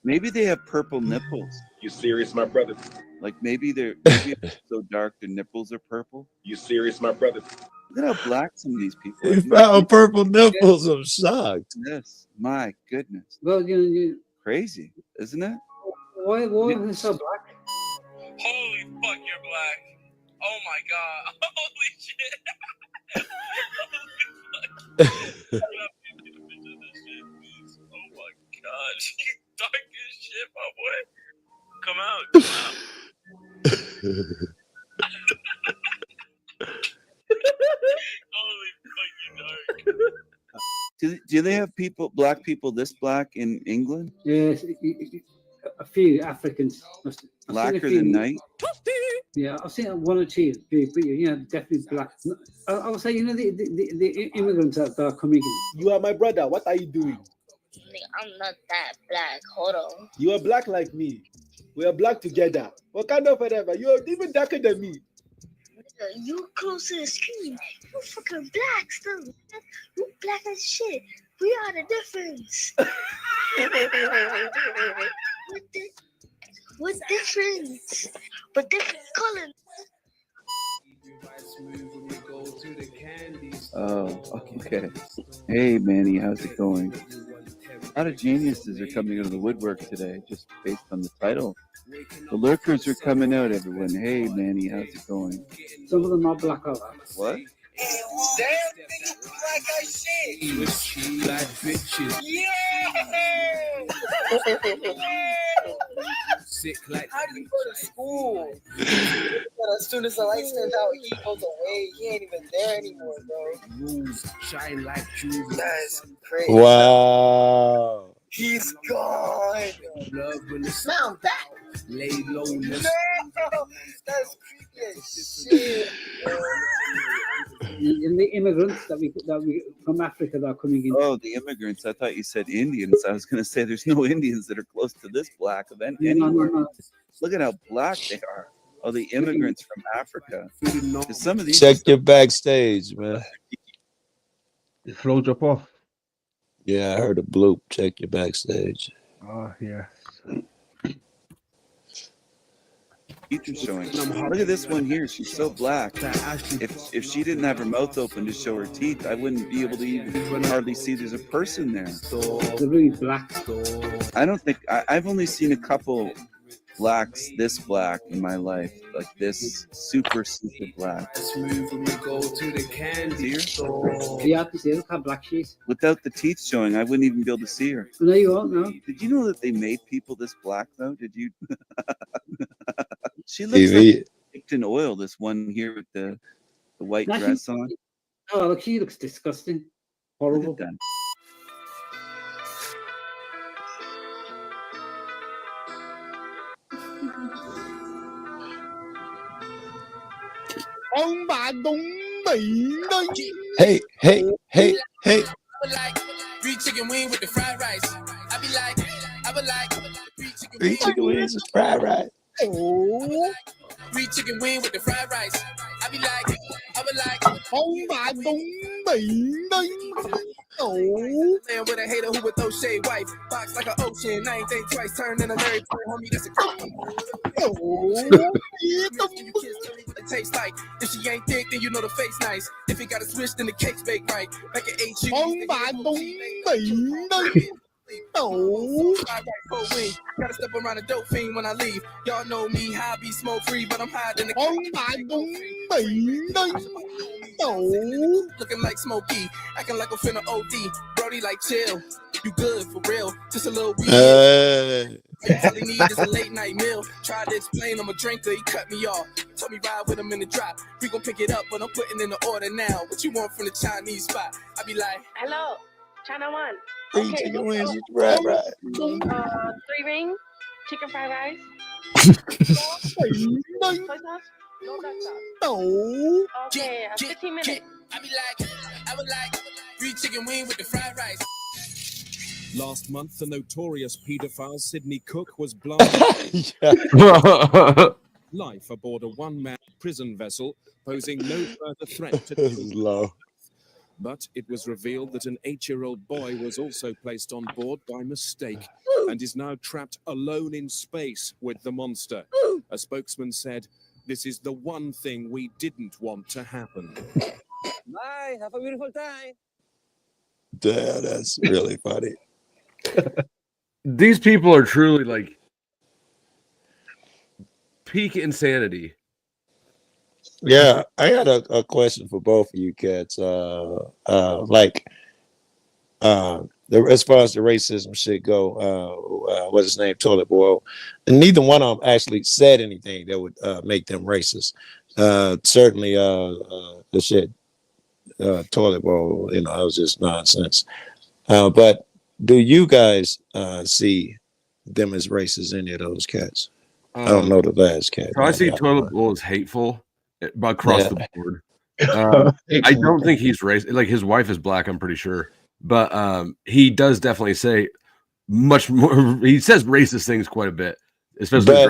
Maybe they have purple nipples. You serious, my brother? Like maybe they're so dark their nipples are purple. You serious, my brother? Look at how black some of these people are. You found purple nipples. I'm shocked. Yes, my goodness, Well, crazy, isn't it? why are they so black? Holy fuck, you're black. Oh my god. Holy shit. Oh my god. You dark as shit, my boy. Come out. Holy fuck, you dark. Do they have black people this black in England? Yes, a few Africans. I've seen a Blacker few. than night? Yeah, I've seen one or two, but yeah, definitely black. I would say, the immigrants that are coming in. You are my brother. What are you doing? I'm not that black. Hold on. You are black like me. We are black together. What kind of whatever? You are even darker than me. You close to the screen. You fucking black still. You black as shit. We are the difference. What difference? But different colors. Oh, okay. Hey, Manny, how's it going? A lot of geniuses are coming out of the woodwork today, just based on the title. The lurkers are coming out, everyone. Hey, Manny, how's it going? Some of them are black out. What? Damn, nigga, black as shit. Black bitches. Sick like. How do you go to school? As soon as the light stands out, he goes away. He ain't even there anymore, bro. Rules shine like jewels. That's crazy. Wow. He's gone. Love when the Now I'm back. lay low. No, that's creepy as shit. And the immigrants that we from Africa that are coming in. Oh, the immigrants. I thought you said Indians. I was going to say there's no Indians that are close to this black event anywhere. No. Look at how black they are. Oh, the immigrants from Africa. 'Cause some of these Check your backstage, man. Did Flo drop off? Yeah, I heard a bloop. Check your backstage. Oh yeah. teeth are showing. Look at this one here. She's so black. If she didn't have her mouth open to show her teeth, I wouldn't be able to even hardly see there's a person there. They're really black. I don't think I've only seen a couple blacks this black in my life, like this super black. Smooth when we go to the candy See her? store. Yeah, I can see. Look how black she is. Without the teeth showing, I wouldn't even be able to see her. No, you won't. No. Did you know that they made people this black though? Did you? She looks like dipped in oil. This one here with the white No, dress on. Oh, look, she looks disgusting. Horrible. Look at that. Hey, hey, hey, hey. Free chicken wing with the fried rice. I would like Free chicken wings with fried rice. Oh, free chicken wing with the fried rice. I would like. Oh, man with a hater who would throw shade wife. Box like an ocean. I ain't think twice. Turn in a Larry Bird, homie. That's a you kids tell me what it tastes like. If she ain't thick, then you know the face nice. If it got a switch, then the cake's baked right. Back at HU. Gotta step around a dope fiend when I leave. Y'all know me, high be smoke free, but I'm hiding the looking like Smokey, acting like I'm finna OD. Brody like chill, you good for real? Just a little weed. All he need is a late night meal. Tried to explain I'm a drinker, he cut me off. Told me ride with him in the drop. We gon' pick it up, but I'm putting in the order now. What you want from the Chinese spot? I be like, hello, China One. Free chicken wings with fried rice. 3 rings, chicken fried rice. Okay, 15 minutes. I would like free chicken wing with the fried rice. Last month, the notorious paedophile Sidney Cook was blasted life aboard a one-man prison vessel, posing no further threat to children. But it was revealed that an 8-year-old boy was also placed on board by mistake and is now trapped alone in space with the monster. A spokesman said, "This is the one thing we didn't want to happen." Bye. Have a beautiful time. Damn, that's really funny. These people are truly like peak insanity. Yeah, I got a question for both of you cats. As far as the racism shit go, what's his name, Toilet Boy, and neither one of them actually said anything that would make them racist. Certainly, the shit, Toilet Boy, it was just nonsense. But do you guys see them as racist? Any of those cats? I don't know the last cat. So I see Toilet Bowl as hateful across the board. I don't think he's racist. Like his wife is black, I'm pretty sure, but he does definitely say much more. He says racist things quite a bit, especially.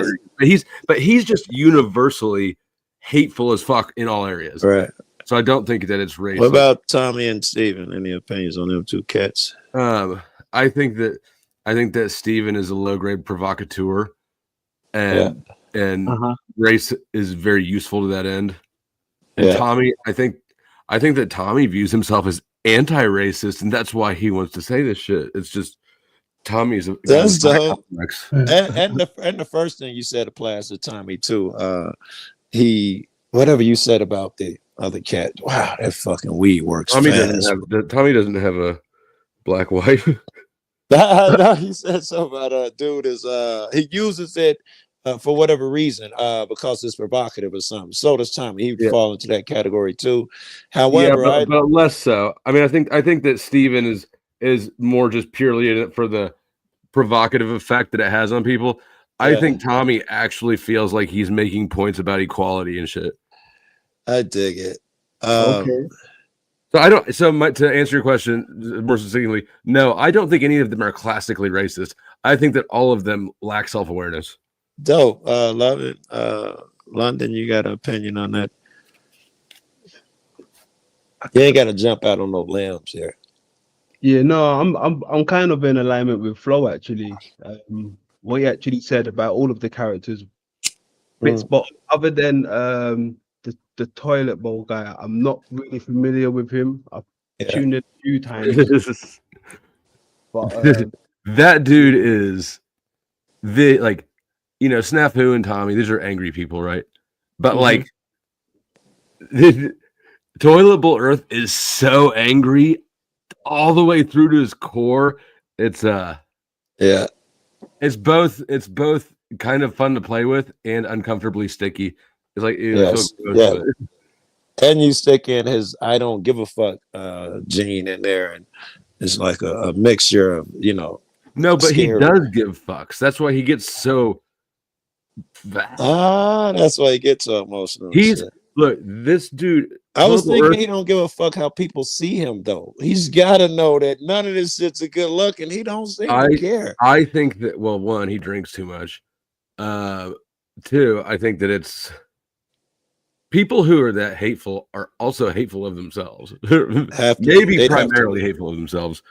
But he's just universally hateful as fuck in all areas. Right. So I don't think that it's racist. What about Tommy and Steven? Any opinions on them two cats? I think that Steven is a low grade provocateur, and race is very useful to that end. And Tommy, I think that Tommy views himself as anti-racist, and that's why he wants to say this shit. It's just Tommy's that's dope. And the first thing you said applies to Tommy too. Whatever you said about the other cat, wow, that fucking weed works. Tommy fast. doesn't have a black wife. No, he said something about dude is he uses it for whatever reason because it's provocative or something. So does Tommy. He would fall into that category too. However, but less so. I mean, I think that Steven is more just purely in it for the provocative effect that it has on people. I think Tommy actually feels like he's making points about equality and shit. I dig it. Okay. So I don't. So to answer your question more succinctly, no, I don't think any of them are classically racist. I think that all of them lack self-awareness. Dope. Love it. London, you got an opinion on that? You ain't got to jump out on no limbs here. Yeah, no, I'm kind of in alignment with Flo actually. What he actually said about all of the characters, bits, but other than the toilet bowl guy, I'm not really familiar with him. I've tuned in a few times. But that dude is you know, Snafu and Tommy, these are angry people, right? But Mhm. like, the Toilet Bowl Earth is so angry all the way through to his core. It's Yeah. it's both kind of fun to play with and uncomfortably sticky. It's like, ew, it's Yes. so gross, Yeah. but And you stick in his I don't give a fuck gene in there, and it's like a mixture of, you know, no, but he scary. does give fucks. That's why he gets so That's why he gets so emotional and he's shit. look, this dude I was Toilet Bowl thinking Earth, he don't give a fuck how people see him though. He's got to know that none of this shit's a good look, and he don't seem to care. I think that, well, one, he drinks too much. Two, I think that it's people who are that hateful are also hateful of themselves. Maybe They'd have primarily to. hateful of themselves.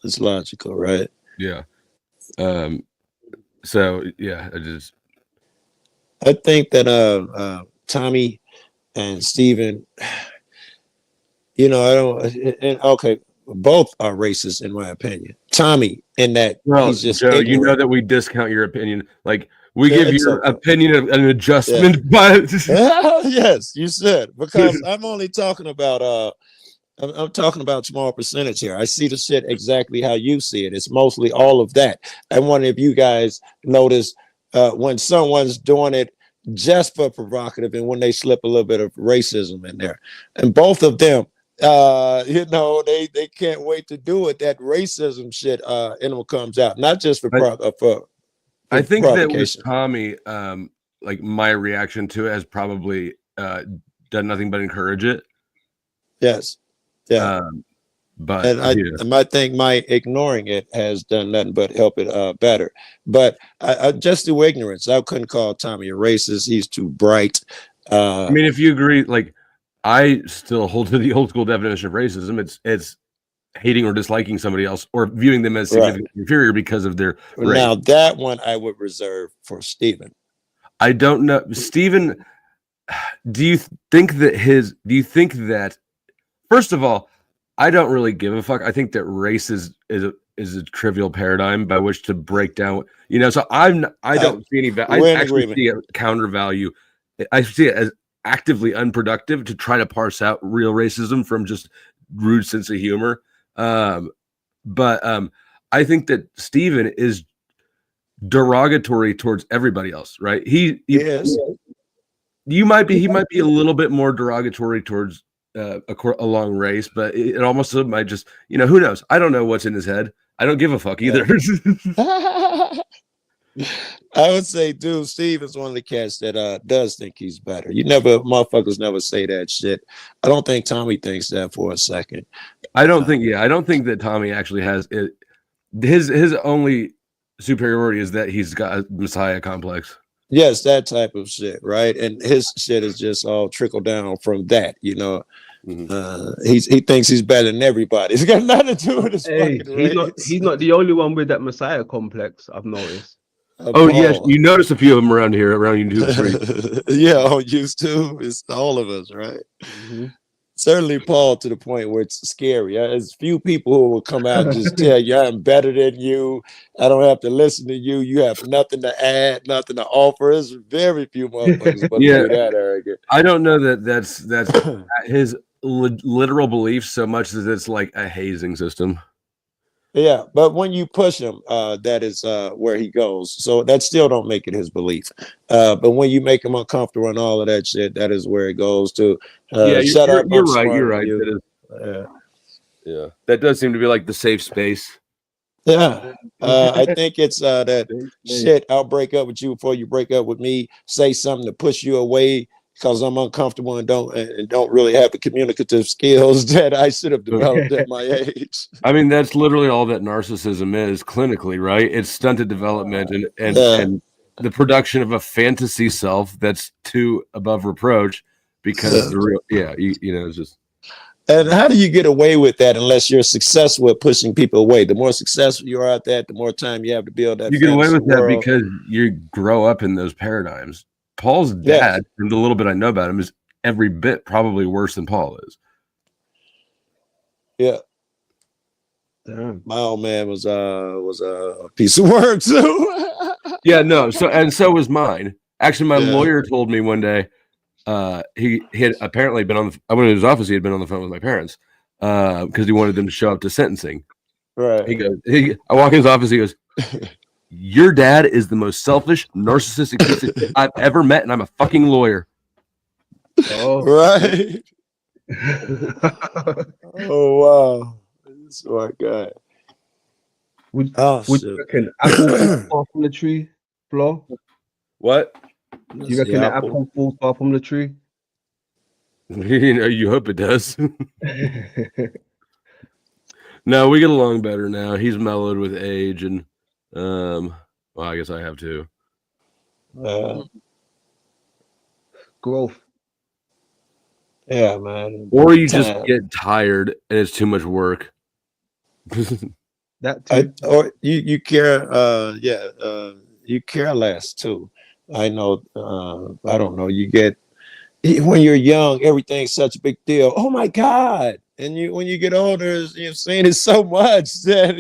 It's logical, right? Yeah. So yeah, I think that Tommy and Steven, you know, I don't. And okay, both are racist in my opinion. Tommy, in that well, he's just Joe, you know ignorant. that we discount your opinion. Like we Yeah, give it's your okay. opinion an Yeah. adjustment, but Yes, you said, because I'm only talking about I'm talking about small percentage here. I see the shit exactly how you see it. It's mostly all of that. I wonder if you guys notice when someone's doing it just for provocative and when they slip a little bit of racism in there. And both of them, you know, they can't wait to do it. That racism shit in them comes out, not just for I think that with provocation. Tommy, like my reaction to it has probably done nothing but encourage it. Yes. Yeah. But And I think my ignoring it has done nothing but help it better. But I just through ignorance, I couldn't call Tommy a racist. He's too bright. I mean, if you agree, like I still hold to the old school definition of racism. It's hating or disliking somebody else or viewing them as significantly inferior because of their race. Now that one I would reserve for Stephen. I don't know, Stephen. Do you think that first of all, I don't really give a fuck. I think that race is a trivial paradigm by which to break down, you know. So I don't see any I actually see a counter value. I see it as actively unproductive to try to parse out real racism from just rude sense of humor. But I think that Stephen is derogatory towards everybody else, right? He might be a little bit more derogatory towards along race, but it almost might just, you know, who knows? I don't know what's in his head. I don't give a fuck either. I would say, dude, Steve is one of the cats that does think he's better. Motherfuckers never say that shit. I don't think Tommy thinks that for a second. I don't think that Tommy actually has it. His only superiority is that he's got a messiah complex. Yes, that type of shit, right? And his shit is just all trickle down from that, you know. He thinks he's better than everybody. It's got nothing to do with his fucking race. He's not the only one with that messiah complex, I've noticed. Oh yes, you notice a few of them around here, around YouTube. Yeah, on YouTube, it's all of us, right? Certainly Paul, to the point where it's scary. There's few people who will come out and just tell you I'm better than you. I don't have to listen to you. You have nothing to add, nothing to offer. There's very few motherfuckers but be that arrogant. I don't know that that's his literal belief so much as it's like a hazing system. Yeah, but when you push him, that is where he goes. So that still don't make it his belief. But when you make him uncomfortable and all of that shit, that is where it goes to. Shut up. You're right. You're right. Yeah, that does seem to be like the safe space. Yeah, I think it's that shit. I'll break up with you before you break up with me. Say something to push you away because I'm uncomfortable and don't really have the communicative skills that I should have developed at my age. I mean, that's literally all that narcissism is clinically, right? It's stunted development and the production of a fantasy self that's too above reproach because the real, you know, it's just. And how do you get away with that unless you're successful at pushing people away? The more successful you are at that, the more time you have to build that. You get away with that world. because you grow up in those paradigms. Paul's dad, from the little bit I know about him, is every bit probably worse than Paul is. Yeah. Damn. My old man was a piece of work too. Yeah, no. So was mine. Actually, my Yeah. lawyer told me one day. He had apparently been on. I went to his office. He had been on the phone with my parents because he wanted them to show up to sentencing. Right. He goes. I walk in his office. He goes, "Your dad is the most selfish, narcissistic piece of shit I've ever met, and I'm a fucking lawyer." Oh, Right. Oh wow. Smart guy. Would Oh you shit. reckon apple falls far from the tree, Flo? What? Do you reckon the apple falls far from the tree? You hope it does. No, we get along better now. He's mellowed with age, and well, I guess I have too. Growth. Yeah, man. Or you just Time. get tired and it's too much work. That too. Or you care you care less too. I know I don't know, you get when you're young, everything's such a big deal. Oh my God. And when you get older, you've seen it so much that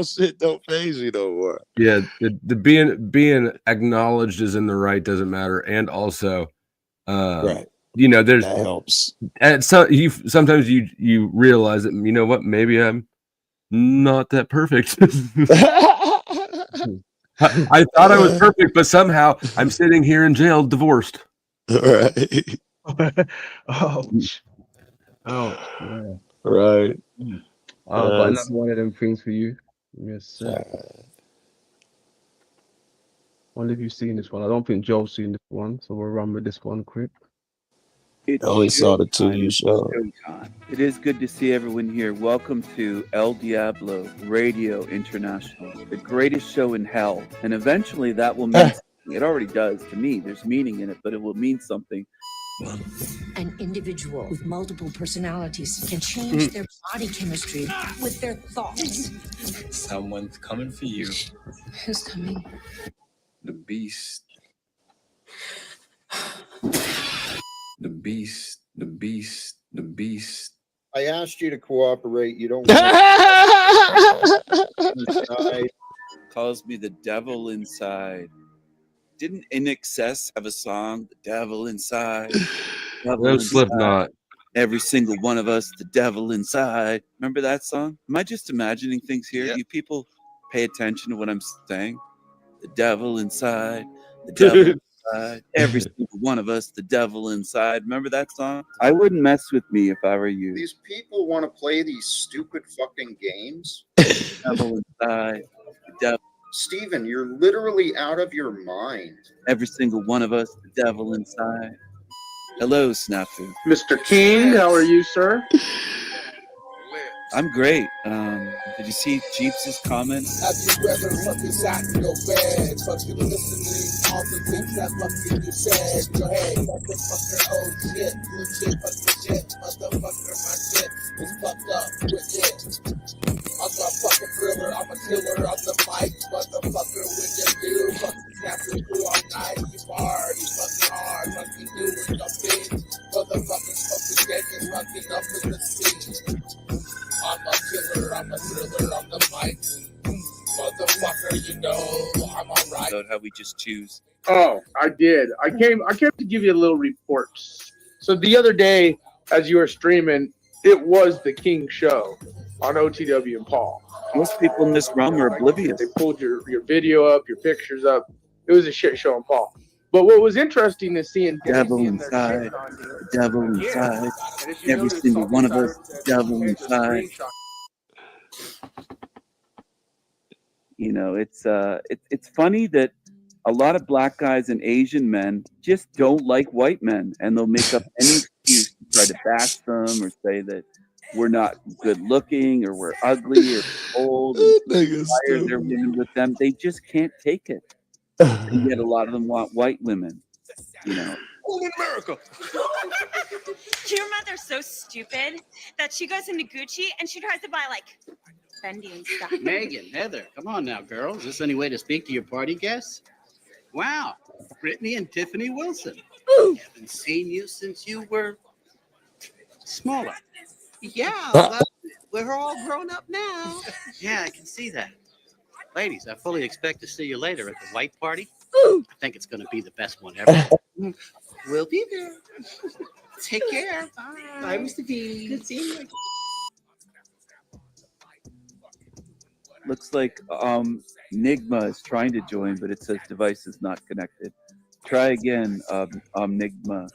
shit don't faze you no more. Yeah, the being acknowledged is in the right doesn't matter, and also, Right. There's That helps. and so sometimes you realize that what, maybe I'm not that perfect. I thought I was perfect, but somehow I'm sitting here in jail, divorced. Right. Ouch. Yeah. Right. I've got another one of them things for you. Yes, sir. Wonder if you've seen this one. I don't think Joe's seen this one, so we'll run with this one quick. It's I only saw the two showtime. you It's showed. showtime. It is good to see everyone here. Welcome to El Diablo Radio International, the greatest show in hell. And eventually that will mean something. It already does to me. There's meaning in it, but it will mean something. An individual with multiple personalities can change their body chemistry with their thoughts. Someone's coming for you. Who's coming? The beast. The beast. The beast. The beast. I asked you to cooperate. You don't want Calls me the devil inside. Didn't In Excess have a song, The Devil Inside? No, Slipknot. Every single one of us, the devil inside. Remember that song? Am I just imagining things here? You people pay attention to what I'm saying? The devil inside, the devil inside. Every single one of us, the devil inside. Remember that song? I wouldn't mess with me if I were you. These people want to play these stupid fucking games. Devil inside, the devil. Steven, you're literally out of your mind. Every single one of us, the devil inside. Hello, Snafu. Mr. King, how are you, sir? I'm great. Did you see Jeeps' comments? Have you ever fucking sat in your bed? Fucking listening all the things that fucking you said. Your head, motherfucker, oh shit, good shit, fucking shit, motherfucker, my shit is fucked up with it. I'm a fucking thriller, I'm a killer on the mic, motherfucker, when you do fucking snapping through all night, you party fucking hard, fucking doing your thing, motherfucking fucking getting fucking up in the scene. I'm a killer, I'm a thriller on the mic, motherfucker, you know, I'm alright. About how we just choose. Oh, I did. I came to give you a little report. So the other day, as you were streaming, it was the King show on OTW and Paul. Most people in this realm are oblivious. They pulled your video up, your pictures up. It was a shit show on Paul. But what was interesting is seeing devil inside, the devil inside. Every single one of us, the devil inside. You know, it's funny that a lot of black guys and Asian men just don't like white men, and they'll make up any excuse to try to bash them or say that we're not good looking or we're ugly or old and fire their women with them. They just can't take it. And yet a lot of them want white women, you know. Only America. Your mother's so stupid that she goes into Gucci and she tries to buy like Fendi and stuff. Megan, Heather, come on now, girls. Is this any way to speak to your party guests? Wow, Brittany and Tiffany Wilson. Haven't seen you since you were smaller. Yeah, we're all grown up now. Yeah, I can see that. Ladies, I fully expect to see you later at the white party. I think it's going to be the best one ever. We'll be there. Take care. Bye, Mr. B. Good seeing you. Looks like Nigma is trying to join, but it says device is not connected. Try again, Omnigma.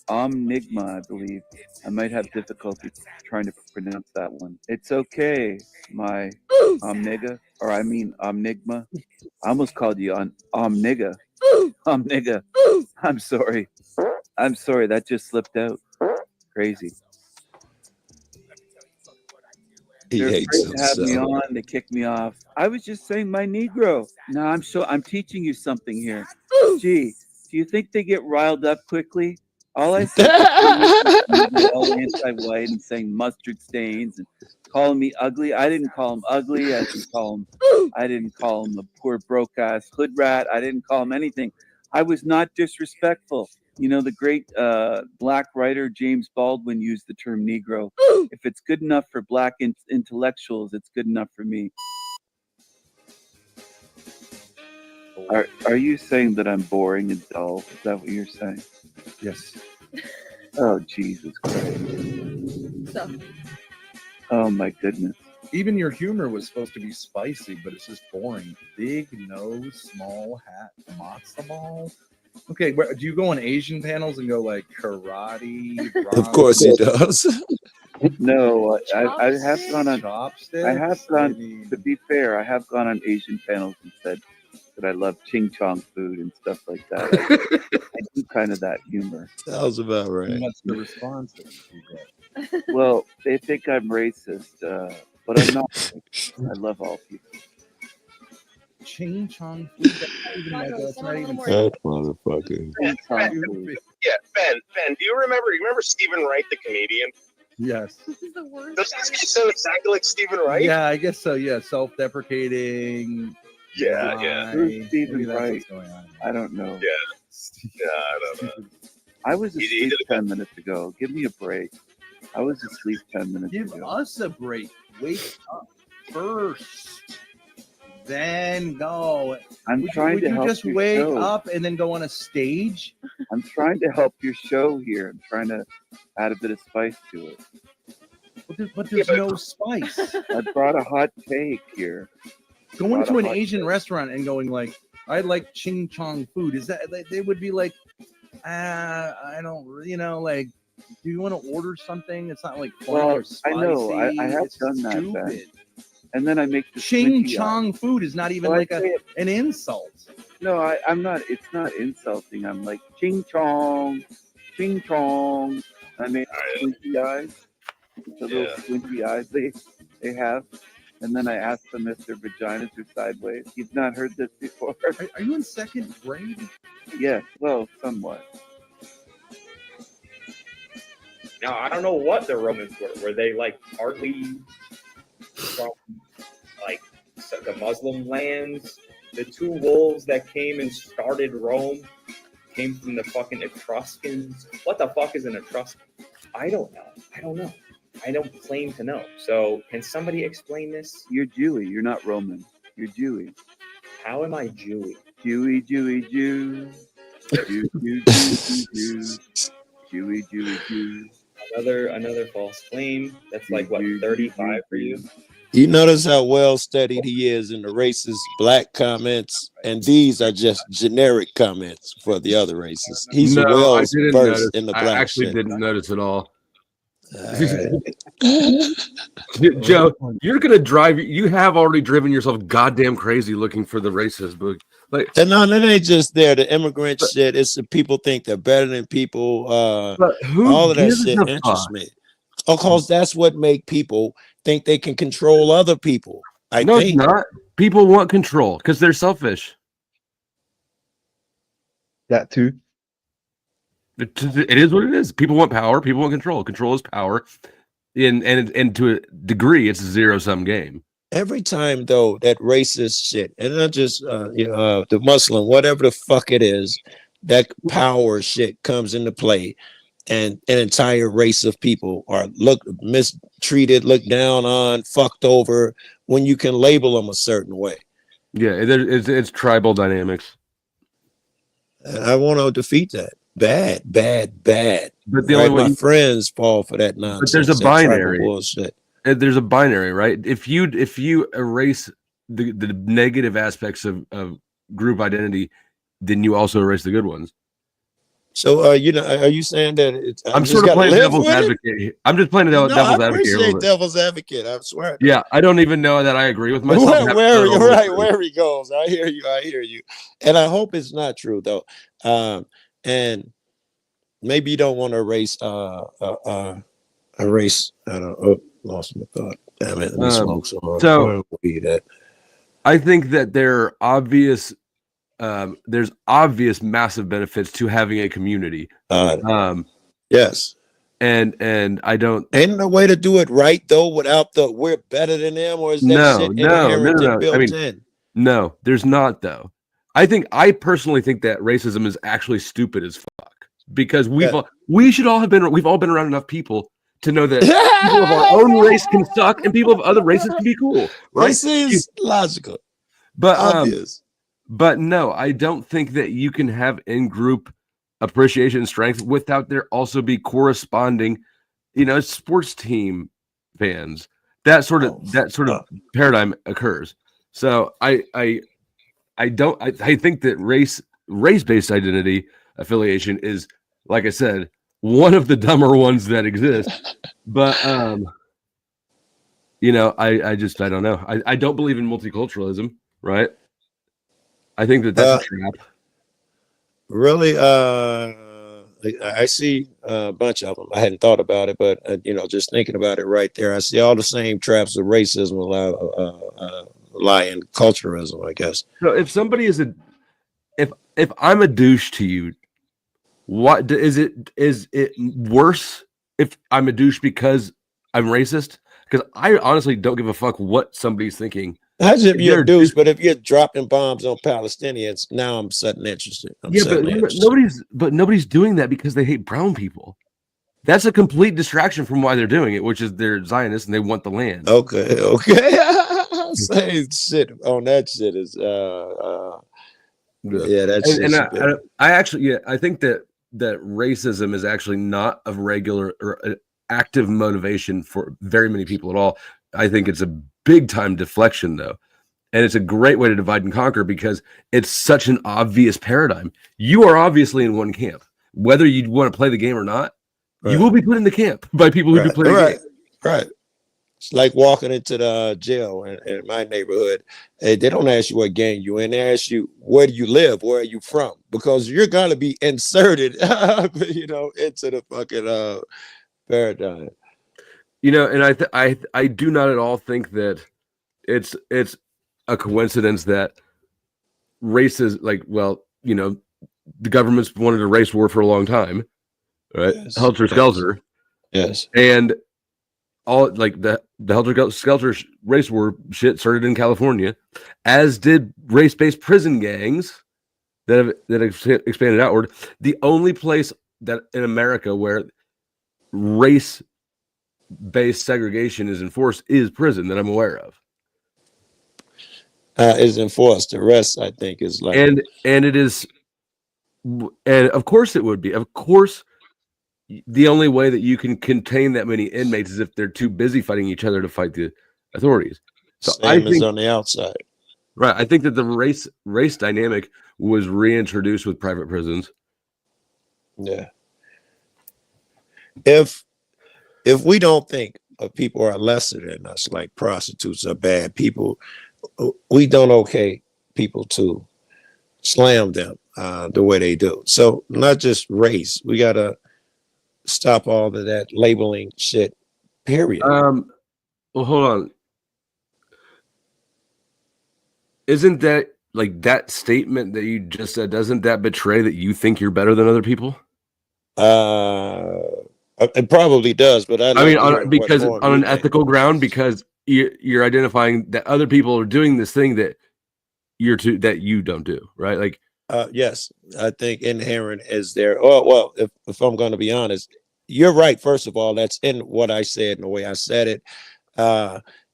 Omnigma, I believe. I might have difficulty trying to pronounce that one. It's okay, my Omniga, or I mean Omnigma. I almost called you on Omniga. Omniga. I'm sorry. I'm sorry, that just slipped out. Crazy. They're afraid to have me on. They kick me off. I was just saying my Negro. No, I'm teaching you something here. Gee, do you think they get riled up quickly? All I said was all anti-white and saying mustard stains and calling me ugly. I didn't call him ugly. I didn't call him a poor broke ass hood rat. I didn't call him anything. I was not disrespectful. You know, the great black writer James Baldwin used the term Negro. If it's good enough for black intellectuals, it's good enough for me. Are you saying that I'm boring and dull? Is that what you're saying? Yes. Oh, Jesus Christ. Oh, my goodness. Even your humor was supposed to be spicy, but it's just boring. Big nose, small hat, matzo ball. Okay, do you go on Asian panels and go like karate? Of course he does. No, I have gone on. Chopsticks? I have gone. To be fair, I have gone on Asian panels and said that I love ching chong food and stuff like that. I do kind of that humor. Sounds about right. And what's the response that you get? Well, they think I'm racist, but I'm not. I love all people. Ching chong food. That's not even. That motherfucker. Yeah, Ben, do you remember Stephen Wright, the comedian? Yes. Does this guy sound exactly like Stephen Wright? Yeah, I guess so. Yeah, self-deprecating. Yeah. Who's Stephen Maybe that's Wright? what's going on. I don't know. Yeah, I don't know. I was asleep 10 minutes ago. Give me a break. I was asleep 10 minutes Give ago. us a break. Wake up first. Then go. I'm trying to help Would you just your wake show. up and then go on a stage? I'm trying to help your show here. I'm trying to add a bit of spice to it. But there's no spice. I brought a hot take here. Going to an Asian restaurant and going like, I like ching chong food. Is that they would be like, I don't, like, do you want to order something? It's not like funny or spicy. I know. I have It's done that. stupid. Ben. And then I make the Ching squinty chong eye. food is not even Well, like an insult. No, I'm not. It's not insulting. I'm like ching chong, ching chong. I make squinty eyes. The little squinty eyes they have. And then I ask them if their vaginas are sideways. You've not heard this before? Are you in second grade? Yes, well, somewhat. Now, I don't know what the Romans were. Were they like partly from like the Muslim lands? The two wolves that came and started Rome came from the fucking Etruscans. What the fuck is an Etruscan? I don't know. I don't claim to know. So can somebody explain this? You're Jewy. You're not Roman. You're Jewy. How am I Jewy? Jewy, Jewy, Jew. Jew, Jew, Jew, Jew. Jewy, Jewy, Jew. Another false claim. That's like what, 35 for you? You notice how well studied he is in the racist black comments, and these are just generic comments for the other races. He's well I didn't versed notice. in the I black actually shit. didn't notice at all. Joe, you're gonna drive. You have already driven yourself goddamn crazy looking for the racist book. Like, And no, that ain't just there. The immigrant shit. It's the people think they're better than people. but who All of that gives shit a interests fuck? me. Of course, that's what make people think they can control other people. I No, it's think. not. People want control because they're selfish. That too. It is what it is. People want power. People want control. Control is power. And to a degree, it's a zero-sum game. Every time though, that racist shit, and not just the Muslim, whatever the fuck it is, that power shit comes into play, and an entire race of people are mistreated, looked down on, fucked over when you can label them a certain way. Yeah, it's tribal dynamics. And I want to defeat that. Bad. But the Right? only way My friends fall for that but nonsense. there's a that tribal binary. bullshit. There's a binary, right? If you erase the negative aspects of group identity, then you also erase the good ones. So, are you saying that I I'm just sort of gotta playing live devil's with it? advocate here. I'm just playing No, I devil's advocate here a little appreciate bit. devil's advocate. I swear. Yeah, I don't even know that I agree with myself. Where he goes. I hear you. And I hope it's not true though. And maybe you don't want to erase erase. I don't. Oh, lost my thought. Damn it. Let me smoke some more. So Weed at. I think that there's obvious massive benefits to having a community. Yes. And I don't. Ain't no way to do it right though without the we're better than them, or is that shit inherent and built I mean, in? no, there's not though. I personally think that racism is actually stupid as fuck because we've all been around enough people to know that people of our own race can suck and people of other races can be cool. Right? This is logical. But obvious. But no, I don't think that you can have in-group appreciation and strength without there also be corresponding, sports team fans. That sort of paradigm occurs. So I think that race-based identity affiliation is, like I said, one of the dumber ones that exist. But I don't know. I don't believe in multiculturalism, right? I think that's a trap. Really, I see a bunch of them. I hadn't thought about it, but just thinking about it right there, I see all the same traps of racism lie in culturalism, I guess. So if somebody is if I'm a douche to you, what is it worse if I'm a douche because I'm racist? Because I honestly don't give a fuck what somebody's thinking. How's if you're a douche, but if you're dropping bombs on Palestinians, now I'm suddenly interested. Nobody's doing that because they hate brown people. That's a complete distraction from why they're doing it, which is they're Zionists and they want the land. Okay. Same shit on that shit is that's I think that racism is actually not a regular or an active motivation for very many people at all. I think it's a big time deflection though. And it's a great way to divide and conquer because it's such an obvious paradigm. You are obviously in one camp. Whether you want to play the game or not, you will be put in the camp by people who do play the game. Right. It's like walking into the jail in my neighborhood. Hey, they don't ask you what gang you in. They ask you, where do you live? Where are you from? Because you're going to be inserted, into the fucking paradigm. And I do not at all think that it's a coincidence that races the government's wanted a race war for a long time, right? Helter Skelter. Yes. And all the Helter Skelter race war shit started in California, as did race-based prison gangs that have expanded outward. The only place that in America where race-based segregation is enforced is prison that I'm aware of. Is enforced. The rest, I think, is like and it is, and of course it would be. Of course, the only way that you can contain that many inmates is if they're too busy fighting each other to fight the authorities. So same as on the outside, right? I think that the race dynamic was reintroduced with private prisons. Yeah. If we don't think of people are lesser than us, like prostitutes are bad people, we don't okay people to slam them the way they do. So not just race, we gotta stop all of that labeling shit. Period. Well, hold on. Isn't that that statement that you just said? Doesn't that betray that you think you're better than other people? It probably does, but I mean, on an ethical ground, because you're identifying that other people are doing this thing that that you don't do, right? Yes, I think inherent is there. Oh, well, if I'm going to be honest, you're right. First of all, that's in what I said and the way I said it.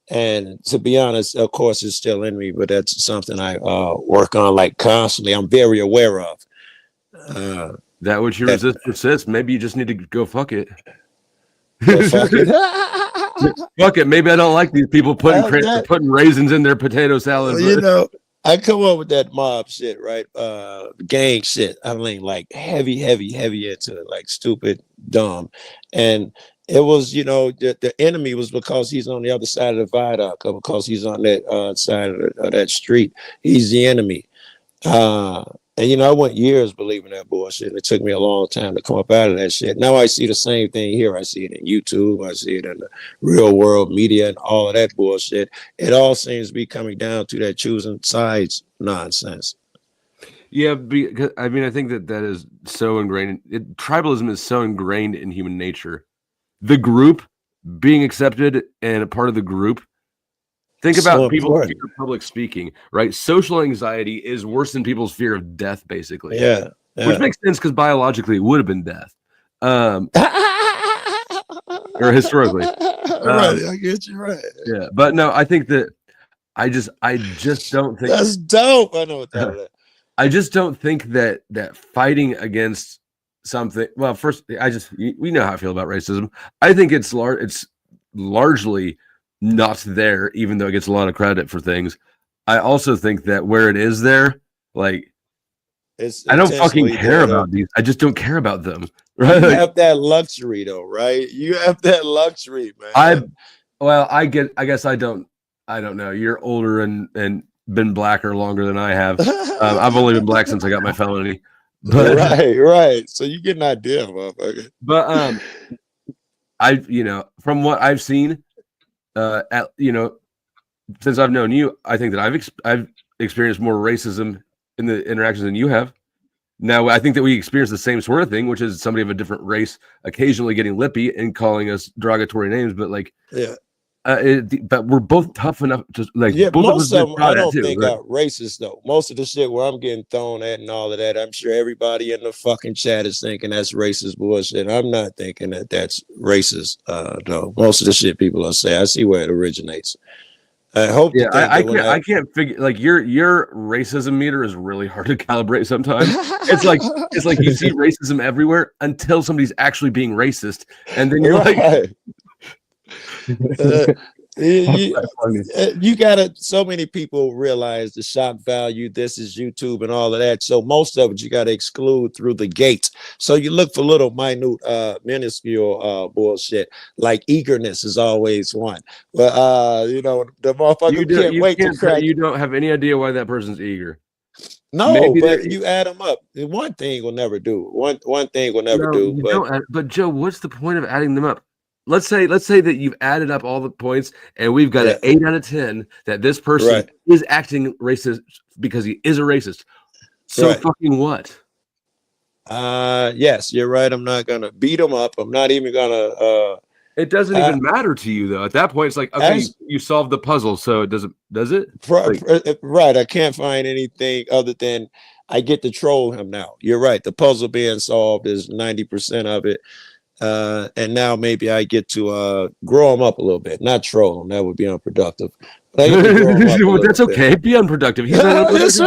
And to be honest, of course, it's still in me, but that's something I work on like constantly. I'm very aware of. That which you resist persists. Maybe you just need to go fuck it. Go fuck it. Fuck it. Maybe I don't like these people putting raisins in their potato salad. You know, I come up with that mob shit, right? Gang shit. I mean, like heavy into it, like stupid, dumb. And it was, you know, the enemy was because he's on the other side of the viaduct, or because he's on that side of that street. He's the enemy. And you know, I went years believing that bullshit. It took me a long time to come up out of that shit. Now I see the same thing here. I see it in YouTube. I see it in the real world media and all of that bullshit. It all seems to be coming down to that choosing sides nonsense. Yeah, because I mean, I think that is so ingrained. Tribalism is so ingrained in human nature. The group being accepted and a part of the group. Think about people's fear of public speaking, right? Social anxiety is worse than people's fear of death, basically. Yeah. Which makes sense because biologically it would have been death. Or historically. Right, I get you right. Yeah, but no, I think that I just don't think that's dope. I know what that is. I just don't think that fighting against something. Well, first, we know how I feel about racism. I think it's largely not there, even though it gets a lot of credit for things. I also think that where it is there, like, I don't fucking care about these. I just don't care about them. Right? You have that luxury, though, right? You have that luxury, man. I guess I don't know. You're older and been blacker longer than I have. I've only been black since I got my felony. But, right. So you get an idea, motherfucker. But from what I've seen, since I've known you, I think that I've experienced more racism in the interactions than you have. Now, I think that we experience the same sort of thing, which is somebody of a different race occasionally getting lippy and calling us derogatory names. But like, yeah, but we're both tough enough to like. Yeah, both most of them I don't too, think right? are racist though. Most of the shit where I'm getting thrown at and all of that, I'm sure everybody in the fucking chat is thinking that's racist bullshit. I'm not thinking that that's racist though. Most of the shit people will say, I see where it originates. I hope. Yeah, I can't figure like your racism meter is really hard to calibrate sometimes. It's like you see racism everywhere until somebody's actually being racist, and then you're like, you gotta. So many people realize the shock value. This is YouTube and all of that. So most of it you gotta exclude through the gate. So you look for little minute, minuscule bullshit. Like eagerness is always one. But the motherfucker can't wait to crack. You don't have any idea why that person's eager. No, maybe but you add them up. One thing will never do. One thing will never do. But Joe, what's the point of adding them up? Let's say that you've added up all the points and we've got an 8 out of 10 that this person is acting racist because he is a racist. So fucking what? Yes, you're right. I'm not gonna beat them up. I'm not even gonna. It doesn't even matter to you though. At that point, it's like, okay, you solved the puzzle, so it doesn't. Does it? Right. I can't find anything other than I get to troll him now. You're right. The puzzle being solved is 90% of it. And now maybe I get to grow him up a little bit, not troll him. That would be unproductive. But that's okay. Be unproductive. He's not unproductive.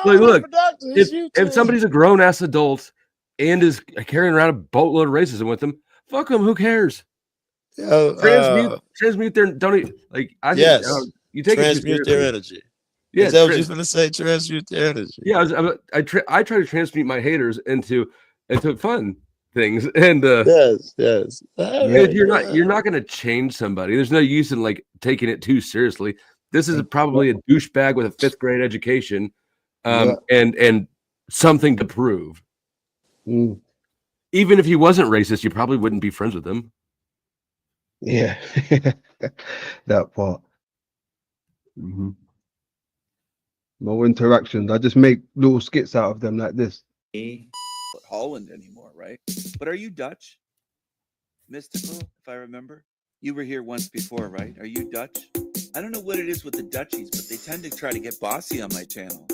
Like, look, if somebody's a grown ass adult and is carrying around a boatload of racism with them, fuck them. Who cares? Transmute their don't like. I think, you take transmute their energy. Yeah, is that what you're going to say? Transmute their energy. Yeah, I try to transmute my haters into fun things, and yes. You're not going to change somebody. There's no use in like taking it too seriously. This is probably a douchebag with a 5th grade education, and something to prove. Even if he wasn't racist, you probably wouldn't be friends with him. Yeah, that part. No interactions. I just make little skits out of them like this. Holland anymore, right? But are you Dutch? Mystical, if I remember. You were here once before, right? Are you Dutch? I don't know what it is with the Dutchies, but they tend to try to get bossy on my channel.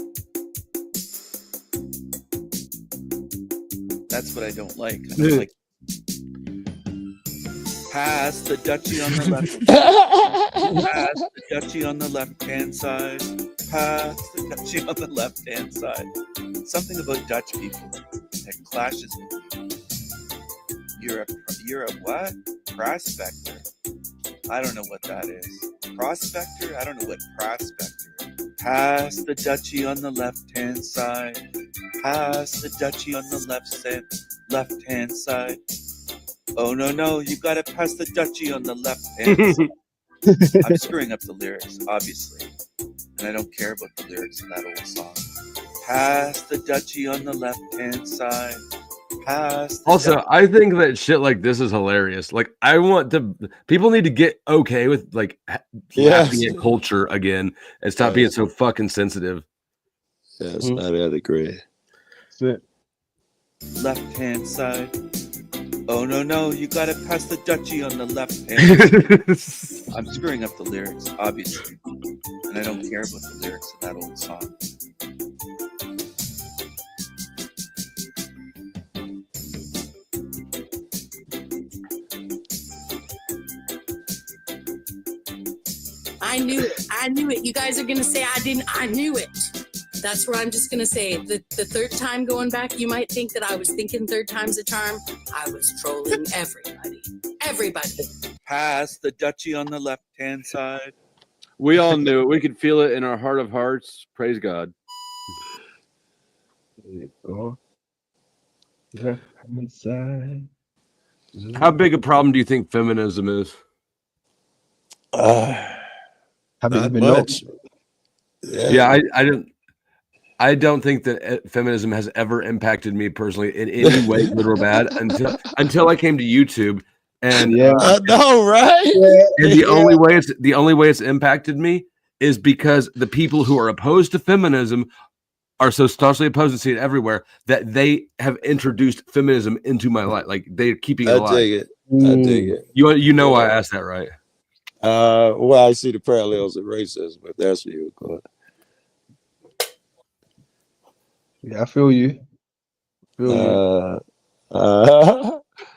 That's what I don't like. I don't like. Pass the Dutchie on the left. Pass the Dutchie on the left-hand side. Pass the Dutchie on the left-hand side. Something about Dutch people that clashes with me. You're a what? Prospector. I don't know what that is. Prospector? I don't know what prospector is. Pass the Dutchie on the left-hand side. Pass the Dutchie on the left-hand side. Oh, no, you gotta pass the Dutchie on the left-hand side. I'm screwing up the lyrics, obviously. And I don't care about the lyrics in that old song. Pass the Dutchie on the left-hand side. Also, I think that shit like this is hilarious. Like, people need to get okay with like laughing at culture again and stop being so fucking sensitive. Yes, I'd agree. Left-hand side. Oh, no, you gotta pass the Dutchie on the left-hand. I'm screwing up the lyrics, obviously. And I don't care about the lyrics of that old song. I knew it. You guys are going to say I didn't. I knew it. That's where I'm just going to say the third time going back, you might think that I was thinking third time's a charm. I was trolling everybody. Everybody. Pass the Dutchie on the left-hand side. We all knew it. We could feel it in our heart of hearts. Praise God. How big a problem do you think feminism is? Not much. Yeah, I don't think that feminism has ever impacted me personally in any way, good or bad, until I came to YouTube. And I know, right? And the only way it's impacted me is because the people who are opposed to feminism are so staunchly opposed and see it everywhere that they have introduced feminism into my life. Like they're keeping it alive. I dig it. You know why I asked that, right? Well, I see the parallels of racism, but that's what you were going. Yeah, I feel you.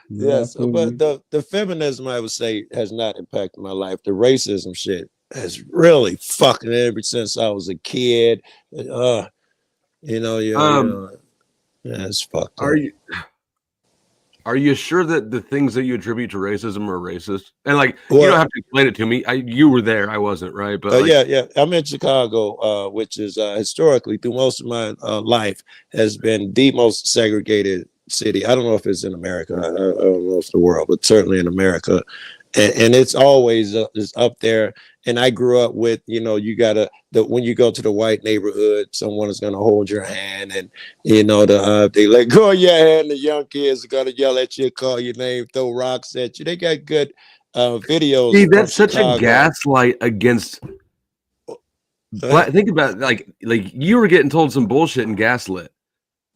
Yes, but the feminism, I would say, has not impacted my life. The racism shit has really fucking ever since I was a kid. Yeah, it's fucked up. Are you sure that the things that you attribute to racism are racist? And like, you don't have to explain it to me. You were there, I wasn't, right? But yeah. I'm in Chicago, which is historically through most of my life has been the most segregated city. I don't know if it's in America. I don't know if it's the world, but certainly in America. And it's always is up there. And I grew up with, you gotta when you go to the white neighborhood, someone is gonna hold your hand, and they let go of your hand. The young kids are gonna yell at you, call your name, throw rocks at you. They got good videos. See, that's such a gaslight against. Think about it, like you were getting told some bullshit and gaslit.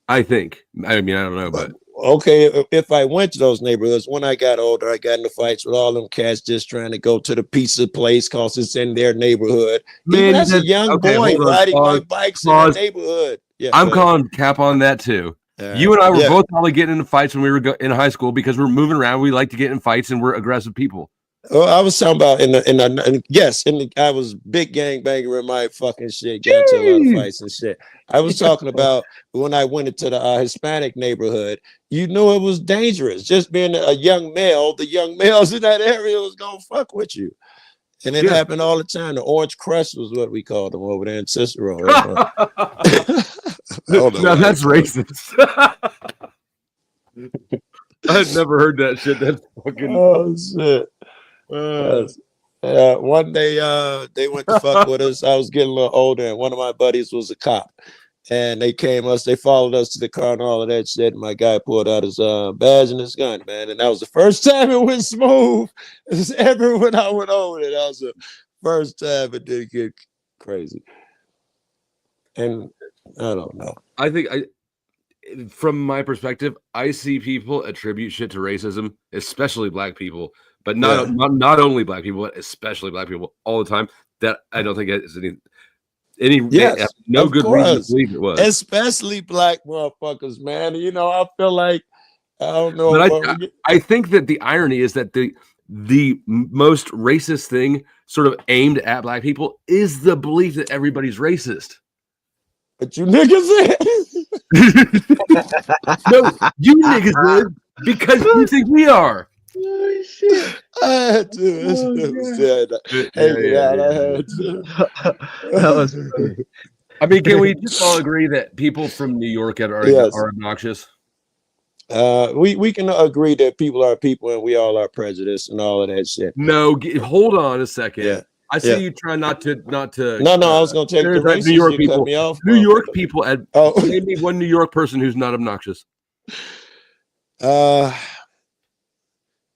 I think. I mean, I don't know, but. Okay, if I went to those neighborhoods, when I got older, I got into fights with all them cats just trying to go to the pizza place because it's in their neighborhood. Man, that's a young boy riding my bikes in the neighborhood. Yeah, I'm calling cap on that too. You and I were both probably getting into fights when we were in high school because we're moving around. We like to get in fights and we're aggressive people. Well, I was talking about I was big gangbanger in my fucking shit. Got into a lot of fights and shit. I was talking about when I went into the Hispanic neighborhood. You knew it was dangerous. Just being a young male, the young males in that area was gonna fuck with you, and it happened all the time. The Orange Crush was what we called them over there in Cicero. No, that's racist. I've never heard that shit. That's fucking. Oh shit. One day they went to fuck with us. I was getting a little older, and one of my buddies was a cop, and they followed us to the car and all of that shit. And my guy pulled out his badge and his gun, man, and that was the first time it went smooth. It was ever when I went over it. That was the first time it did get crazy. And I don't know. I think from my perspective, I see people attribute shit to racism, especially black people. But not only black people, but especially black people all the time. That I don't think it's any no good reason to believe it was. Especially black motherfuckers, man. I feel like I don't know. But I think that the irony is that the most racist thing sort of aimed at black people is the belief that everybody's racist. But you niggas No, you niggas did because you think we are. Oh shit! I had to. Hanging out. I had to. That was funny. I mean, can we just all agree that people from New York are Yes. obnoxious? We can agree that people are people and we all are prejudiced and all of that shit. No, hold on a second. Yeah. I see you trying not to. No, I was gonna take the racist. New York You people. cut me off. New York people. Oh. Name me one New York person who's not obnoxious.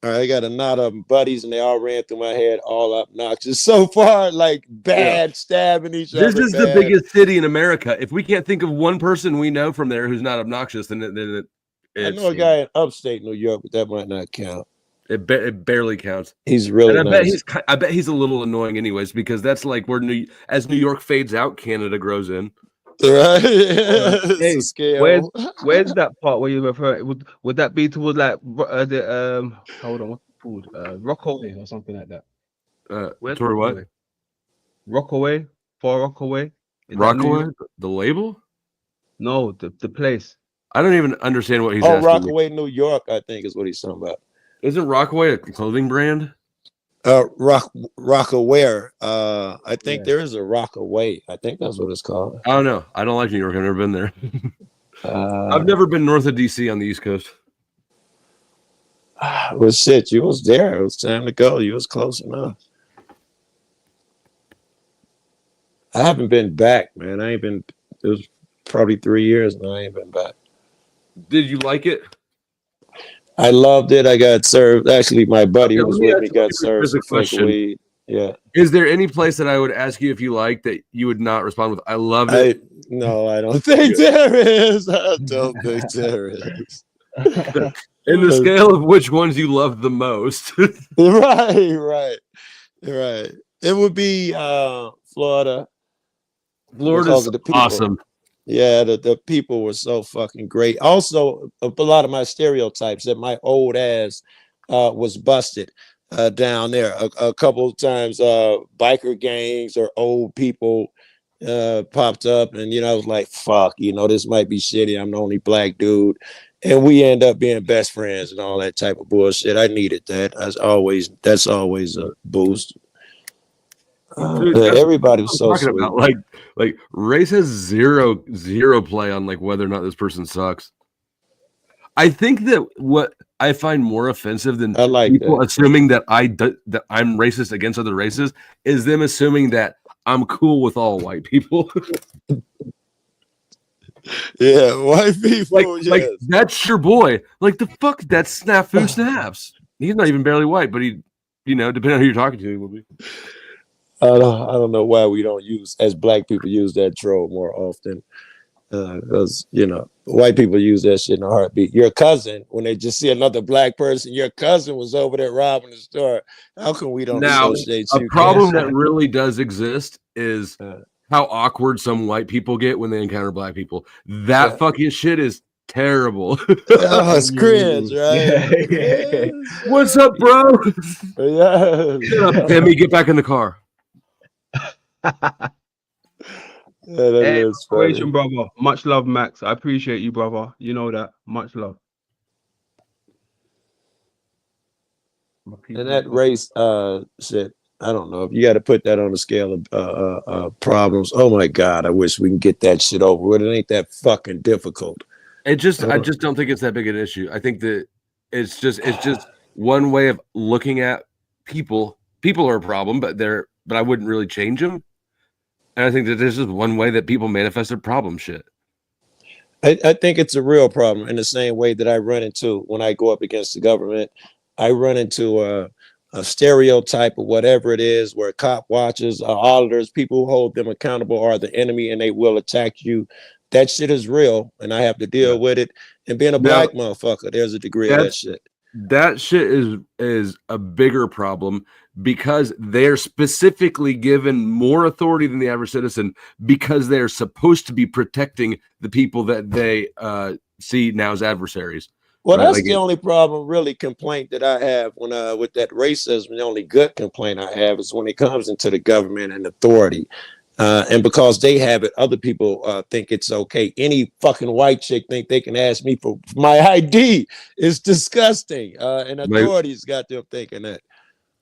All right, I got a knot of buddies, and they all ran through my head, all obnoxious so far, like bad, stabbing each other. This is the biggest city in America. If we can't think of one person we know from there who's not obnoxious, then I know a guy in upstate New York, but that might not count. It barely counts. He's really and nice. I bet he's a little annoying, anyways, because that's like where as New York fades out, Canada grows in. Right? Hey, where's that part where you refer? Would that be towards like the hold on, what's it called? Rockaway or something like that? Where's Toward what? Rockaway, far Rockaway. Rockaway, the label? No, the place. I don't even understand what he's asking. Oh, Rockaway, New York, I think is what he's talking about. Isn't Rockaway a clothing brand? Rockaware. I think there is a Rockaway. I think that's what it's called. I don't know. I don't like New York. I've never been there. I've never been north of DC on the East Coast. Well, shit, you was there. It was time to go. You was close enough. I haven't been back, man. I ain't been. It was probably 3 years now. I ain't been back. Did you like it? I loved it. I got served. Actually, my buddy who was with me got served some fucking weed. Yeah. Is there any place that I would ask you if you like that you would not respond with? I love it. No, I don't think there is. I don't think there is. In the scale of which ones you love the most. Right. It would be Florida. Florida's awesome. Yeah, the people were so fucking great. Also, a lot of my stereotypes that my old ass was busted down there. A couple of times, biker gangs or old people popped up, and I was like, "Fuck, this might be shitty. I'm the only black dude," and we end up being best friends and all that type of bullshit. I needed that. That's always a boost. Dude, everybody was so sweet. About. Like race has zero play on like whether or not this person sucks. I think that what I find more offensive than people assuming that that I'm racist against other races is them assuming that I'm cool with all white people. Yeah, white people. Like that's your boy. Like the fuck, that's Snafu Snaps. He's not even barely white, but he, depending on who you're talking to, he will be. I don't know why we don't as black people use that trope more often. Because, white people use that shit in a heartbeat. Your cousin, when they just see another black person, your cousin was over there robbing the store. How come we don't associate you? A problem that really does exist is how awkward some white people get when they encounter black people. That fucking shit is terrible. Oh, it's cringe, right? Yeah. What's up, bro? Yeah. Shut up, Timmy. Get back in the car. That is funny. Brother. Much love, Max. I appreciate you, brother. You know that. Much love. And that race shit, I don't know if you got to put that on the scale of problems. Oh my God, I wish we can get that shit over with. It ain't that fucking difficult. I just don't think it's that big an issue. I think that it's just one way of looking at people. People are a problem, but I wouldn't really change them. And I think that this is one way that people manifest their problem shit. I think it's a real problem in the same way that I run into when I go up against the government. I run into a stereotype of whatever it is where cop watchers, auditors, people who hold them accountable are the enemy and they will attack you. That shit is real and I have to deal with it. And being a black motherfucker, there's a degree of that shit. That shit is a bigger problem because they're specifically given more authority than the average citizen because they're supposed to be protecting the people that they see now as adversaries. Well, right? that's Like the only problem, really, complaint that I have when with that racism. The only good complaint I have is when it comes into the government and authority. And because they have it, other people think it's okay. Any fucking white chick think they can ask me for my ID. It's disgusting. And authorities got them thinking that.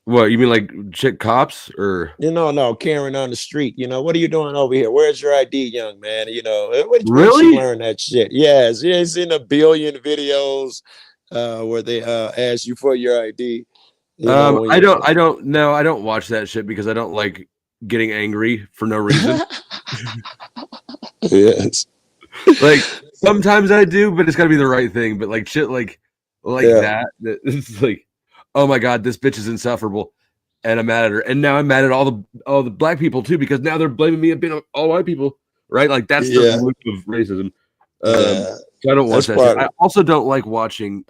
what you mean, like chick cops or? No, Karen on the street. What are you doing over here? Where's your ID, young man? Where'd Really? you learn that shit? Yes, it's in a billion videos where they ask you for your ID. I don't watch that shit because I don't like getting angry for no reason. Yes. Like sometimes I do, but it's gotta be the right thing. But like shit like that it's like, oh my god, this bitch is insufferable. And I'm mad at her. And now I'm mad at all the black people too, because now they're blaming me of being all white people. Right? Like that's the root of racism. So I don't watch that shit. I also don't like watching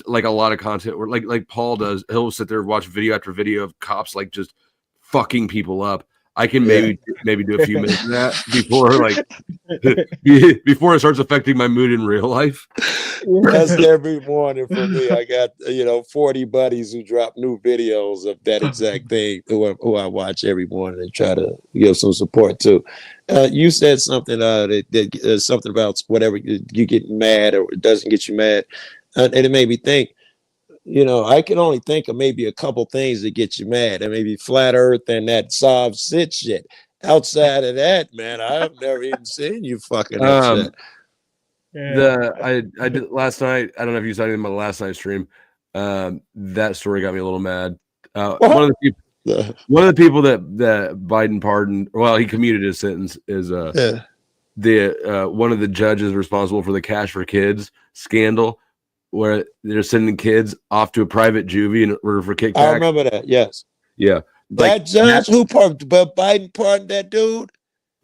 like a lot of content where like Paul does. He'll sit there and watch video after video of cops like just fucking people up. I can maybe do a few minutes of that before it starts affecting my mood in real life. That's every morning for me. I got 40 buddies who drop new videos of that exact thing who I watch every morning and try to give some support to. You said something something about whatever you get mad or it doesn't get you mad, and it made me think. I can only think of maybe a couple things that get you mad, and maybe flat Earth and that soft sit shit. Outside of that, man, I've never even seen you fucking upset. I did last night. I don't know if you saw anything about the last night's stream. That story got me a little mad. One of the people that Biden pardoned, well, he commuted his sentence, is one of the judges responsible for the Cash for Kids scandal, where they're sending kids off to a private juvie in order for kickback. I remember that. Yes. Yeah. That judge who pardoned, but Biden pardoned that dude.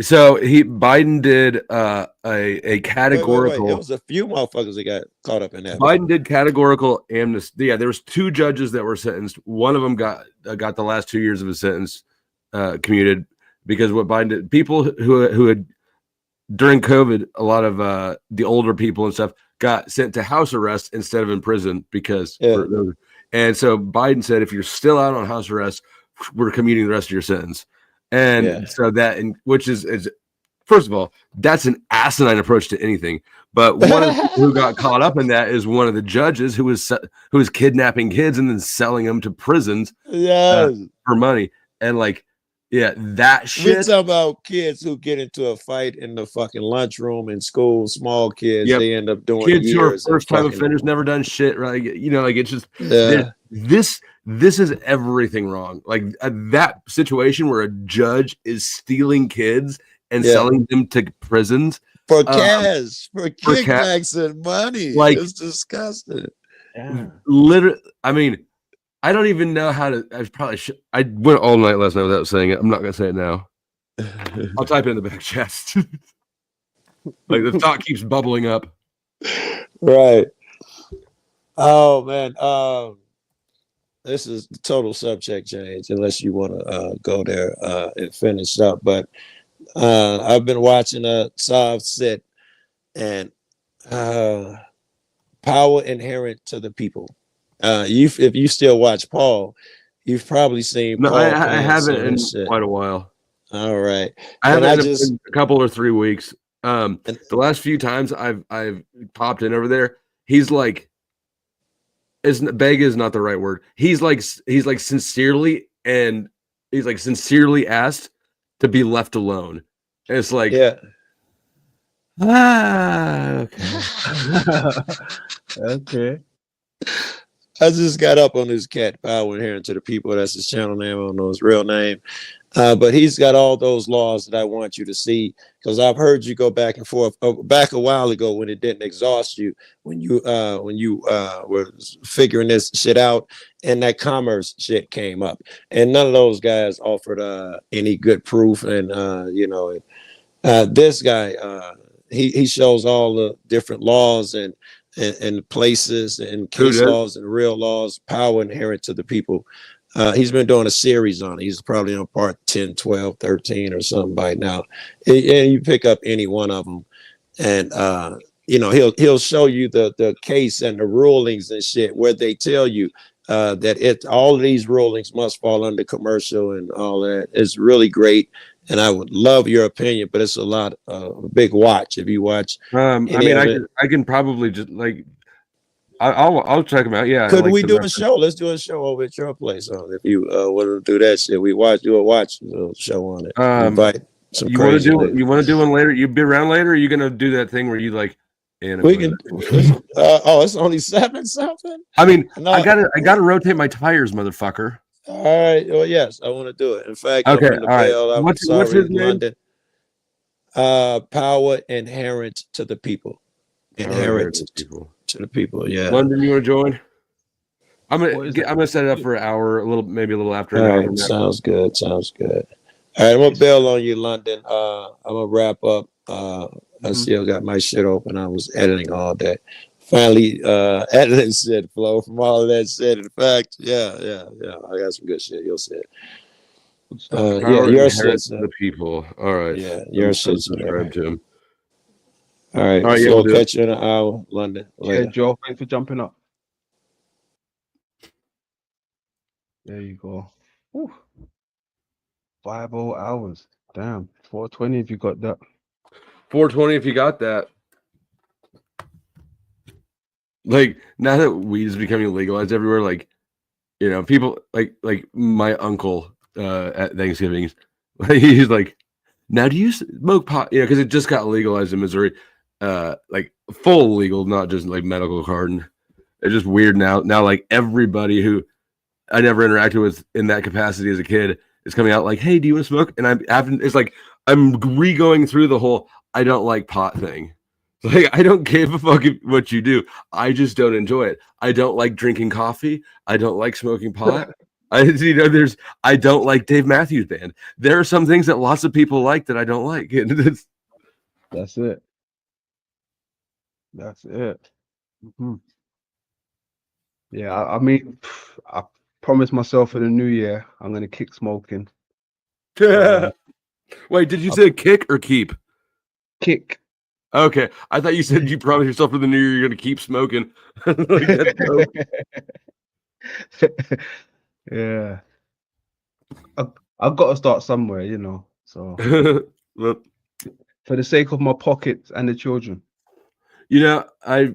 So Biden did a categorical. Wait. It was a few motherfuckers that got caught up in that. Biden did categorical amnesty. Yeah, there was 2 judges that were sentenced. One of them got the last 2 years of his sentence commuted because what Biden did. People who had during COVID, a lot of the older people and stuff got sent to house arrest instead of in prison because. And so Biden said, if you're still out on house arrest, we're commuting the rest of your sentence. And so that, which is first of all, that's an asinine approach to anything. But one of the people who got caught up in that is one of the judges who was kidnapping kids and then selling them to prisons for money. And that shit. We're talking about kids who get into a fight in the fucking lunchroom in school, small kids. They end up doing kids who are years first time offenders, never done shit, right? It's just this is everything wrong. Like that situation where a judge is stealing kids and selling them to prisons for cash, for kickbacks and money. It's disgusting. Literally, I mean, I don't even know how to. I probably should. I went all night last night without saying it. I'm not gonna say it now. I'll type it in the back chat. Like the thought keeps bubbling up. Right. Oh man. This is the total subject change, unless you want to go there and finish up. But I've been watching Soft Sit and Power Inherent to the People. If you still watch Paul, you've probably seen. No, Paul I haven't in quite a while. All right, I haven't in a couple or 3 weeks. The last few times I've popped in over there, he's like, beg is not the right word. He's like sincerely asked to be left alone. And it's like, okay. I just got up on this cat, Power Inherent to the People. That's his channel name. I don't know his real name. But he's got all those laws that I want you to see, because I've heard you go back and forth back a while ago when it didn't exhaust you, when you were figuring this shit out and that commerce shit came up, and none of those guys offered any good proof. And this guy he shows all the different laws and places and case laws and real laws, Power Inherent to the People. He's been doing a series on it. He's probably on part 10, 12, 13 or something by now. And you pick up any one of them. And he'll show you the case and the rulings and shit where they tell you that all of these rulings must fall under commercial and all that. It's really great, and I would love your opinion, but it's a big watch if you watch. I mean, I can probably just like I'll check them out. Yeah. Could we do a show? Let's do a show over at your place. If you want to do that shit, we do a watch show on it. Invite some you want to do ladies. you want to do one later? You be around later? Or are you gonna do that thing where you like? We can. It's only 7 something. I mean, No. I gotta rotate my tires, motherfucker. All right. Well, yes, I want to do it. In fact, Okay, I'm in the all right. bell. I'm What's sorry, his name? London. Power inherent to the people. Inherent to the people. Yeah. London, you want to join? I'm gonna set it up for an hour, maybe a little after. All right. Sounds good. All right, I'm gonna bail on you, London. I'm gonna wrap up. I still got my shit open. I was editing all day. Finally, editing shit flow from all of that shit. In fact, yeah. I got some good shit. You'll see it. Your shit's the people. All right. Yeah, your shit's subscribe to him. All right. All right. So we'll catch you in an hour, London. Later. Yeah, Joe. Thanks for jumping up. There you go. Whew. 50 hours. Damn. 420 if you got that. 420 if you got that. Like now that weed is becoming legalized everywhere, like people like my uncle at Thanksgiving, he's like, now do you smoke pot? Because it just got legalized in Missouri, like full legal, not just like medical card. And it's just weird now. Now like everybody who I never interacted with in that capacity as a kid is coming out like, hey, do you want to smoke? And it's like I'm re-going through the whole I don't like pot thing. Like I don't give a fuck what you do. I just don't enjoy it. I don't like drinking coffee. I don't like smoking pot. I don't like Dave Matthews Band. There are some things that lots of people like that I don't like. That's it. That's it. Mm-hmm. Yeah, I mean, I promised myself for the new year I'm gonna kick smoking. Wait, did you say kick or keep? Kick. Okay, I thought you said you promised yourself for the new year you're gonna keep smoking. Yeah, I've got to start somewhere, So, Look, for the sake of my pockets and the children. I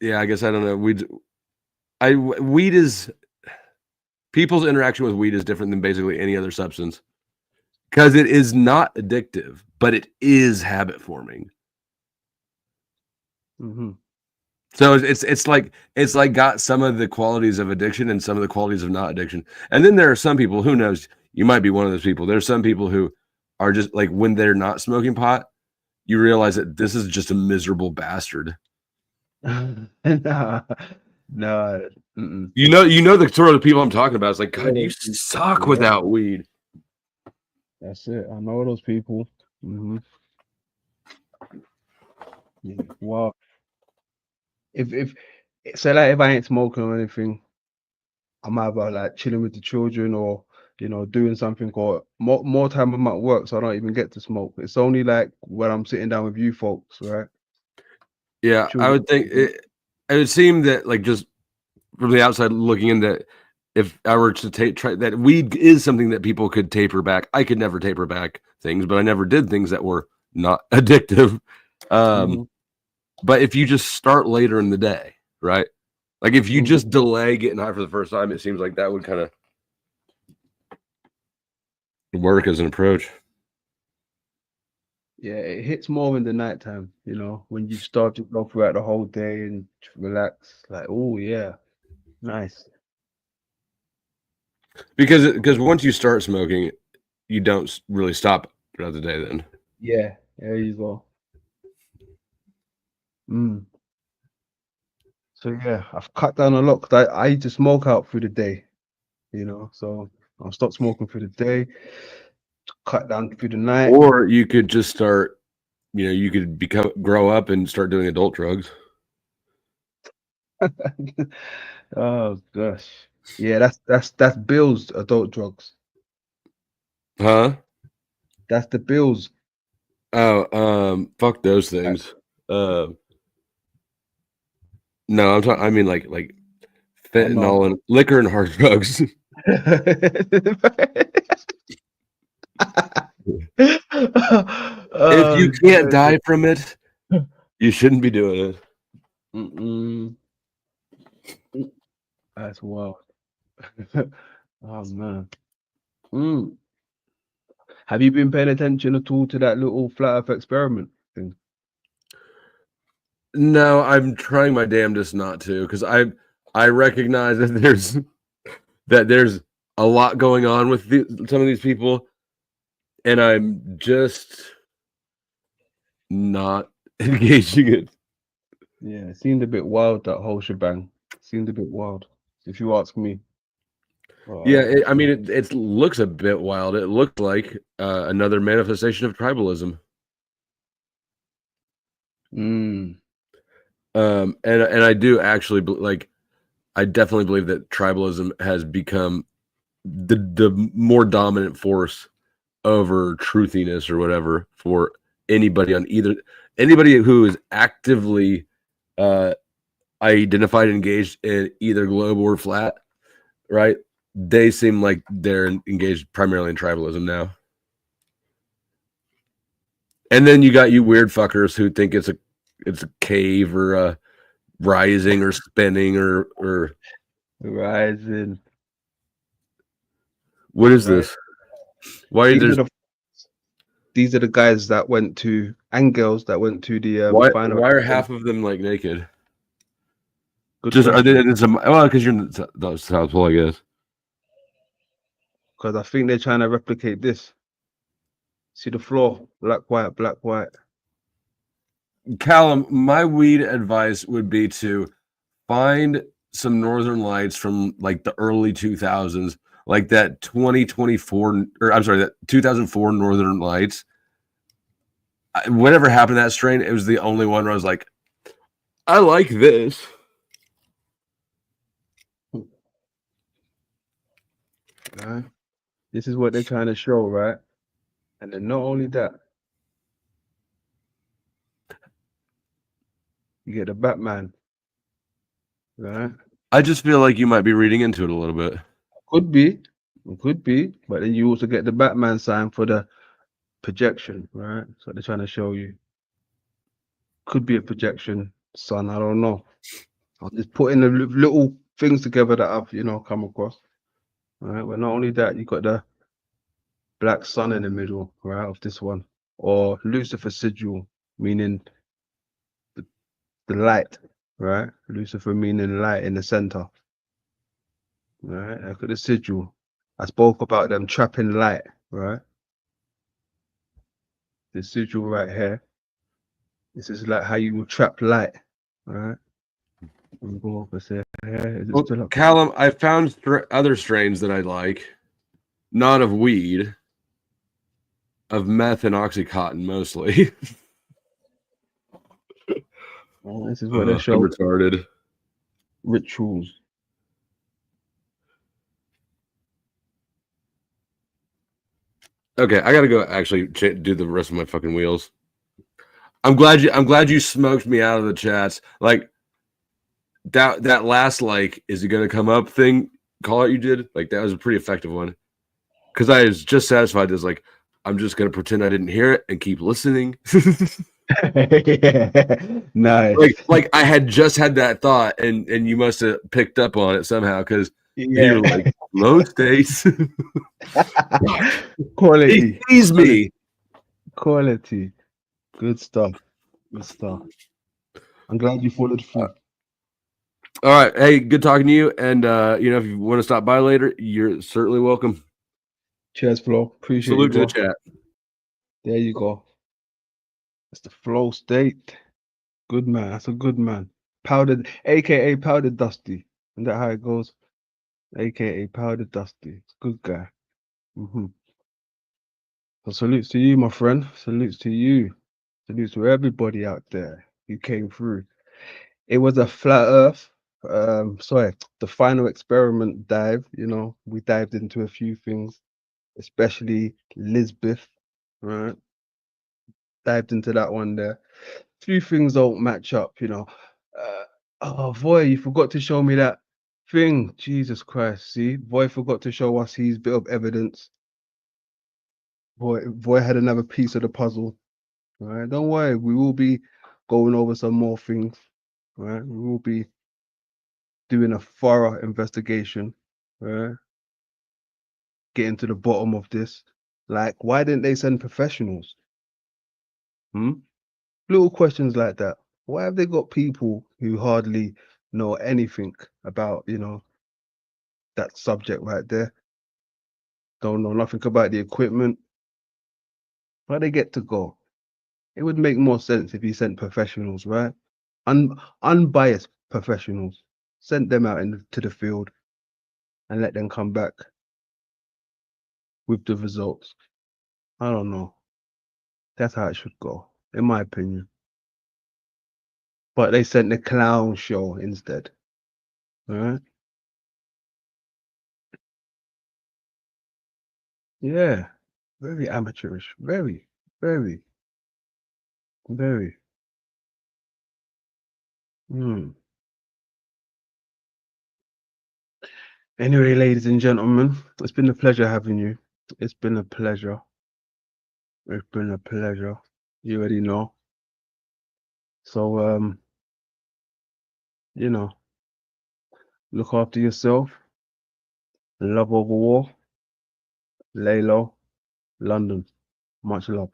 guess I don't know. Weed is people's interaction with weed is different than basically any other substance because it is not addictive, but it is habit forming. Mm-hmm. So it's like got some of the qualities of addiction and some of the qualities of not addiction. And then there are some people, who knows, you might be one of those people. There's some people who are just like, when they're not smoking pot, you realize that this is just a miserable bastard. No. Mm-mm. You know the sort of people I'm talking about. It's like, God, you suck without weed. That's it. I know those people. Mm-hmm. Yeah. Well, if I ain't smoking or anything, I'm either like chilling with the children or doing something, or more time I'm at work, so I don't even get to smoke. It's only like when I'm sitting down with you folks, right? Yeah, I would think it would seem that, like, just from the outside looking in, that if I were to try that, weed is something that people could taper back. I could never taper back things, but I never did things that were not addictive. But if you just start later in the day, right? Like if you just delay getting high for the first time, it seems like that would kind of work as an approach. Yeah, it hits more in the nighttime, when you start to go throughout the whole day and relax. Like, oh yeah, nice. Because once you start smoking, you don't really stop throughout the day. Then yeah, there you go. So yeah, I've cut down a lot because I used to smoke out through the day, So I'll stop smoking through the day, cut down through the night. Or you could just start, you could grow up and start doing adult drugs. Oh gosh, yeah, that's Bill's adult drugs. Huh? That's the Bills. Oh, fuck those things. No, I'm talking. I mean, like know. fentanyl and liquor and hard drugs. If you can't die from it, you shouldn't be doing it. Mm-mm. That's wild. Oh man. Mm. Have you been paying attention at all to that little flat Earth experiment thing? No, I'm trying my damnedest not to, because I recognize that there's a lot going on with some of these people, and I'm just not engaging it. Yeah, it seemed a bit wild, that whole shebang. Seemed a bit wild, if you ask me. Yeah, I mean, it looks a bit wild. It looked like another manifestation of tribalism. Mm. And I do actually I definitely believe that tribalism has become the more dominant force over truthiness or whatever for anybody who is actively identified and engaged in either globe or flat, right? They seem like they're engaged primarily in tribalism now. And then you got you weird fuckers who think it's a cave or a rising or spinning or rising. What is this? Why are these are the guys that went to and girls that went to the final. Why are half of them like naked? Good Just are question. they some well because you're in the South Pole, I guess. Because I think they're trying to replicate this. See the floor, black, white, black, white. Callum, my weed advice would be to find some Northern Lights from like the early 2000s, like that 2024, or I'm sorry, that 2004 Northern Lights. Whatever happened to that strain, it was the only one where I was like, I like this. Right? This is what they're trying to show, right? And then not only that, you get the Batman, right? I just feel like you might be reading into it a little bit. Could be, but then you also get the Batman sign for the projection, right? So they're trying to show you. Could be a projection, son. I don't know. I'm just putting the little things together that I've come across. Right, but not only that, you got the black sun in the middle, right, of this one, or Lucifer sigil, meaning the light, right? Lucifer meaning light in the center. Right, look at the sigil. I spoke about them trapping light, right? The sigil right here. This is like how you will trap light, right? And go over here. Is it still up? Callum, I found other strains that I like, not of weed, of meth and Oxycontin mostly. Oh, this is what they show. I'm retarded. Rituals. Okay, I gotta go actually do the rest of my fucking wheels. I'm glad you smoked me out of the chats. Like that last is it gonna come up thing call out you did? Like that was a pretty effective one. Cause I was just satisfied as I'm just gonna pretend I didn't hear it and keep listening. Nice. Like I had just had that thought and you must have picked up on it somehow because you were like most days. Quality. He sees me. Quality. Good stuff. Good stuff. I'm glad you followed through. All right. Hey, good talking to you. And if you want to stop by later, you're certainly welcome. Cheers, Flo. Appreciate Salute you, to bro. the chat. There you go. That's the flow state. Good man. That's a good man. Powdered, aka Powdered Dusty. Isn't that how it goes? AKA Powdered Dusty. It's a good guy. So salutes to you, my friend. Salutes to you. Salutes to everybody out there who came through. It was a flat earth. The final experiment dive. We dived into a few things, especially Lisbeth, right? Dived into that one there. few things don't match up, you know. Oh, Voy, you forgot to show me that thing. Jesus Christ, see? Voy forgot to show us his bit of evidence. Voy had another piece of the puzzle. All right, don't worry, we will be going over some more things. All right, we will be doing a thorough investigation. All right, getting to the bottom of this. Like, why didn't they send professionals? Little questions like that. Why have they got people who hardly know anything about, you know, that subject right there? Don't know nothing about the equipment. Why they get to go? It would make more sense if you sent professionals, right? Unbiased professionals. Sent them out to the field and let them come back with the results. I don't know. That's how it should go, in my opinion. But they sent the clown show instead. All right? Yeah. Very amateurish. Very, very, very. Anyway, ladies and gentlemen, it's been a pleasure having you. It's been a pleasure. It's been a pleasure. You already know. So, you know, look after yourself. Love over war. Lay low. London. Much love.